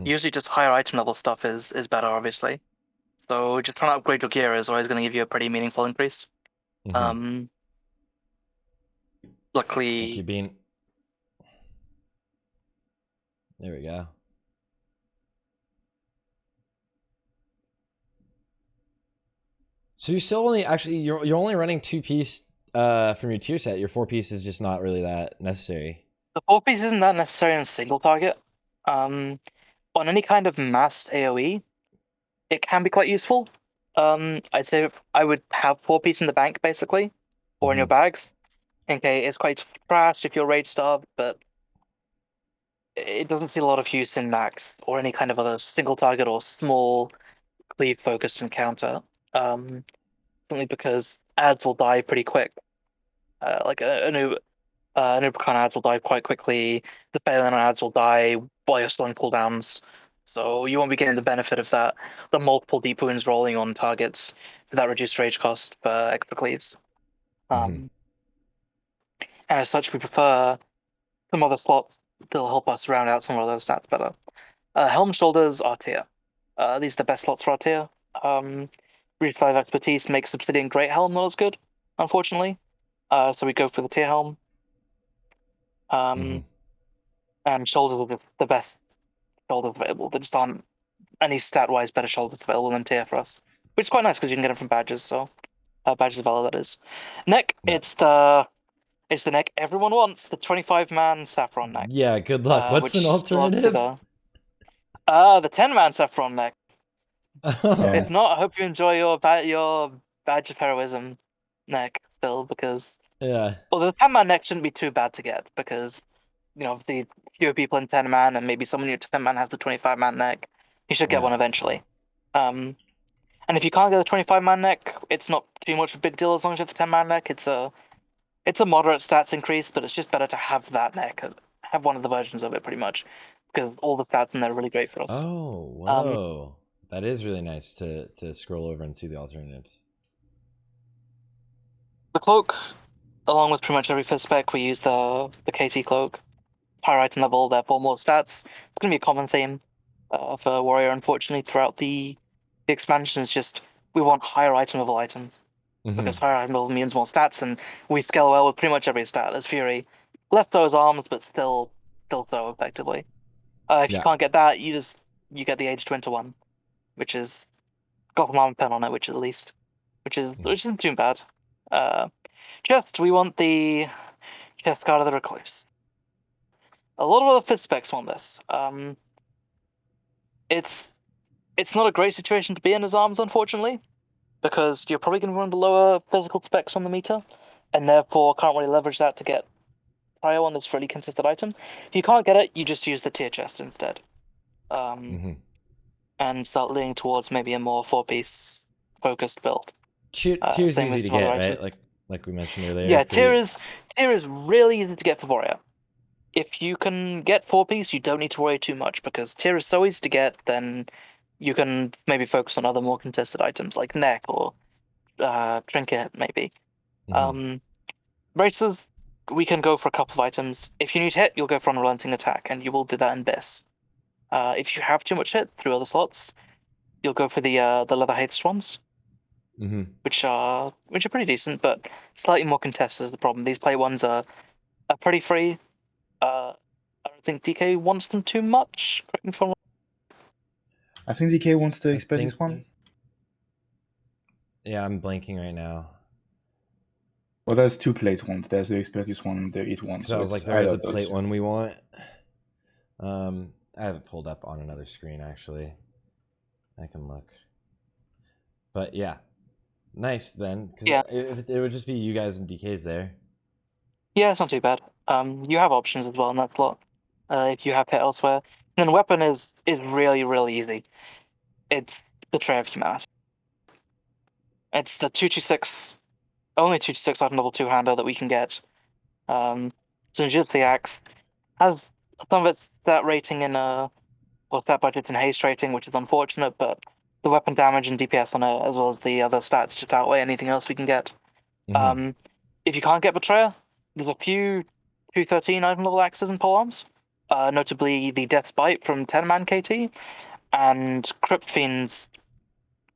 Usually just higher item level stuff is better, obviously. So just trying to upgrade your gear is always going to give you a pretty meaningful increase. Luckily, Thank you, Beanne. There we go. So you're still only you're only running 2-piece from your tier set. Your 4-piece is just not really that necessary. The 4-piece isn't that necessary in single target. On any kind of massed AoE, it can be quite useful. I'd say I would have 4-piece in the bank basically, or in your bags. Okay, it's quite trash if you're rage starved, but it doesn't see a lot of use in max or any kind of other single target or small cleave focused encounter. Simply because ads will die pretty quick. Like an Ubercon ads will die quite quickly. The Phelan ads will die while you're still on cooldowns. So you won't be getting the benefit of that. The multiple deep wounds rolling on targets for that reduced rage cost for extra cleaves. And as such, we prefer some other slots that'll help us round out some of those stats better. Helm shoulders are tier. These are the best slots for our tier. Reach 5 expertise makes Obsidian Great Helm not as good, unfortunately. So we go for the tier helm. And shoulders are just the best shoulders available. There just aren't any stat-wise better shoulders available than tier for us, which is quite nice because you can get them from badges. So badges of valor, that is. Neck, it's the neck everyone wants, the 25-man saffron neck. Yeah, good luck. What's an alternative? The 10-man saffron neck. If not, I hope you enjoy your badge of heroism neck still, because although the 10-man neck shouldn't be too bad to get, because obviously fewer people in 10-man and maybe someone in your 10-man has the 25-man neck, you should get one eventually. And if you can't get the 25-man neck, it's not too much of a big deal as long as you have the 10-man neck. It's a moderate stats increase, but it's just better to have that neck, have one of the versions of it pretty much, because all the stats in there are really great for us. Oh, whoa. That is really nice to scroll over and see the alternatives. The cloak, along with pretty much every fifth spec, we use the KT cloak. Higher item level, therefore more stats. It's going to be a common theme for Warrior, unfortunately, throughout the expansion. Is just we want higher item level items. Because higher item level means more stats, and we scale well with pretty much every stat. As Fury, less so as arms, but still so effectively. If you can't get that, you get the Age to Enter one, which is got an armor pen on it, which isn't too bad. We want the chest guard of the recluse. A lot of other fifth specs want this. It's not a great situation to be in as arms, unfortunately, because you're probably going to run the lower physical specs on the meter, and therefore can't really leverage that to get prio on this really consistent item. If you can't get it, you just use the tier chest instead. And start leaning towards maybe a more 4-piece focused build. Tier's easy to get, right? Like we mentioned earlier. Yeah, tier is really easy to get for Warrior. If you can get 4-piece, you don't need to worry too much, because tier is so easy to get, then you can maybe focus on other more contested items like neck or trinket, maybe. Races, we can go for a couple of items. If you need hit, you'll go for unrelenting attack, and you will do that in BiS. If you have too much hit through other slots, you'll go for the leather haste ones, which are pretty decent, but slightly more contested is the problem. These plate ones are are pretty free. I don't think DK wants them too much. Correct me if I'm wrong. I think DK wants to I expert this think- one. Yeah, I'm blanking right now. Well, there's two plate ones. There's the expertise one and the it one. Because So I was it's like, there is either a of those plate two. one we want. I have it pulled up on another screen actually. I can look. But yeah, nice then. 'Cause Yeah. it would just be you guys and DKs there. Yeah, it's not too bad. You have options as well in that slot. If you have hit elsewhere, and then weapon is really easy. It's Betrayal of Humanity. It's the 226, only 226 item level 2-hander that we can get. Since the axe has some of its stat rating in or stat budgets in haste rating, which is unfortunate, but the weapon damage and DPS on it, as well as the other stats, just outweigh anything else we can get. Mhm. If you can't get Betrayer, there's a few 213 item level axes and polearms, notably the Death's Bite from 10-man KT and Crypt Fiend's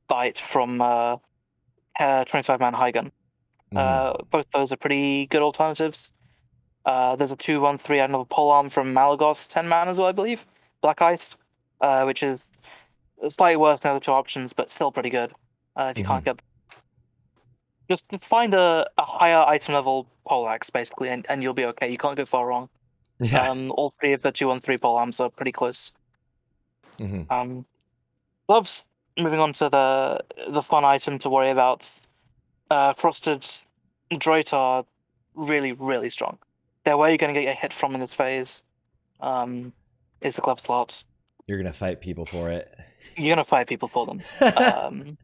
Bite from 25-man High Gun. Both those are pretty good alternatives. There's a 213 item level polearm from Malagos 10-man as well, I believe. Black Ice, which is slightly worse than the other two options, but still pretty good. If you can't get, just find a higher item level poleaxe basically, and you'll be okay. You can't go far wrong. Yeah. All three of the 213 polearms are pretty close. Mhm. Gloves. Moving on to the fun item to worry about. Frosted Droid are really strong. They're where you're going to get your hit from in this phase. Is the glove slot. You're gonna fight people for it. You're gonna fight people for them.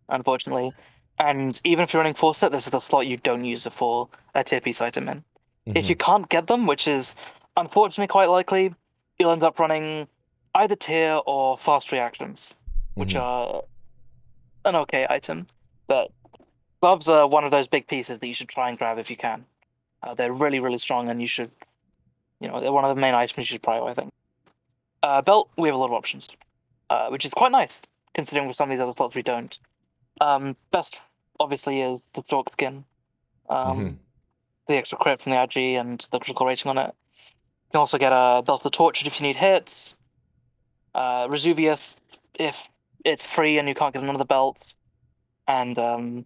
Unfortunately. And even if you're running 4 set, this is the slot you don't use it for a tier piece item in. If you can't get them, which is unfortunately quite likely, you'll end up running either tier or fast reactions, which are an okay item. But gloves are one of those big pieces that you should try and grab if you can. They're really strong, and you should, they're one of the main items you should prioritize, I think. Belt, we have a lot of options, which is quite nice, considering with some of these other slots we don't. Best, obviously, is the Stork Skin. The extra crit from the AG and the critical rating on it. You can also get a Belt of the Tortured if you need hits. Resuvius, if it's free and you can't get another belt. And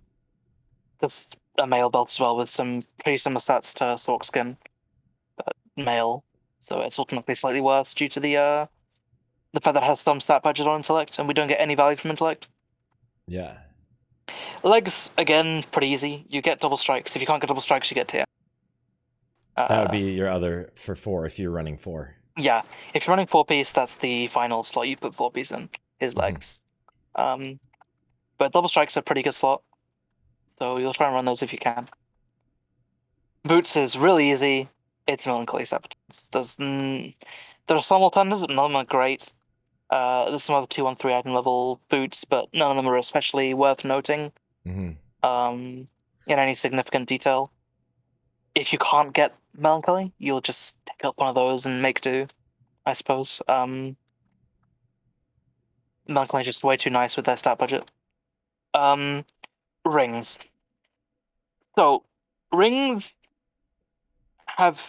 there's a male belt as well with some pretty similar stats to Stork Skin, but male. So it's automatically slightly worse due to the fact that it has some stat budget on intellect, and we don't get any value from intellect. Yeah. Legs, again, pretty easy. You get double strikes. If you can't get double strikes, you get tier. That would be your other for 4 if you're running 4. Yeah, if you're running 4-piece, that's the final slot you put 4-piece in, his legs. But double strikes are a pretty good slot, so you'll try and run those if you can. Boots is really easy. It's Melancholy Sabotage. There are some alternatives, but none of them are great. There's some other 2-1-3 item level boots, but none of them are especially worth noting in any significant detail. If you can't get Melancholy, you'll just pick up one of those and make do, I suppose. Melancholy is just way too nice with their stat budget. Rings. So, rings have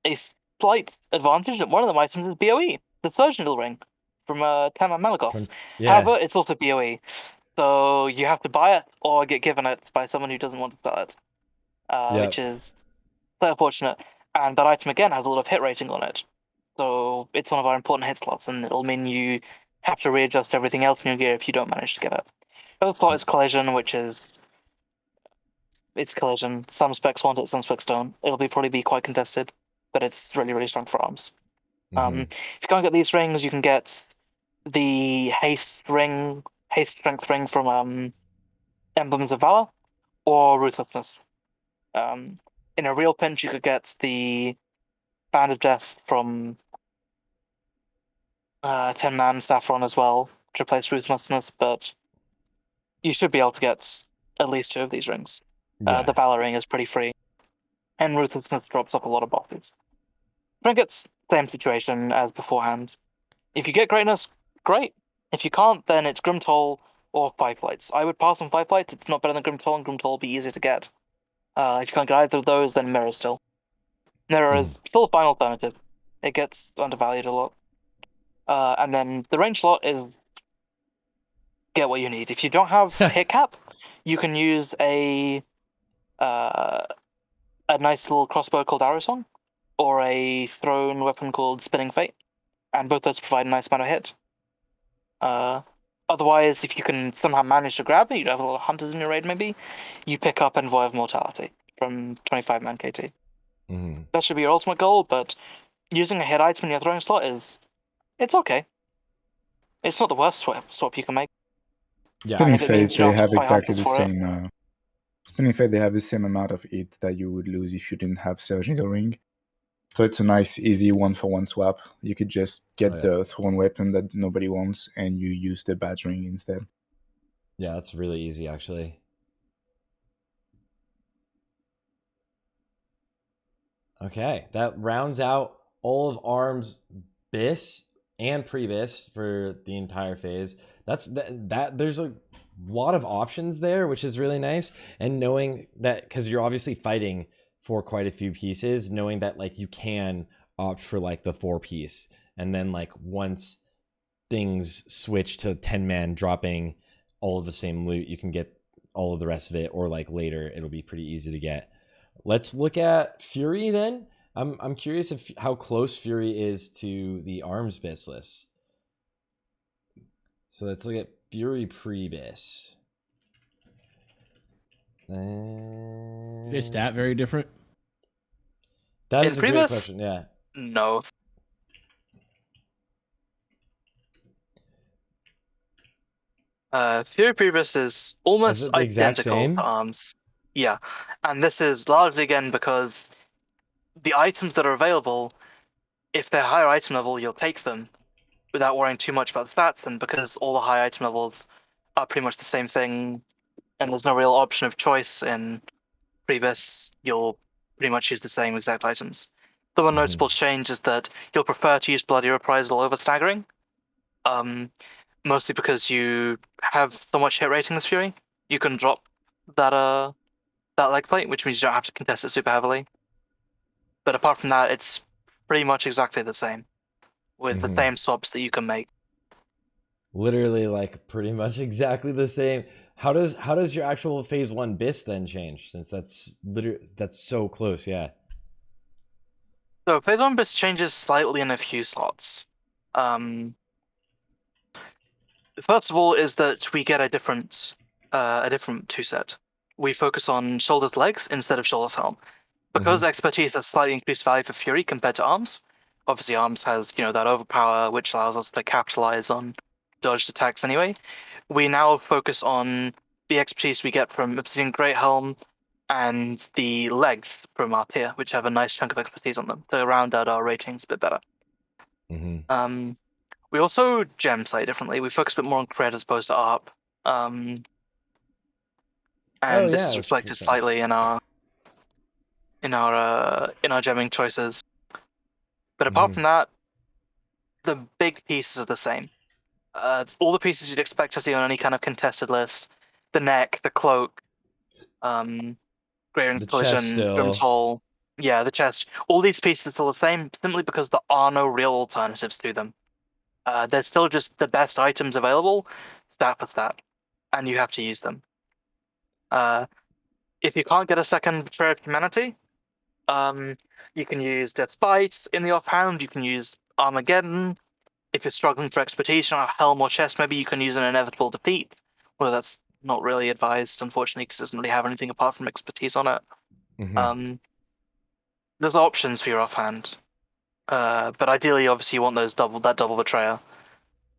a slight advantage that one of them items is BOE, the Surge Needle ring from Taman Malagoth. However, it's also BOE, so you have to buy it or get given it by someone who doesn't want to sell it, which is so unfortunate. And that item again has a lot of hit rating on it, so it's one of our important hit slots, and it'll mean you have to readjust everything else in your gear if you don't manage to get it. The other slot is Collision, which is it's Collision. Some specs want it, some specs don't. It'll probably be quite contested, but it's really strong for arms. If you can't get these rings, you can get the haste strength ring from Emblems of Valor, or Ruthlessness. In a real pinch, you could get the Band of Death from 10-man Saffron as well to replace Ruthlessness, but you should be able to get at least 2 of these rings. The Valor ring is pretty free, and Ruthlessness drops off a lot of bosses. Trinkets, same situation as beforehand. If you get Greatness, great. If you can't, then it's Grim Toll or Five Flights. I would pass on Five Flights. It's not better than Grim Toll, and Grim Toll will be easier to get. If you can't get either of those, then Mirror still. There is still a fine alternative. It gets undervalued a lot. And then the range slot is get what you need. If you don't have hit cap, you can use a nice little crossbow called Arrow Song, or a thrown weapon called Spinning Fate, and both those provide a nice amount of hit. Otherwise, if you can somehow manage to grab it, you have a lot of hunters in your raid maybe, you pick up Envoy of Mortality from 25-man KT. That should be your ultimate goal, but using a hit item in your throwing slot it's okay. It's not the worst swap you can make. Yeah. Spinning And if it means Fate, you they don't have fight exactly hunters the for it. same. Spinning Fate, they have the same amount of hit that you would lose if you didn't have Surge Needle Ring. So it's a nice, easy one-for-one swap. You could just get the thrown weapon that nobody wants, and you use the badge ring instead. Yeah, that's really easy, actually. Okay, that rounds out all of ARM's BiS and Pre-BiS for the entire phase. That's that. There's a lot of options there, which is really nice. And knowing that, because you're obviously fighting for quite a few pieces, knowing that like you can opt for like the 4-piece, and then like once things switch to 10-man dropping all of the same loot, you can get all of the rest of it, or like later it'll be pretty easy to get. Let's look at Fury then. I'm curious how close Fury is to the ARMS BiS list. So let's look at Fury Pre-BiS. Is stat very different? That In is a great Pre-BiS? question. Yeah. No. Fury Pre-BiS is almost Is it the exact identical same? to ARMS. Yeah, and this is largely again because the items that are available, if they're higher item level, you'll take them without worrying too much about the stats, and because all the high item levels are pretty much the same thing, and there's no real option of choice in Pre-BiS, you'll pretty much use the same exact items. The one noticeable change is that you'll prefer to use Bloody Reprisal over Staggering, mostly because you have so much hit rating as Fury. You can drop that leg plate, which means you don't have to contest it super heavily. But apart from that, it's pretty much exactly the same, with the same swaps that you can make. Literally, like pretty much exactly the same. How does your actual phase 1 BiS then change? Since that's so close, yeah. So phase 1 BiS changes slightly in a few slots. First of all, is that we get a different 2-set. We focus on shoulders legs instead of shoulders helm. Because expertise has slightly increased value for Fury compared to arms. Obviously, arms has that overpower, which allows us to capitalize on dodged attacks anyway. We now focus on the expertise we get from Obsidian Great Helm and the legs from Arthea, which have a nice chunk of expertise on them to round out our ratings a bit better. We also gem slightly differently. We focus a bit more on crit as opposed to ARP. And this is reflected slightly in our gemming choices. But apart from that, the big pieces are the same. All the pieces you'd expect to see on any kind of contested list: the neck, the cloak, Grey Ring Collision, Grim's Hole, the chest. All these pieces are still the same, simply because there are no real alternatives to them. They're still just the best items available, stat for stat, and you have to use them. If you can't get a second Betrayer of Humanity, you can use Death's Bite in the offhand. You can use Armageddon. If you're struggling for expertise, you don't have Helm or Chest, maybe you can use an Inevitable Defeat. Well, that's not really advised, unfortunately, because it doesn't really have anything apart from expertise on it. There's options for your offhand. But ideally, obviously, you want that double Betrayer.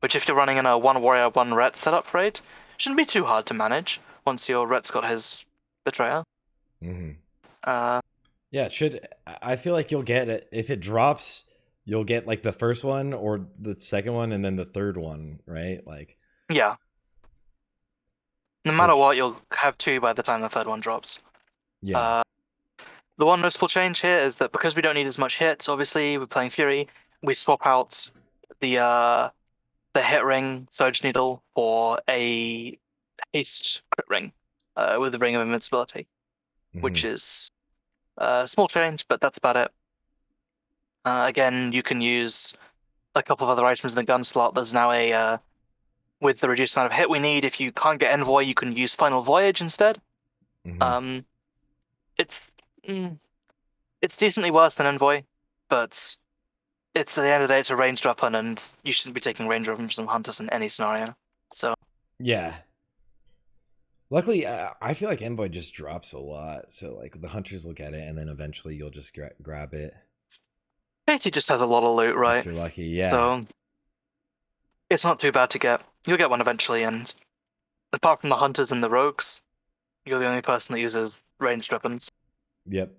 Which, if you're running in a 1 Warrior, 1 Ret setup raid, shouldn't be too hard to manage once your Ret's got his Betrayer. Yeah, it should. I feel like you'll get it if it drops. You'll get like the first one or the second one, and then the third one, right? Like, yeah. No matter what, you'll have 2 by the time the third one drops. Yeah. The one noticeable change here is that because we don't need as much hits, obviously we're playing Fury, we swap out the hit ring Surge Needle for a haste crit ring with the Ring of Invincibility, which is a small change, but that's about it. Again, you can use a couple of other items in the gun slot. There's now a with the reduced amount of hit we need. If you can't get Envoy, you can use Final Voyage instead. Mhm. It's decently worse than Envoy, but it's at the end of the day, it's a ranged weapon, and you shouldn't be taking range weapons from hunters in any scenario. So Yeah. Luckily, I feel like Envoy just drops a lot. So like the hunters look at it, and then eventually you'll just grab it Katie just has a lot of loot, if right? you're lucky. Yeah. So it's not too bad to get. You'll get one eventually, and apart from the hunters and the rogues, you're the only person that uses ranged weapons. Yep.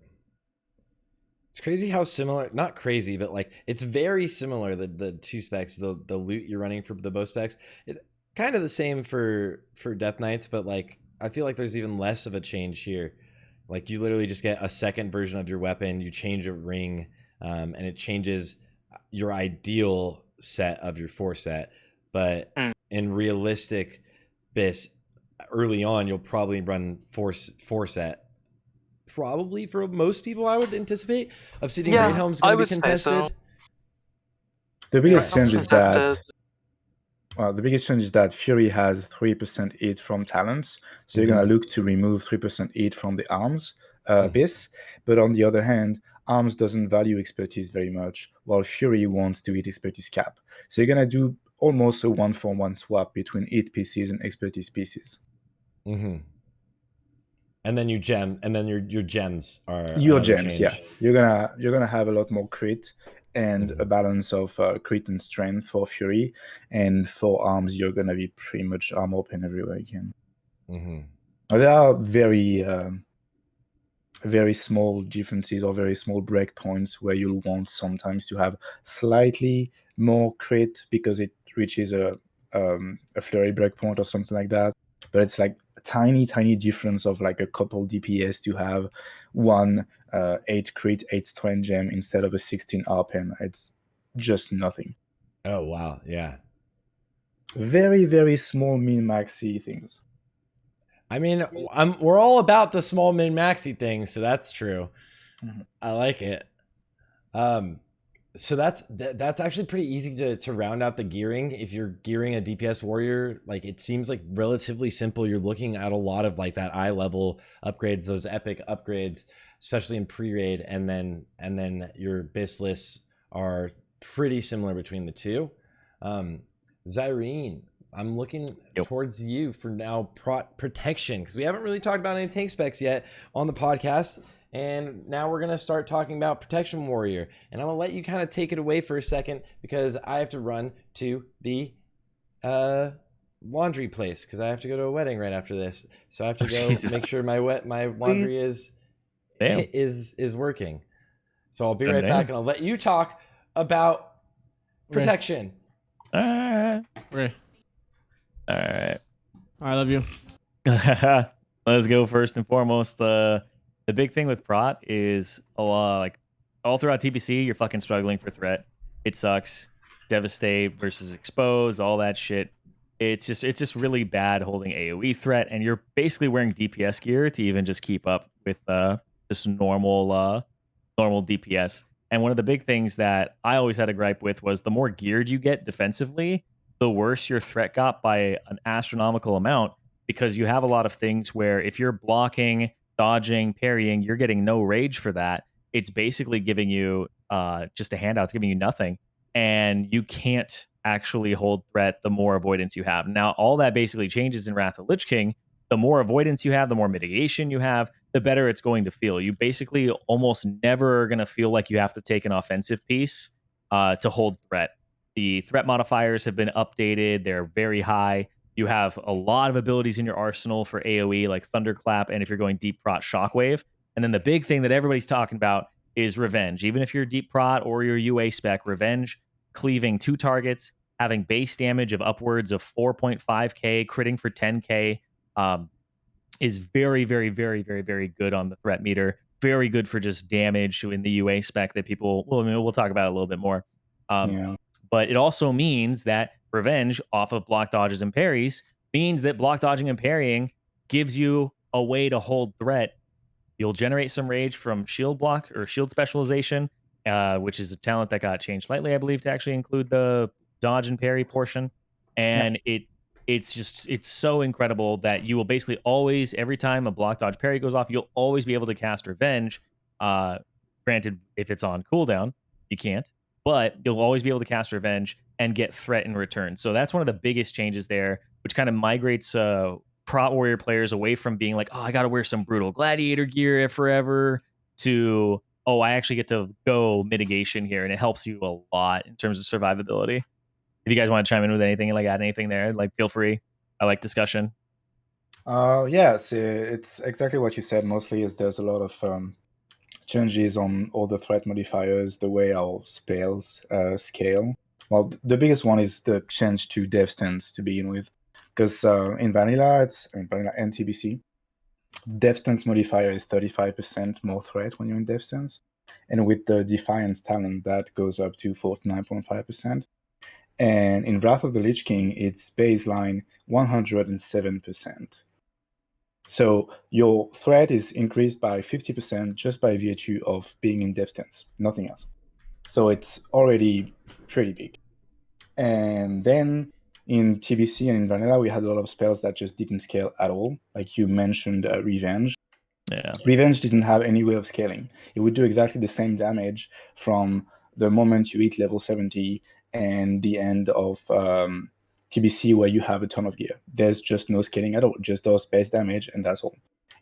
It's crazy how similar, not crazy, but like it's very similar, the two specs, the loot you're running for the bow specs. It kind of the same for Death Knights, but like I feel like there's even less of a change here. Like you literally just get a second version of your weapon, you change a ring, and it changes your ideal set of your 4 set. But in realistic BiS, early on you'll probably run 4 set. Probably for most people, I would anticipate. Obsidian Great Helm's going to be contested. So. The biggest change is that contested. the biggest change is that Fury has 3% hit from talents, so you're gonna look to remove 3% hit from the arms BiS. But on the other hand, arms doesn't value expertise very much, while Fury wants to hit expertise cap. So you're gonna do almost a 1-for-1 swap between hit pieces and expertise pieces. And then you gem, and then your gems are your gems. change. Yeah, you're gonna have a lot more crit and a balance of crit and strength for Fury, and for arms you're gonna be pretty much arm open everywhere again. There are very small differences or very small breakpoints where you'll want sometimes to have slightly more crit because it reaches a flurry breakpoint or something like that. But it's like a tiny difference of like a couple DPS to have one 8 crit, 8 strength gem instead of a 16 RPM. It's just nothing. Oh, wow. Yeah. Very small min-maxy things. I mean, we're all about the small min-maxy things, so that's true. I like it. So that's actually pretty easy to round out the gearing. If you're gearing a DPS warrior, like it seems like relatively simple. You're looking at a lot of like that eye level upgrades, those epic upgrades, especially in pre-raid, and then your BiS lists are pretty similar between the two. Zirene, I'm looking towards you for now Prot Protection, because we haven't really talked about any tank specs yet on the podcast. And now we're going to start talking about Protection Warrior. And I'm going to let you kind of take it away for a second because I have to run to the laundry place because I have to go to a wedding right after this. So I have to go make sure my laundry is working. So I'll be right back and I'll let you talk about Protection. All right. I love you. Let's go first and foremost. The big thing with Prot is a lot, like all throughout TBC, you're fucking struggling for threat. It sucks. Devastate versus expose, all that shit. It's just really bad holding AoE threat, and you're basically wearing DPS gear to even just keep up with just normal DPS. And one of the big things that I always had a gripe with was the more geared you get defensively, the worse your threat got by an astronomical amount, because you have a lot of things where if you're blocking, dodging, parrying, you're getting no rage for that. It's basically giving you just a handout. It's giving you nothing. And you can't actually hold threat the more avoidance you have. Now, all that basically changes in Wrath of Lich King. The more avoidance you have, the more mitigation you have, the better it's going to feel. You basically almost never are going to feel like you have to take an offensive piece to hold threat. The threat modifiers have been updated. They're very high. You have a lot of abilities in your arsenal for AoE, like Thunderclap, and if you're going Deep Prot, Shockwave. And then the big thing that everybody's talking about is Revenge. Even if you're Deep Prot or your UA spec, Revenge, cleaving 2 targets, having base damage of upwards of 4.5k, critting for 10k, is very good on the threat meter. Very good for just damage in the UA spec that people, we'll talk about it a little bit more. But it also means that Revenge off of block dodges and parries means that block dodging and parrying gives you a way to hold threat. You'll generate some rage from shield block or shield specialization, which is a talent that got changed slightly, I believe, to actually include the dodge and parry portion. And it's so incredible that you will basically always, every time a block dodge parry goes off, you'll always be able to cast revenge. Granted, if it's on cooldown, you can't, but you'll always be able to cast revenge and get threat in return. So that's one of the biggest changes there, which kind of migrates Prot Warrior players away from being like, oh, I got to wear some brutal gladiator gear forever, to, oh, I actually get to go mitigation here, and it helps you a lot in terms of survivability. If you guys want to chime in with anything, like add anything there, like feel free. I like discussion. Yes, it's exactly what you said. Mostly is there's a lot of changes on all the threat modifiers, the way our spells scale. Well, the biggest one is the change to dev stance to begin with, because in vanilla, vanilla and TBC, dev stance modifier is 35% more threat when you're in dev stance, and with the Defiance talent, that goes up to 49.5%. And in Wrath of the Lich King, it's baseline 107%. So your threat is increased by 50% just by virtue of being in dev stance, nothing else. So it's already pretty big. And then in TBC and in vanilla, we had a lot of spells that just didn't scale at all. Like you mentioned, Revenge. Yeah. Revenge didn't have any way of scaling. It would do exactly the same damage from the moment you hit level 70 and the end of TBC where you have a ton of gear. There's just no scaling at all, just does base damage and that's all.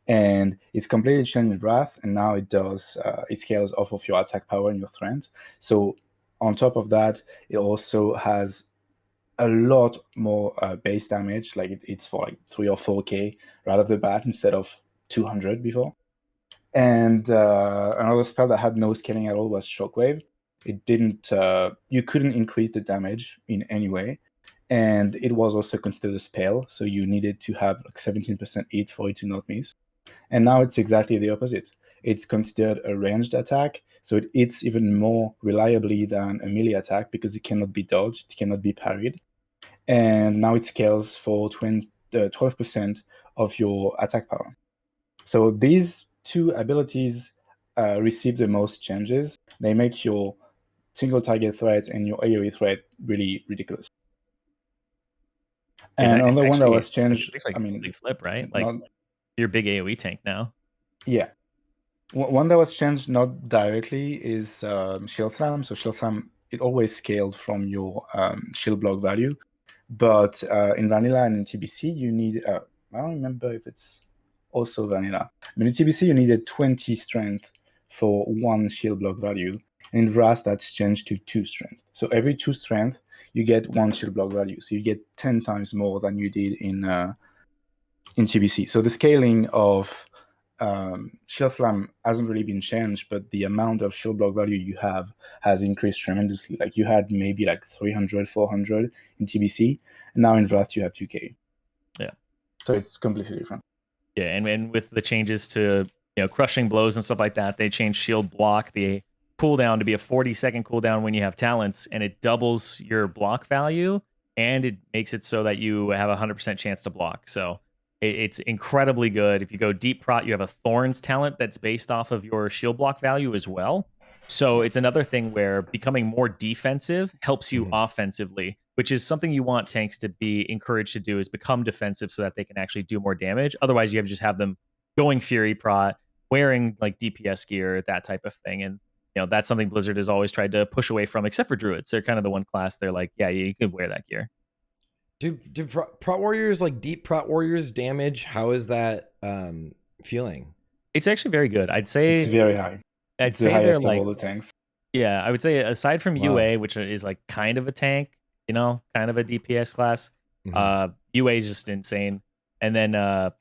And it's completely changed in Wrath, and now it does it scales off of your attack power and your threat. So on top of that, it also has a lot more base damage, like it's for like 3 or 4k right off the bat instead of 200 before. And another spell that had no scaling at all was Shockwave. It didn't, you couldn't increase the damage in any way. And it was also considered a spell, so you needed to have like 17% hit for it to not miss. And now it's exactly the opposite. It's considered a ranged attack, so it hits even more reliably than a melee attack because it cannot be dodged, it cannot be parried. And now it scales for 12% of your attack power. So these two abilities receive the most changes. They make your single target threat and your AoE threat really ridiculous. And another one that was changed, I mean, flip, right? Like your big AoE tank now. Yeah. One that was changed not directly is Shield Slam. So Shield Slam, it always scaled from your shield block value. But in vanilla and in TBC, you need, I don't remember if it's also vanilla. But in TBC, you needed 20 strength for 1 shield block value. And in Wrath, that's changed to 2 strength. So every 2 strength, you get 1 shield block value. So you get 10 times more than you did in TBC. So the scaling of Shield Slam hasn't really been changed, but the amount of shield block value you have has increased tremendously. Like you had maybe like 300, 400 in TBC, and now in Wrath you have 2k. Yeah. So it's completely different. Yeah, and with the changes to crushing blows and stuff like that, they changed shield block, the cooldown, to be a 40-second cooldown when you have talents, and it doubles your block value, and it makes it so that you have a 100% chance to block. So it's incredibly good. If you go deep Prot, you have a Thorns talent that's based off of your shield block value as well. So it's another thing where becoming more defensive helps you offensively, which is something you want tanks to be encouraged to do, is become defensive so that they can actually do more damage. Otherwise, you have to just have them going Fury Prot, wearing like DPS gear, that type of thing. And that's something Blizzard has always tried to push away from, except for Druids. They're kind of the one class they're like, yeah, you could wear that gear. Do Prot Warriors, like deep Prot Warriors, damage? How is that feeling? It's actually very good. I'd say it's very high. I'd say they're like all the tanks. Yeah, I would say aside from UA, which is like kind of a tank, kind of a DPS class, UA is just insane. And then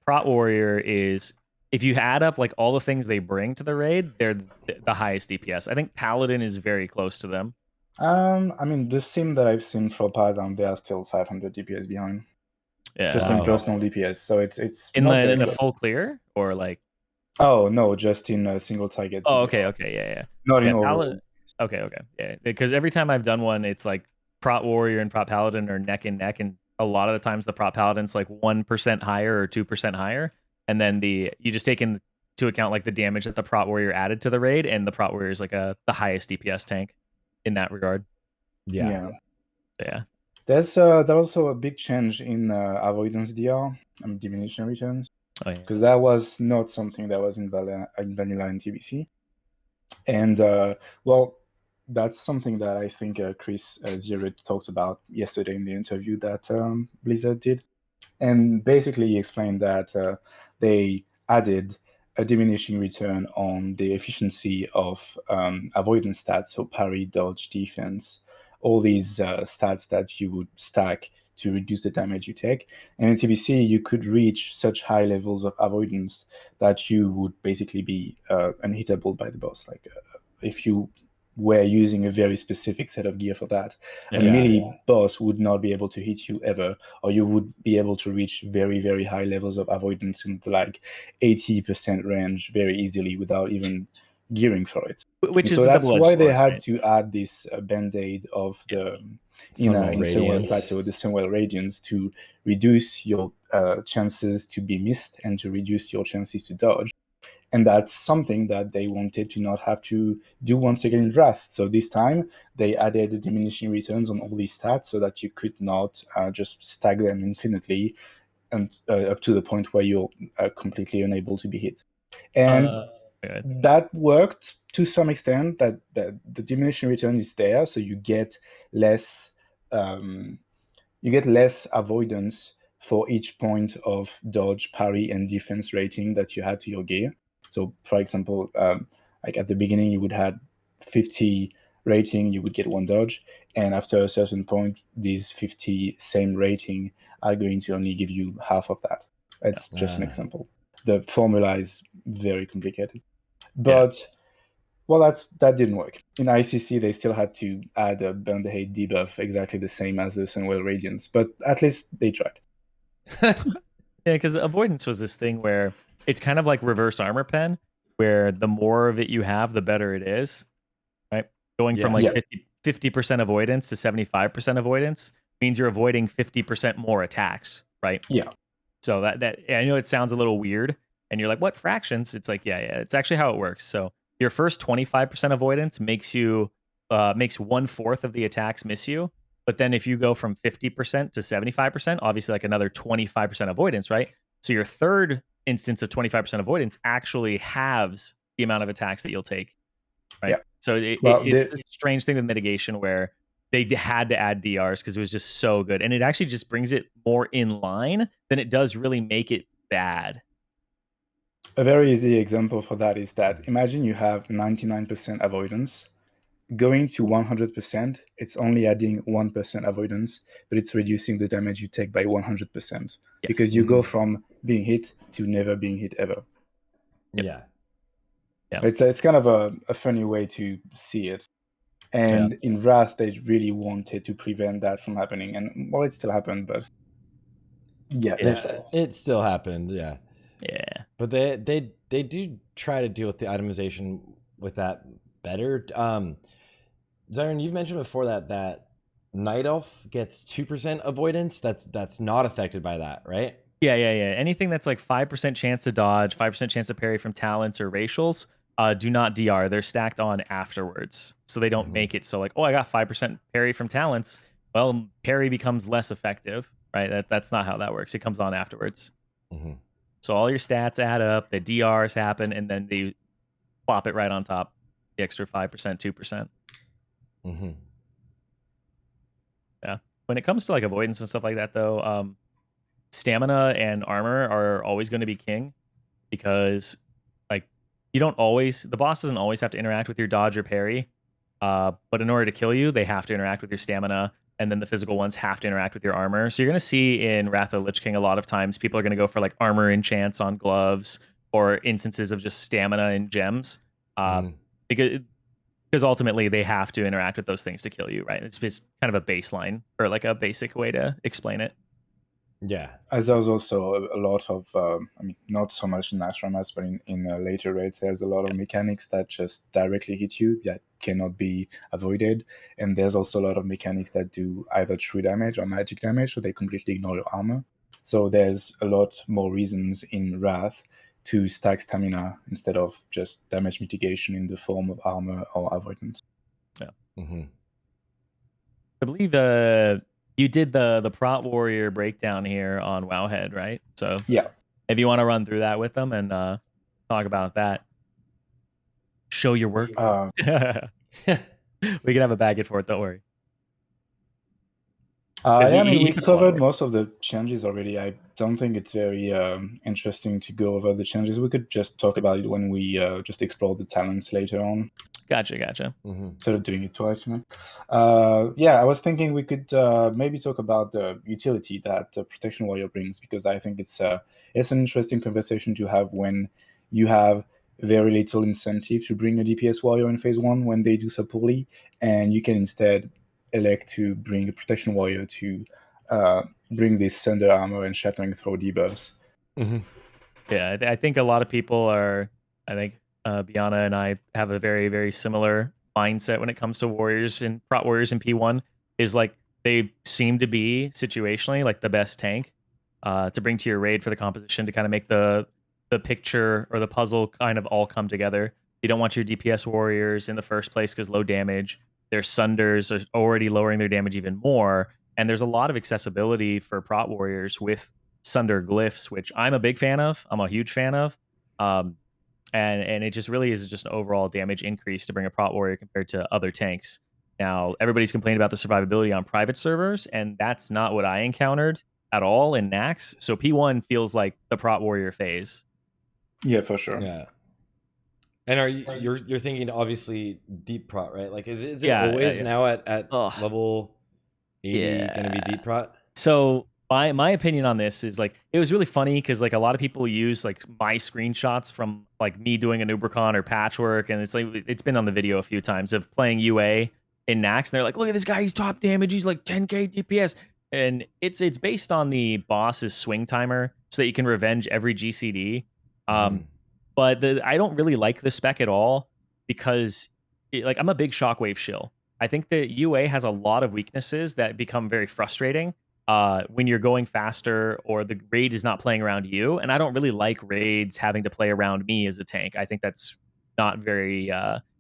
Prot Warrior is, if you add up like all the things they bring to the raid, they're the highest DPS. I think Paladin is very close to them. I mean, the sim that I've seen for Paladin, they are still 500 DPS behind. Yeah, just in personal DPS. So it's in a full clear or like. Oh no, just in a single target. Oh, okay, yeah. Not in overall. Okay, yeah. Because every time I've done one, it's like Prot Warrior and Prot Paladin are neck and neck, and a lot of the times the Prot Paladin's like 1% higher or 2% higher, and then you just take in to account like the damage that the Prot Warrior added to the raid, and the Prot Warrior is like the highest DPS tank in that regard. Yeah. Yeah. There's also a big change in avoidance DR and diminution returns, because that was not something that was in vanilla and TBC. And well, that's something that I think Chris Zirene talked about yesterday in the interview that Blizzard did. And basically he explained that they added a diminishing return on the efficiency of avoidance stats, so parry, dodge, defense, all these stats that you would stack to reduce the damage you take. And in TBC, you could reach such high levels of avoidance that you would basically be unhittable by the boss. Like if you were using a very specific set of gear for that, a melee boss would not be able to hit you ever, or you would be able to reach very, very high levels of avoidance in the like 80% range very easily without even gearing for it. Which and is so that's why they sword, had right? to add this band-aid of the Sunwell in Sunwell Radiance. Plateau, the Sunwell Radiance, to reduce your chances to be missed and to reduce your chances to dodge. And that's something that they wanted to not have to do once again in Wrath. So this time they added the diminishing returns on all these stats so that you could not just stack them infinitely and up to the point where you're completely unable to be hit. And that worked to some extent, that the diminishing return is there, so you get less avoidance for each point of dodge, parry, and defense rating that you had to your gear. So, for example, like at the beginning, you would have 50 rating, you would get 1 dodge, and after a certain point, these 50 same rating are going to only give you half of that. It's just an example. The formula is very complicated, but well, that didn't work. In ICC, they still had to add a Band-Aid debuff exactly the same as the Sunwell Radiance, but at least they tried. Yeah, because avoidance was this thing where it's kind of like reverse armor pen, where the more of it you have, the better it is, right? Going from like 50% avoidance to 75% avoidance means you're avoiding 50% more attacks, right? Yeah. So that I know it sounds a little weird, and you're like, what fractions? It's like, yeah, it's actually how it works. So your first 25% avoidance makes 1/4 of the attacks miss you. But then if you go from 50% to 75%, obviously like another 25% avoidance, right? So your third instance of 25% avoidance actually halves the amount of attacks that you'll take, right? Yeah. So it's a strange thing with mitigation where they had to add DRs because it was just so good. And it actually just brings it more in line than it does really make it bad. A very easy example for that is that imagine you have 99% avoidance. Going to 100%, it's only adding 1% avoidance, but it's reducing the damage you take by 100%. Because you go from being hit to never being hit ever. Yeah. It's kind of a funny way to see it. And in Wrath, they really wanted to prevent that from happening. And well, it still happened, but it still happened. Yeah. But they do try to deal with the itemization with that better. Zirene, you've mentioned before that Night Elf gets 2% avoidance. That's not affected by that, right? Yeah. Anything that's like 5% chance to dodge, 5% chance to parry from talents or racials, do not DR. They're stacked on afterwards, so they don't make it so like, oh, I got 5% parry from talents. Well, parry becomes less effective, right? That's not how that works. It comes on afterwards. So all your stats add up, the DRs happen, and then they plop it right on top, the extra 5%, 2%. Yeah. When it comes to like avoidance and stuff like that, though, stamina and armor are always going to be king, because like the boss doesn't always have to interact with your dodge or parry, but in order to kill you, they have to interact with your stamina, and then the physical ones have to interact with your armor. So you're going to see in Wrath of the Lich King a lot of times people are going to go for like armor enchants on gloves or instances of just stamina and gems, because ultimately they have to interact with those things to kill you, right? It's kind of a baseline, or like a basic way to explain it. Yeah. As there's also a lot of, I mean, not so much in Ashramas, but in later raids, there's a lot of mechanics that just directly hit you that cannot be avoided. And there's also a lot of mechanics that do either true damage or magic damage, so they completely ignore your armor. So there's a lot more reasons in Wrath to stack stamina instead of just damage mitigation in the form of armor or avoidance. Yeah. Mm-hmm. I believe you did the Prot Warrior breakdown here on WoWHead, right? So Yeah. if you want to run through that with them and talk about that, show your work. We can have a baggage for it. Don't worry. Yeah, I mean, we covered most of the changes already. I don't think it's very interesting to go over the changes. We could just talk about it when we just explore the talents later on. Gotcha. Mm-hmm. Instead of doing it twice, you know. Yeah, I was thinking we could maybe talk about the utility that Protection Warrior brings, because I think it's an interesting conversation to have when you have very little incentive to bring a DPS warrior in phase 1 when they do so poorly, and you can instead elect to bring a Protection Warrior to bring this Thunder Armor and Shattering Throw debuffs. Mm-hmm. Yeah, I think a lot of people are. I think Beanna and I have a very, very similar mindset when it comes to Warriors and Prot Warriors in P1. Is like they seem to be situationally like the best tank to bring to your raid for the composition to kind of make the picture or the puzzle kind of all come together. You don't want your DPS Warriors in the first place because low damage. Their Sunders are already lowering their damage even more, and there's a lot of accessibility for Prot Warriors with Sunder Glyphs, which I'm a big fan of. I'm a huge fan of. And it just really is just an overall damage increase to bring a Prot Warrior compared to other tanks. Now, everybody's complaining about the survivability on private servers, and that's not what I encountered at all in Nax. So P1 feels like the Prot Warrior phase. Yeah, for sure. Yeah. And are you're thinking obviously deep prot, right? Like is it Yeah, always yeah. now at Ugh. level 80 Yeah. gonna be deep prot? So my opinion on this is like it was really funny because like a lot of people use like my screenshots from like me doing a Nubricon or Patchwork, and it's like it's been on the video a few times of playing UA in Nax, and they're like, look at this guy, he's top damage, he's like 10k DPS, and it's based on the boss's swing timer so that you can revenge every GCD. But I don't really like the spec at all because like I'm a big Shockwave shill. I think that UA has a lot of weaknesses that become very frustrating when you're going faster or the raid is not playing around you. And I don't really like raids having to play around me as a tank. I think that's not very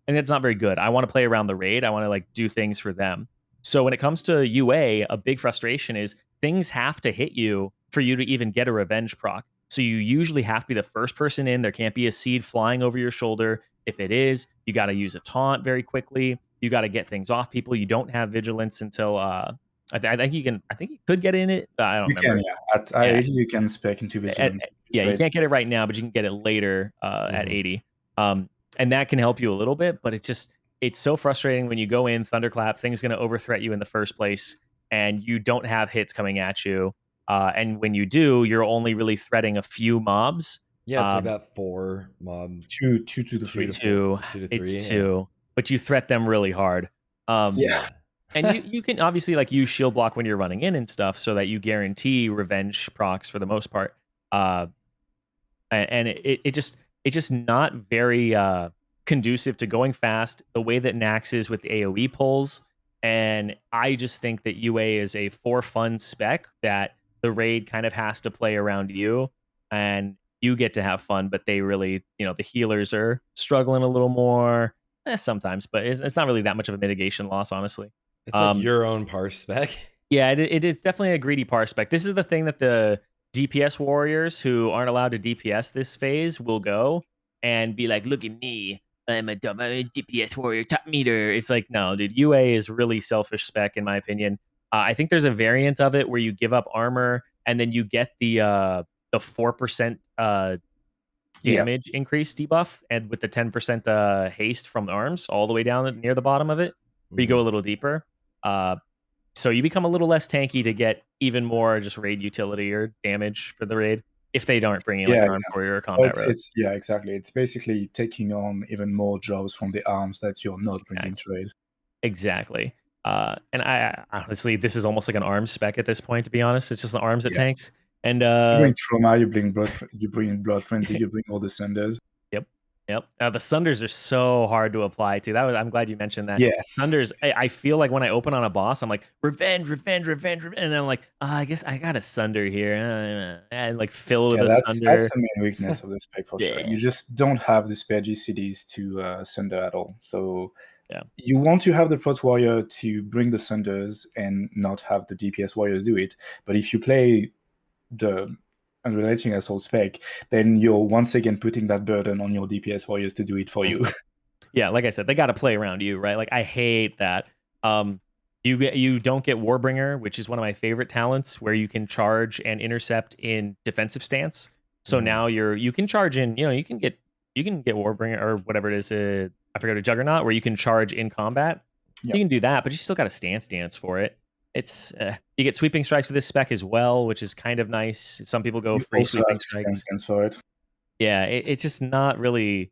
that's not very good. I want to play around the raid. I want to like do things for them. So when it comes to UA, a big frustration is things have to hit you for you to even get a revenge proc. So you usually have to be the first person in. There can't be a seed flying over your shoulder. If it is, you got to use a taunt very quickly. You got to get things off people. You don't have vigilance until I think you can. I think you could get in it. I don't remember. At 80, you can spec into vigilance. You can't get it right now, but you can get it later at 80. And that can help you a little bit, but it's so frustrating when you go in Thunderclap. Things going to overthreat you in the first place, and you don't have hits coming at you. And when you do, you're only really threading a few mobs. Yeah, it's like that 4 mob. 2 to 3. 2 to 3. It's 2, but you threat them really hard. Yeah. And you can obviously like use shield block when you're running in and stuff so that you guarantee revenge procs for the most part. And it's just not very conducive to going fast the way that Nax is with the AoE pulls. And I just think that UA is a for fun spec that the raid kind of has to play around you, and you get to have fun, but they really, the healers are struggling a little more sometimes, but it's not really that much of a mitigation loss, honestly. It's like your own parse spec. Yeah, it's definitely a greedy parse spec. This is the thing that the DPS warriors who aren't allowed to DPS this phase will go and be like, look at me. I'm a DPS warrior top meter. It's like, no, dude, UA is really selfish spec in my opinion. I think there's a variant of it where you give up armor and then you get the 4% damage increase debuff, and with the 10% haste from the arms all the way down near the bottom of it, where you go a little deeper. So you become a little less tanky to get even more just raid utility or damage for the raid if they don't bring in like an armed warrior or combat road. Yeah, exactly. It's basically taking on even more jobs from the arms that you're not bringing to raid. Exactly. And I honestly, this is almost like an arms spec at this point, to be honest. It's just the arms that tanks. And you bring trauma, you bring blood frenzy, you bring all the senders. Yep. Yep. The sunders are so hard to apply to. I'm glad you mentioned that. Yes. Sunders, I feel like when I open on a boss, I'm like, revenge, revenge, revenge, revenge. And then I'm like, I guess I got a sunder here. And like fill with Yeah, a that's sunder. the main weakness of the spec for sure. Yeah. You just don't have the spare GCDs to sunder at all. So Yeah. you want to have the Prot Warrior to bring the sunders and not have the DPS warriors do it. But if you play the Unrelenting Assault spec, then you're once again putting that burden on your DPS warriors to do it for you. Yeah, like I said, they got to play around you, right? Like I hate that. You don't get Warbringer, which is one of my favorite talents, where you can charge and intercept in defensive stance. So now you can charge in, you can get Warbringer or whatever it is. I forget a Juggernaut, where you can charge in combat. Yep. You can do that, but you still got to stance dance for it. It's you get sweeping strikes with this spec as well, which is kind of nice. Some people go You free also sweeping have strikes. stance for it. Yeah, it's just not really.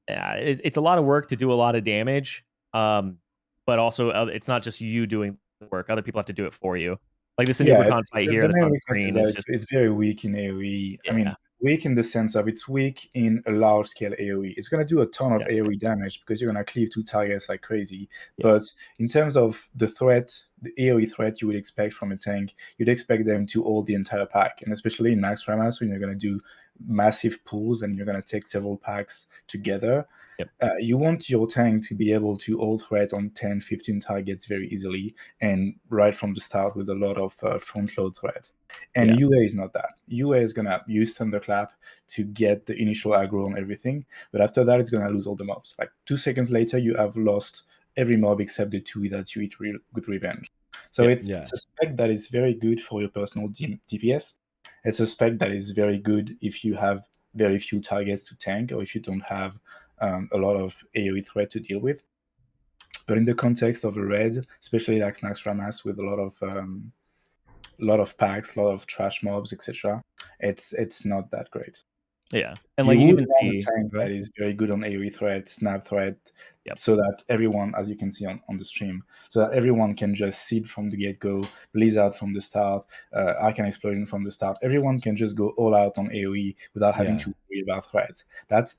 Yeah, it's a lot of work to do a lot of damage. But also it's not just you doing the work; other people have to do it for you. Like this Inubricon fight here the that's main on weakness screen is is that just it's very weak in AoE. I mean, Yeah. weak in the sense of it's weak in a large scale AoE. It's going to do a ton of Yeah. AoE damage because you're going to cleave 2 targets like crazy. Yeah. But in terms of the threat, the AoE threat you would expect from a tank, you'd expect them to hold the entire pack. And especially in Max Ramas, when you're going to do massive pulls and you're going to take several packs together, you want your tank to be able to hold threat on 10, 15 targets very easily and right from the start with a lot of front load threat. And UA is not that. UA is going to use Thunderclap to get the initial aggro on everything, but after that, it's going to lose all the mobs. Like 2 seconds later, you have lost every mob except the 2 that you hit with revenge. So it's a spec that is very good for your personal DPS. It's a spec that is very good if you have very few targets to tank or if you don't have a lot of AoE threat to deal with. But in the context of a red, especially like Snax Ramas with a lot of packs, a lot of trash mobs, etc., it's not that great. Yeah, and like you would even want see a tank that is very good on AoE threat, snap threat, so that everyone, as you can see on the stream, so that everyone can just seed from the get-go, Blizzard from the start, Arcane Explosion from the start. Everyone can just go all out on AoE without having to worry about threats. That's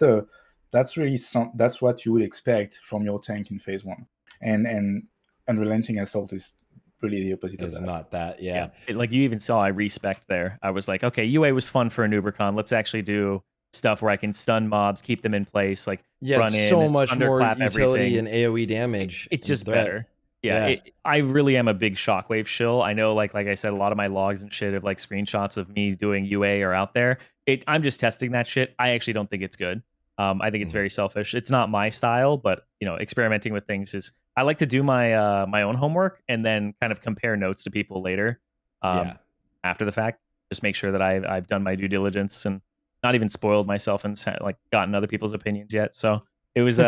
what you would expect from your tank in phase 1. And Unrelenting Assault is really the opposite of that. Not that, like you even saw I respect there. I was like, okay, UA was fun for a Nubricon. Let's actually do stuff where I can stun mobs, keep them in place, like run in, so much more thunderclap utility everything. and AoE damage. It's just better. I really am a big shockwave shill. I know, like I said, a lot of my logs and shit of like screenshots of me doing UA are out there. I'm just testing that shit. I actually don't think it's good. I think it's very selfish. It's not my style, but experimenting with things is. I like to do my my own homework and then kind of compare notes to people later, after the fact. Just make sure that I've done my due diligence and not even spoiled myself and like gotten other people's opinions yet. So it was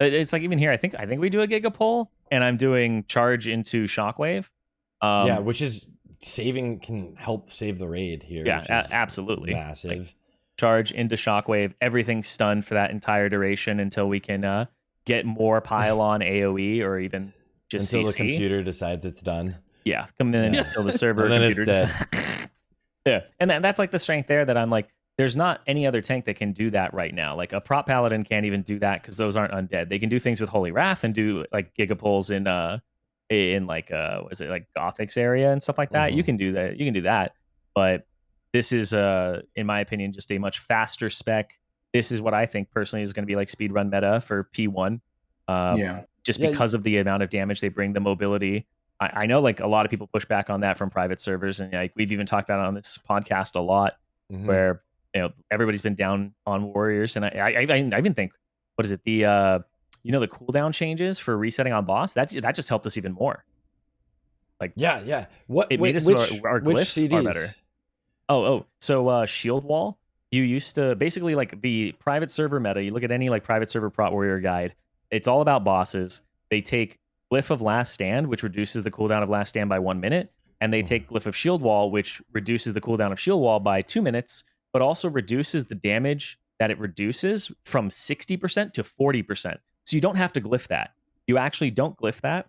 it's like even here. I think we do a Giga Pull and I'm doing charge into Shockwave. Which is can help save the raid here. Yeah, absolutely massive. Like, charge into Shockwave. Everything's stunned for that entire duration until we can get more pylon AoE or even just until CC. The computer decides it's done. Yeah, come in until the server and then computer it's dead. And that's like the strength there that I'm like, there's not any other tank that can do that right now. Like a Prot Paladin can't even do that because those aren't undead. They can do things with Holy Wrath and do like Gigapulls in like what is it, like Gothic's area and stuff like that. You can do that. You can do that. But this is in my opinion just a much faster spec. This is what I think personally is going to be like speedrun meta for P1. Just because of the amount of damage they bring, the mobility. I know like a lot of people push back on that from private servers, and like we've even talked about it on this podcast a lot, where everybody's been down on Warriors, and I even think, what is it, the the cooldown changes for resetting on boss, that just helped us even more. Like what it made us our glyphs are better. So shield wall. You used to basically like the private server meta. You look at any like private server Prot Warrior guide. It's all about bosses. They take Glyph of Last Stand, which reduces the cooldown of Last Stand by 1 minute, and they take Glyph of Shield Wall, which reduces the cooldown of Shield Wall by 2 minutes, but also reduces the damage that it reduces from 60% to 40%. So you don't have to glyph that. You actually don't glyph that,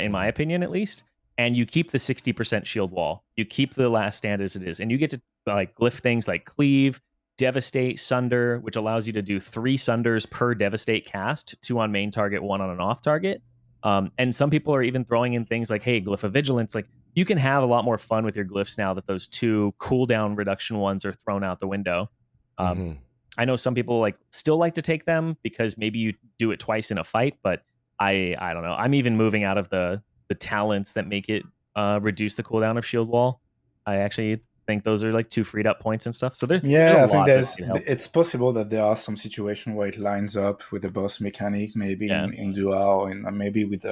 in my opinion at least, and you keep the 60% Shield Wall. You keep the Last Stand as it is, and you get to like glyph things like Cleave, Devastate, Sunder, which allows you to do 3 Sunders per Devastate cast, 2 on main target, 1 on an off target. And some people are even throwing in things like, hey, Glyph of Vigilance. Like, you can have a lot more fun with your glyphs now that those 2 cooldown reduction ones are thrown out the window. I know some people still like to take them because maybe you do it twice in a fight, but I don't know. I'm even moving out of the talents that make it reduce the cooldown of Shield Wall. I actually think those are 2 freed up points and stuff. So there's Yeah, a I think lot it's possible that there are some situation where it lines up with the boss mechanic, maybe in Dua or maybe with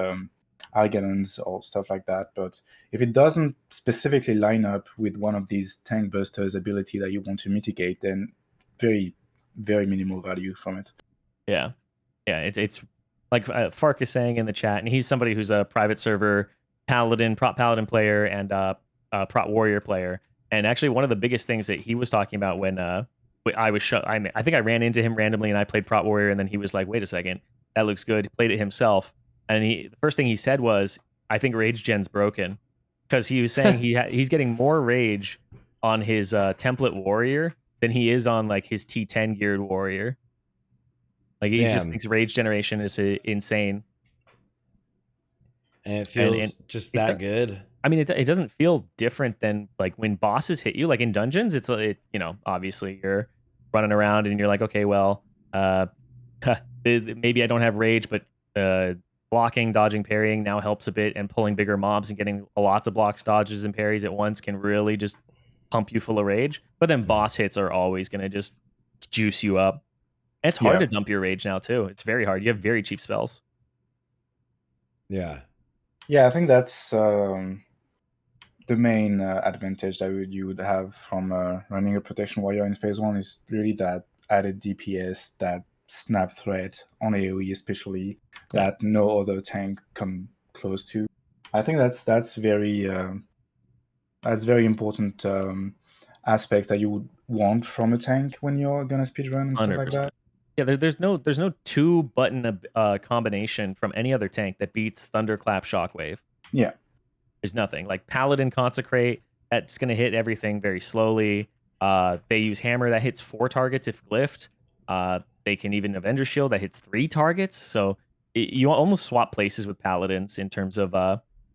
Arganons or stuff like that. But if it doesn't specifically line up with one of these tank busters ability that you want to mitigate, then very, very minimal value from it. Yeah. It's like Fark is saying in the chat, and he's somebody who's a private server Paladin, Prot Paladin player, and Prot Warrior player. And actually, one of the biggest things that he was talking about when I was I think I ran into him randomly and I played Prot Warrior, and then he was like, "Wait a second, that looks good." He played it himself, and the first thing he said was, "I think Rage Gen's broken," because he was saying he's getting more rage on his template Warrior than he is on his T10 geared Warrior. He just thinks Rage Generation is insane. And it feels just that good. I mean, it doesn't feel different than when bosses hit you. In dungeons, it's obviously you're running around and you're like, okay, well, maybe I don't have rage, but blocking, dodging, parrying now helps a bit, and pulling bigger mobs and getting lots of blocks, dodges, and parries at once can really just pump you full of rage. But then boss hits are always going to just juice you up. And it's hard to dump your rage now too. It's very hard. You have very cheap spells. Yeah. Yeah, I think that's the main advantage that you would have from running a Protection Warrior in phase 1 is really that added DPS, that snap threat on AoE especially, that no other tank come close to. I think that's very important aspects that you would want from a tank when you're gonna speedrun and 100%. Stuff like that. Yeah, there's no 2-button combination from any other tank that beats Thunderclap Shockwave. Yeah. There's nothing. Paladin Consecrate, that's going to hit everything very slowly. They use Hammer that hits 4 targets if glyphed. They can even Avenger Shield that hits 3 targets. So you almost swap places with Paladins in terms of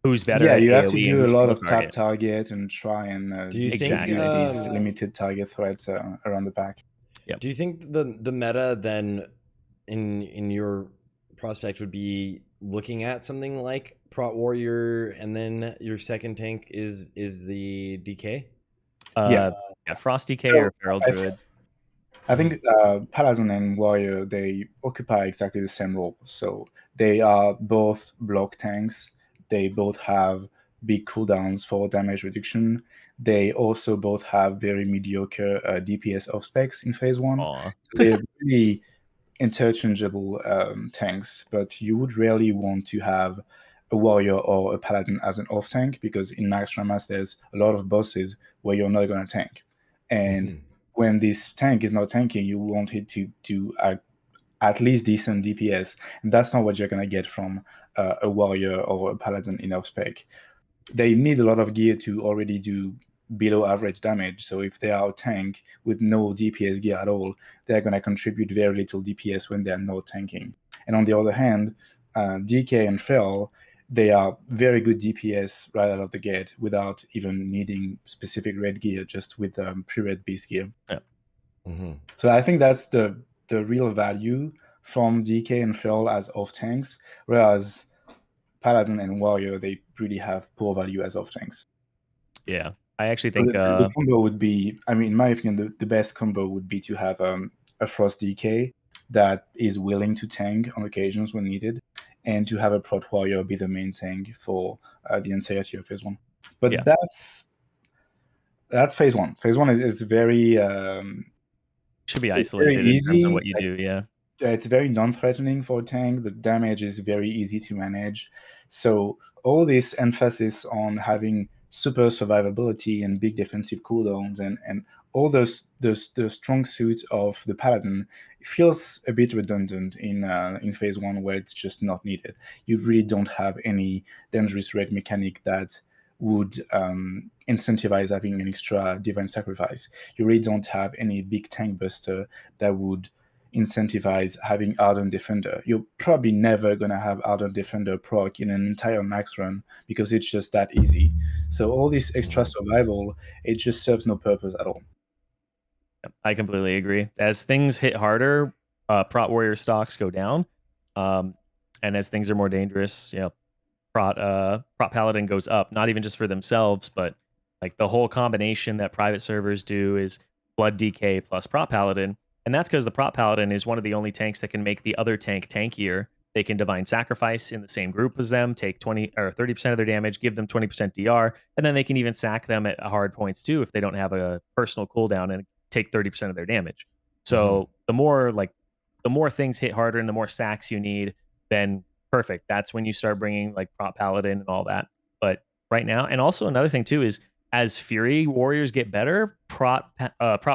who's better. Yeah, at you have AoE to do a lot of tap target and try and do you think these limited target threats around the pack. Yep. Do you think the meta then in your prospect would be looking at something like Prot Warrior, and then your second tank is the DK? Yeah, Frost DK or Feral Druid. I think Paladin and Warrior, they occupy exactly the same role. So they are both block tanks. They both have big cooldowns for damage reduction. They also both have very mediocre DPS off specs in phase 1. So they're really interchangeable tanks, but you would rarely want to have a Warrior or a Paladin as an off tank, because in Max Ramas there's a lot of bosses where you're not going to tank. And when this tank is not tanking, you want it to do at least decent DPS. And that's not what you're going to get from a Warrior or a Paladin in off spec. They need a lot of gear to already do below average damage. So if they are a tank with no DPS gear at all, they're going to contribute very little DPS when they're not tanking. And on the other hand, DK and Fel, they are very good DPS right out of the gate without even needing specific red gear, just with pre-BiS gear. Yeah. So I think that's the real value from DK and Fel as off tanks, whereas Paladin and Warrior, they really have poor value as off tanks. Yeah, I actually think the combo would be, I mean, in my opinion, the best combo would be to have a Frost DK that is willing to tank on occasions when needed, and to have a Prot Warrior be the main tank for the entirety of phase 1. But that's phase 1. Phase 1 is very should be isolated in terms of what you do. Yeah, it's very non-threatening for a tank. The damage is very easy to manage. So all this emphasis on having super survivability and big defensive cooldowns and all the strong suits of the Paladin feels a bit redundant in phase 1, where it's just not needed. You really don't have any dangerous red mechanic that would incentivize having an extra Divine Sacrifice. You really don't have any big tank buster that would incentivize having Ardent Defender. You're probably never going to have Ardent Defender proc in an entire max run because it's just that easy. So all this extra survival, it just serves no purpose at all. I completely agree. As things hit harder, Prot Warrior stocks go down. And as things are more dangerous, Prot Paladin goes up, not even just for themselves, but like the whole combination that private servers do is Blood DK plus Prot Paladin. And that's because the Prot Paladin is one of the only tanks that can make the other tank tankier. They can Divine Sacrifice in the same group as them, take 20 or 30% of their damage, give them 20% DR, and then they can even sack them at hard points too if they don't have a personal cooldown and take 30% of their damage. So the more things hit harder and the more sacks you need, then perfect. That's when you start bringing like Prot Paladin and all that. But right now, and also another thing too is as Fury warriors get better, Prot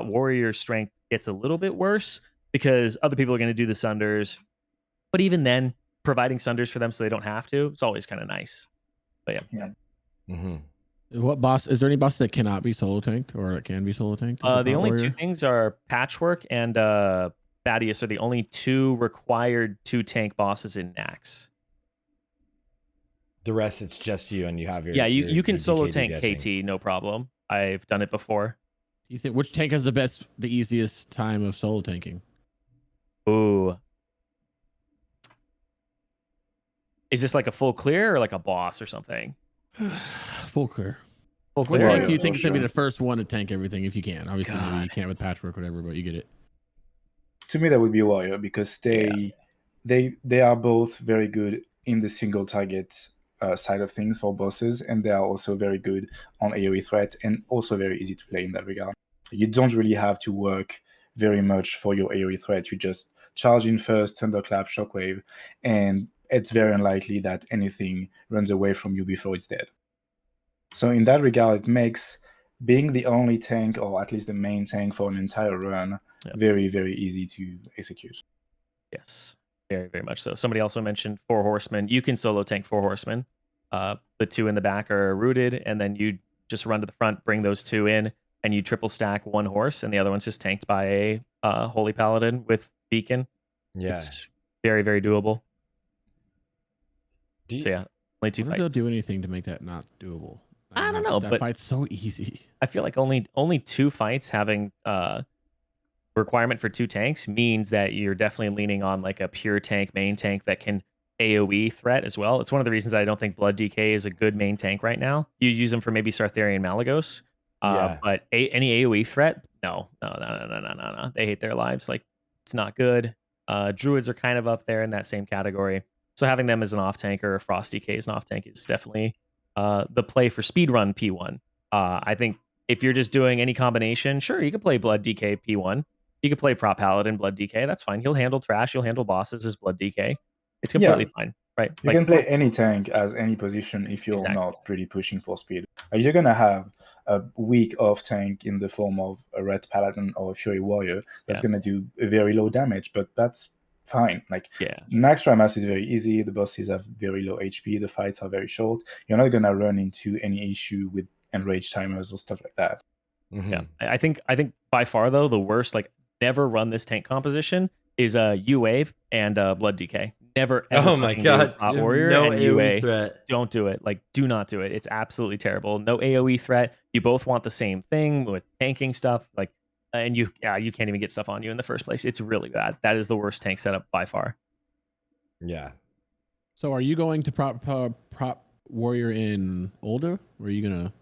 warrior strength gets a little bit worse because other people are going to do the sunders. But even then, providing sunders for them so they don't have to, it's always kind of nice. But What boss is there? Any boss that cannot be solo tanked or it can be solo tanked? The only two things are Patchwork and Thaddeus are the only two required 2-tank bosses in Nax. The rest, it's just you, and you have your you can your solo DK tank guessing. KT, no problem. I've done it before. You think which tank has the easiest time of solo tanking? Ooh. Is this like a full clear or like a boss or something? Full clear. Full What clear. tank do you think is going to be the first one to tank everything if you can? Obviously, maybe you can't with Patchwork or whatever, but you get it. To me, that would be Warrior because they are both very good in the single target side of things for bosses, and they are also very good on AoE threat and also very easy to play in that regard. You don't really have to work very much for your AoE threat. You just charge in first, Thunderclap, Shockwave, and it's very unlikely that anything runs away from you before it's dead. So in that regard, it makes being the only tank, or at least the main tank for an entire run, very, very easy to execute. Yes, very, very much so. Somebody also mentioned 4 horsemen. You can solo tank 4 horsemen. The 2 in the back are rooted, and then you just run to the front, bring those 2 in, and you triple stack 1 horse, and the other one's just tanked by a Holy Paladin with Beacon. Yeah. It's very, very doable. So yeah, only 2 What if fights. they'll do anything to make that not doable? I don't know, that but fight's so easy. I feel like only 2 fights having requirement for 2 tanks means that you're definitely leaning on like a pure tank, main tank that can AoE threat as well. It's one of the reasons I don't think Blood DK is a good main tank right now. You use them for maybe Sarthe and Malagos, but any AoE threat, no. They hate their lives. Like it's not good. Druids are kind of up there in that same category. So having them as an off tank or a Frost DK as an off tank is definitely the play for speedrun P1. I think if you're just doing any combination, sure, you can play Blood DK P1. You can play Prot Paladin Blood DK. That's fine. He'll handle trash. He'll handle bosses as Blood DK. It's completely fine, right? You can play any tank as any position if you're not really pushing for speed. You're going to have a weak off tank in the form of a Red Paladin or a Fury Warrior that's going to do a very low damage, but that's fine. Like Nax Ramas is very easy. The bosses have very low HP. The fights are very short. You're not going to run into any issue with enrage timers or stuff like that. Yeah, I think by far though the worst, like never run this tank composition is UA and Blood DK. Never ever. Oh my god, Warrior no and AoE UA threat. Don't do it. Like do not do it. It's absolutely terrible. No AoE threat. You both want the same thing with tanking stuff. Like and you can't even get stuff on you in the first place. It's really bad. That is the worst tank setup by far. Yeah. So are you going to prop Warrior in Older, or are you gonna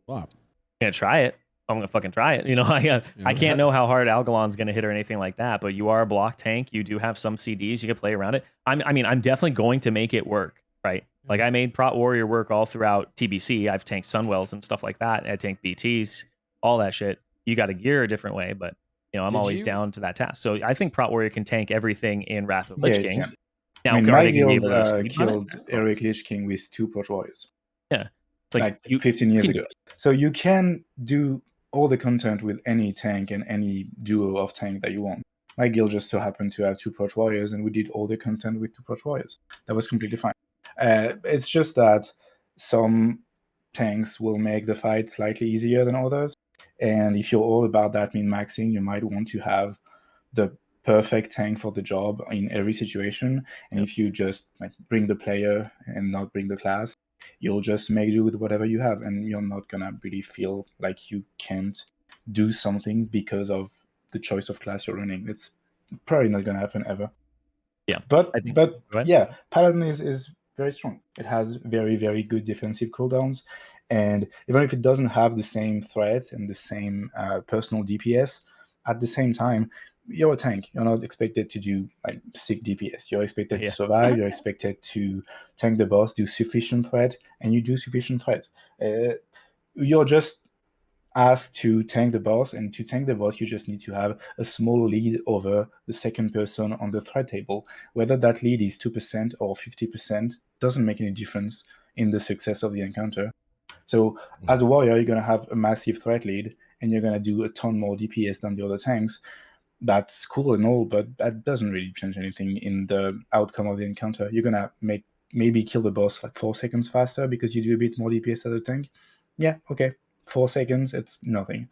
flop? I'm gonna try it. I'm gonna fucking try it. You know, I can't know how hard Algalon's gonna hit or anything like that, but you are a block tank. You do have some CDs. You can play around it. I'm definitely going to make it work, right? Like I made Prot Warrior work all throughout TBC. I've tanked Sunwells and stuff like that. I tanked BTs, all that shit. You got to gear a different way, but you know, I'm always down to that task. So I think Prot Warrior can tank everything in Wrath of Lich King. Now, my guild killed Eric Lich King with 2 Prot Warriors. Yeah. It's like 15 years ago. So you can do all the content with any tank and any duo of tank that you want. My guild just so happened to have 2 Prot Warriors, and we did all the content with 2 Prot Warriors. That was completely fine. It's just that some tanks will make the fight slightly easier than others. And if you're all about that min-maxing, you might want to have the perfect tank for the job in every situation. And if you just like bring the player and not bring the class, you'll just make do with whatever you have, and you're not gonna really feel like you can't do something because of the choice of class you're running. It's probably not gonna happen ever. Yeah, But Go ahead. Paladin is very strong. It has very, very good defensive cooldowns, and even if it doesn't have the same threat and the same personal DPS, at the same time, you're a tank. You're not expected to do like 6 DPS. You're expected to survive. You're expected to tank the boss, do sufficient threat, and you do sufficient threat. You're just asked to tank the boss, and to tank the boss, you just need to have a small lead over the second person on the threat table. Whether that lead is 2% or 50% doesn't make any difference in the success of the encounter. So as a warrior, you're going to have a massive threat lead, and you're going to do a ton more DPS than the other tanks. That's cool and all, but that doesn't really change anything in the outcome of the encounter. You're going to maybe kill the boss like 4 seconds faster because you do a bit more DPS as a tank. Yeah, okay. 4 seconds, it's nothing.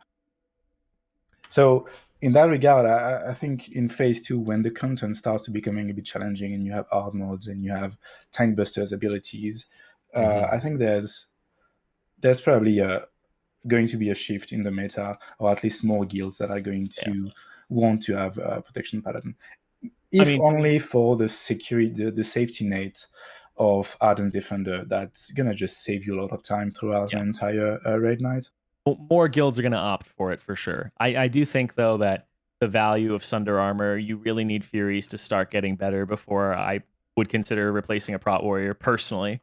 So in that regard, I think in phase 2, when the content starts to becoming a bit challenging and you have hard mods and you have tank busters abilities, I think there's probably going to be a shift in the meta, or at least more guilds that are going to want to have protection paladin. Only for the security, the safety net of Ardent Defender, that's gonna just save you a lot of time throughout an entire raid night. More guilds are going to opt for it for sure. I do think though that the value of Sunder Armor, you really need Furies to start getting better before I would consider replacing a Prot Warrior personally.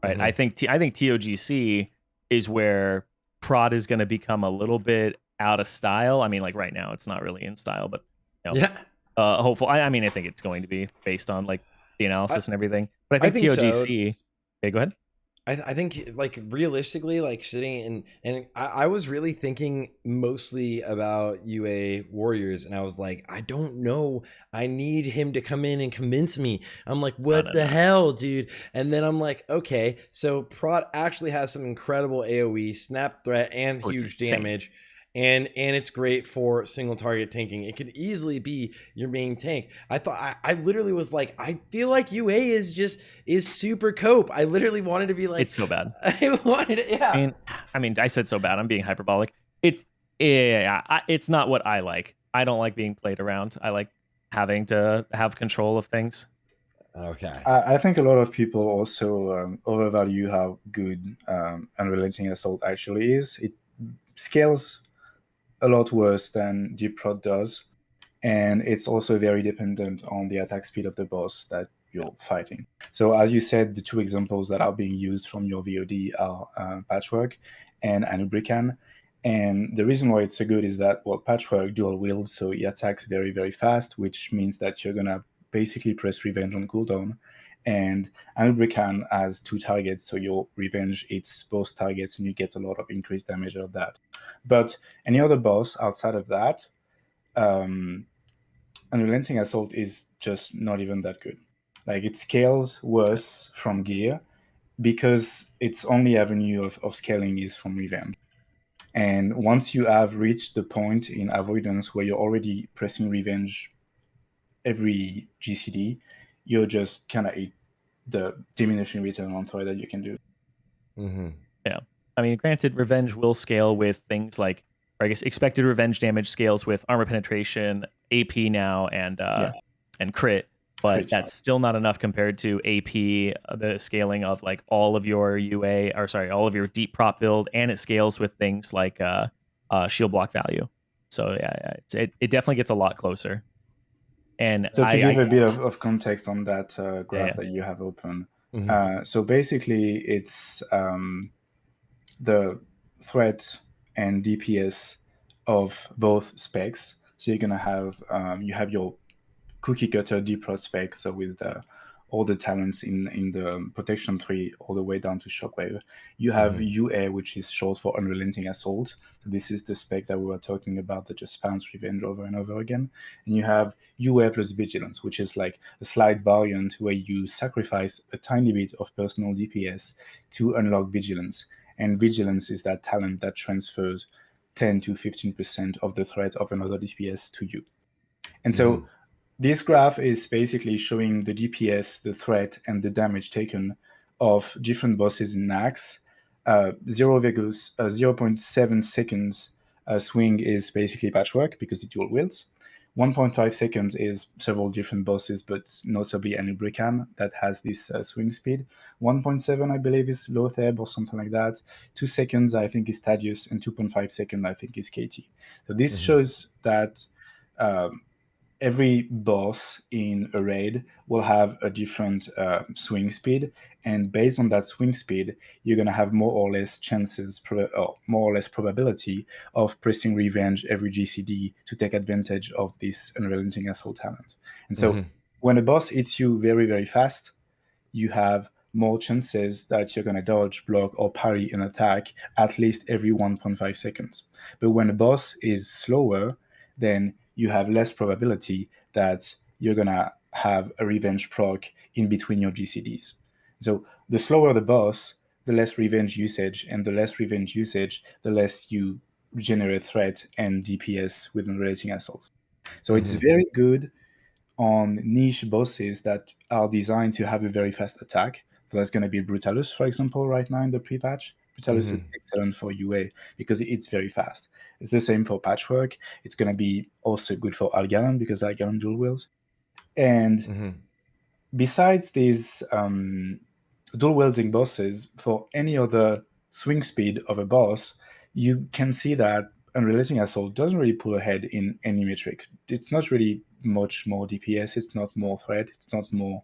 Right? I think TOGC is where Prot is going to become a little bit out of style. I mean, like right now it's not really in style, but hopefully, I mean, I think it's going to be based on like the analysis and everything. But I think TOGC. So. Okay, go ahead. I think like realistically, like sitting and I was really thinking mostly about UA Warriors, and I was like, I don't know. I need him to come in and convince me. I'm like, what the hell, dude? And then I'm like, okay, so Prot actually has some incredible AoE, snap threat, and huge damage. And it's great for single target tanking. It could easily be your main tank. I literally was like, I feel like UA is super cope. I literally wanted to be like, it's so bad. I wanted it, yeah. I mean, I said so bad. I'm being hyperbolic. It's not what I like. I don't like being played around. I like having to have control of things. Okay. I think a lot of people also overvalue how good Unrelenting Assault actually is. It scales a lot worse than Deep Prot does, and it's also very dependent on the attack speed of the boss that you're fighting. So as you said, the 2 examples that are being used from your VOD are Patchwork and Anubrican, and the reason why it's so good is that, well, Patchwork dual wield, so he attacks very, very fast, which means that you're gonna basically press Revenge on cooldown, and Anubrican has 2 targets, so your Revenge hits both targets and you get a lot of increased damage out of that. But any other boss outside of that, Unrelenting Assault is just not even that good. Like, it scales worse from gear because its only avenue of scaling is from Revenge. And once you have reached the point in Avoidance where you're already pressing Revenge every GCD, you're just kind of the diminishing return on threat that you can do. Yeah. I mean, granted, Revenge will scale with things like, or I guess expected revenge damage scales with armor penetration, AP now, and crit, but that's still not enough compared to AP, the scaling of like all of your all of your deep prop build, and it scales with things like shield block value. So yeah, it definitely gets a lot closer. And so to give a bit of context on that graph that you have open, so basically it's the threat and DPS of both specs. So you're gonna have you have your cookie cutter deep prot spec, so with all the talents in the protection tree all the way down to shockwave. You have UA, which is short for Unrelenting Assault. So this is the spec that we were talking about that just spawns Revenge over and over again. And you have UA plus Vigilance, which is like a slight variant where you sacrifice a tiny bit of personal DPS to unlock Vigilance. and Vigilance is that talent that transfers 10 to 15% of the threat of another DPS to you. And so this graph is basically showing the DPS, the threat, and the damage taken of different bosses in Nax. 0.7 seconds swing is basically Patchwork because it dual wields. 1.5 seconds is several different bosses, but notably Anubricam that has this swing speed. 1.7, I believe, is Lotheb or something like that. 2 seconds, I think, is Tadius, and 2.5 seconds, I think, is KT. So this shows that every boss in a raid will have a different swing speed, and based on that swing speed, you're going to have more or less chances, or more or less probability of pressing revenge every GCD to take advantage of this Unrelenting Assault talent. And so when a boss hits you very, very fast, you have more chances that you're going to dodge, block, or parry an attack at least every 1.5 seconds. But when a boss is slower, then you have less probability that you're going to have a revenge proc in between your GCDs. So the slower the boss, the less revenge usage, and the less revenge usage, the less you generate threat and DPS with Unrelenting Assault. So it's very good on niche bosses that are designed to have a very fast attack. So that's going to be Brutalus, for example, right now in the pre-patch. Brutalus is excellent for UA because it's very fast. It's the same for Patchwork. It's going to be also good for Algalon because Algalon dual wields. And besides these dual wielding bosses, for any other swing speed of a boss, you can see that Unrelenting Assault doesn't really pull ahead in any metric. It's not really much more DPS. It's not more threat. It's not more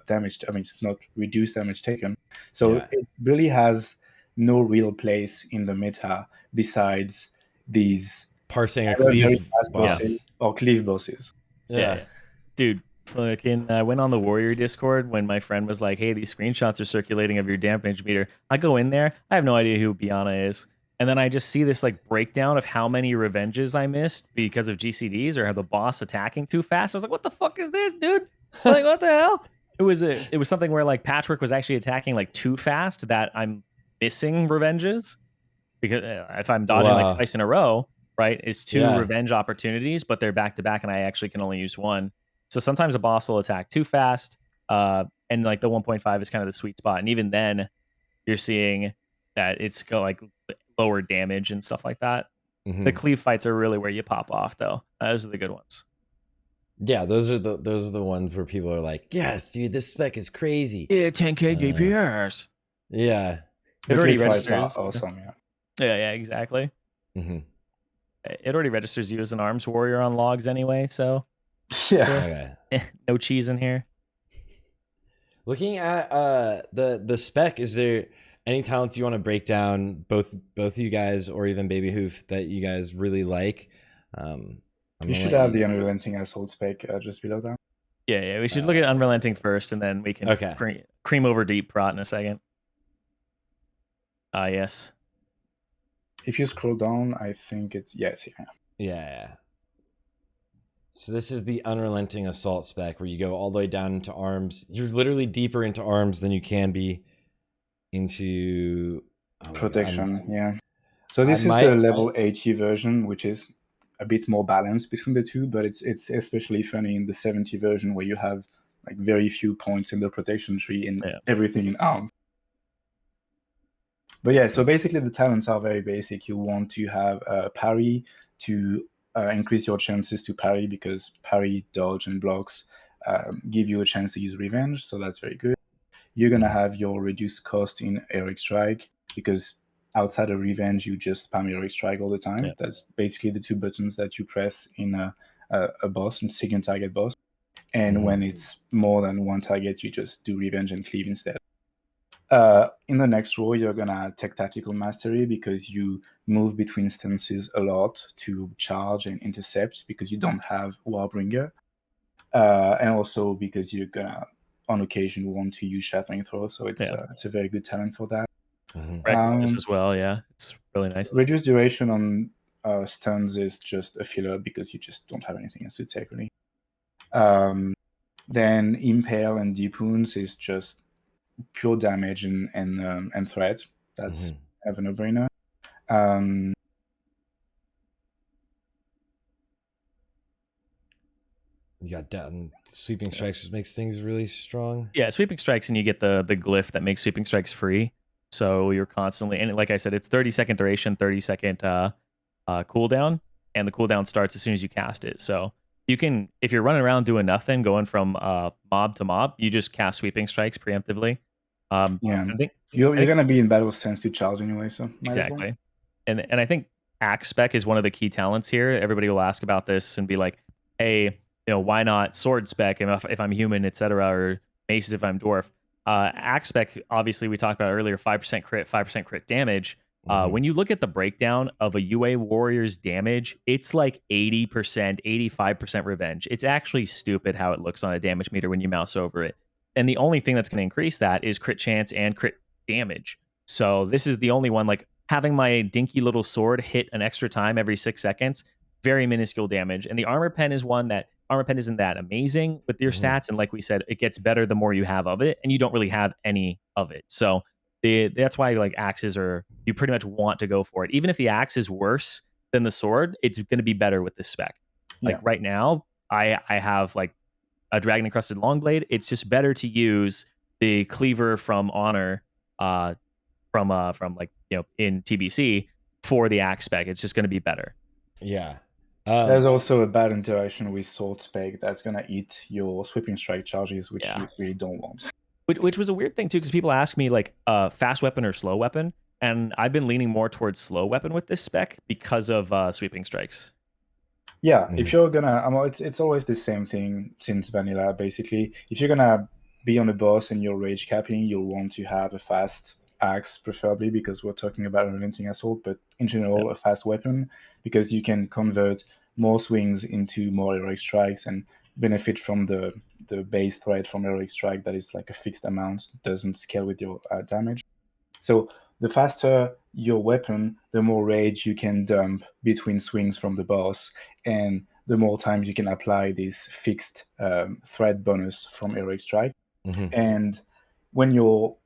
damage. I mean, it's not reduced damage taken. So it really has no real place in the meta besides these parsing or very cleave fast bosses or cleave bosses. Yeah. Dude, fucking, I went on the Warrior Discord when my friend was like, hey, these screenshots are circulating of your damage meter. I go in there. I have no idea who Beanna is. And then I just see this like breakdown of how many revenges I missed because of GCDs or have the boss attacking too fast. I was like, what the fuck is this, dude? Like, what the hell? It was something where like Patchwork was actually attacking like too fast that I'm missing revenges. Because if I'm dodging like twice in a row, right, it's two revenge opportunities, but they're back to back and I actually can only use one. So sometimes a boss will attack too fast. And like the 1.5 is kind of the sweet spot. And even then you're seeing that it's like lower damage and stuff like that. The cleave fights are really where you pop off though. Those are the good ones. Yeah, those are the ones where people are like, yes, dude, this spec is crazy. Yeah, 10k DPS. Yeah. It already registers. Awesome, Yeah, exactly. It already registers you as an arms warrior on logs anyway, so no cheese in here. Looking at the spec, is there any talents you want to break down, both of you guys or even Babyhoof, that you guys really like? You should have the Unrelenting Assault spec just below that. Yeah, we should look at Unrelenting first, and then we can cream over deep Prot in a second. Yes. If you scroll down, I think it's here. Yeah. So this is the Unrelenting Assault spec where you go all the way down into arms. You're literally deeper into arms than you can be into protection. Yeah. So this is the level 80 version, which is a bit more balanced between the two, but it's especially funny in the 70 version where you have like very few points in the protection tree and everything in arms. But yeah, so basically the talents are very basic. You want to have parry to increase your chances to parry because parry, dodge, and blocks give you a chance to use revenge, so that's very good. You're going to have your reduced cost in Heroic Strike because outside of revenge, you just spam Heroic Strike all the time. Yeah. That's basically the two buttons that you press in a boss, and second target boss. And when it's more than one target, you just do revenge and cleave instead. In the next row, you're going to take Tactical Mastery because you move between stances a lot to charge and intercept because you don't have Warbringer. And also because you're going to, on occasion, want to use Shattering Throw. So it's a very good talent for that. Recklessness as well, yeah. It's really nice. Reduced duration on stuns is just a filler because you just don't have anything else to take, really. Then Impale and Deep Wounds is just pure damage and threat. That's have a no-brainer. Um, You got down sweeping strikes, just makes things really strong. Yeah, sweeping strikes, and you get the glyph that makes sweeping strikes free. So you're constantly, and like I said, it's 30-second duration, 30-second cooldown, and the cooldown starts as soon as you cast it. So you can, if you're running around doing nothing, going from mob to mob, you just cast sweeping strikes preemptively. yeah, I think you're gonna be in battle stance to charge anyway, so might as well. exactly. And I think axe spec is one of the key talents here. Everybody will ask about this and be like, hey, why not sword spec if I'm human, etc., or maces if I'm dwarf? Axe spec, obviously, we talked about earlier, 5% crit, 5% crit damage. When you look at the breakdown of a UA warrior's damage, it's like 80%, 85% revenge. It's actually stupid how it looks on a damage meter when you mouse over it. And the only thing that's going to increase that is crit chance and crit damage. So this is the only one, like having my dinky little sword hit an extra time every 6 seconds, very minuscule damage. And the armor pen is one that armor pen isn't that amazing with your stats. And like we said, it gets better the more you have of it, and you don't really have any of it. So that's why like axes are, you pretty much want to go for it. Even if the axe is worse than the sword, it's going to be better with this spec. Like right now, I have like a dragon encrusted long blade. It's just better to use the cleaver from Honor from like in TBC for the axe spec. It's just going to be better. Yeah. There's also a bad interaction with sword spec that's gonna eat your sweeping strike charges, which you really don't want. Which was a weird thing too, because people ask me like fast weapon or slow weapon, and I've been leaning more towards slow weapon with this spec because of sweeping strikes. Yeah, if you're gonna, it's always the same thing since vanilla. Basically, if you're gonna be on a boss and you're rage capping, you'll want to have a fast axe, preferably, because we're talking about unrelenting assault, but in general, a fast weapon, because you can convert more swings into more heroic strikes and benefit from the base threat from heroic strike that is like a fixed amount, doesn't scale with your damage. So the faster your weapon, the more rage you can dump between swings from the boss, and the more times you can apply this fixed threat bonus from heroic strike. And when you're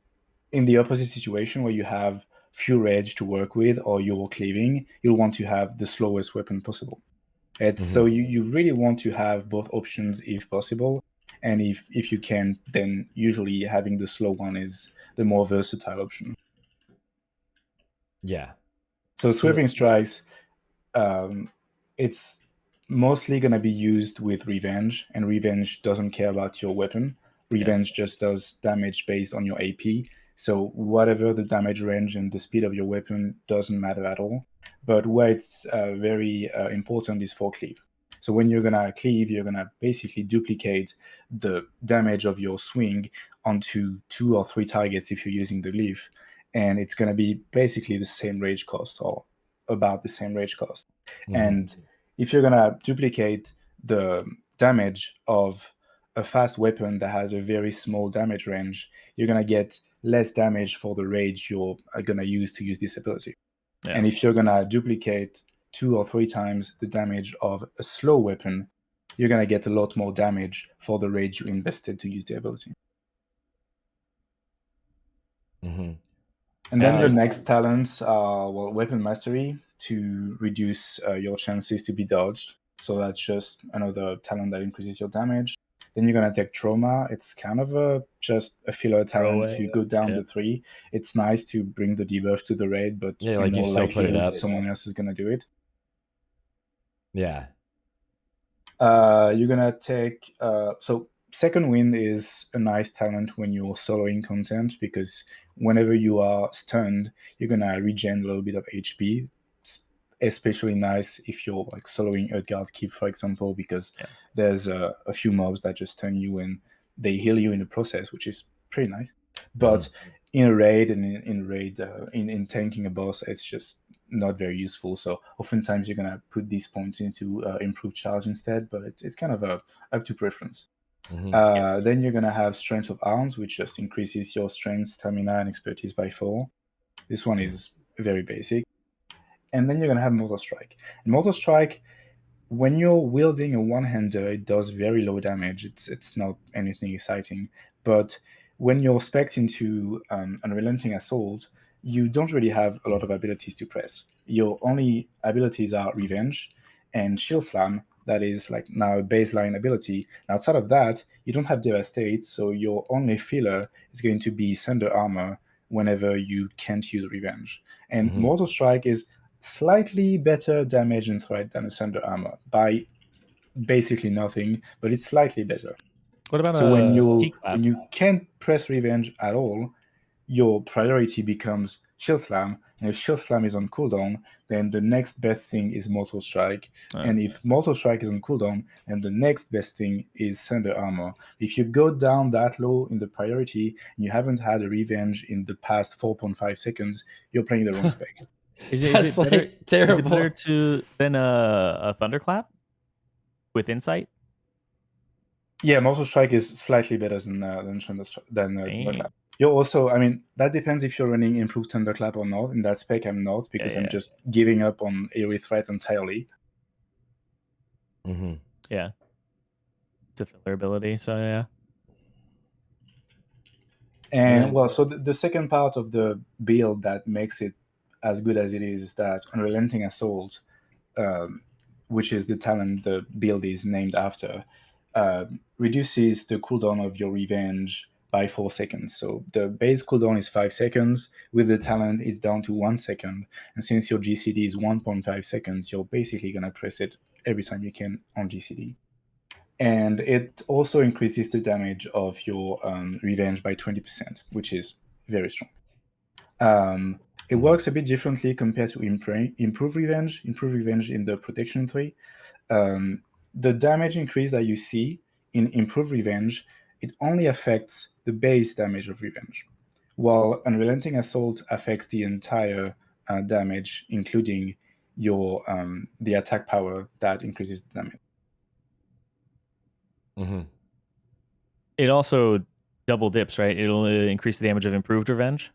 in the opposite situation where you have few rage to work with or you're cleaving, you'll want to have the slowest weapon possible. So you really want to have both options if possible, and if you can, then usually having the slow one is the more versatile option. Yeah. So sweeping strikes, it's mostly going to be used with revenge, and revenge doesn't care about your weapon. Revenge just does damage based on your AP. So whatever the damage range and the speed of your weapon doesn't matter at all. But where it's very important is for cleave. So when you're going to cleave, you're going to basically duplicate the damage of your swing onto 2 or 3 targets if you're using the glyph. And it's going to be basically the same rage cost, or about the same rage cost. And if you're going to duplicate the damage of a fast weapon that has a very small damage range, you're going to get less damage for the rage you're going to use this ability. And if you're going to duplicate 2 or 3 times the damage of a slow weapon, you're going to get a lot more damage for the rage you invested to use the ability. And then the next talents are, well, weapon mastery to reduce your chances to be dodged. So that's just another talent that increases your damage. Then you're going to take trauma. It's kind of just a filler talent to go down to 3. It's nice to bring the debuff to the raid, but like you still put it up. Someone else is going to do it. Yeah. You're going to take... so Second Wind is a nice talent when you're soloing content, because whenever you are stunned, you're going to regen a little bit of HP. It's especially nice if you're like soloing Utgard Keep, for example, because there's a few mobs that just stun you and they heal you in the process, which is pretty nice. But in a raid and in tanking a boss, it's just not very useful. So oftentimes you're going to put these points into improved charge instead, but it's kind of up to preference. Then you're going to have Strength of Arms, which just increases your strength, stamina, and expertise by 4. This one is very basic. And then you're going to have Mortal Strike. And Mortal Strike, when you're wielding a one-hander, it does very low damage. It's not anything exciting. But when you're spec'd into Unrelenting Assault, you don't really have a lot of abilities to press. Your only abilities are Revenge and Shield Slam. That is like now a baseline ability. And outside of that, you don't have Devastate, so your only filler is going to be Thunder Armor whenever you can't use Revenge. And Mortal Strike is slightly better damage and threat than a Thunder Armor by basically nothing, but it's slightly better. What about So when T-clap? you can't press Revenge at all, your priority becomes Shield Slam, and if Shield Slam is on cooldown, then the next best thing is Mortal Strike. And if Mortal Strike is on cooldown, then the next best thing is Thunder Armor. If you go down that low in the priority, and you haven't had a Revenge in the past 4.5 seconds, you're playing the wrong spec. Is That's it better, like terrible. Is it better than a Thunderclap with Insight? Yeah, Mortal Strike is slightly better than Thunderclap. You're also, I mean, that depends if you're running Improved Thunderclap or not. In that spec, I'm not, because I'm just giving up on AoE threat entirely. Yeah. It's a filler ability, so yeah. And well, so the second part of the build that makes it as good as it is that Unrelenting Assault, which is the talent the build is named after, reduces the cooldown of your Revenge by 4 seconds. So the base cooldown is 5 seconds. With the talent, it's down to 1 second. And since your GCD is 1.5 seconds, you're basically going to press it every time you can on GCD. And it also increases the damage of your Revenge by 20%, which is very strong. It works a bit differently compared to Improve Revenge. Improve Revenge in the Protection 3. The damage increase that you see in Improve Revenge, it only affects the base damage of Revenge, while Unrelenting Assault affects the entire damage, including your the attack power that increases the damage. It also double dips, right? It'll increase the damage of Improved Revenge.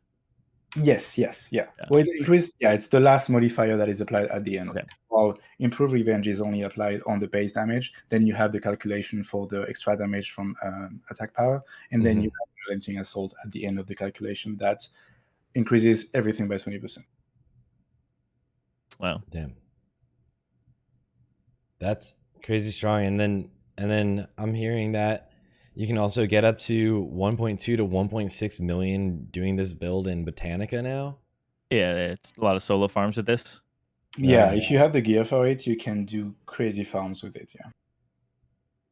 Yes, yeah. Well, it increased. Yeah, it's the last modifier that is applied at the end. Okay. While Improved Revenge is only applied on the base damage, then you have the calculation for the extra damage from attack power, and then you have Unrelenting Assault at the end of the calculation that increases everything by 20%. Wow, damn, that's crazy strong. And then I'm hearing that you can also get up to 1.2 to 1.6 million doing this build in Botanica now. Yeah, it's a lot of solo farms with this. Yeah, if you have the gear for it, you can do crazy farms with it. Yeah,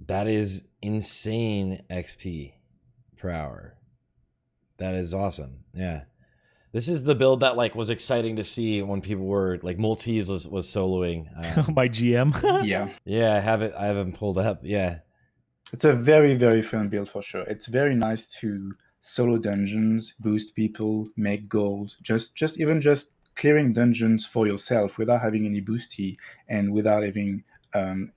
that is insane XP per hour. That is awesome. Yeah, this is the build that like was exciting to see when people were like Maltese was soloing. My GM. yeah, I have it pulled up. Yeah. It's a very, very fun build for sure. It's very nice to solo dungeons, boost people, make gold, just clearing dungeons for yourself without having any boosty and without having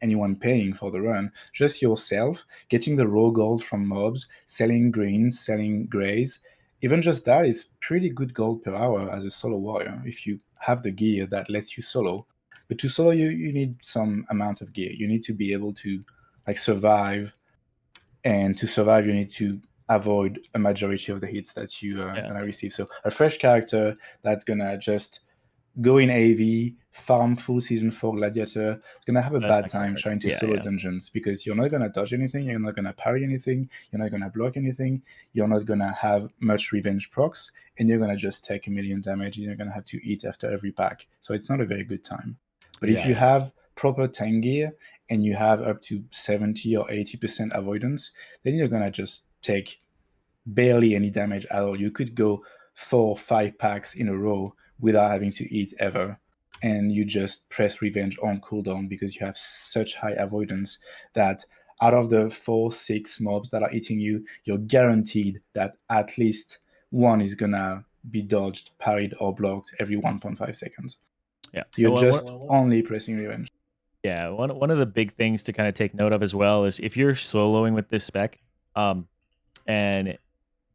anyone paying for the run. Just yourself, getting the raw gold from mobs, selling greens, selling grays. Even just that is pretty good gold per hour as a solo warrior if you have the gear that lets you solo. But to solo, you need some amount of gear. You need to be able to like survive. And to survive, you need to avoid a majority of the hits that you are going to receive. So a fresh character that's going to just go in AV, farm full season 4 Gladiator, is going to have a bad time trying to solo dungeons because you're not going to dodge anything, you're not going to parry anything, you're not going to block anything, you're not going to have much revenge procs, and you're going to just take 1 million damage, and you're going to have to eat after every pack. So it's not a very good time. But if you have proper tank gear, and you have up to 70 or 80% avoidance, then you're going to just take barely any damage at all. You could go 4 or 5 packs in a row without having to eat ever. And you just press revenge on cooldown because you have such high avoidance that out of the 4-6 mobs that are eating you, you're guaranteed that at least one is going to be dodged, parried, or blocked every 1.5 seconds. Yeah. You're just only pressing revenge. Yeah, one of the big things to kind of take note of as well is if you're soloing with this spec, and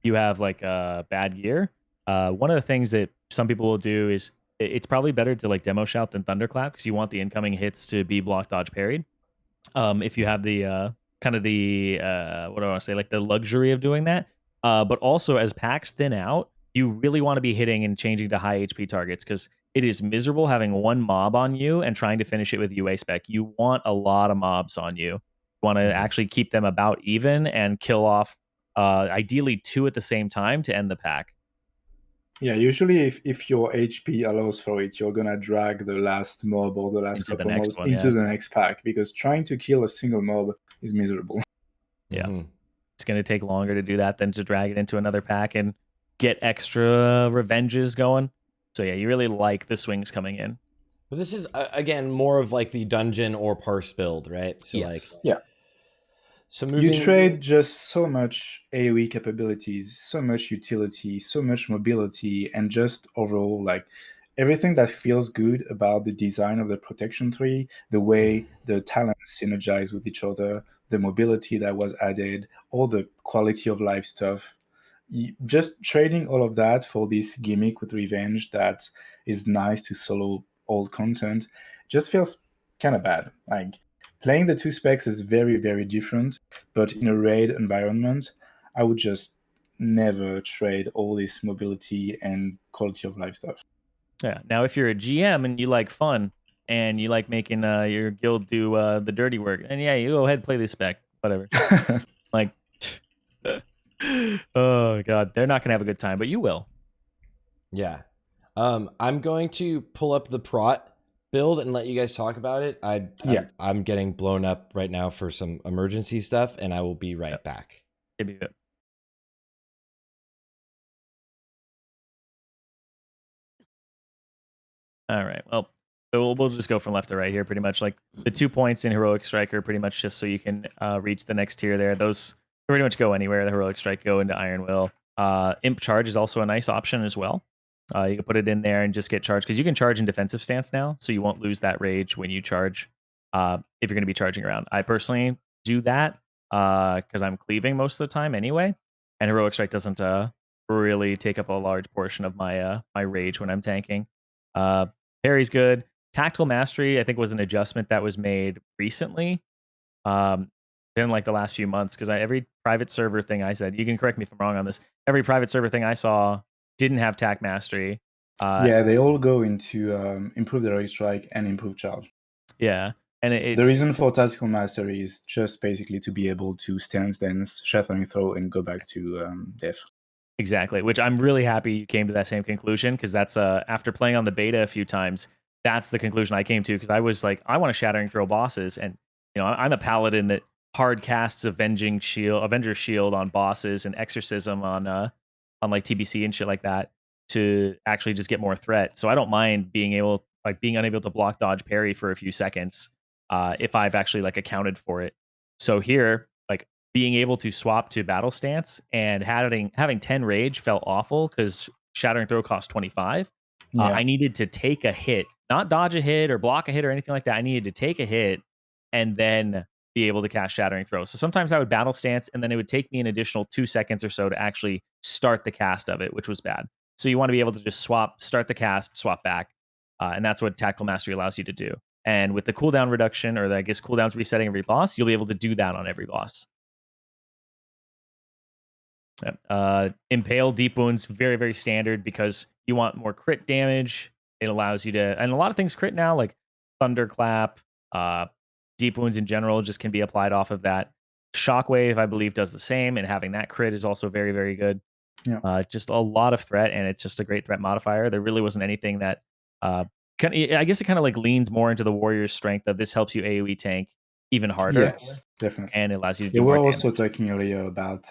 you have like bad gear, one of the things that some people will do is it's probably better to like demo shout than thunderclap because you want the incoming hits to be block, dodge, parried. If you have the kind of the what do I want to say, like the luxury of doing that, but also as packs thin out, you really want to be hitting and changing to high HP targets because it is miserable having one mob on you and trying to finish it with UA spec. You want a lot of mobs on you. You want to actually keep them about even and kill off ideally 2 at the same time to end the pack. Yeah, usually if your HP allows for it, you're gonna drag the last mob or the last Into the couple next mobs one, into yeah. the next pack, because trying to kill a single mob is miserable. Yeah. Mhm. It's going to take longer to do that than to drag it into another pack and get extra revenges going. So yeah, you really like the swings coming in. But this is again more of like the dungeon or parse build, right? So like, Yes. Yeah. so You moving. trade just so much AoE capabilities, so much utility, so much mobility, and just overall like everything that feels good about the design of the protection tree, the way the talents synergize with each other, the mobility that was added, all the quality of life stuff. Just trading all of that for this gimmick with revenge that is nice to solo old content just feels kind of bad. Like, playing the 2 specs is very, very different, but in a raid environment, I would just never trade all this mobility and quality of life stuff. Yeah. Now, if you're a GM and you like fun and you like making your guild do the dirty work, and yeah, you go ahead and play this spec, whatever. Like, oh god, they're not gonna have a good time, but you will. Yeah. I'm going to pull up the Prot build and let you guys talk about it. I'm getting blown up right now for some emergency stuff, and I will be right back. It'd be good. All right. Well, so we'll just go from left to right here, pretty much. Like the 2 points in Heroic Strike are pretty much just so you can reach the next tier there. Those pretty much go anywhere. The Heroic Strike go into Iron Will. Imp Charge is also a nice option as well. You can put it in there and just get charged because you can charge in defensive stance now, so you won't lose that rage when you charge if you're going to be charging around. I personally do that because I'm cleaving most of the time anyway, and Heroic Strike doesn't really take up a large portion of my my rage when I'm tanking. Parry's good. Tactical Mastery, I think, was an adjustment that was made recently. In like the last few months, because every private server thing I said, you can correct me if I'm wrong on this. Every private server thing I saw didn't have tac mastery. Yeah, they all go into improve the heroic strike and improve charge. Yeah, and the reason for tactical mastery is just basically to be able to stance, dance, shattering throw, and go back to death. Exactly, which I'm really happy you came to that same conclusion, because that's after playing on the beta a few times, that's the conclusion I came to, because I was like, I want to shattering throw bosses, and you know, I'm a paladin that hard casts Avenger's Shield on bosses and Exorcism on like TBC and shit like that to actually just get more threat. So I don't mind being unable to block, dodge, parry for a few seconds if I've actually like accounted for it. So here, like, being able to swap to battle stance and having 10 rage felt awful because shattering throw cost 25. Yeah. I needed to take a hit, not dodge a hit or block a hit or anything like that. I needed to take a hit and then be able to cast shattering throw. So sometimes I would battle stance and then it would take me an additional 2 seconds or so to actually start the cast of it, which was bad. So you want to be able to just start the cast, swap back. And that's what Tactical Mastery allows you to do. And with the cooldown reduction, or I guess cooldowns resetting every boss, you'll be able to do that on every boss. Impale Deep Wounds, very, very standard because you want more crit damage. It allows you to, and a lot of things crit now, like Thunderclap, Deep Wounds in general just can be applied off of that. Shockwave, I believe, does the same, and having that crit is also very, very good. Yeah. Just a lot of threat, and it's just a great threat modifier. There really wasn't anything that, I guess it kind of like leans more into the warrior's strength of this helps you AoE tank even harder. Yes, definitely. And it allows you to do They more were damage. also talking earlier about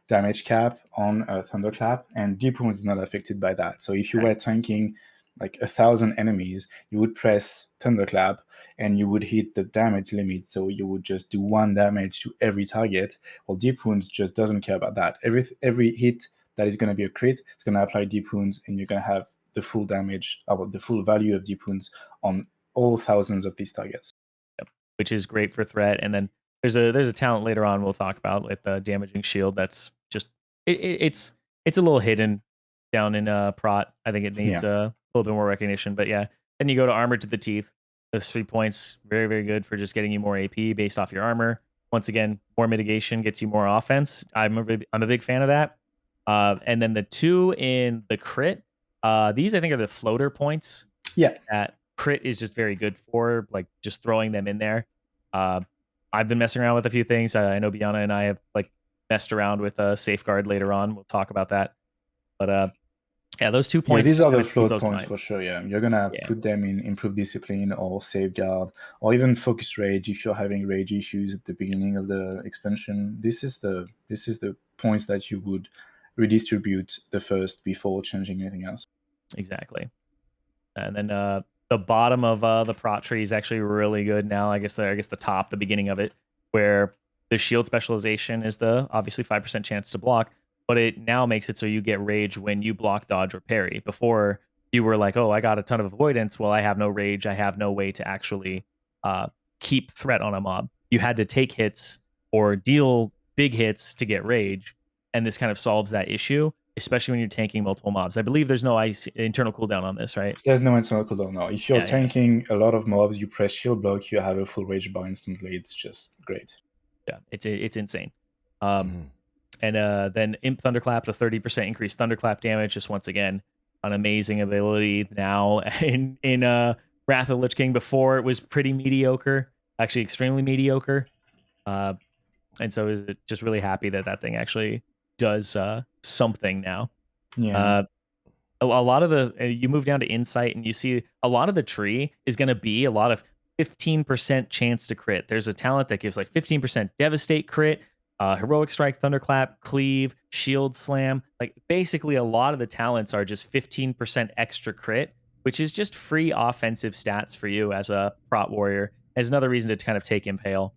damage cap on Thunderclap, and Deep Wound is not affected by that. So if you were tanking like 1,000 enemies, you would press Thunderclap and you would hit the damage limit. So you would just do 1 damage to every target. Well, Deep Wounds just doesn't care about that. Every hit that is going to be a crit is going to apply Deep Wounds, and you're going to have the full damage, or the full value of Deep Wounds on all thousands of these targets. Yep. Which is great for threat. And then there's a talent later on we'll talk about with the damaging shield. That's just it's a little hidden down in Prot. I think it needs a little bit more recognition. But yeah, then you go to Armor to the Teeth. Those 3 points, very, very good for just getting you more AP based off your armor. Once again, more mitigation gets you more offense. I'm a big fan of that. And then the 2 in the crit, these I think are the floater points. Yeah. That crit is just very good for, like just throwing them in there. I've been messing around with a few things. I know Beanna and I have like messed around with a safeguard later on. We'll talk about that. But yeah, those 2 Yeah, points. these just are the kinda keep float those in points mind. for sure. Yeah, you're gonna Yeah. put them in improved discipline or safeguard or even focus rage if you're having rage issues at the beginning of the expansion. This is the points that you would redistribute the first before changing anything else. Exactly. And then the bottom of the prot tree is actually really good now. I guess the top, the beginning of it, where the shield specialization is the obviously 5% chance to block, but it now makes it so you get rage when you block, dodge, or parry. Before you were like, oh, I got a ton of avoidance. Well, I have no rage. I have no way to actually keep threat on a mob. You had to take hits or deal big hits to get rage, and this kind of solves that issue, especially when you're tanking multiple mobs. I believe there's no internal cooldown on this, right? There's no internal cooldown now. If you're Yeah. tanking a lot of mobs, you press shield block, you have a full rage bar instantly. It's just great. Yeah, it's insane. And then Imp Thunderclap, the 30% increased Thunderclap damage, just once again, an amazing ability now in Wrath of the Lich King. Before it was pretty mediocre, actually extremely mediocre. And so is it just really happy that that thing actually does something now. Yeah. A lot of the you move down to Insight and you see a lot of the tree is going to be a lot of 15% chance to crit. There's a talent that gives like 15% Devastate crit, Heroic Strike, Thunderclap, Cleave, Shield Slam. Like basically a lot of the talents are just 15% extra crit, which is just free offensive stats for you as a prot warrior. As another reason to kind of take Impale.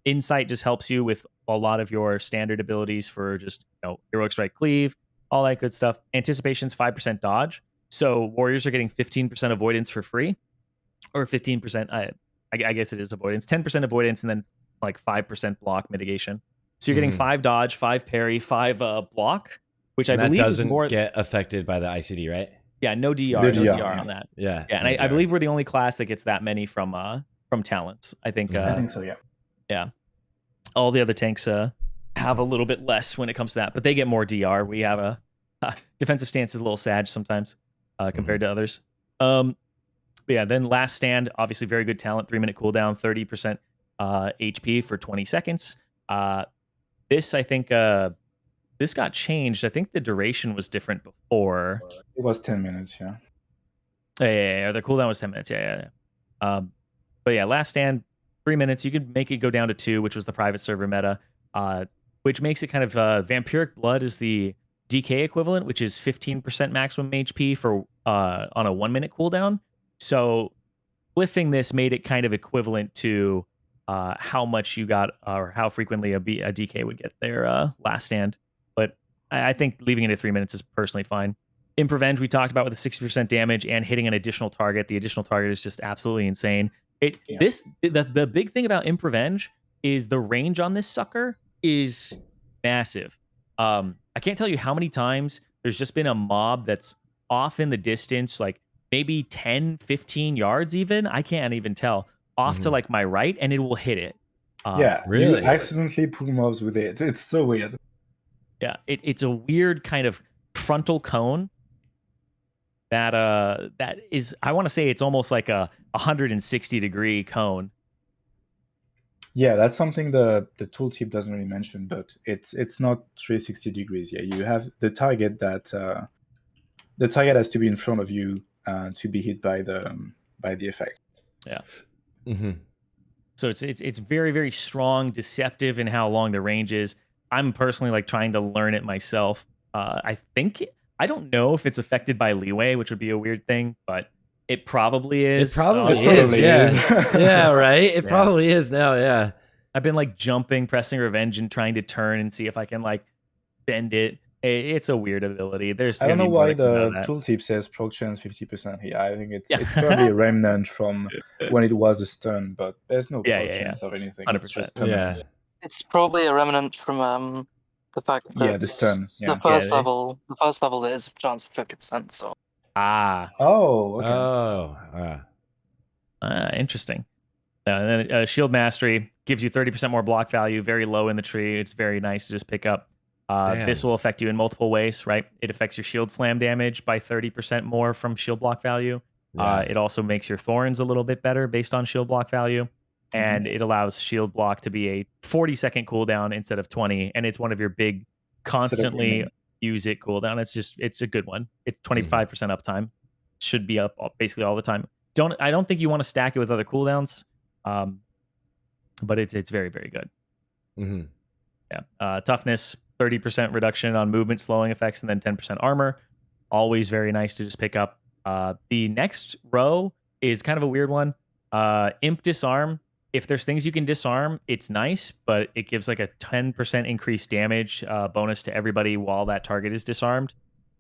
Insight just helps you with a lot of your standard abilities for just Heroic Strike, Cleave, all that good stuff. Anticipation's 5% dodge. So warriors are getting 15% avoidance for free. Or 15%, I guess it is avoidance. 10% avoidance and then like 5% block mitigation. So you're getting 5 dodge, 5 parry, 5 block, which I believe doesn't is more get affected by the ICD, right? Yeah, no DR, No no DR, DR yeah. on that. Yeah. Yeah, and I believe we're the only class that gets that many from talents. I think so, yeah. Yeah. All the other tanks have a little bit less when it comes to that, but they get more DR. We have a defensive stance is a little sad sometimes compared to others. But yeah, then Last Stand, obviously very good talent, 3-minute cooldown, 30% HP for 20 seconds. This, I think, this got changed. I think the duration was different before. It was 10 minutes, yeah. Yeah. The cooldown was 10 minutes. Yeah. But yeah, Last Stand, 3 minutes. You could make it go down to 2, which was the private server meta, which makes it kind of Vampiric Blood is the DK equivalent, which is 15% maximum HP for on a 1-minute cooldown. So glyphing this made it kind of equivalent to how much you got or how frequently a DK would get their Last Stand. But I think leaving it at 3 minutes is personally fine. Imp Revenge, we talked about with the 60% damage and hitting an additional target. The additional target is just absolutely insane. The big thing about Imp Revenge is the range on this sucker is massive. I can't tell you how many times there's just been a mob that's off in the distance, like maybe 10, 15 yards even. I can't even tell. Off to like my right, and it will hit it. Yeah, really? You accidentally pull mobs with it. It's so weird. Yeah, it's a weird kind of frontal cone that is, I want to say it's almost like a 160-degree cone. Yeah, that's something the tooltip doesn't really mention, but it's not 360 degrees. Yeah, you have the target that the target has to be in front of you to be hit by the effect. Yeah. Mm-hmm. So it's very, very strong, deceptive in how long the range is. I'm personally like trying to learn it myself. I don't know if it's affected by leeway, which would be a weird thing, but it probably is. It probably is, yeah. Yeah, right? It probably is now, yeah. I've been like jumping, pressing revenge, and trying to turn and see if I can like bend it. It's a weird ability. I don't know why the tooltip says proc chance 50% here. I think it's probably a remnant from when it was a stun, but there's no proc chance of anything. 100%. It's just It's probably a remnant from the fact that the stun. Yeah. The first level is a chance of 50%. So. Oh. Okay. Interesting. And then Shield Mastery gives you 30% more block value, very low in the tree. It's very nice to just pick up. This will affect you in multiple ways, right? It affects your shield slam damage by 30% more from shield block value. It also makes your thorns a little bit better based on shield block value. And it allows shield block to be a 40-second cooldown instead of 20. And it's one of your big constantly use it cooldown. It's a good one. It's 25% uptime. Should be up basically all the time. I don't think you want to stack it with other cooldowns. But it's very, very good. Yeah. Toughness, 30% reduction on movement slowing effects, and then 10% armor. Always very nice to just pick up. The next row is kind of a weird one. Imp disarm. If there's things you can disarm, it's nice, but it gives like a 10% increased damage bonus to everybody while that target is disarmed.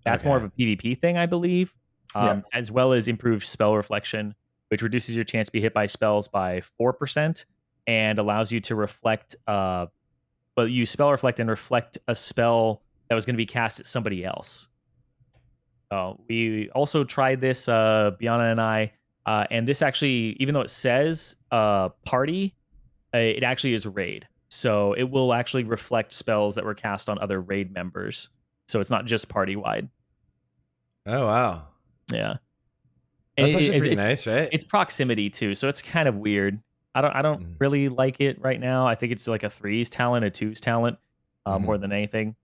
That's more of a PvP thing, I believe, as well as improved spell reflection, which reduces your chance to be hit by spells by 4% and allows you to reflect, use spell reflect and reflect a spell that was going to be cast at somebody else. We also tried this, Beanna and I, and this actually, even though it says party, it actually is raid. So it will actually reflect spells that were cast on other raid members. So it's not just party wide. Oh, wow. Yeah. That's actually pretty nice, right? It's proximity too. So it's kind of weird. I don't really like it right now. I think it's like a 3's talent, a 2's talent, more than anything.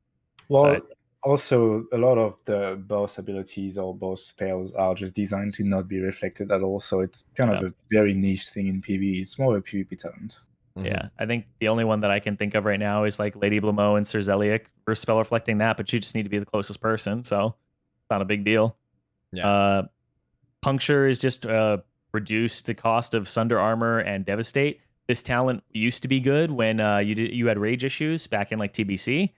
Well, also a lot of the boss abilities or boss spells are just designed to not be reflected at all. So it's kind of a very niche thing in PvE. It's more a PvP talent. Yeah, I think the only one that I can think of right now is like Lady Blamo and Cerzelic for spell reflecting that, but you just need to be the closest person, so it's not a big deal. Yeah. Puncture is just reduce the cost of Sunder Armor and Devastate. This talent used to be good when you had rage issues back in like TBC.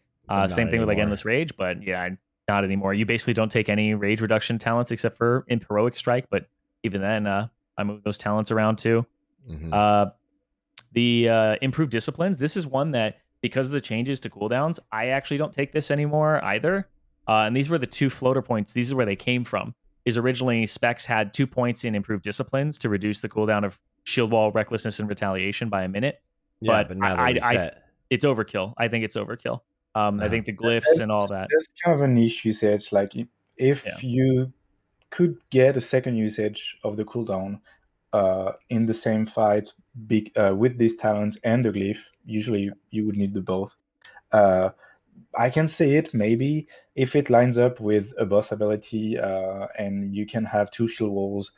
Same thing with like Endless Rage, but yeah, not anymore. You basically don't take any rage reduction talents except for in Heroic Strike, but even then, I move those talents around too. The improved disciplines. This is one that, because of the changes to cooldowns, I actually don't take this anymore either. And these were the 2 floater points. These are where they came from. Is originally specs had 2 points in improved disciplines to reduce the cooldown of Shield Wall, Recklessness, and Retaliation by a minute. Yeah, but now they're reset. It's overkill. I think it's overkill. I think the glyphs and all that. There's kind of a niche usage. Like if you could get a second usage of the cooldown in the same fight with this talent and the glyph, usually you would need the both. I can say it maybe if it lines up with a boss ability and you can have 2 shield walls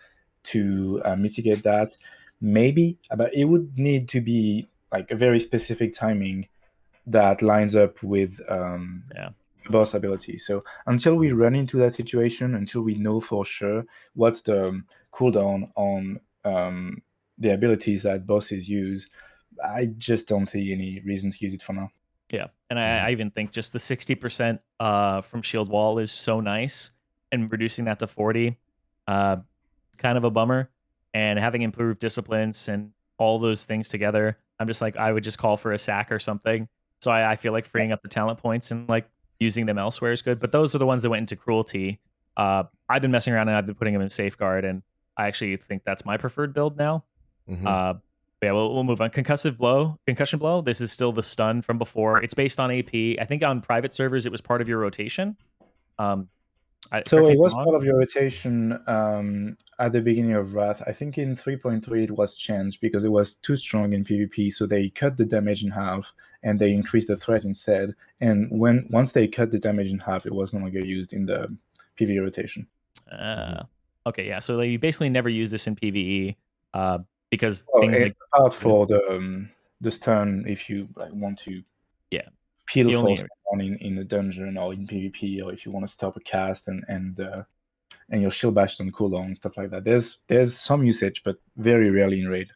to mitigate that, maybe, but it would need to be like a very specific timing that lines up with boss ability. So until we run into that situation, until we know for sure what's the cooldown on the abilities that bosses use, I just don't see any reason to use it for now. Yeah, and I even think just the 60% from Shield Wall is so nice, and reducing that to 40, kind of a bummer. And having improved disciplines and all those things together, I'm just like, I would just call for a sack or something. So I feel like freeing up the talent points and like using them elsewhere is good. But those are the ones that went into Cruelty. I've been messing around and I've been putting them in Safeguard, and I actually think that's my preferred build now. Yeah, we'll move on. Concussion blow. This is still the stun from before. It's based on AP. I think on private servers it was part of your rotation. So it was part of your rotation at the beginning of Wrath. I think in 3.3 it was changed because it was too strong in PvP, so they cut the damage in half and they increased the threat instead. And once they cut the damage in half, it was no longer used in the PvE rotation. Okay, yeah. So you basically never use this in PvE. Because things like out for the stun, if you like want to peel for someone in a dungeon or in PvP, or if you want to stop a cast and your shield bash on cooldown and stuff like that. There's some usage, but very rarely in raid.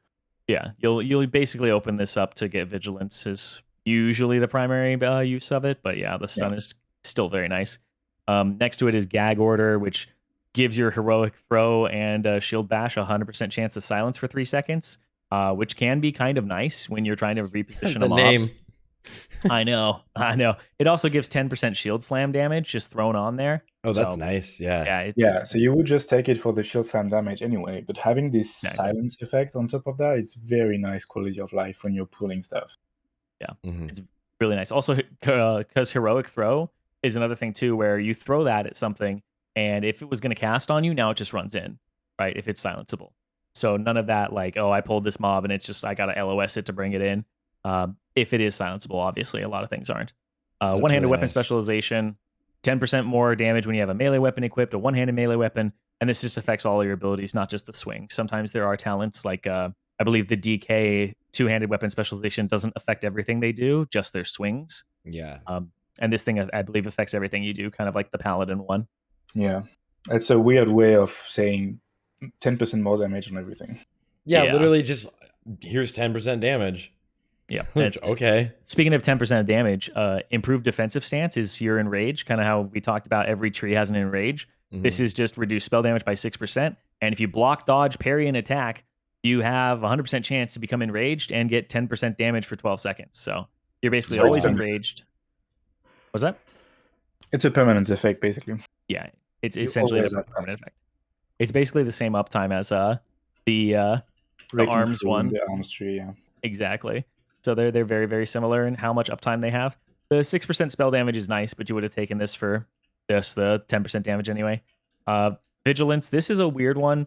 Yeah, you'll basically open this up to get vigilance is usually the primary use of it, but yeah, the stun is still very nice. Next to it is Gag Order, which gives your heroic throw and shield bash 100% chance of silence for 3 seconds, which can be kind of nice when you're trying to reposition a mob. Name. I know. It also gives 10% shield slam damage just thrown on there. Oh, that's nice. Yeah. So you would just take it for the shield slam damage anyway, but having this silence effect on top of that is very nice quality of life when you're pulling stuff. Yeah, it's really nice. Also, because Heroic Throw is another thing too, where you throw that at something, and if it was going to cast on you, now it just runs in, right? If it's silenceable. So none of that like, oh, I pulled this mob and it's just I got to LOS it to bring it in. If it is silenceable, obviously a lot of things aren't. One-handed really weapon nice. specialization, 10% more damage when you have a melee weapon equipped, a one-handed melee weapon, and this just affects all your abilities, not just the swing. Sometimes there are talents like I believe the DK two-handed weapon specialization doesn't affect everything they do, just their swings. Yeah. And this thing I believe affects everything you do, kind of like the paladin one. Yeah, it's a weird way of saying 10% more damage on everything. Yeah, Yeah. literally just here's 10% damage. Yeah. Okay. Speaking of 10% of damage, improved defensive stance is your enrage, kind of how we talked about every tree has an enrage. This is just reduce spell damage by 6%. And if you block, dodge, parry, and attack, you have 100% chance to become enraged and get 10% damage for 12 seconds. So you're basically So always it's enraged. What's that? It's a permanent effect, basically. Yeah, it's You essentially always a have permanent effect. It's basically the same uptime as the Breaking arms through one. The arms tree, yeah. Exactly. So they're very, very similar in how much uptime they have. The 6% spell damage is nice, but you would have taken this for just the 10% damage anyway. Vigilance, this is a weird one.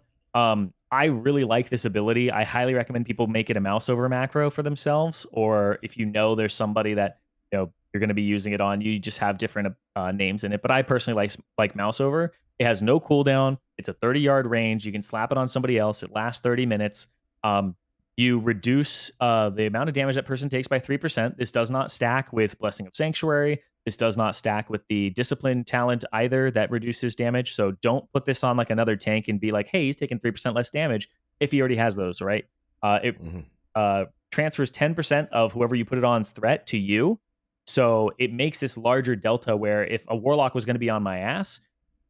I really like this ability. I highly recommend people make it a mouse over macro for themselves, or if you know there's somebody that you're going to be using it on, you just have different names in it. But I personally like mouse over. It has no cooldown. It's a 30-yard range. You can slap it on somebody else. It lasts 30 minutes. You reduce the amount of damage that person takes by 3%. This does not stack with Blessing of Sanctuary. This does not stack with the Discipline talent either that reduces damage. So don't put this on like another tank and be like, hey, he's taking 3% less damage if he already has those, right? It transfers 10% of whoever you put it on's threat to you. So it makes this larger delta where if a Warlock was going to be on my ass,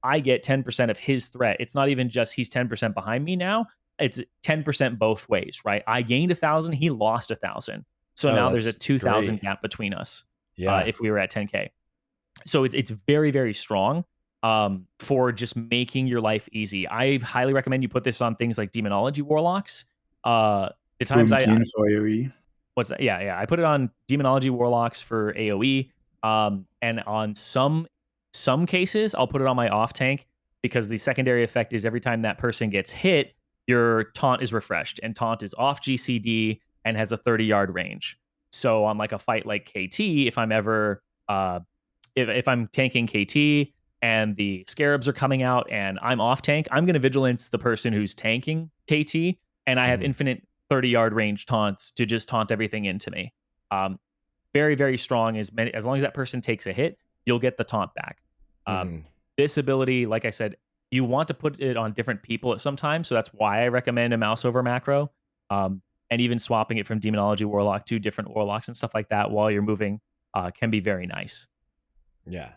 I get 10% of his threat. It's not even just he's 10% behind me now. It's 10% both ways, right? I gained 1,000, he lost 1,000. So now there's a 2,000 gap between us. Yeah. If we were at 10K. So it's very, very strong for just making your life easy. I highly recommend you put this on things like Demonology Warlocks. The times for AoE. What's that? Yeah. I put it on Demonology Warlocks for AoE. And on some cases, I'll put it on my off tank because the secondary effect is every time that person gets hit, your taunt is refreshed, and taunt is off GCD and has a 30-yard range. So on like a fight like KT, if I'm ever if I'm tanking KT and the scarabs are coming out and I'm off tank, I'm going to vigilance the person who's tanking KT, and I have infinite 30-yard range taunts to just taunt everything into me. Very, very strong. As long as that person takes a hit, you'll get the taunt back. This ability, like I said, you want to put it on different people at some time, so that's why I recommend a mouse over macro. And even swapping it from Demonology Warlock to different Warlocks and stuff like that while you're moving can be very nice. Yeah.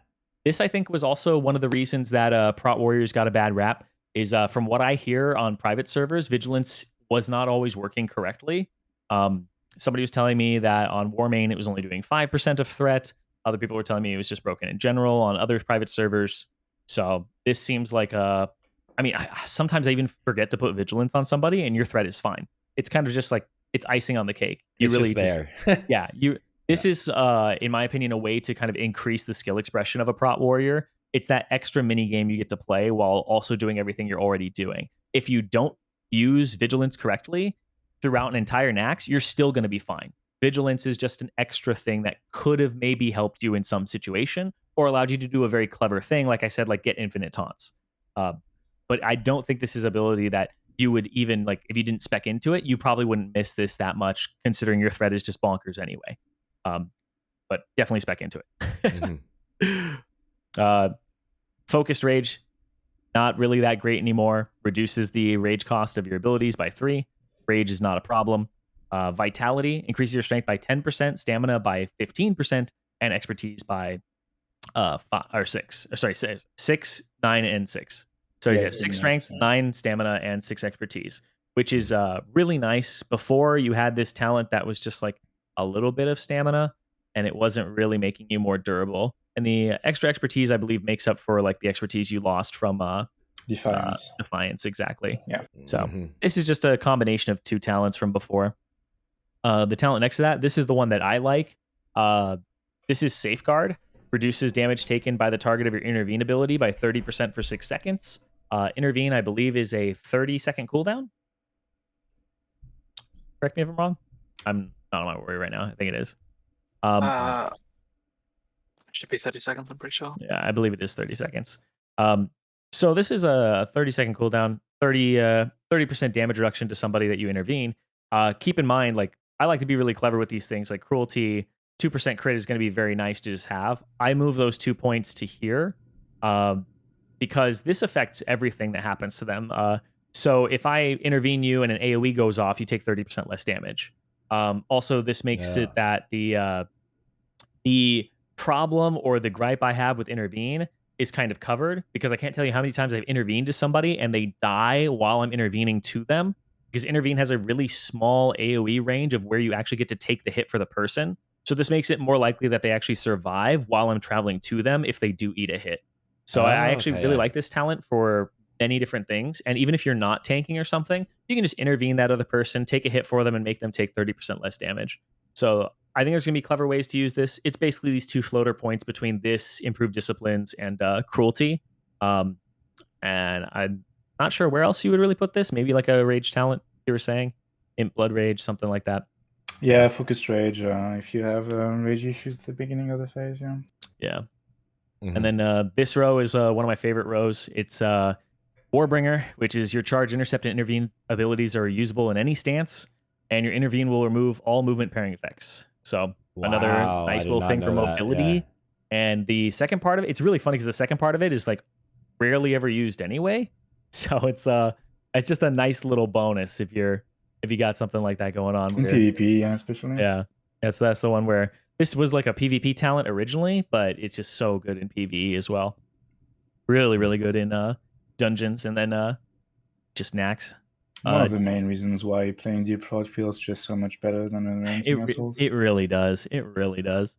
This, I think, was also one of the reasons that Prot Warriors got a bad rap is from what I hear on private servers, Vigilance was not always working correctly. Somebody was telling me that on Warmain, it was only doing 5% of threat. Other people were telling me it was just broken in general on other private servers. So this seems like sometimes I even forget to put Vigilance on somebody and your threat is fine. It's kind of just like, it's icing on the cake. It's really just there. Yeah. This is, in my opinion, a way to kind of increase the skill expression of a Prot Warrior. It's that extra mini game you get to play while also doing everything you're already doing. If you don't use Vigilance correctly throughout an entire Nax, you're still going to be fine. Vigilance is just an extra thing that could have maybe helped you in some situation or allowed you to do a very clever thing, like I said, like get infinite taunts. But I don't think this is ability that you would even, like, if you didn't spec into it, you probably wouldn't miss this that much, considering your threat is just bonkers anyway. But definitely spec into it. Focused Rage, not really that great anymore. Reduces the rage cost of your abilities by 3. Rage is not a problem. Vitality increases your strength by 10%, stamina by 15%, and expertise by 6, 9, and 6. So Yeah, he has 6 strength, 9 stamina, and 6 expertise, which is really nice. Before, you had this talent that was just like a little bit of stamina, and it wasn't really making you more durable. And the extra expertise, I believe, makes up for like the expertise you lost from Defiance, exactly. Yeah. So this is just a combination of 2 talents from before. The talent next to that, this is the one that I like. This is Safeguard. Reduces damage taken by the target of your Intervene ability by 30% for 6 seconds. Intervene, I believe, is a 30-second cooldown. Correct me if I'm wrong. I'm not on my Warrior right now. I think it is. Should be 30 seconds, I'm pretty sure. Yeah, I believe it is 30 seconds. So this is a 30-second cooldown, 30% damage reduction to somebody that you intervene. Keep in mind, like, I like to be really clever with these things. Like Cruelty, 2% crit is going to be very nice to just have. I move those 2 points to here because this affects everything that happens to them. So if I intervene you and an AoE goes off, you take 30% less damage. Also, this makes it that the problem or the gripe I have with intervene is kind of covered, because I can't tell you how many times I've intervened to somebody and they die while I'm intervening to them, because intervene has a really small AoE range of where you actually get to take the hit for the person. So this makes it more likely that they actually survive while I'm traveling to them if they do eat a hit. So I actually really like this talent for many different things. And even if you're not tanking or something, you can just intervene that other person, take a hit for them, and make them take 30% less damage. So I think there's going to be clever ways to use this. It's basically these 2 floater points between this improved disciplines and Cruelty. And I'm not sure where else you would really put this. Maybe like a rage talent, you were saying, Imp Blood Rage, something like that. Yeah, focused rage. If you have rage issues at the beginning of the phase, yeah. Yeah. And then this row is one of my favorite rows. It's Warbringer, which is your charge, intercept, and intervene abilities are usable in any stance, and your intervene will remove all movement pairing effects. So another nice little thing for mobility. Yeah. And the second part of it, it's really funny because the second part of it is like rarely ever used anyway. So it's just a nice little bonus if you got something like that going on. In PvP, yeah, especially. Yeah. That's the one where this was like a PvP talent originally, but it's just so good in PvE as well. Really, really good in dungeons, and then just Nax. One of the main reasons why playing Deep Prot feels just so much better than Unrelenting Assholes. It really does. It really does.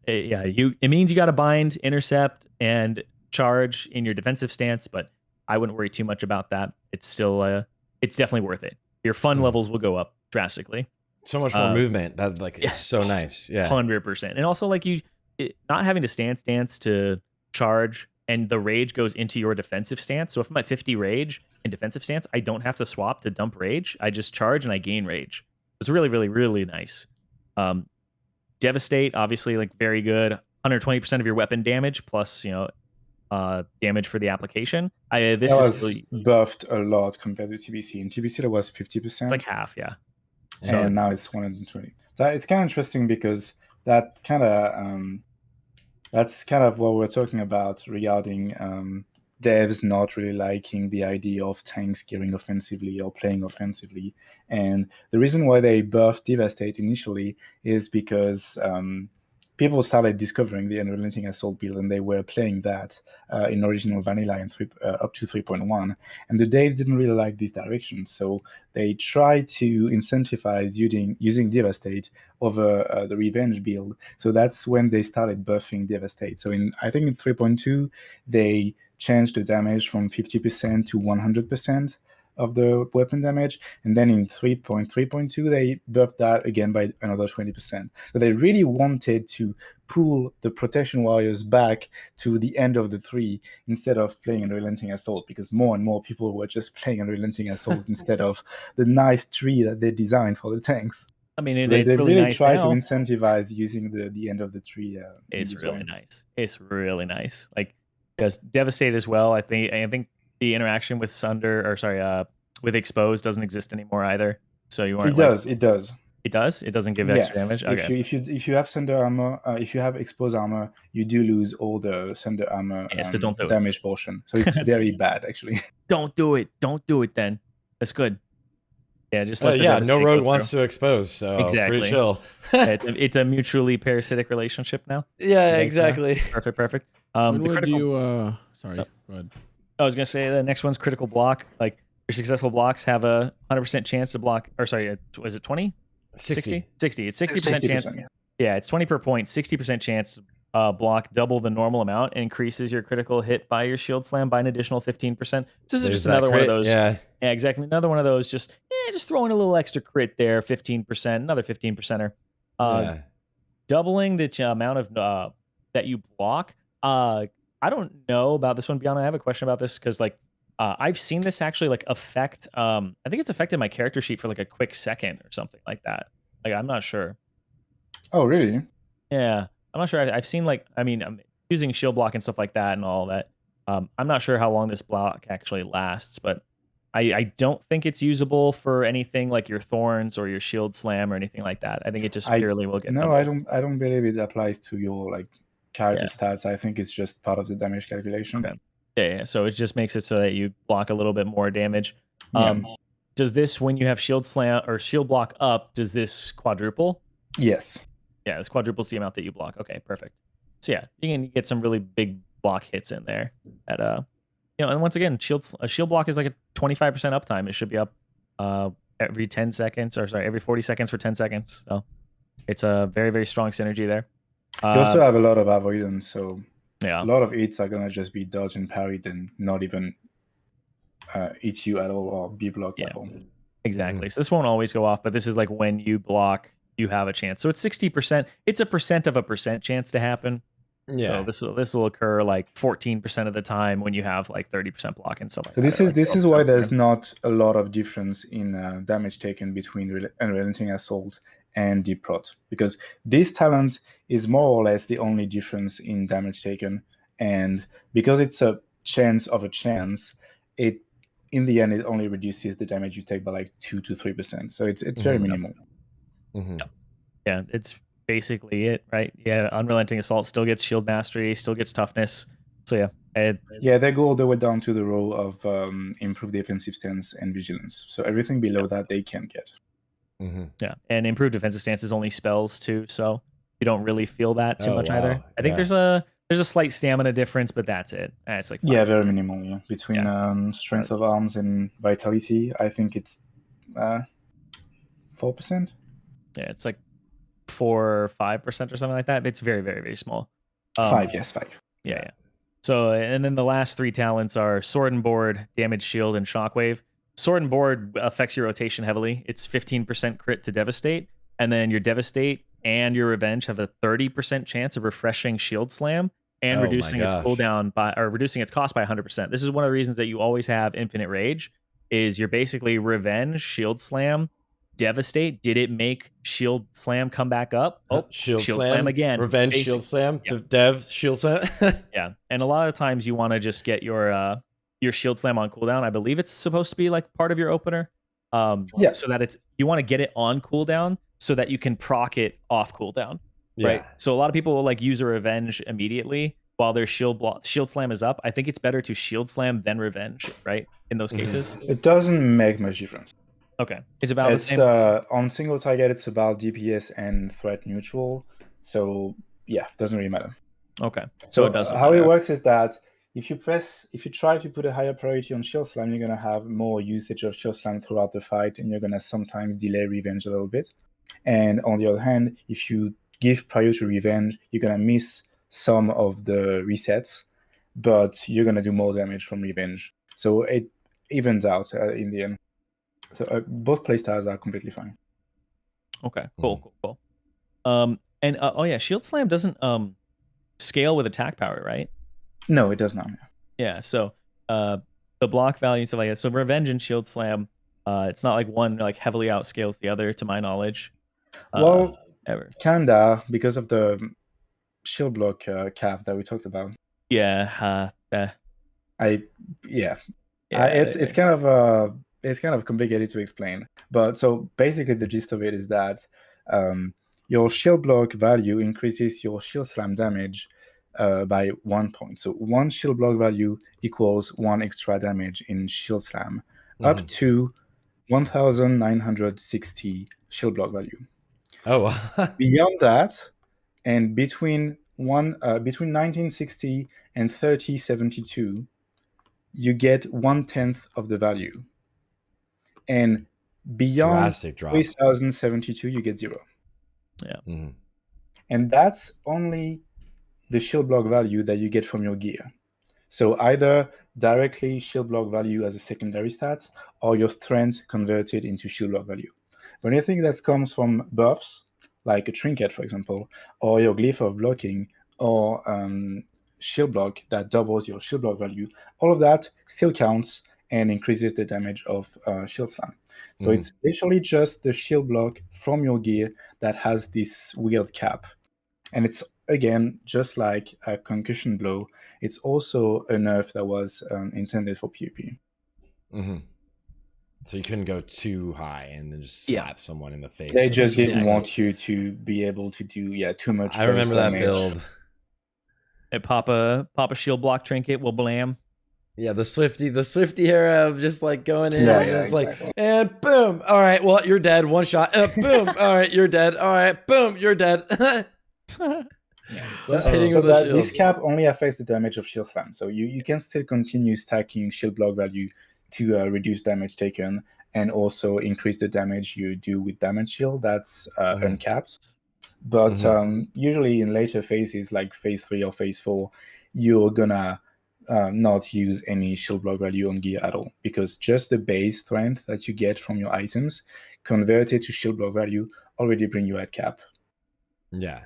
It means you got to bind, intercept, and charge in your defensive stance, but I wouldn't worry too much about that. It's still it's definitely worth it. Your fun levels will go up drastically. So much more movement. That it's so nice. Yeah, 100%. And also like not having to stance to charge, and the rage goes into your defensive stance. So if I'm at 50 rage in defensive stance, I don't have to swap to dump rage. I just charge and I gain rage. It's really, really, really nice. Devastate, obviously, like very good. 120% of your weapon damage plus, damage for the application. This was buffed a lot compared to TBC. In TBC, it was 50%. It's like half, yeah. And now it's 120. So it's kind of interesting because that's kind of what we're talking about regarding devs not really liking the idea of tanks gearing offensively or playing offensively. And the reason why they buffed Devastate initially is because people started discovering the Unrelenting Assault build, and they were playing that in original vanilla and up to 3.1. And the devs didn't really like this direction, so they tried to incentivize using Devastate over the Revenge build. So that's when they started buffing Devastate. So I think in 3.2, they changed the damage from 50% to 100% of the weapon damage, and then in 3.3.2 they buffed that again by another 20%. So they really wanted to pull the protection warriors back to the end of the 3 instead of playing Unrelenting Assault, because more and more people were just playing Unrelenting Assault instead of the nice tree that they designed for the tanks. I mean, they really nice try now. to incentivize using the end of the tree. It's really nice. It's really nice. Like, because Devastate as well. I think the interaction with with Expose doesn't exist anymore either. So you weren't. It does. It does. It doesn't give extra damage. Okay. If you have Sunder armor, if you have Expose armor, you do lose all the Sunder armor so don't do damage portion. So it's very bad, actually. Don't do it. Don't do it. Then that's good. Yeah, just no rogue wants to expose, so exactly. Pretty chill. It's a mutually parasitic relationship now. Yeah, exactly. Perfect. When would you? Sorry, go ahead. I was gonna say the next one's critical block. Like your successful blocks have a 100% chance to block. Or sorry, was it 20? 60. It's 60% chance. Yeah, it's 20 per point. 60% chance to block double the normal amount, and increases your critical hit by your shield slam by an additional 15%. This is just another one of those. Yeah, exactly. Another one of those. Just throwing a little extra crit there. 15%. Another 15%er. doubling the amount of that you block. I don't know about this one, Beanna. I have a question about this because like I've seen this actually like affect. I think it's affected my character sheet for like a quick second or something like that. Like I'm not sure. Oh, really? Yeah, I'm not sure. I've seen like I mean I'm using shield block and stuff like that and all that. I'm not sure how long this block actually lasts, but I don't think it's usable for anything like your thorns or your shield slam or anything like that. I think it just purely will get. No, doubled. I don't believe it applies to your like character stats. I think it's just part of the damage calculation. Okay. Yeah. So it just makes it so that you block a little bit more damage. Yeah. Does this, when you have shield slam or shield block up, does this quadruple? Yes. Yeah, this quadruples the amount that you block. Okay, perfect. So yeah, you can get some really big block hits in there. At and once again, a shield block is like a 25% uptime. It should be up every 10 seconds, or sorry, every 40 seconds for 10 seconds. So it's a very, very strong synergy there. You also have a lot of avoidance, so yeah, a lot of hits are gonna just be dodged and parried and not even hit you at all or be blocked at all. Exactly. So this won't always go off, but this is like when you block, you have a chance. So it's 60%. It's a percent of a percent chance to happen. Yeah. So this will occur like 14% of the time when you have like 30% block and stuff like So that. this is why there's not a lot of difference in damage taken between Unrelenting Assault and Deep Prot, because this talent is more or less the only difference in damage taken, and because it's a chance of a chance, it in the end it only reduces the damage you take by like 2 to 3%. So it's very minimal. Yeah, it's basically it, right? Yeah, Unrelenting Assault still gets shield mastery, still gets toughness. So yeah, they go all the way down to the row of improved defensive stance and vigilance. So everything below that they can get. Yeah, and improved defensive stance is only spells too, so you don't really feel that too much either. I think there's a slight stamina difference, but that's it. It's like very minimal. Yeah, between strength of arms and vitality, I think it's 4%. Yeah, it's like 4 or 5% or something like that. It's very, very, very small. 5. Yeah. So, and then the last 3 talents are Sword and Board, Damage Shield, and Shockwave. Sword and Board affects your rotation heavily. It's 15% crit to Devastate, and then your Devastate and your Revenge have a 30% chance of refreshing Shield Slam and reducing its cooldown reducing its cost by 100%. This is one of the reasons that you always have Infinite Rage. Is you're basically Revenge, Shield Slam, Devastate. Did it make Shield Slam come back up? Oh, Shield Slam again. Revenge, Shield Slam, Dev, Shield Slam. Yeah, and a lot of times you want to just get your Shield Slam on cooldown. I believe it's supposed to be like part of your opener. So that you want to get it on cooldown so that you can proc it off cooldown. Right. So a lot of people will like use a Revenge immediately while their Shield Slam is up. I think it's better to Shield Slam than Revenge, right? In those cases. It doesn't make much difference. Okay. It's about the same. On single target, it's about DPS and threat neutral. So yeah, it doesn't really matter. Okay. So it doesn't how it works is that if you try to put a higher priority on Shield Slam, you're gonna have more usage of Shield Slam throughout the fight, and you're gonna sometimes delay Revenge a little bit. And on the other hand, if you give priority to Revenge, you're gonna miss some of the resets, but you're gonna do more damage from Revenge. So it evens out in the end. So both playstyles are completely fine. Okay, cool. And Shield Slam doesn't scale with attack power, right? No, it does not. Yeah, so the block value and stuff like that. So Revenge and Shield Slam, it's not like one like heavily outscales the other, to my knowledge. Ever. Kinda, because of the shield block cap that we talked about. Yeah. It's kind of complicated to explain. But so basically the gist of it is that your shield block value increases your shield slam damage by 1 point. So 1 shield block value equals 1 extra damage in shield slam, up to 1960 shield block value. Oh, beyond that, and between 1960 and 3072, you get 1/10 of the value, and beyond 3072, you get 0. Yeah, and that's only the shield block value that you get from your gear. So either directly shield block value as a secondary stat, or your strength converted into shield block value. But anything that comes from buffs, like a trinket, for example, or your glyph of blocking, or shield block that doubles your shield block value, all of that still counts and increases the damage of shield slam. So it's literally just the shield block from your gear that has this weird cap. And it's, again, just like a concussion blow, it's also a nerf that was intended for PvP. So you couldn't go too high and then just slap someone in the face. They just didn't want you to be able to do too much. I remember that damage. build. Hey, pop a shield block trinket, we'll blam. Yeah, the Swifty era of just like going in. Yeah, and yeah, it's like, And boom. All right. Well, you're dead. One shot. Boom. All right. You're dead. All right. Boom. You're dead. Just hitting with a shield. This cap only affects the damage of shield slam. So you can still continue stacking shield block value to reduce damage taken and also increase the damage you do with damage shield. That's uncapped. But usually in later phases, like phase 3 or phase 4, you're gonna not use any shield block value on gear at all, because just the base strength that you get from your items converted to shield block value already bring you at cap. Yeah.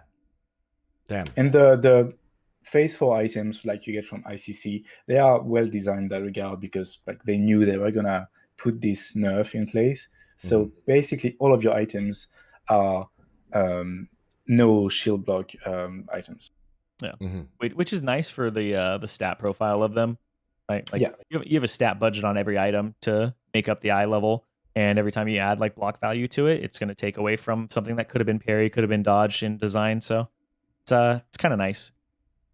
Damn. And the phase 4 items like you get from ICC, they are well designed in that regard, because like they knew they were gonna put this nerf in place. So basically all of your items are no shield block items. Yeah, which is nice for the stat profile of them, right? Like you have a stat budget on every item to make up the eye level, and every time you add like block value to it, it's going to take away from something that could have been parry, could have been dodged in design. So it's kind of nice.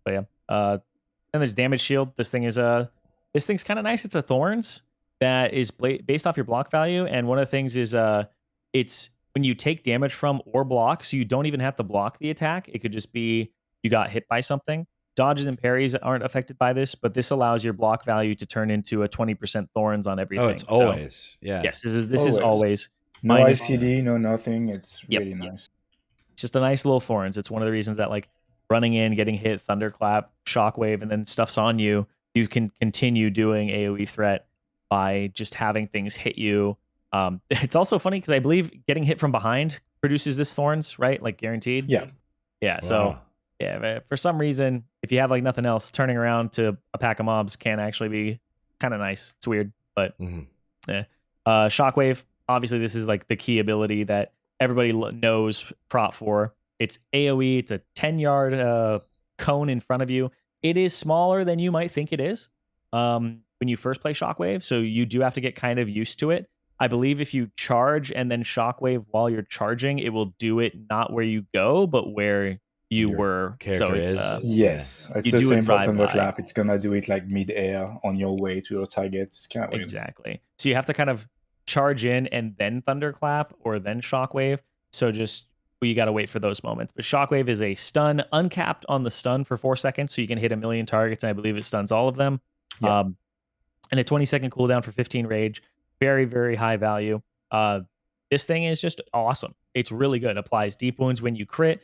But yeah, and there's damage shield. This thing's kind of nice. It's a thorns that is based off your block value, and one of the things is it's when you take damage from or block, so you don't even have to block the attack. It could just be you got hit by something. Dodges and parries aren't affected by this, but this allows your block value to turn into a 20% thorns on everything. Oh, it's always. Yeah. Yes, this is always. No ICD, no nothing. It's really nice. It's just a nice little thorns. It's one of the reasons that like running in, getting hit, thunderclap, shockwave, and then stuff's on you, you can continue doing AoE threat by just having things hit you. It's also funny because I believe getting hit from behind produces this thorns, right? Like guaranteed. Yeah. Yeah. So yeah, for some reason, if you have like nothing else, turning around to a pack of mobs can actually be kind of nice. It's weird, but yeah. Shockwave, obviously, this is like the key ability that everybody knows Prot for. It's AoE. It's a 10-yard cone in front of you. It is smaller than you might think it is when you first play Shockwave, so you do have to get kind of used to it. I believe if you charge and then Shockwave while you're charging, it will do it not where you go, but where you were. So it's yes, it's the same for Thunderclap. It's gonna do it like mid-air on your way to your target. It's kind of weird. Exactly. So you have to kind of charge in and then Thunderclap or then Shockwave. So you got to wait for those moments. But Shockwave is a stun, uncapped on the stun for 4 seconds, so you can hit 1 million targets, and I believe it stuns all of them. Yeah. And a 20-second cooldown for 15 rage. Very, very high value. This thing is just awesome. It's really good. Applies deep wounds when you crit.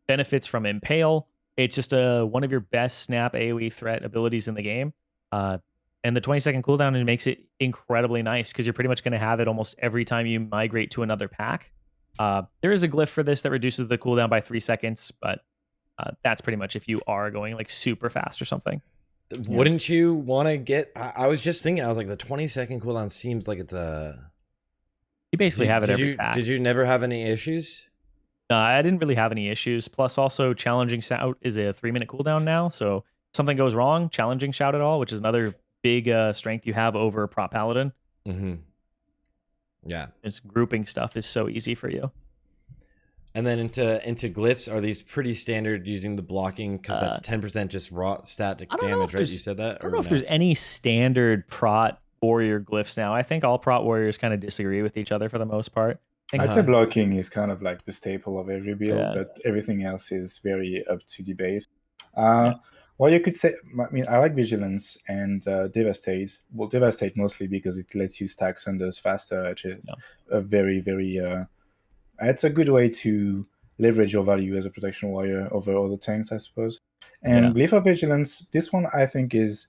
Benefits from Impale. It's just one of your best snap AoE threat abilities in the game. And the 20-second cooldown makes it incredibly nice because you're pretty much going to have it almost every time you migrate to another pack. There is a glyph for this that reduces the cooldown by 3 seconds, but that's pretty much if you are going like super fast or something. Wouldn't you want to get... I was just thinking, I was like, the 20-second cooldown seems like it's a... You basically have it every pack. Did you never have any issues? No, I didn't really have any issues. Plus, also, Challenging Shout is a 3-minute cooldown now, so if something goes wrong, Challenging Shout at all, which is another big strength you have over Prot Paladin. Yeah. Just grouping stuff is so easy for you. And then into glyphs, are these pretty standard using the blocking? Because that's 10% just raw static damage, right? You said that? I don't know if there's any standard Prot Warrior glyphs now. I think all Prot Warriors kind of disagree with each other for the most part. I'd say blocking is kind of like the staple of every build, but everything else is very up to debate. Well, you could say, I mean, I like Vigilance and Devastate. Well, Devastate mostly because it lets you stack Sunders faster, which is a very, very... it's a good way to leverage your value as a protection warrior over other tanks, I suppose. And Glyph of Vigilance, this one I think is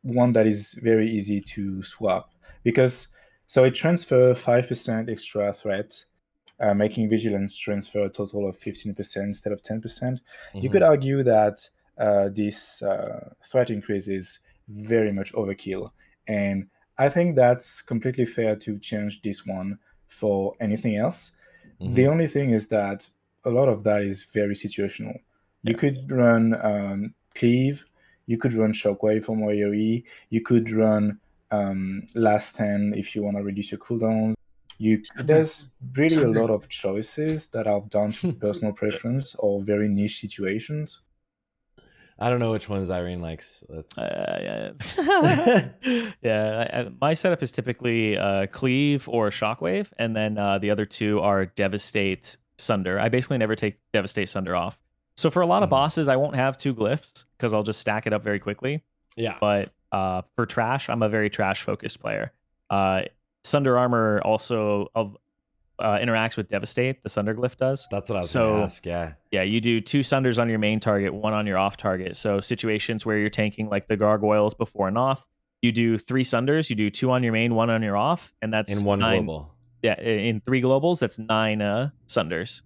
one that is very easy to swap because so it transfers 5% extra threat making vigilance transfer a total of 15% instead of 10%. You could argue that this threat increase is very much overkill. And I think that's completely fair to change this one for anything else. The only thing is that a lot of that is very situational. You could run Cleave, you could run Shockwave from Warrior E, you could run Last Stand if you want to reduce your cooldowns. There's really a lot of choices that are down to personal preference or very niche situations. I don't know which ones Zirene likes. My setup is typically Cleave or Shockwave, and then the other two are Devastate, Sunder. I basically never take Devastate, Sunder off. So for a lot of bosses, I won't have 2 glyphs because I'll just stack it up very quickly. Yeah. But for trash, I'm a very trash-focused player. Sunder Armor also interacts with Devastate. The Sunder glyph does. That's what I was going to ask. Yeah. Yeah, you do 2 Sunders on your main target, 1 on your off target. So situations where you're tanking like the gargoyles before an off, you do 3 Sunders. You do 2 on your main, 1 on your off, and that's in 1 9, global. Yeah, in 3 globals, that's 9 Sunders,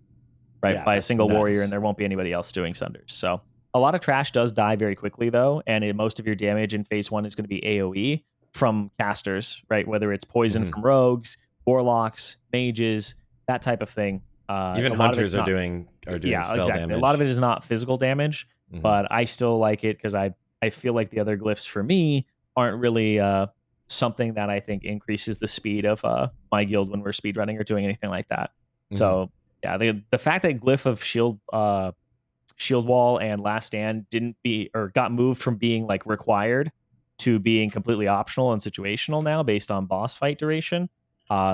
right? Yeah, by a single nuts. warrior, and there won't be anybody else doing Sunders. So a lot of trash does die very quickly though, and most of your damage in phase 1 is going to be AoE from casters, right? Whether it's poison from rogues, warlocks, mages, that type of thing. Even hunters are doing spell damage. A lot of it is not physical damage, but I still like it because I feel like the other glyphs for me aren't really something that I think increases the speed of my guild when we're speedrunning or doing anything like that. So yeah, the fact that glyph of shield wall and last stand got moved from being like required to being completely optional and situational now based on boss fight duration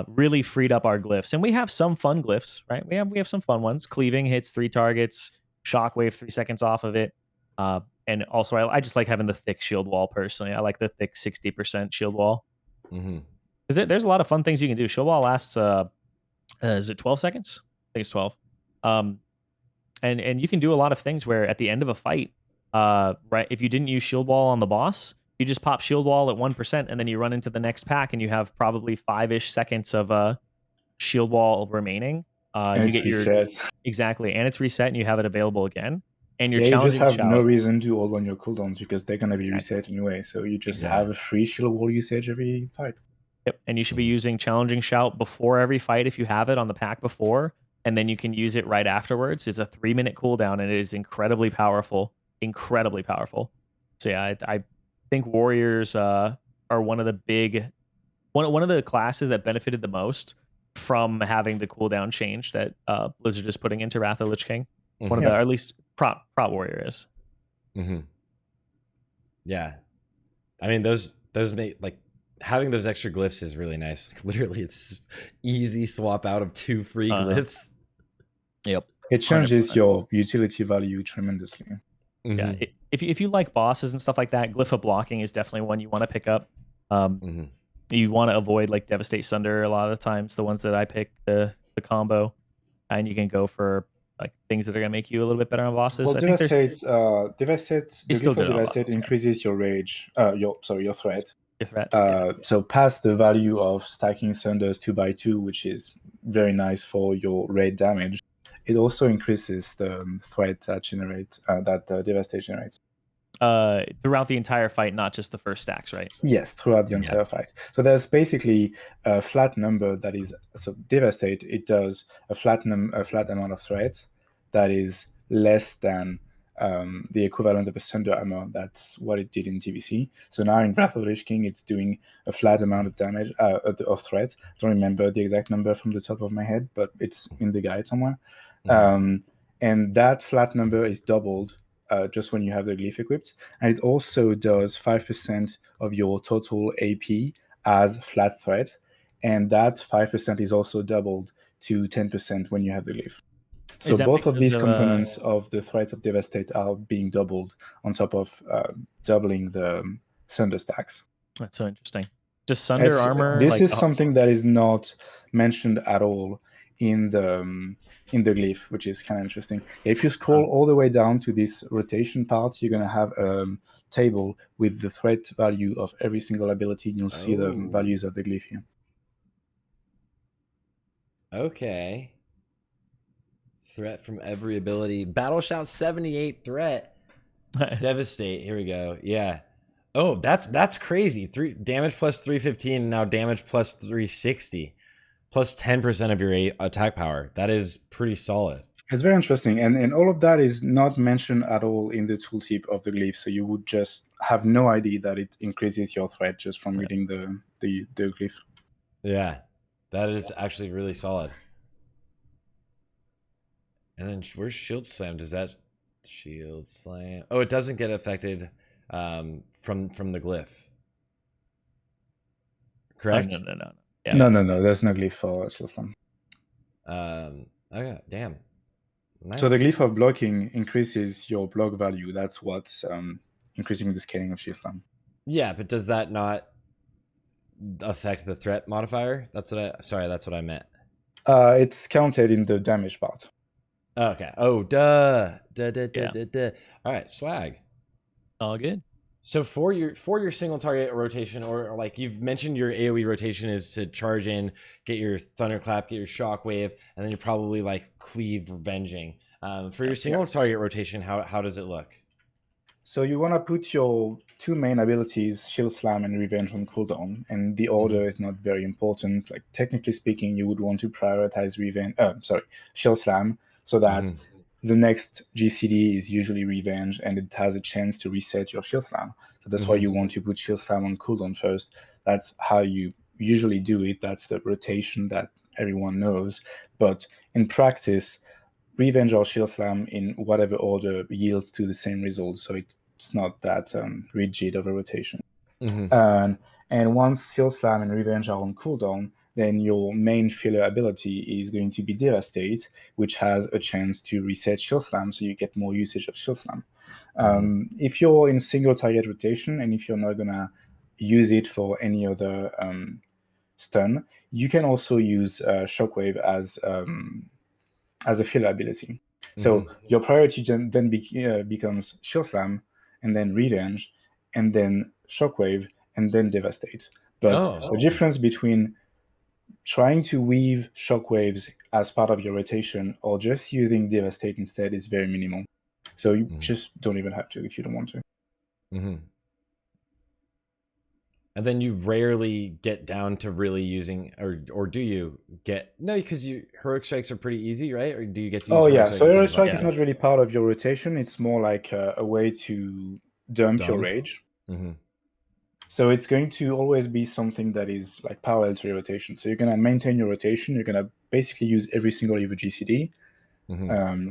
really freed up our glyphs. And we have some fun glyphs, right? We have some fun ones. Cleaving hits 3 targets, Shockwave 3 seconds off of it. And also I just like having the thick shield wall personally. I like the thick 60% shield wall. Because there's a lot of fun things you can do. Shield wall lasts is it 12 seconds? I think it's 12. And you can do a lot of things where at the end of a fight, right, if you didn't use shield wall on the boss, you just pop shield wall at 1%, and then you run into the next pack, and you have probably 5-ish seconds of shield wall remaining. And you it's get reset. Exactly, and it's reset, and you have it available again. And you're you just have shout. no reason to hold on your cooldowns because they're gonna be reset anyway. So you just have a free shield wall usage every fight. Yep, and you should be using challenging shout before every fight if you have it on the pack before, and then you can use it right afterwards. It's a 3-minute cooldown, and it is incredibly powerful. Incredibly powerful. So yeah, I think warriors are one of the one of the classes that benefited the most from having the cooldown change that Blizzard is putting into Wrath of Lich King. One of the, or at least Prot Warrior is. Yeah, I mean those make like having those extra glyphs is really nice. Like, literally, it's just easy swap out of 2 free glyphs. Yep, it changes 100%. Your utility value tremendously. Yeah, if you like bosses and stuff like that, Glyph of Blocking is definitely one you want to pick up. You want to avoid like Devastate Sunder a lot of the times. The ones that I pick, the combo, and you can go for like things that are gonna make you a little bit better on bosses. Well, Devastate, Devastate increases your rage, your threat. Your threat. So past the value of stacking Sunders 2x2, which is very nice for your raid damage. It also increases the threat that Devastate generates. Throughout the entire fight, not just the first stacks, right? Yes, throughout the entire fight. So there's basically a flat number that is so Devastate. It does a flat amount of threat that is less than the equivalent of a Sunder armor. That's what it did in TBC. So now in Wrath of the Lich King, it's doing a flat amount of damage of threat. I don't remember the exact number from the top of my head, but it's in the guide somewhere. And that flat number is doubled just when you have the glyph equipped, and it also does 5% of your total AP as flat threat, and that 5% is also doubled to 10% when you have the glyph. So both of these components of the threat of Devastate are being doubled on top of doubling the Sunder stacks. That's so interesting. Does Sunder armor? This is something that is not mentioned at all in the glyph, which is kind of interesting. If you scroll all the way down to this rotation part, you're going to have a table with the threat value of every single ability. You'll see the values of the glyph here. Okay. Threat from every ability. Battle Shout 78 threat. Devastate. Here we go. Yeah. Oh, that's crazy. 3 damage plus 315, now damage plus 360. Plus 10% of your attack power. That is pretty solid. It's very interesting, and all of that is not mentioned at all in the tooltip of the glyph, so you would just have no idea that it increases your threat just from reading the glyph. Yeah, that is actually really solid. And then where's Shield Slam? Does that Shield Slam? Oh, it doesn't get affected from the glyph. Correct? No. Yeah. No. There's no glyph for Shield Slam. Okay, damn. Nice. So the glyph of blocking increases your block value. That's what's increasing the scaling of Shield Slam. Yeah, but does that not affect the threat modifier? That's what I meant. It's counted in the damage part. Okay. Oh, duh. All right, swag. All good. So for your single target rotation, or like you've mentioned, your AoE rotation is to charge in, get your thunderclap, get your shockwave, and then you're probably like cleave revenging. For your single target rotation, how does it look? So you want to put your 2 main abilities, Shield Slam and Revenge, on cooldown, and the order is not very important. Like technically speaking, you would want to prioritize Shield Slam, so that the next GCD is usually Revenge, and it has a chance to reset your Shield Slam. So that's why you want to put Shield Slam on cooldown first. That's how you usually do it. That's the rotation that everyone knows. But in practice, Revenge or Shield Slam in whatever order yields to the same result. So it's not that rigid of a rotation. And once Shield Slam and Revenge are on cooldown, then your main filler ability is going to be Devastate, which has a chance to reset Shield Slam, so you get more usage of Shield Slam. If you're in single target rotation, and if you're not going to use it for any other stun, you can also use Shockwave as a filler ability. So your priority then becomes Shield Slam, and then Revenge, and then Shockwave, and then Devastate. But the difference between trying to weave shockwaves as part of your rotation or just using Devastate instead is very minimal. So you just don't even have to if you don't want to. And then you rarely get down to really using, or do you get, no, because heroic strikes are pretty easy, right? Or do you get to use so heroic strike is not really part of your rotation. It's more like a way to dump your rage. So it's going to always be something that is like parallel to your rotation. So you're going to maintain your rotation. You're going to basically use every single of your GCD.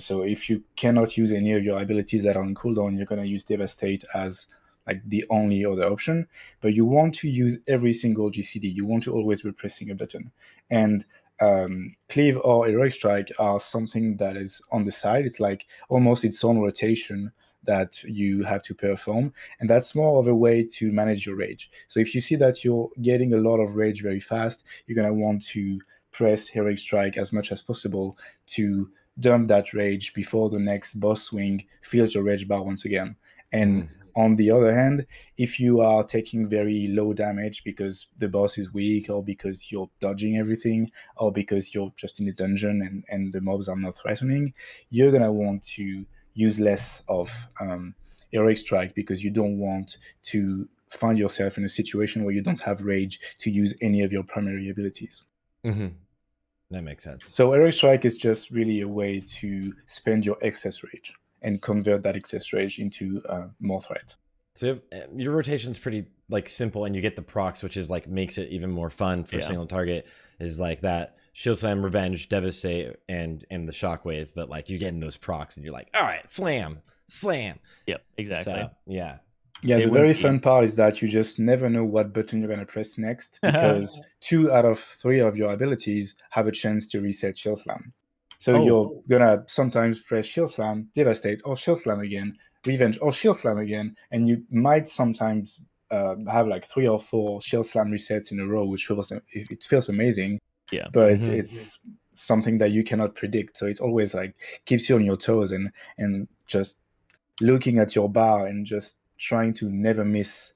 So if you cannot use any of your abilities that are on cooldown, you're going to use Devastate as like the only other option. But you want to use every single GCD. You want to always be pressing a button. And Cleave or Heroic Strike are something that is on the side. It's like almost its own rotation that you have to perform, and that's more of a way to manage your rage. So if you see that you're getting a lot of rage very fast, you're going to want to press Heroic Strike as much as possible to dump that rage before the next boss swing fills your rage bar once again. And on the other hand, if you are taking very low damage because the boss is weak, or because you're dodging everything, or because you're just in a dungeon and the mobs are not threatening, you're going to want to use less of Heroic Strike, because you don't want to find yourself in a situation where you don't have rage to use any of your primary abilities. That makes sense. So Heroic Strike is just really a way to spend your excess rage and convert that excess rage into more threat. So your rotation's pretty like simple, and you get the procs, which is like makes it even more fun for single target. Is like that Shield Slam, Revenge, Devastate, and the Shockwave. But like you're getting those procs, and you're like, all right, slam. Yep, exactly. So, yeah. The very fun part is that you just never know what button you're going to press next, because 2 out of 3 of your abilities have a chance to reset Shield Slam. So you're going to sometimes press Shield Slam, Devastate, or Shield Slam again, Revenge, or Shield Slam again, and you might sometimes have like 3 or 4 Shield Slam resets in a row, which feels amazing. Yeah. But it's something that you cannot predict. So it always like keeps you on your toes and just looking at your bar and just trying to never miss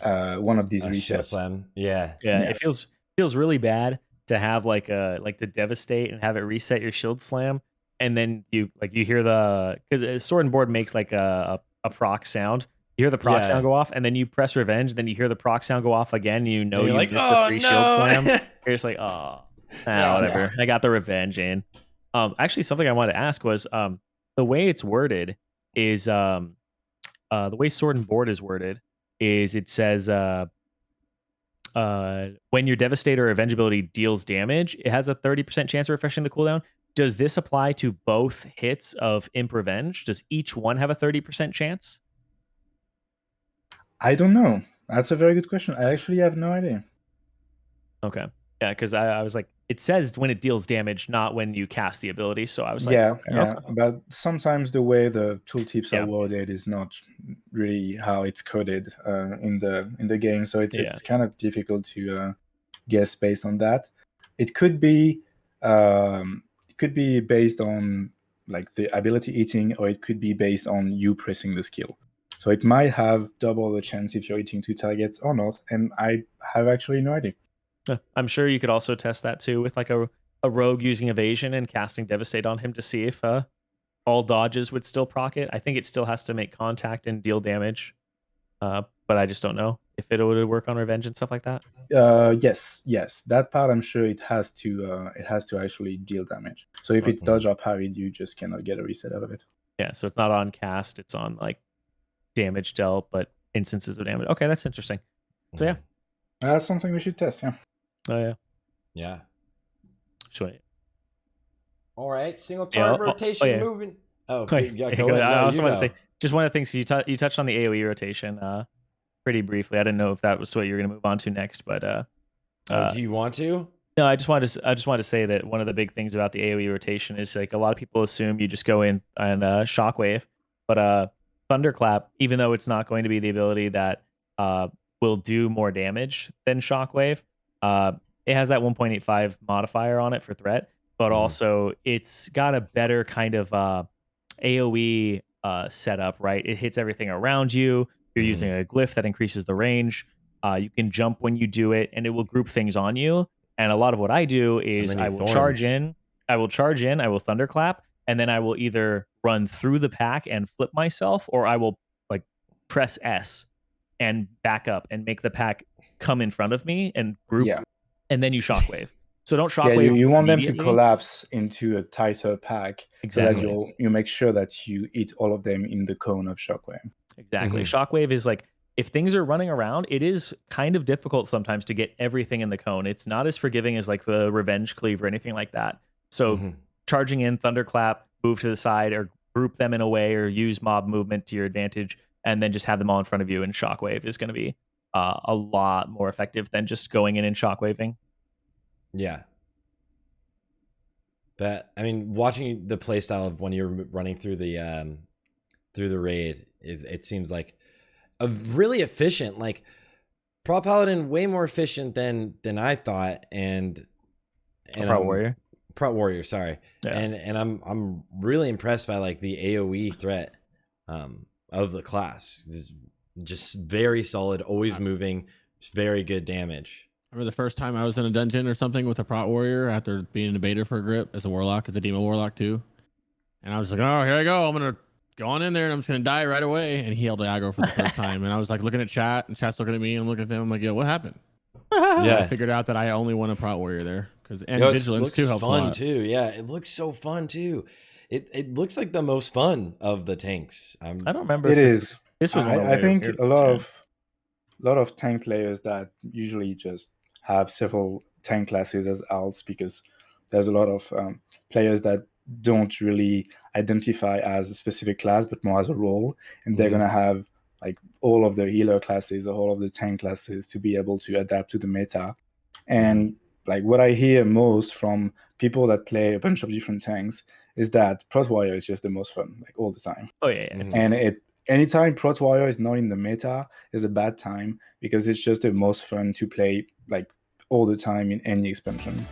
one of these resets. Shield Slam. Yeah. It feels really bad to have like the Devastate and have it reset your Shield Slam, and then you hear the, because Sword and Board makes like a proc sound. You hear the proc sound go off, and then you press revenge, then you hear the proc sound go off again. You know you like, missed oh, the free shield no. slam. You're just like, oh, whatever. I got the revenge in. Actually, something I wanted to ask was the way it's worded is the way Sword and Board is worded is it says when your Devastator or Revenge ability deals damage, it has a 30% chance of refreshing the cooldown. Does this apply to both hits of Imp Revenge? Does each one have a 30% chance? I don't know. That's a very good question. I actually have no idea. Okay. Yeah, because I was like, it says when it deals damage, not when you cast the ability. So I was like, yeah, okay. but sometimes the way the tooltips Yeah. are worded is not really how it's coded in the game. So it's kind of difficult to guess based on that. It could be based on like the ability eating, or it could be based on you pressing the skill. So it might have double the chance if you're hitting 2 targets or not, and I have actually no idea. I'm sure you could also test that too with like a rogue using evasion and casting Devastate on him to see if all dodges would still proc it. I think it still has to make contact and deal damage, but I just don't know if it would work on revenge and stuff like that. Yes, that part I'm sure it has to actually deal damage. So if it's dodge or parried, you just cannot get a reset out of it. Yeah, so it's not on cast, it's on like damage dealt, but instances of damage. Okay, that's interesting. So yeah, that's something we should test. Yeah. Oh yeah. Yeah. Sweet. All right, single target rotation moving. Oh, go ahead. I also want to say just one of the things you touched on the AOE rotation pretty briefly. I didn't know if that was what you were going to move on to next, but do you want to? No, I just wanted to say that one of the big things about the AOE rotation is like a lot of people assume you just go in and shockwave, but thunderclap, even though it's not going to be the ability that will do more damage than shockwave, it has that 1.85 modifier on it for threat, but also it's got a better kind of AOE setup, right? It hits everything around you. You're using a glyph that increases the range. You can jump when you do it, and it will group things on you. And a lot of what I do is I will charge in, I will thunderclap, and then I will either run through the pack and flip myself, or I will like press S and back up and make the pack come in front of me and group, and then you shockwave. So don't shockwave. Yeah, you want them to collapse into a tighter pack, exactly. So that you make sure that you eat all of them in the cone of shockwave. Exactly. Shockwave is like, if things are running around, it is kind of difficult sometimes to get everything in the cone. It's not as forgiving as like the Revenge Cleave or anything like that. So charging in, thunderclap, move to the side, or group them in a way, or use mob movement to your advantage, and then just have them all in front of you. And shockwave is going to be a lot more effective than just going in and shockwaving. Yeah. Watching the playstyle of when you're running through the raid, it seems like a really efficient, like Prot Paladin, way more efficient than I thought, and Prot Warrior, sorry. Yeah. And I'm really impressed by like the AoE threat of the class. It's just very solid, always moving, very good damage. I remember the first time I was in a dungeon or something with a Prot Warrior after being in a beta for a grip as a Warlock, as a Demon Warlock too. And I was like, oh, here I go. I'm going to go on in there and I'm just going to die right away. And he held aggro for the first time. And I was like looking at chat, and chat's looking at me, and I'm looking at them. I'm like, yo, what happened? Yeah. I figured out that I only want a Prot Warrior there. And Vigilance too helps a lot. Fun too. Yeah, it looks so fun too. It looks like the most fun of the tanks. I don't remember. It is. This was I think a lot of tank players that usually just have several tank classes as alts, because there's a lot of players that don't really identify as a specific class but more as a role, and they're gonna have like all of the healer classes or all of the tank classes to be able to adapt to the meta. And like what I hear most from people that play a bunch of different tanks is that Prot Warrior is just the most fun, like all the time. Oh yeah. And anytime Prot Warrior is not in the meta is a bad time, because it's just the most fun to play like all the time in any expansion.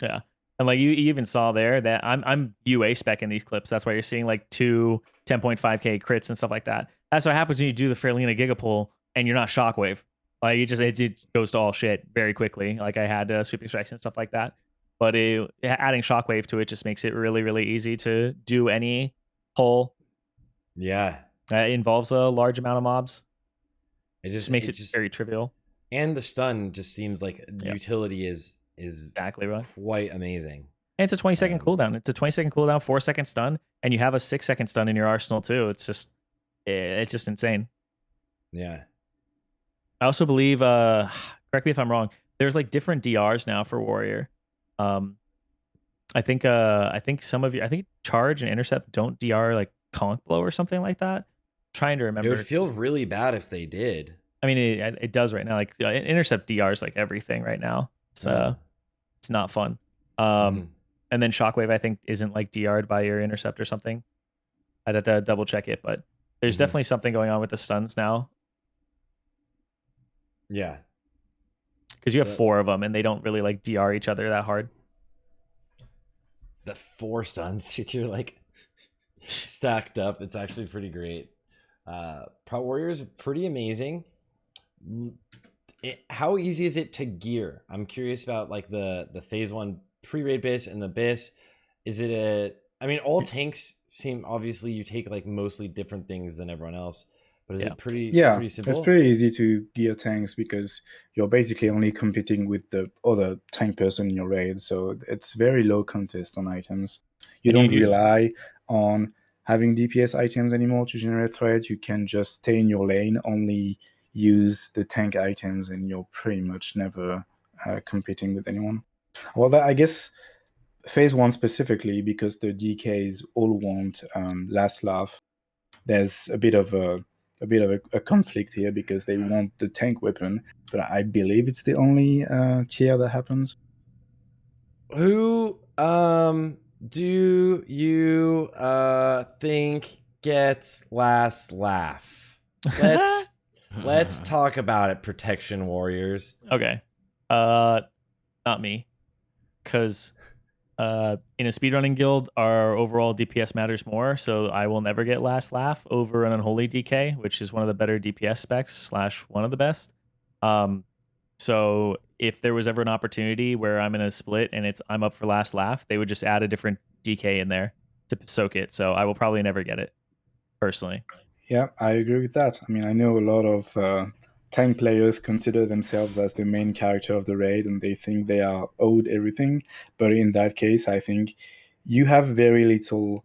Yeah. And like you even saw there that I'm UA spec in these clips. That's why you're seeing like 2 10.5k crits and stuff like that. That's what happens when you do the Fairlina Gigapull and you're not shockwave. Like it goes to all shit very quickly. Like I had sweeping strikes and stuff like that. but adding Shockwave to it just makes it really, really easy to do any pull Yeah. that involves a large amount of mobs. It Just makes it very trivial. And the stun just seems like the utility is exactly right. Quite amazing. And it's a 20-second cooldown. It's a 20-second cooldown, 4-second stun, and you have a 6-second stun in your arsenal too. It's just insane. Yeah. I also believe, correct me if I'm wrong, there's like different DRs now for Warrior. I think some of you, I think Charge and Intercept don't DR like Conk Blow or something like that. I'm trying to remember. It would feel really bad if they did. I mean, it does right now. Like Intercept DRs like everything right now. So it's not fun. And then Shockwave, I think, isn't like DR'd by your Intercept or something. I'd have to double check it, but there's definitely something going on with the stuns now. Yeah. Because you have 4 of them and they don't really like DR each other that hard. The 4 stuns, you're like stacked up. It's actually pretty great. Prot Warrior is pretty amazing. How easy is it to gear? I'm curious about like the phase 1 pre-raid BiS and the BiS. Is it I mean, all tanks seem, obviously you take like mostly different things than everyone else, but is it pretty simple? It's pretty easy to gear tanks because you're basically only competing with the other tank person in your raid, so it's very low contest on items. You don't rely on having DPS items anymore to generate threat. You can just stay in your lane, only use the tank items, and you're pretty much never competing with anyone. Well, I guess phase 1 specifically, because the DKs all want last laugh. There's a bit of a conflict here because they want the tank weapon, but I believe it's the only tier that happens. Who do you think gets last laugh? Let's talk about it, Protection Warriors. Okay. Not me. Because in a speedrunning guild, our overall DPS matters more, so I will never get last laugh over an Unholy DK, which is one of the better DPS specs / one of the best. So if there was ever an opportunity where I'm in a split and I'm up for last laugh, they would just add a different DK in there to soak it. So I will probably never get it, personally. Yeah, I agree with that. I mean, I know a lot of tank players consider themselves as the main character of the raid and they think they are owed everything. But in that case, I think you have very little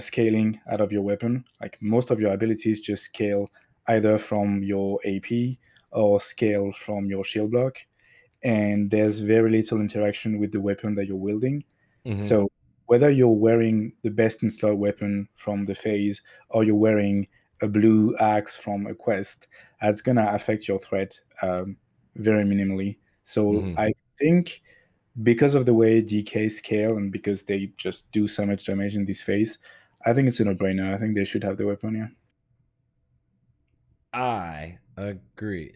scaling out of your weapon. Like most of your abilities just scale either from your AP or scale from your shield block. And there's very little interaction with the weapon that you're wielding. So whether you're wearing the best in slot weapon from the phase or you're wearing a blue axe from a quest, that's going to affect your threat very minimally. So I think because of the way DK scale and because they just do so much damage in this phase, I think it's a no-brainer. I think they should have the weapon, yeah. I agree.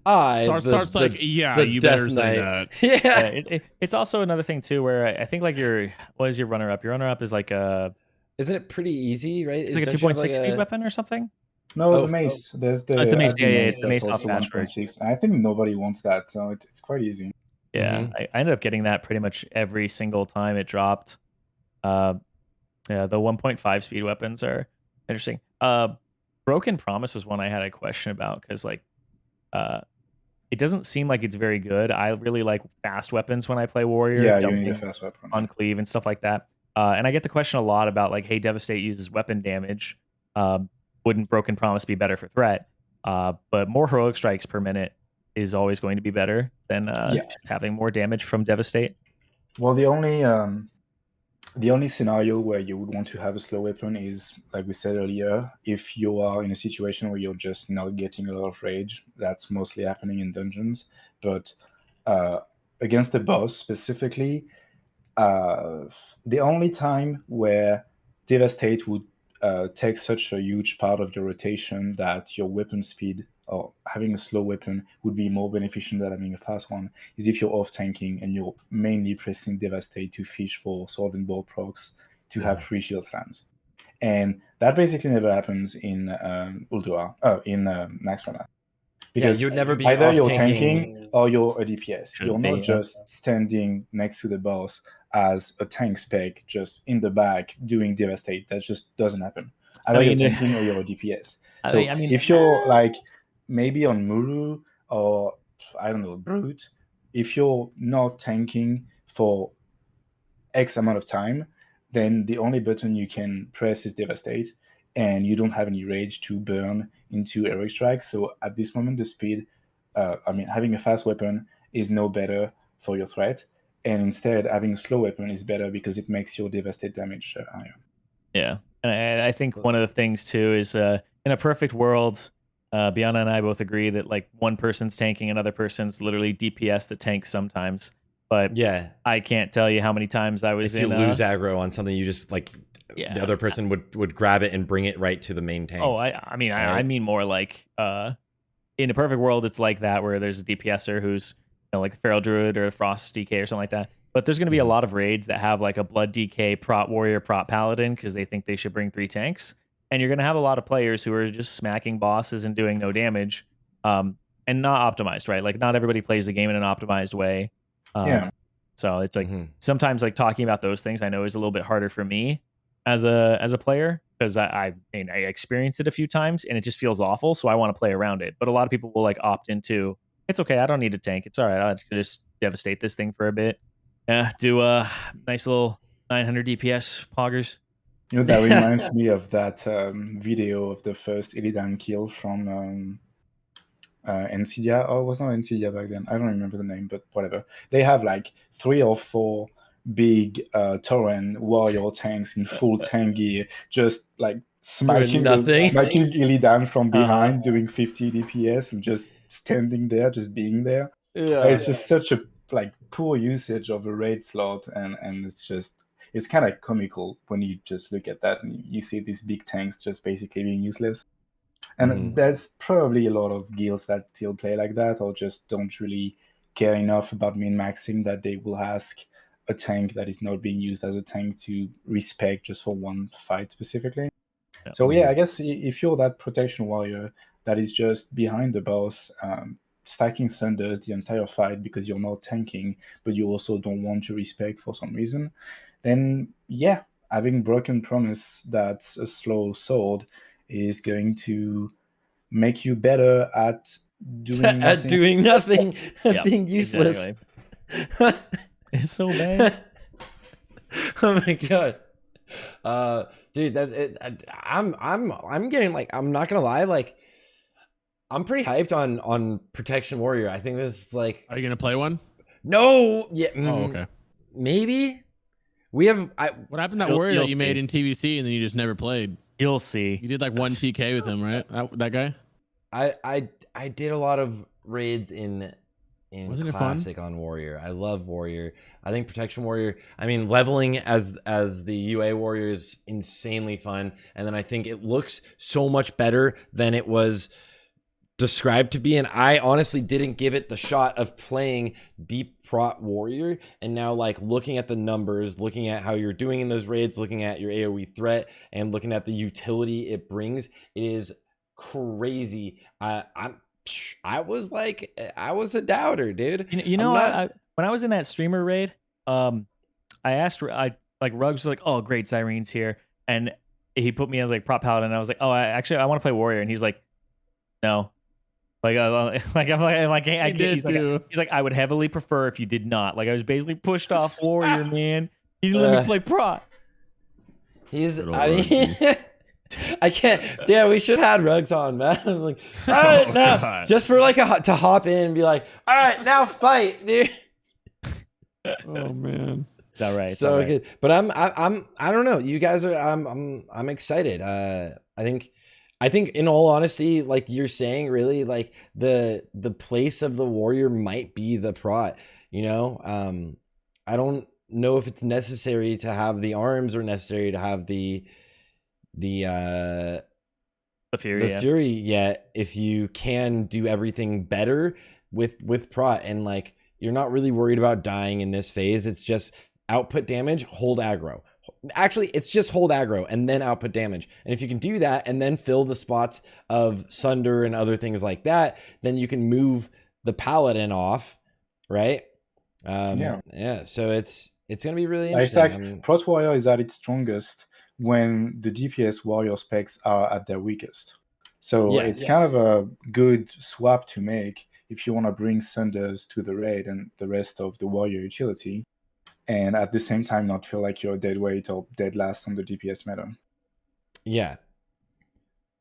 Starts like, yeah, you better say that. Yeah. It's also another thing too, where I think like what is your runner-up? Your runner-up is like a... Isn't it pretty easy, right? It's like a 2.6 speed weapon or something? No, the mace. There's the... It's a mace, it's the mace off off Patchwork. I think nobody wants that, so it's quite easy. Yeah, I ended up getting that pretty much every single time it dropped. Yeah, the 1.5 speed weapons are interesting. Broken Promise was one I had a question about because like it doesn't seem like it's very good. I really like fast weapons when I play Warrior. Yeah, you need a fast weapon. On cleave and stuff like that. And I get the question a lot about like, hey, Devastate uses weapon damage. Wouldn't Broken Promise be better for threat? But more heroic strikes per minute is always going to be better than just having more damage from Devastate. Well, the only scenario where you would want to have a slow weapon is, like we said earlier, if you are in a situation where you're just not getting a lot of rage. That's mostly happening in dungeons. But against the boss specifically, the only time where Devastate would take such a huge part of your rotation that your weapon speed or having a slow weapon would be more beneficial than having a fast one is if you're off tanking and you're mainly pressing Devastate to fish for sword and bow procs to have free shield slams. And that basically never happens in Ulduar, in Naxxramas. Because you'd never be either off you're tanking tanking or you're a DPS. Should You're be, not yeah. just standing next to the boss as a tank spec, just in the back doing devastate. That just doesn't happen. Either mean, you're tanking or you're a DPS. I So mean- if you're like maybe on Muru or I don't know, Brute, if you're not tanking for X amount of time, then the only button you can press is devastate, and you don't have any rage to burn into heroic strike. So at this moment, the speed, having a fast weapon is no better for your threat, and instead having a slow weapon is better because it makes your devastate damage higher. Yeah, and I think one of the things too is in a perfect world, Beanna and I both agree that like one person's tanking, another person's literally DPS that tanks sometimes. But Yeah. I can't tell you how many times I was If you in lose aggro on something, you just like Yeah. the other person would grab it and bring it right to the main tank. Oh, I mean, I Right. mean more like in a perfect world, it's like that where there's a DPSer who's like the Feral Druid or a Frost DK or something like that. But there's going to be a lot of raids that have like a Blood DK, Prot Warrior, Prot Paladin because they think they should bring 3 tanks. And you're going to have a lot of players who are just smacking bosses and doing no damage and not optimized, right? Like not everybody plays the game in an optimized way. Yeah. So it's like sometimes like talking about those things I know is a little bit harder for me as a player because I experienced it a few times and it just feels awful. So I want to play around it. But a lot of people will like opt into it's okay. I don't need a tank. It's all right. I'll just devastate this thing for a bit. Yeah, do a nice little 900 DPS poggers. You know, that reminds me of that video of the first Illidan kill from Nvidia. Oh, it was not Nvidia back then. I don't remember the name, but whatever. They have like 3 or 4 big Tauren warrior tanks in full tank gear, just like smacking Illidan from behind, doing 50 DPS and just standing there, just being there. Yeah. It's just such a like poor usage of a raid slot, and it's kind of comical when you just look at that and you see these big tanks just basically being useless. And there's probably a lot of guilds that still play like that, or just don't really care enough about min-maxing that they will ask a tank that is not being used as a tank to respec just for one fight specifically. Yeah. So yeah, I guess if you're that protection warrior that is just behind the boss, stacking Sunders the entire fight because you're not tanking, but you also don't want to respec for some reason, then yeah, having Broken Promise that's a slow sword is going to make you better at doing nothing. At doing nothing, Yeah, being useless. Exactly. It's so bad. Oh my god, dude, that it, I'm getting like, I'm not gonna lie, like I'm pretty hyped on Protection Warrior. I think this is like, Are you gonna play one? no, yeah, Oh, okay. maybe we have. What happened to that You'll- warrior you'll that you see. made in TBC and then you just never played? You'll see. You did like 1 TK with him, right? That guy? I did a lot of raids in Wasn't it fun? Classic on Warrior. I love Warrior. I think Protection Warrior, I mean, leveling as the UA Warrior is insanely fun, and then I think it looks so much better than it was described to be, and I honestly didn't give it the shot of playing Deep Prot Warrior, and now like looking at the numbers, looking at how you're doing in those raids, looking at your AoE threat, and looking at the utility it brings, it is crazy. I was a doubter, dude. You know, when I was in that streamer raid, I asked, like Rugs was like, "Oh, great, Zirene's here," and he put me as like Prot Paladin. And I was like, "Oh, I want to play Warrior," and he's like, "No." Like he's like, I would heavily prefer if you did not. Like I was basically pushed off Warrior, man. He didn't let me play Prot. I mean, I can't. Yeah, we should have had Rugs on, man. I'm like, all right, now God. just for like to hop in and be like, all right, now fight, dude. Oh man. It's all right. It's So all right. good, but I don't know. You guys are. I'm excited. I think in all honesty, like you're saying, really, like the place of the Warrior might be the Prot. You know, I don't know if it's necessary to have the arms or necessary to have the Fury yet, if you can do everything better with Prot, and like you're not really worried about dying in this phase. It's just output damage, hold aggro. Actually, it's just hold aggro and then output damage. And if you can do that and then fill the spots of Sunder and other things like that, then you can move the paladin off, right? Yeah. Yeah. So it's gonna be really It's interesting. like I mean, Prot Warrior is at its strongest when the DPS warrior specs are at their weakest. So it's kind of a good swap to make if you want to bring Sunders to the raid and the rest of the warrior utility, and at the same time not feel like you're dead weight or dead last on the DPS meta. yeah.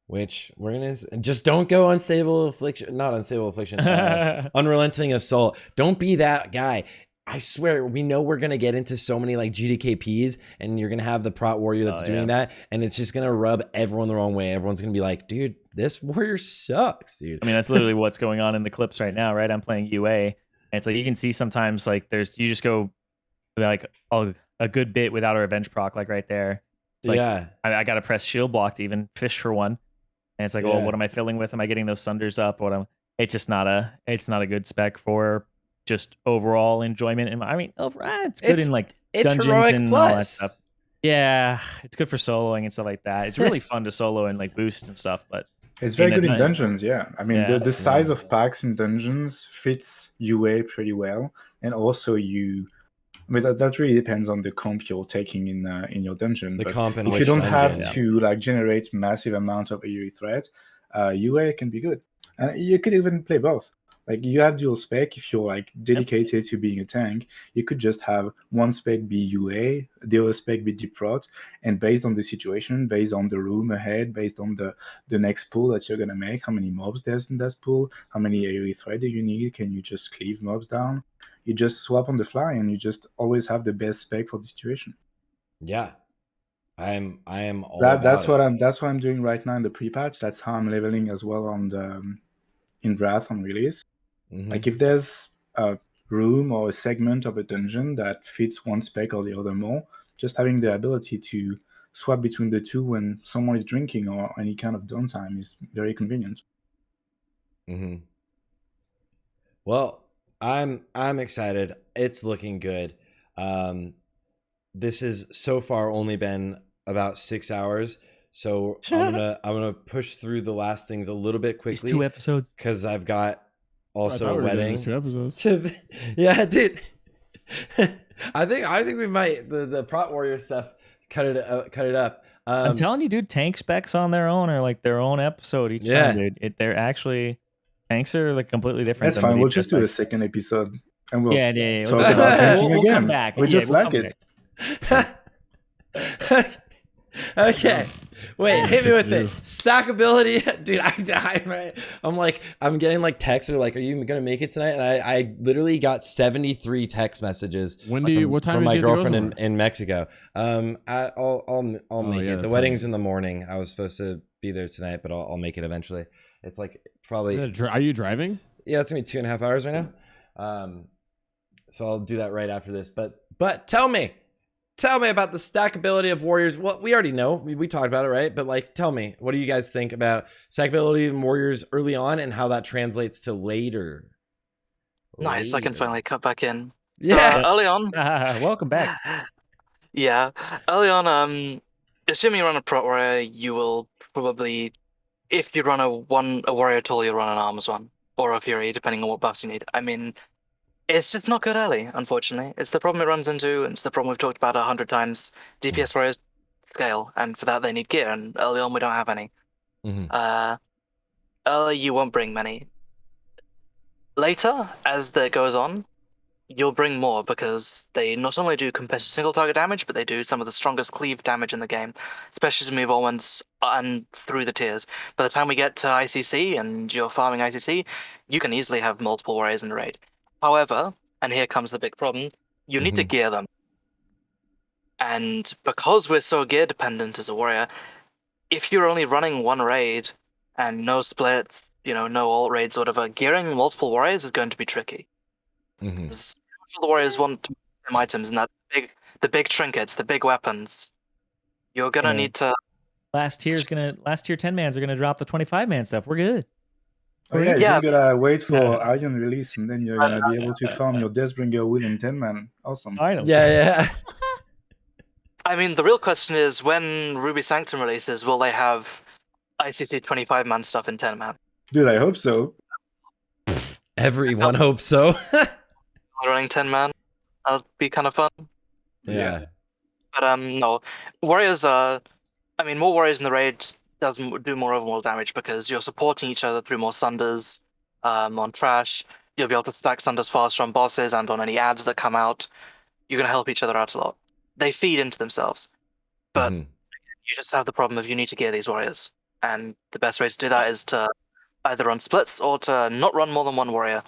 Which we're gonna just don't go unstable affliction, not unstable affliction, unrelenting assault. Don't be that guy. I swear, we know we're gonna get into so many like GDKPs, and you're gonna have the Prot warrior that's doing that, and it's just gonna rub everyone the wrong way. Everyone's gonna be like, "Dude, this warrior sucks, dude." I mean, that's literally what's going on in the clips right now, right? I'm playing UA, and it's like you can see sometimes like you just go like a good bit without a revenge proc, like right there. It's like, I got to press shield block to even fish for one. And it's like, well, what am I filling with? Am I getting those Sunders up? It's just not a good spec for just overall enjoyment. And I mean, it's good in like dungeons heroic and plus. all that stuff. Yeah, it's good for soloing and stuff like that. It's really fun to solo and like boost and stuff. But it's very good in dungeons. Yeah, I mean the size of packs in dungeons fits UA pretty well, and also I mean, that really depends on the comp you're taking in your dungeon. The but comp in if which you don't dungeon, have to like generate massive amount of AoE threat, UA can be good, and you could even play both. Like you have dual spec if you're like dedicated to being a tank. You could just have one spec be UA, the other spec be deep prot, and based on the situation, based on the room ahead, based on the next pool that you're gonna make, how many mobs there's in that pool, how many AoE threat do you need? Can you just cleave mobs down? You just swap on the fly, and you just always have the best spec for the situation. Yeah, I am all that's what about that's what I'm doing right now in the pre-patch. That's how I'm leveling as well on the in Wrath on release. Like if there's a room or a segment of a dungeon that fits one spec or the other more, just having the ability to swap between the two when someone is drinking or any kind of downtime is very convenient. Well, I'm excited. It's looking good. This has so far only been about 6 hours, so I'm gonna push through the last things a little bit quickly. These 2 episodes, because I've got also a wedding. 2 episodes. Yeah, dude. I think we might the Prot Warrior stuff cut it up. I'm telling you, dude, tank specs on their own are like their own episode each time, dude. They're actually tanks are like completely different. That's fine. We'll just do a second episode, and we'll talk about tanking we'll again. Come back. We just like it. Okay. Wait, hit me with it. Stackability, dude. I'm getting like texts or like, "Are you gonna make it tonight?" And I literally got 73 text messages. What time from my is girlfriend in Mexico? I'll make it. The wedding's in the morning. I was supposed to be there tonight, but I'll make it eventually. It's like probably. Are you driving? Yeah, it's gonna be 2.5 hours right now. So I'll do that right after this. But tell me about the stackability of warriors. Well, we already know. We talked about it, right? But like, tell me, what do you guys think about stackability of warriors early on and how that translates to later? Nice, I can finally cut back in. Yeah. Early on. Welcome back. Yeah, early on. Assuming you run a Prot Warrior, you will probably, if you run a Warrior tool, you'll run an Arms one or a Fury, depending on what buffs you need. I mean, it's just not good early, unfortunately. It's the problem it runs into, and it's the problem we've talked about 100 times. DPS Warriors scale, and for that they need gear, and early on we don't have any. Early you won't bring many. Later, as that goes on, you'll bring more, because they not only do competitive single target damage, but they do some of the strongest cleave damage in the game, especially as we move onwards and through the tiers. By the time we get to ICC and you're farming ICC, you can easily have multiple warriors in the raid. However, and here comes the big problem, you need to gear them. And because we're so gear dependent as a warrior, if you're only running one raid and no split, no alt raids or whatever, gearing multiple warriors is going to be tricky. Because the warriors want some items, and the big trinkets, the big weapons. You're gonna need to. Last tier 10-mans are gonna drop the 25-man stuff. We're good. Oh yeah, you just gotta wait for Iron release, and then you're gonna be able to farm your Deathbringer wheel in 10-man. Awesome. Yeah. I mean, the real question is, when Ruby Sanctum releases, will they have ICC 25-man stuff in 10-man? Dude, I hope so. Everyone hopes so. Running 10 man, that'd be kind of fun. Yeah. But no, warriors are. I mean, more warriors in the raid does do more overall damage because you're supporting each other through more sunders. On trash, you'll be able to stack sunders faster on bosses and on any ads that come out. You're gonna help each other out a lot. They feed into themselves, but Mhm. you just have the problem of you need to gear these warriors, and the best way to do that is to either run splits or to not run more than one warrior.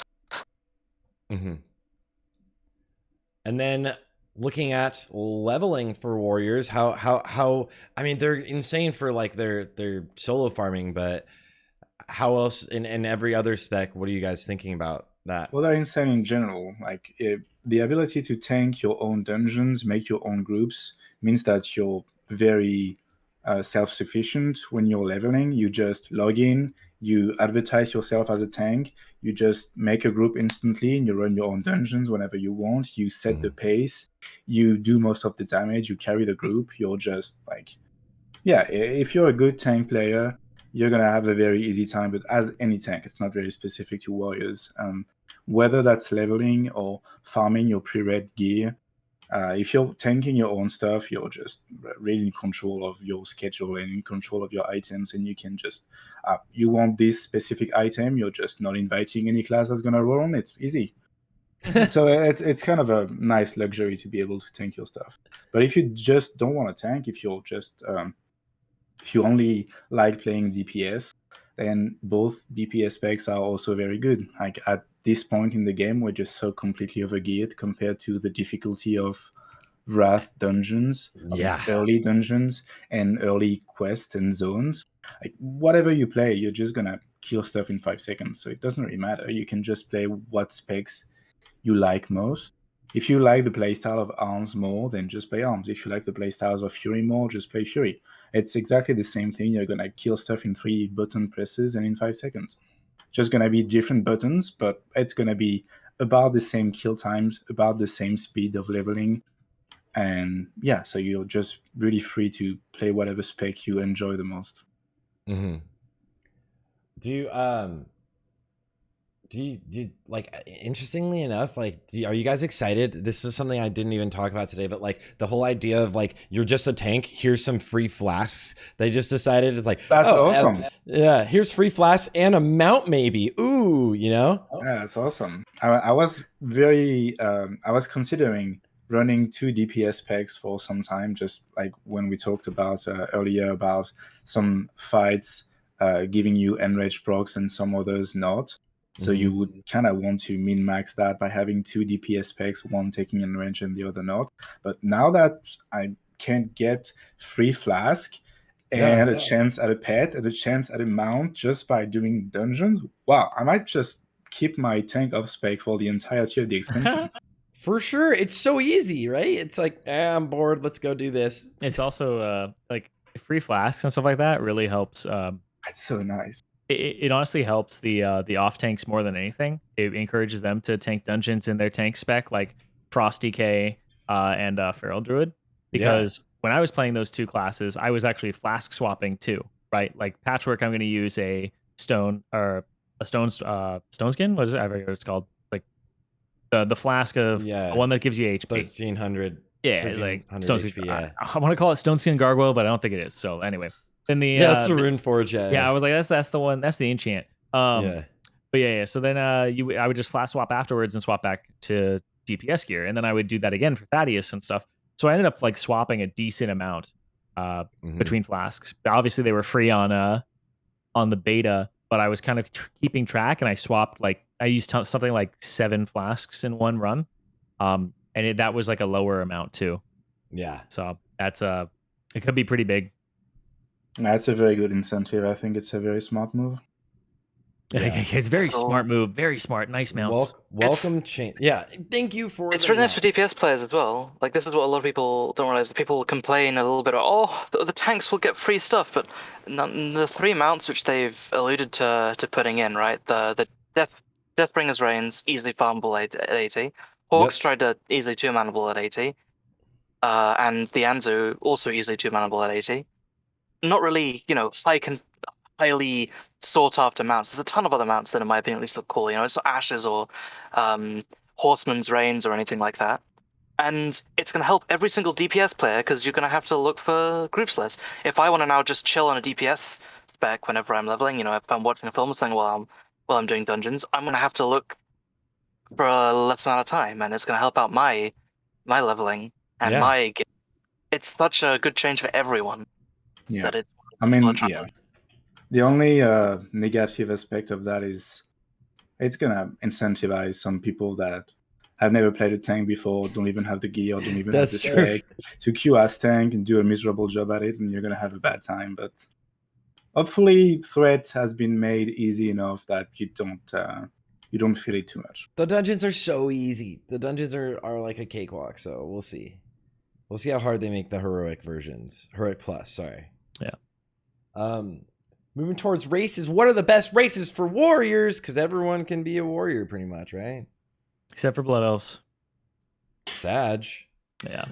Mm-hmm. And then looking at leveling for warriors, how I mean they're insane for like their solo farming, but how else in every other spec? What are you guys thinking about that? Well, they're insane in general. Like the ability to tank your own dungeons, make your own groups, means that you're very self-sufficient when you're leveling. You just log in, you advertise yourself as a tank, you just make a group instantly, and you run your own dungeons whenever you want. You set the pace, you do most of the damage, you carry the group. You're just like, yeah, if you're a good tank player, you're going to have a very easy time. But as any tank, it's not very specific to warriors. Whether that's leveling or farming your pre-red gear, if you're tanking your own stuff, you're just really in control of your schedule and in control of your items, and you can just, you want this specific item, you're just not inviting any class that's going to roll on it. Easy. So it's kind of a nice luxury to be able to tank your stuff. But if you just don't want to tank, if you're just if you only like playing DPS, then both DPS specs are also very good. Like at this point in the game, we're just so completely overgeared compared to the difficulty of Wrath dungeons, Yeah. early dungeons, and early quests and zones. Like whatever you play, you're just gonna kill stuff in 5 seconds. So it doesn't really matter. You can just play what specs you like most. If you like the playstyle of Arms more, then just play Arms. If you like the playstyles of Fury more, just play Fury. It's exactly the same thing. You're gonna kill stuff in 3 button presses and in 5 seconds. Just gonna be different buttons, but it's gonna be about the same kill times, about the same speed of leveling. And yeah, so you're just really free to play whatever spec you enjoy the most. Mm-hmm. Do you like, interestingly enough, like, are you guys excited? This is something I didn't even talk about today, but like the whole idea of like, you're just a tank, here's some free flasks. They just decided it's like, That's awesome. Yeah, here's free flasks and a mount maybe. Ooh, you know? Yeah, that's awesome. I was very, I was considering running 2 DPS specs for some time, just like when we talked about earlier about some fights giving you enraged procs and some others not. So you would kind of want to min-max that by having 2 DPS specs, one taking enraged and the other not. But now that I can't get free flask and a chance at a pet and a chance at a mount just by doing dungeons, wow, I might just keep my tank off spec for the entirety of the expansion. For sure. It's so easy, right? It's like, I'm bored, let's go do this. It's also like free flasks and stuff like that really helps. That's so nice. It honestly helps the off tanks more than anything. It encourages them to tank dungeons in their tank spec, like Frost DK and Feral Druid. Because when I was playing those 2 classes, I was actually flask swapping too, right? Like Patchwork, I'm going to use a stone or a stone skin. What is it? I forget what it's called. Like the flask of the one that gives you HP. 1300. Yeah, like stone skin. HP, yeah. I want to call it Stone Skin Gargoyle, but I don't think it is. So anyway. Then the that's the Rune Forge. Yeah, I was like, that's the one. That's the enchant. But yeah. So then I would just flash swap afterwards and swap back to DPS gear, and then I would do that again for Thaddeus and stuff. So I ended up like swapping a decent amount between flasks. Obviously, they were free on the beta, but I was kind of keeping track, and I swapped like I used something like 7 flasks in one run, and that was like a lower amount too. Yeah. So that's it could be pretty big. That's a very good incentive. I think it's a very smart move. Yeah. It's very smart move. Very smart. Nice mounts. Welcome change. Yeah. Thank you for It's really nice for DPS players as well. Like, this is what a lot of people don't realize. People complain a little bit, the tanks will get free stuff, but the 3 mounts which they've alluded to putting in, right? The Deathbringer's Reigns, easily farmable at 80. Hawk's tried to easily 2-manable at 80. And the Anzu, also easily 2-manable at 80. Not really, highly sought after mounts. There's a ton of other mounts that, in my opinion, at least look cool. You know, it's Ashes or Horseman's Reigns or anything like that. And it's going to help every single DPS player because you're going to have to look for groups less. If I want to now just chill on a DPS spec whenever I'm leveling, you know, if I'm watching a film or something while I'm doing dungeons, I'm going to have to look for a less amount of time, and it's going to help out my leveling and Yeah. my game. It's such a good change for everyone. Yeah. That it's I mean, yeah. The only negative aspect of that is it's gonna incentivize some people that have never played a tank before, don't even have the gear, don't even have the That's true. spec, to queue as tank and do a miserable job at it, and you're gonna have a bad time. But hopefully, threat has been made easy enough that you don't feel it too much. The dungeons are so easy. The dungeons are like a cakewalk, so we'll see. We'll see how hard they make the heroic versions. Heroic plus, sorry. Yeah. Moving towards races. What are the best races for warriors? Because everyone can be a warrior pretty much, right? Except for Blood Elves. Sag. Yeah.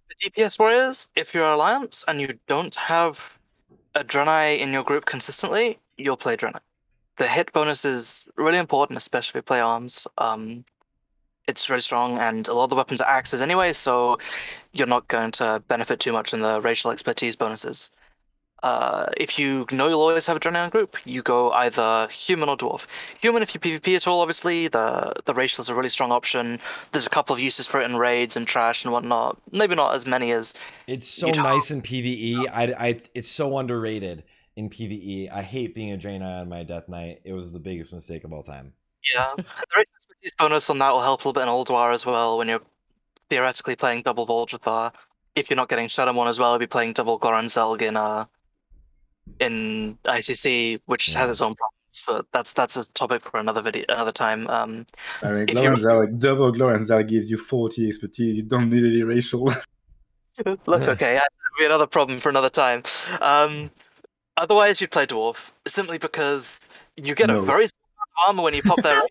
The DPS warriors, if you're Alliance and you don't have a Draenei in your group consistently, you'll play Draenei. The hit bonus is really important, especially if you play arms. It's really strong, and a lot of the weapons are axes anyway, so you're not going to benefit too much in the racial expertise bonuses. If you know you'll always have a Draenei group, you go either human or dwarf. Human, if you PvP at all, obviously, the racial is a really strong option. There's a couple of uses for it in raids and trash and whatnot. Maybe not as many as... It's so nice in PvE. It's so underrated in PvE. I hate being a Draenei on my Death Knight. It was the biggest mistake of all time. Yeah, the racial expertise bonus on that will help a little bit in Old Warr as well when you're theoretically playing double Voldrathar. If you're not getting Shadowmourne as well, you'll be playing double Goran Zelg in ICC, which has its own problems, but that's a topic for another time. I mean, double Gloranzal gives you 40 expertise. You don't need any racial. Look, okay, that would be another problem for another time. Otherwise, you'd play dwarf simply because you get a very strong armor when you pop that,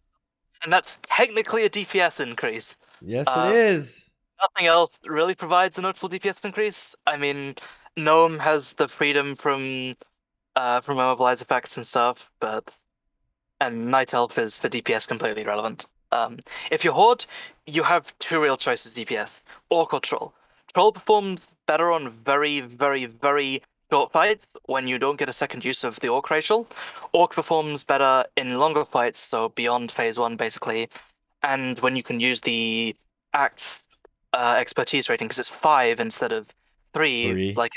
and that's technically a DPS increase. Yes, it is. Nothing else really provides a notable DPS increase. I mean, Gnome has the freedom from immobilize effects and stuff, and Night Elf is for DPS completely irrelevant. If you're Horde, you have two real choices DPS: Orc or Troll. Troll performs better on very, very, very short fights when you don't get a second use of the Orc racial. Orc performs better in longer fights, so beyond phase 1 basically, and when you can use the Axe expertise rating, because it's 5 instead of 3. Like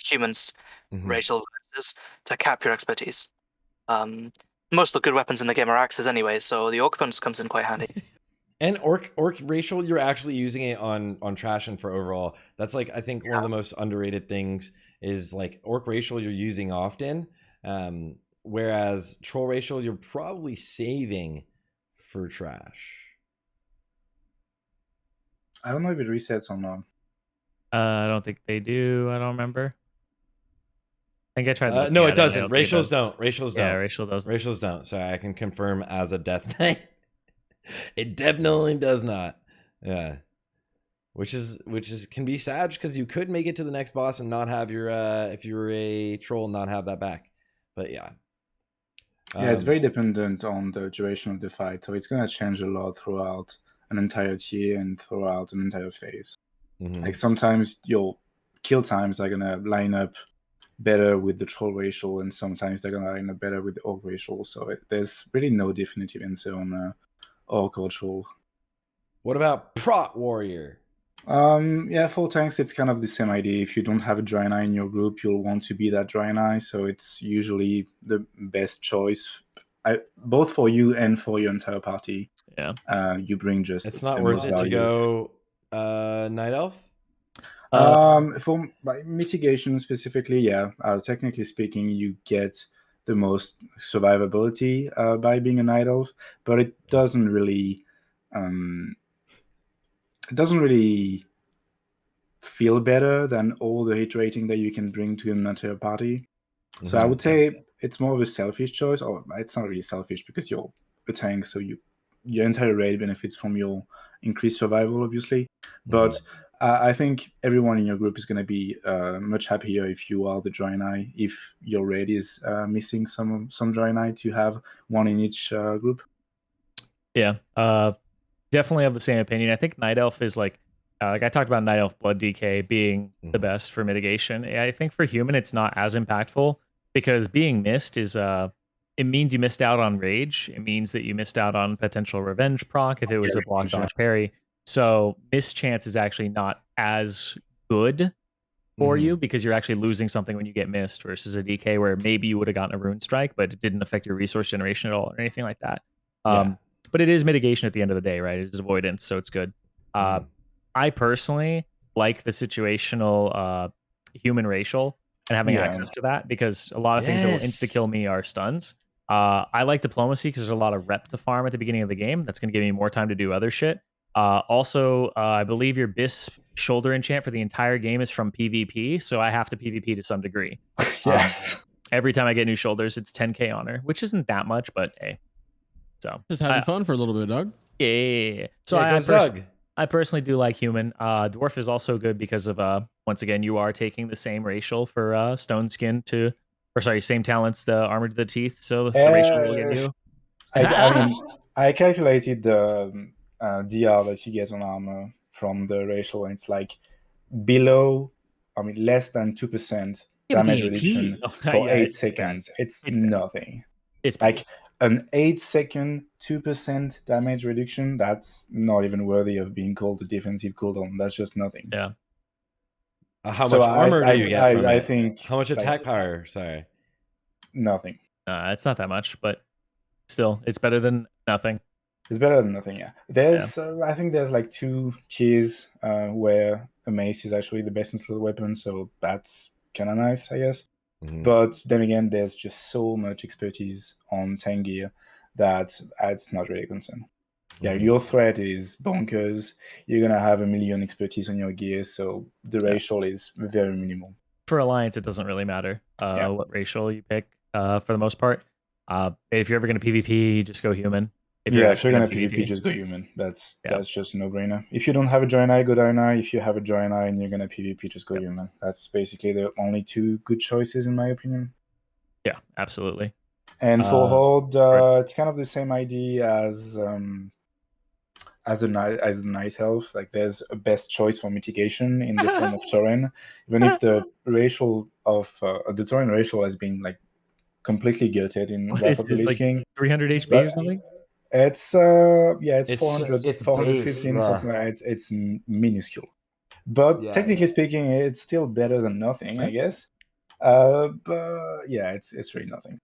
humans racial versus to cap your expertise. Most of the good weapons in the game are axes anyway, so the Orc bonus comes in quite handy. And orc racial, you're actually using it on trash and for overall. That's like, I think one of the most underrated things is like Orc racial you're using often, whereas troll racial you're probably saving for trash. I don't know if it resets or not. I don't think they do. I don't remember. I think I tried. No, it doesn't. Racials don't. Yeah, racial doesn't. Racials don't. So I can confirm as a Death Knight, it definitely does not. Yeah, which is can be sad because you could make it to the next boss and not have your if you were a troll not have that back. But yeah. Yeah, it's very dependent on the duration of the fight, so it's gonna change a lot throughout an entire tier and throughout an entire phase. Like sometimes your kill times are gonna line up better with the troll racial, and sometimes they're gonna line up better with the orc racial. So there's really no definitive answer on orc or troll. What about Prot Warrior? Yeah, for tanks it's kind of the same idea. If you don't have a Draenei in your group, you'll want to be that Draenei, so it's usually the best choice, both for you and for your entire party. Yeah. You bring just it's not worth it to go Night Elf. For mitigation specifically, yeah. Technically speaking, you get the most survivability by being a Night Elf, but it doesn't really feel better than all the hit rating that you can bring to an entire party. So I would say it's more of a selfish choice, or it's not really selfish because you're a tank, so your entire raid benefits from your increased survival, obviously. But I think everyone in your group is going to be much happier if you are the Zirene, if your raid is missing some Zirene, to have one in each group. Yeah, definitely have the same opinion. I think Night Elf is like I talked about Night Elf Blood DK being the best for mitigation. I think for human it's not as impactful because being missed is it means you missed out on rage. It means that you missed out on potential revenge proc if it was a block dodge parry. So miss chance is actually not as good for you because you're actually losing something when you get missed versus a DK where maybe you would have gotten a rune strike, but it didn't affect your resource generation at all or anything like that. But it is mitigation at the end of the day, right? It's avoidance, so it's good. I personally like the situational human racial and having access to that because a lot of things that will insta-kill me are stuns. I like diplomacy because there's a lot of rep to farm at the beginning of the game. That's going to give me more time to do other shit. Also, I believe your BiS shoulder enchant for the entire game is from PvP, so I have to PvP to some degree. Yes. Every time I get new shoulders, it's 10k honor, which isn't that much, but hey. So just having fun for a little bit, Doug. Yeah. So I personally do like human. Dwarf is also good because of once again you are taking the same racial for stone skin to, or sorry, same talents, the armor to the teeth. So the racial will get you. I mean, I calculated the DR that you get on armor from the racial, and it's like below, I mean, less than 2% damage reduction for 8 seconds. It's nothing. It's like an 8-second 2% damage reduction. That's not even worthy of being called a defensive cooldown. That's just nothing. Yeah. How much armor do you get from it? I think how much attack power? Sorry, nothing. It's not that much, but still, it's better than nothing. It's better than nothing. Yeah. There's I think there's like 2 tiers where a mace is actually the best installed weapon, so that's kind of nice, I guess. But then again, there's just so much expertise on tank gear that it's not really a concern. Yeah, your threat is bonkers. You're going to have 1 million expertise on your gear, so the racial is very minimal. For Alliance, it doesn't really matter what racial you pick for the most part. If you're ever going to PvP, just go human. If you're going to PvP, just go human. That's just a no-brainer. If you don't have a Zirene, go Zirene. If you have a Zirene and you're going to PvP, just go human. That's basically the only 2 good choices, in my opinion. Yeah, absolutely. And for Horde, it's kind of the same idea as the Night Elf. Like, there's a best choice for mitigation in the form of Tauren. Even if the racial of the Tauren racial has been like completely gutted in Wrath of the Lich King. 300 HP or something? It's it's 400, it's 415 something like that. It's minuscule, but technically speaking, it's still better than nothing, I guess. But yeah, it's really nothing.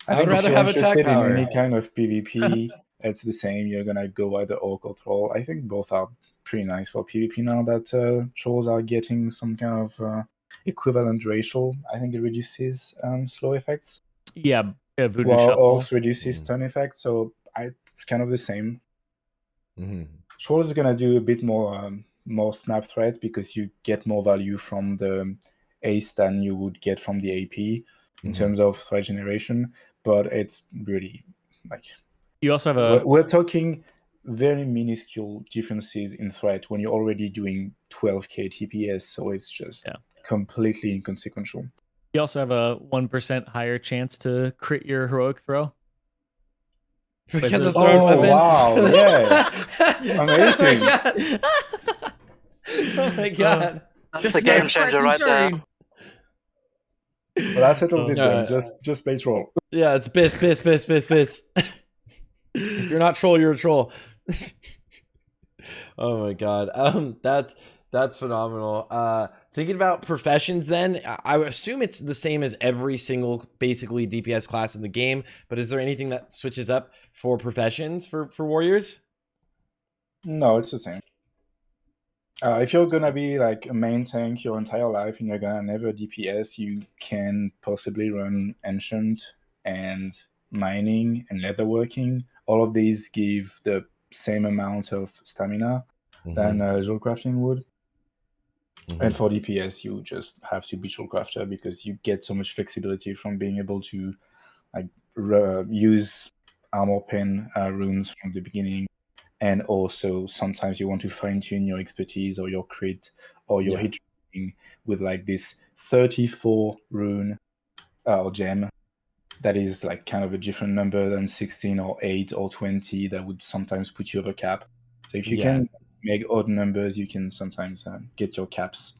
I would rather have attack power. In any kind of PvP, it's the same. You're gonna go either Orc or Troll. I think both are pretty nice for PvP now that Trolls are getting some kind of equivalent racial. I think it reduces slow effects. Yeah, Voodoo while Shuffle. Orcs reduces stun effects, so it's kind of the same. Trolls is gonna do a bit more snap threat because you get more value from the ace than you would get from the AP in terms of threat generation, but it's really like you also have we're talking very minuscule differences in threat when you're already doing 12k TPS, so it's just completely inconsequential. You also have a 1% higher chance to crit your heroic throw. Because of third weapon. Wow, yeah. Amazing. Oh my god. That's a game changer right there. Well, that settles it then. Just play Troll. Yeah, it's BiS. If you're not Troll, you're a troll. Oh my god. That's phenomenal. Thinking about professions then, I would assume it's the same as every single basically DPS class in the game, but is there anything that switches up for professions for warriors? No, it's the same. If you're gonna be like a main tank your entire life and you're gonna never DPS, you can possibly run Ancient and Mining and Leatherworking. All of these give the same amount of stamina than Jewel Crafting would. And for DPS, you just have to be Jewel Crafter because you get so much flexibility from being able to like use armor pen runes from the beginning And also sometimes you want to fine tune your expertise or your crit or your hit rating with like this 34 rune or gem that is like kind of a different number than 16 or 8 or 20 that would sometimes put you over cap. So if you can make odd numbers, you can sometimes get your caps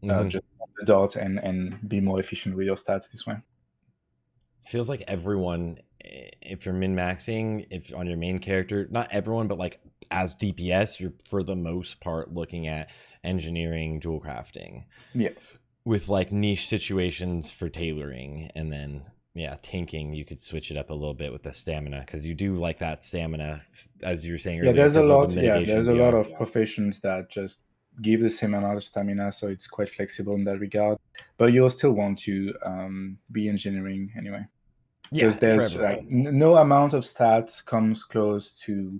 just on the dot and be more efficient with your stats this way. Feels like everyone, if you're min-maxing, if on your main character, not everyone, but like as DPS, you're for the most part looking at engineering, dual crafting. Yeah. With like niche situations for tailoring, and then tanking, you could switch it up a little bit with the stamina, because you do like that stamina, as you were saying earlier. There's a lot. There's a lot of professions that just give the same amount of stamina, so it's quite flexible in that regard. But you'll still want to be engineering anyway, because there's like no amount of stats comes close to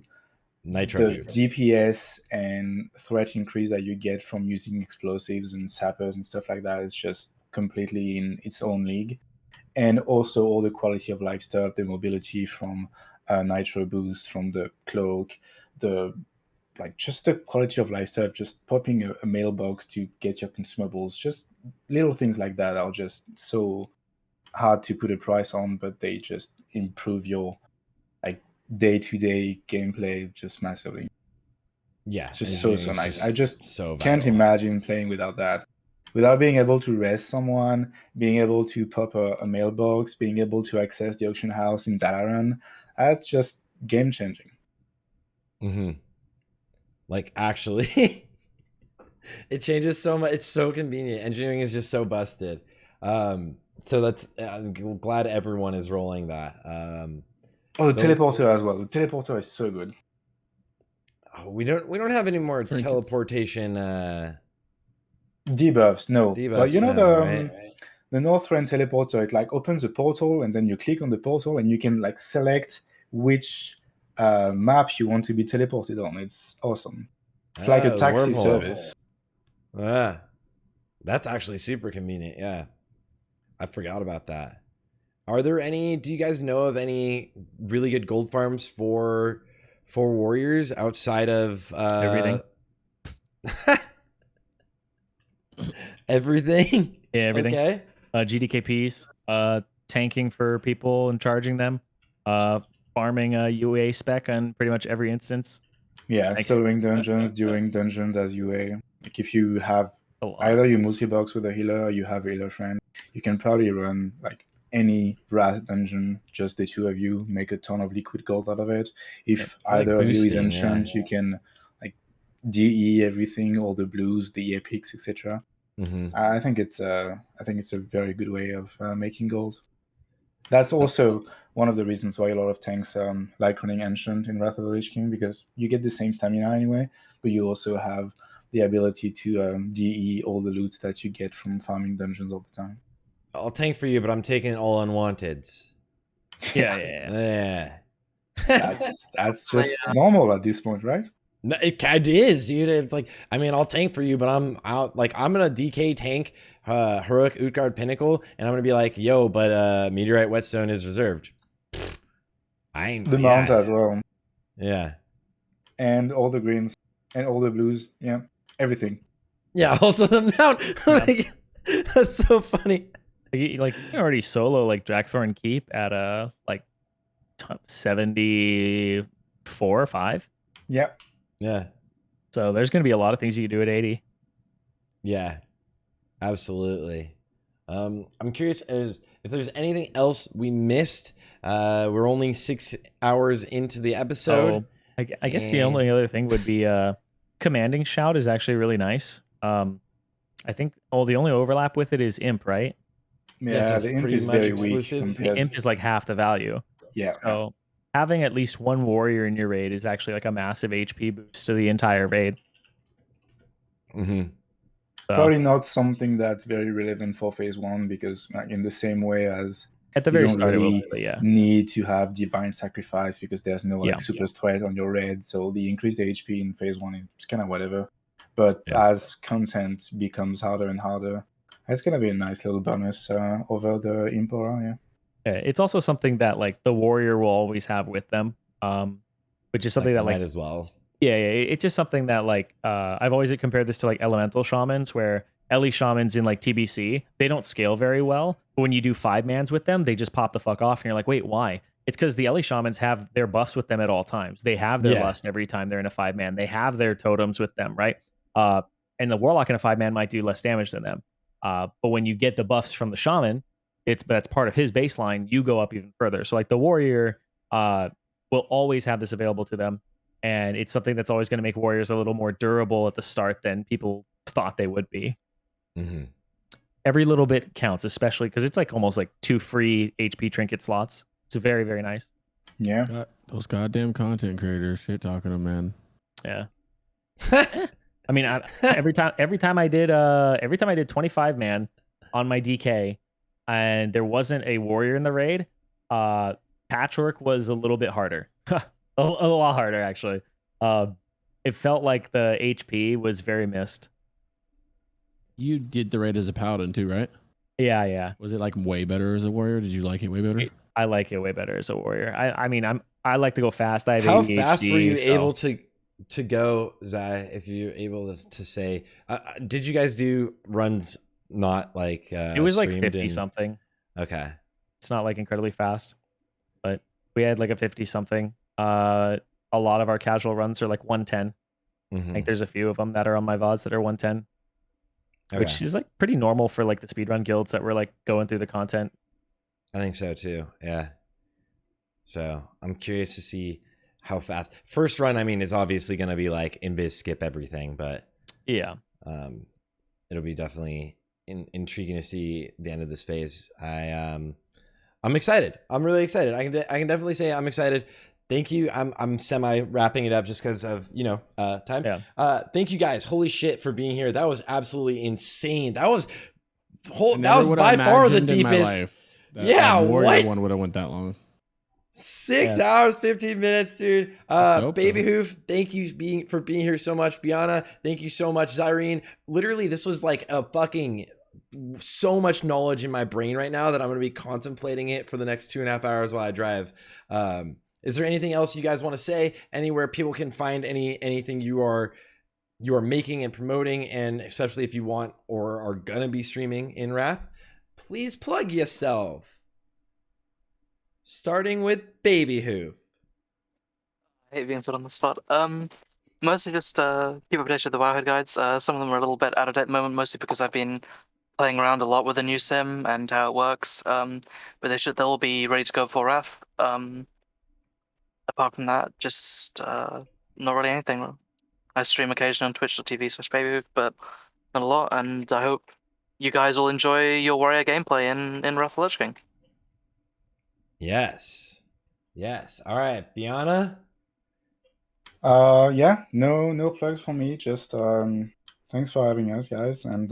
Nitro the DPS and threat increase that you get from using explosives and sappers and stuff like that. It's just completely in its own league. And also all the quality of life stuff, the mobility from nitro boost, from the cloak, just the quality of life stuff, just popping a mailbox to get your consumables, just little things like that are just so hard to put a price on, but they just improve your like day-to-day gameplay just massively. Yeah, it's just so nice. I just so can't imagine playing without that. Without being able to rest someone, being able to pop a mailbox, being able to access the auction house in Dalaran, that's just game changing. Like actually, it changes so much. It's so convenient. Engineering is just so busted. So that's I'm glad everyone is rolling that. The teleporter as well. The teleporter is so good. We don't have any more teleportation debuffs. No, but you know now, the Northrend teleporter, it like opens a portal and then you click on the portal and you can like select which map you want to be teleported on. It's awesome. It's like a taxi service. That's actually super convenient. Yeah, I forgot about that. Are there any? Do you guys know of any really good gold farms for warriors outside of everything? Everything? Yeah, everything. Okay. GDKPs, tanking for people and charging them, farming UA spec on pretty much every instance. Yeah, soloing dungeons, during dungeons as UA. Like if you have either you multi-box with a healer or you have a healer friend, you can probably run like any Wrath dungeon, just the two of you, make a ton of liquid gold out of it. If either of you is ancient, you can like DE everything, all the blues, the epics, etc. I think it's a very good way of making gold. That's also one of the reasons why a lot of tanks like running ancient in Wrath of the Lich King, because you get the same stamina anyway, but you also have the ability to DE all the loot that you get from farming dungeons all the time. I'll tank for you, but I'm taking all unwanteds. Yeah. That's just normal at this point, right? No, it is, dude. It's like, I mean, I'll tank for you, but I'm out. Like, I'm gonna DK tank Heroic Utgard Pinnacle, and I'm gonna be like, yo, but Meteorite Whetstone is reserved. I ain't the mount as well. Yeah, and all the greens and all the blues. Yeah, everything. Yeah, also the mount. Like, that's so funny. Like you can already solo like Jackthorn Keep at like 74 or 5. Yeah. Yeah. So there's going to be a lot of things you can do at 80. Yeah, absolutely. I'm curious if there's anything else we missed. We're only 6 hours into the episode. Oh, I guess the only other thing would be commanding shout is actually really nice. I think the only overlap with it is imp, right? Yeah, the imp is very weak. The imp is like half the value. Yeah. So having at least one warrior in your raid is actually like a massive HP boost to the entire raid. So. Probably not something that's very relevant for phase 1, because like, in the same way as at the very start, really it will, yeah, need to have divine sacrifice because there's no like super threat on your raid. So the increased HP in phase 1 is kind of whatever. But as content becomes harder and harder, it's gonna be a nice little bonus over the Impora. Yeah. It's also something that like the warrior will always have with them. which is something that might like as well. yeah, it's just something that like I've always compared this to like elemental shamans, where Ellie shamans in like TBC, they don't scale very well. But when you do 5-mans with them, they just pop the fuck off, and you're like, wait, why? It's because the Ellie shamans have their buffs with them at all times. They have their lust every time they're in a 5-man. They have their totems with them, right? And the warlock in a 5-man might do less damage than them. But when you get the buffs from the shaman, that's part of his baseline. You go up even further. So like the warrior will always have this available to them. And it's something that's always going to make warriors a little more durable at the start than people thought they would be. Mm-hmm. Every little bit counts, especially because it's like almost like 2 free HP trinket slots. It's very, very nice. Yeah. Those goddamn content creators, shit talking them, man. Yeah. I mean, every time I did 25-man on my DK, and there wasn't a warrior in the raid, patchwork was a little bit harder. A lot harder, actually. It felt like the HP was very missed. You did the raid as a paladin too, right? Yeah. Was it like way better as a warrior? Did you like it way better? I like it way better as a warrior. I mean, I like to go fast. I have How ADHD, fast were you so. able to go, Zai? If you're able to say, did you guys do runs not like it was like 50 and... something. Okay, it's not like incredibly fast, but we had like a 50 something. A lot of our casual runs are like 110. Mm-hmm. I think there's a few of them that are on my VODs that are 110. Okay. Which is like pretty normal for like the speedrun guilds that were like going through the content. I think so too. Yeah. So I'm curious to see how fast. First run, I mean, is obviously going to be like invis skip everything, but yeah, it'll be definitely intriguing to see the end of this phase. I'm excited. I'm really excited. I can definitely say I'm excited. Thank you. I'm semi wrapping it up just because of time. Yeah. Thank you guys. Holy shit for being here. That was absolutely insane. That was by far the deepest. Warrior one would have went that long. 6 hours, 15 minutes, dude. Babyhoof, thank you for being here so much. Beanna, thank you so much. Zirene, literally, this was like a fucking so much knowledge in my brain right now that I'm going to be contemplating it for the next 2.5 hours while I drive. Is there anything else you guys want to say? Anywhere people can find anything you are making and promoting, and especially if you want or are gonna be streaming in Wrath, please plug yourself. Starting with Babyhoof. I hate being put on the spot. Mostly just keep updated with the WoWHead Guides. Some of them are a little bit out of date at the moment, mostly because I've been playing around a lot with the new sim and how it works. But they'll be ready to go before Wrath. Apart from that, just not really anything. I stream occasionally on twitch.tv/babyhoof, but not a lot, and I hope you guys will enjoy your warrior gameplay in Wrath of the Lich King. Yes. All right, Beanna. Yeah, no plugs for me. Just thanks for having us, guys. And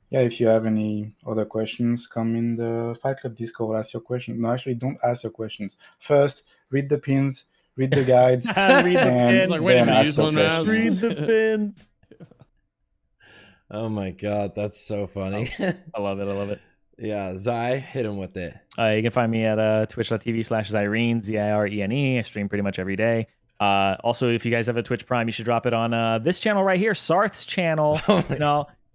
yeah, if you have any other questions, come in the Fight Club Discord, ask your questions. No, actually, don't ask your questions. First, read the pins, read the guides, read the pins. Like, wait a minute, use one mouse. Read the pins. Oh my god, that's so funny. I love it. Yeah, Zai, hit him with it. You can find me at twitch.tv/Zirene, Zirene. I stream pretty much every day. Also, if you guys have a Twitch Prime, you should drop it on this channel right here, Sarthe's channel.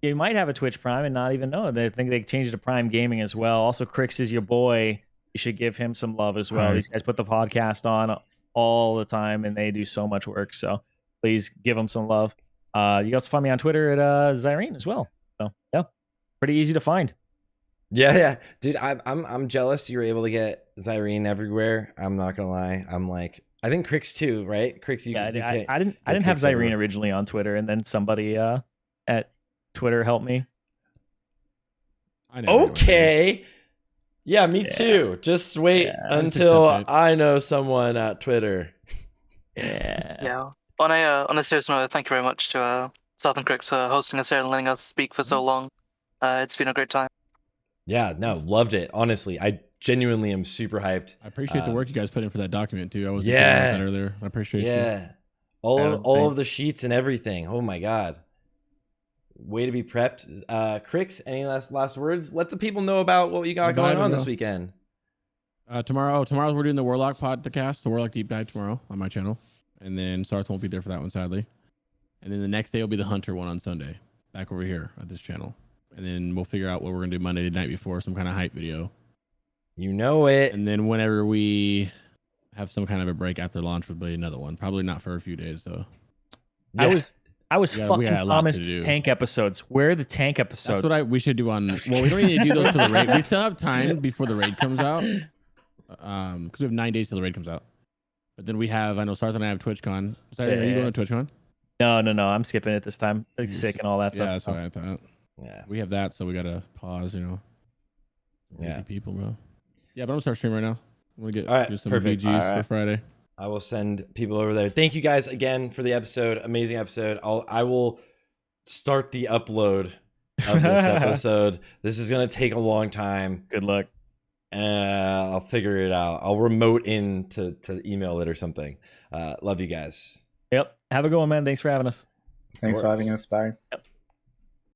You might have a Twitch Prime and not even know. They think they changed it to Prime Gaming as well. Also, Crix is your boy. You should give him some love as well. These guys put the podcast on all the time, and they do so much work. So please give them some love. You can also find me on Twitter at Zirene as well. So yeah, pretty easy to find. Yeah, dude. I'm jealous you were able to get Zirene everywhere. I'm not gonna lie. I'm like, I think Crix too, right? Crix, I didn't have Zirene originally on Twitter, and then somebody at Twitter helped me. Okay. Yeah, me too. Just wait until I know someone at Twitter. Yeah. On a serious note, thank you very much to Sarthe and Crix for hosting us here and letting us speak for so long. It's been a great time. Yeah, no, loved it. Honestly, I genuinely am super hyped. I appreciate the work you guys put in for that document too. I was thinking about that earlier. I appreciate you. All of the sheets and everything. Oh my god. Way to be prepped. Crix, any last words? Let the people know about what you got going on this weekend. Tomorrow we're doing the Warlock podcast, the Warlock Deep Dive tomorrow on my channel. and then Sarthe won't be there for that one, sadly. And then the next day will be the Hunter one on Sunday, back over here at this channel. And then we'll figure out what we're gonna do Monday the night before, some kind of hype video. You know it. And then whenever we have some kind of a break after launch, would be another one. Probably not for a few days though. Yeah. I was We fucking got a lot to promised do. tank episodes. Where are the tank episodes? That's what we should do on. Well, we don't need to do those till the raid. We still have time before the raid comes out, because we have 9 days till the raid comes out. But then we have. I know Sarthe and I have TwitchCon. Sorry, are you going to TwitchCon? No. I'm skipping it this time. Like sick and all that stuff. Yeah, that's what I thought. Yeah. We have that, so we gotta pause. You know. Busy Yeah. people, bro. Yeah, but I'm gonna start streaming right now. I'm gonna All right, do some perfect. VGs All right. for Friday. I will send people over there. Thank you guys again for the episode. Amazing episode. I will start the upload of this episode. This is gonna take a long time. Good luck. I'll figure it out. I'll remote in to email it or something. Love you guys. Yep. Have a good one, man. Thanks for having us. Thanks for having us. Bye. Yep.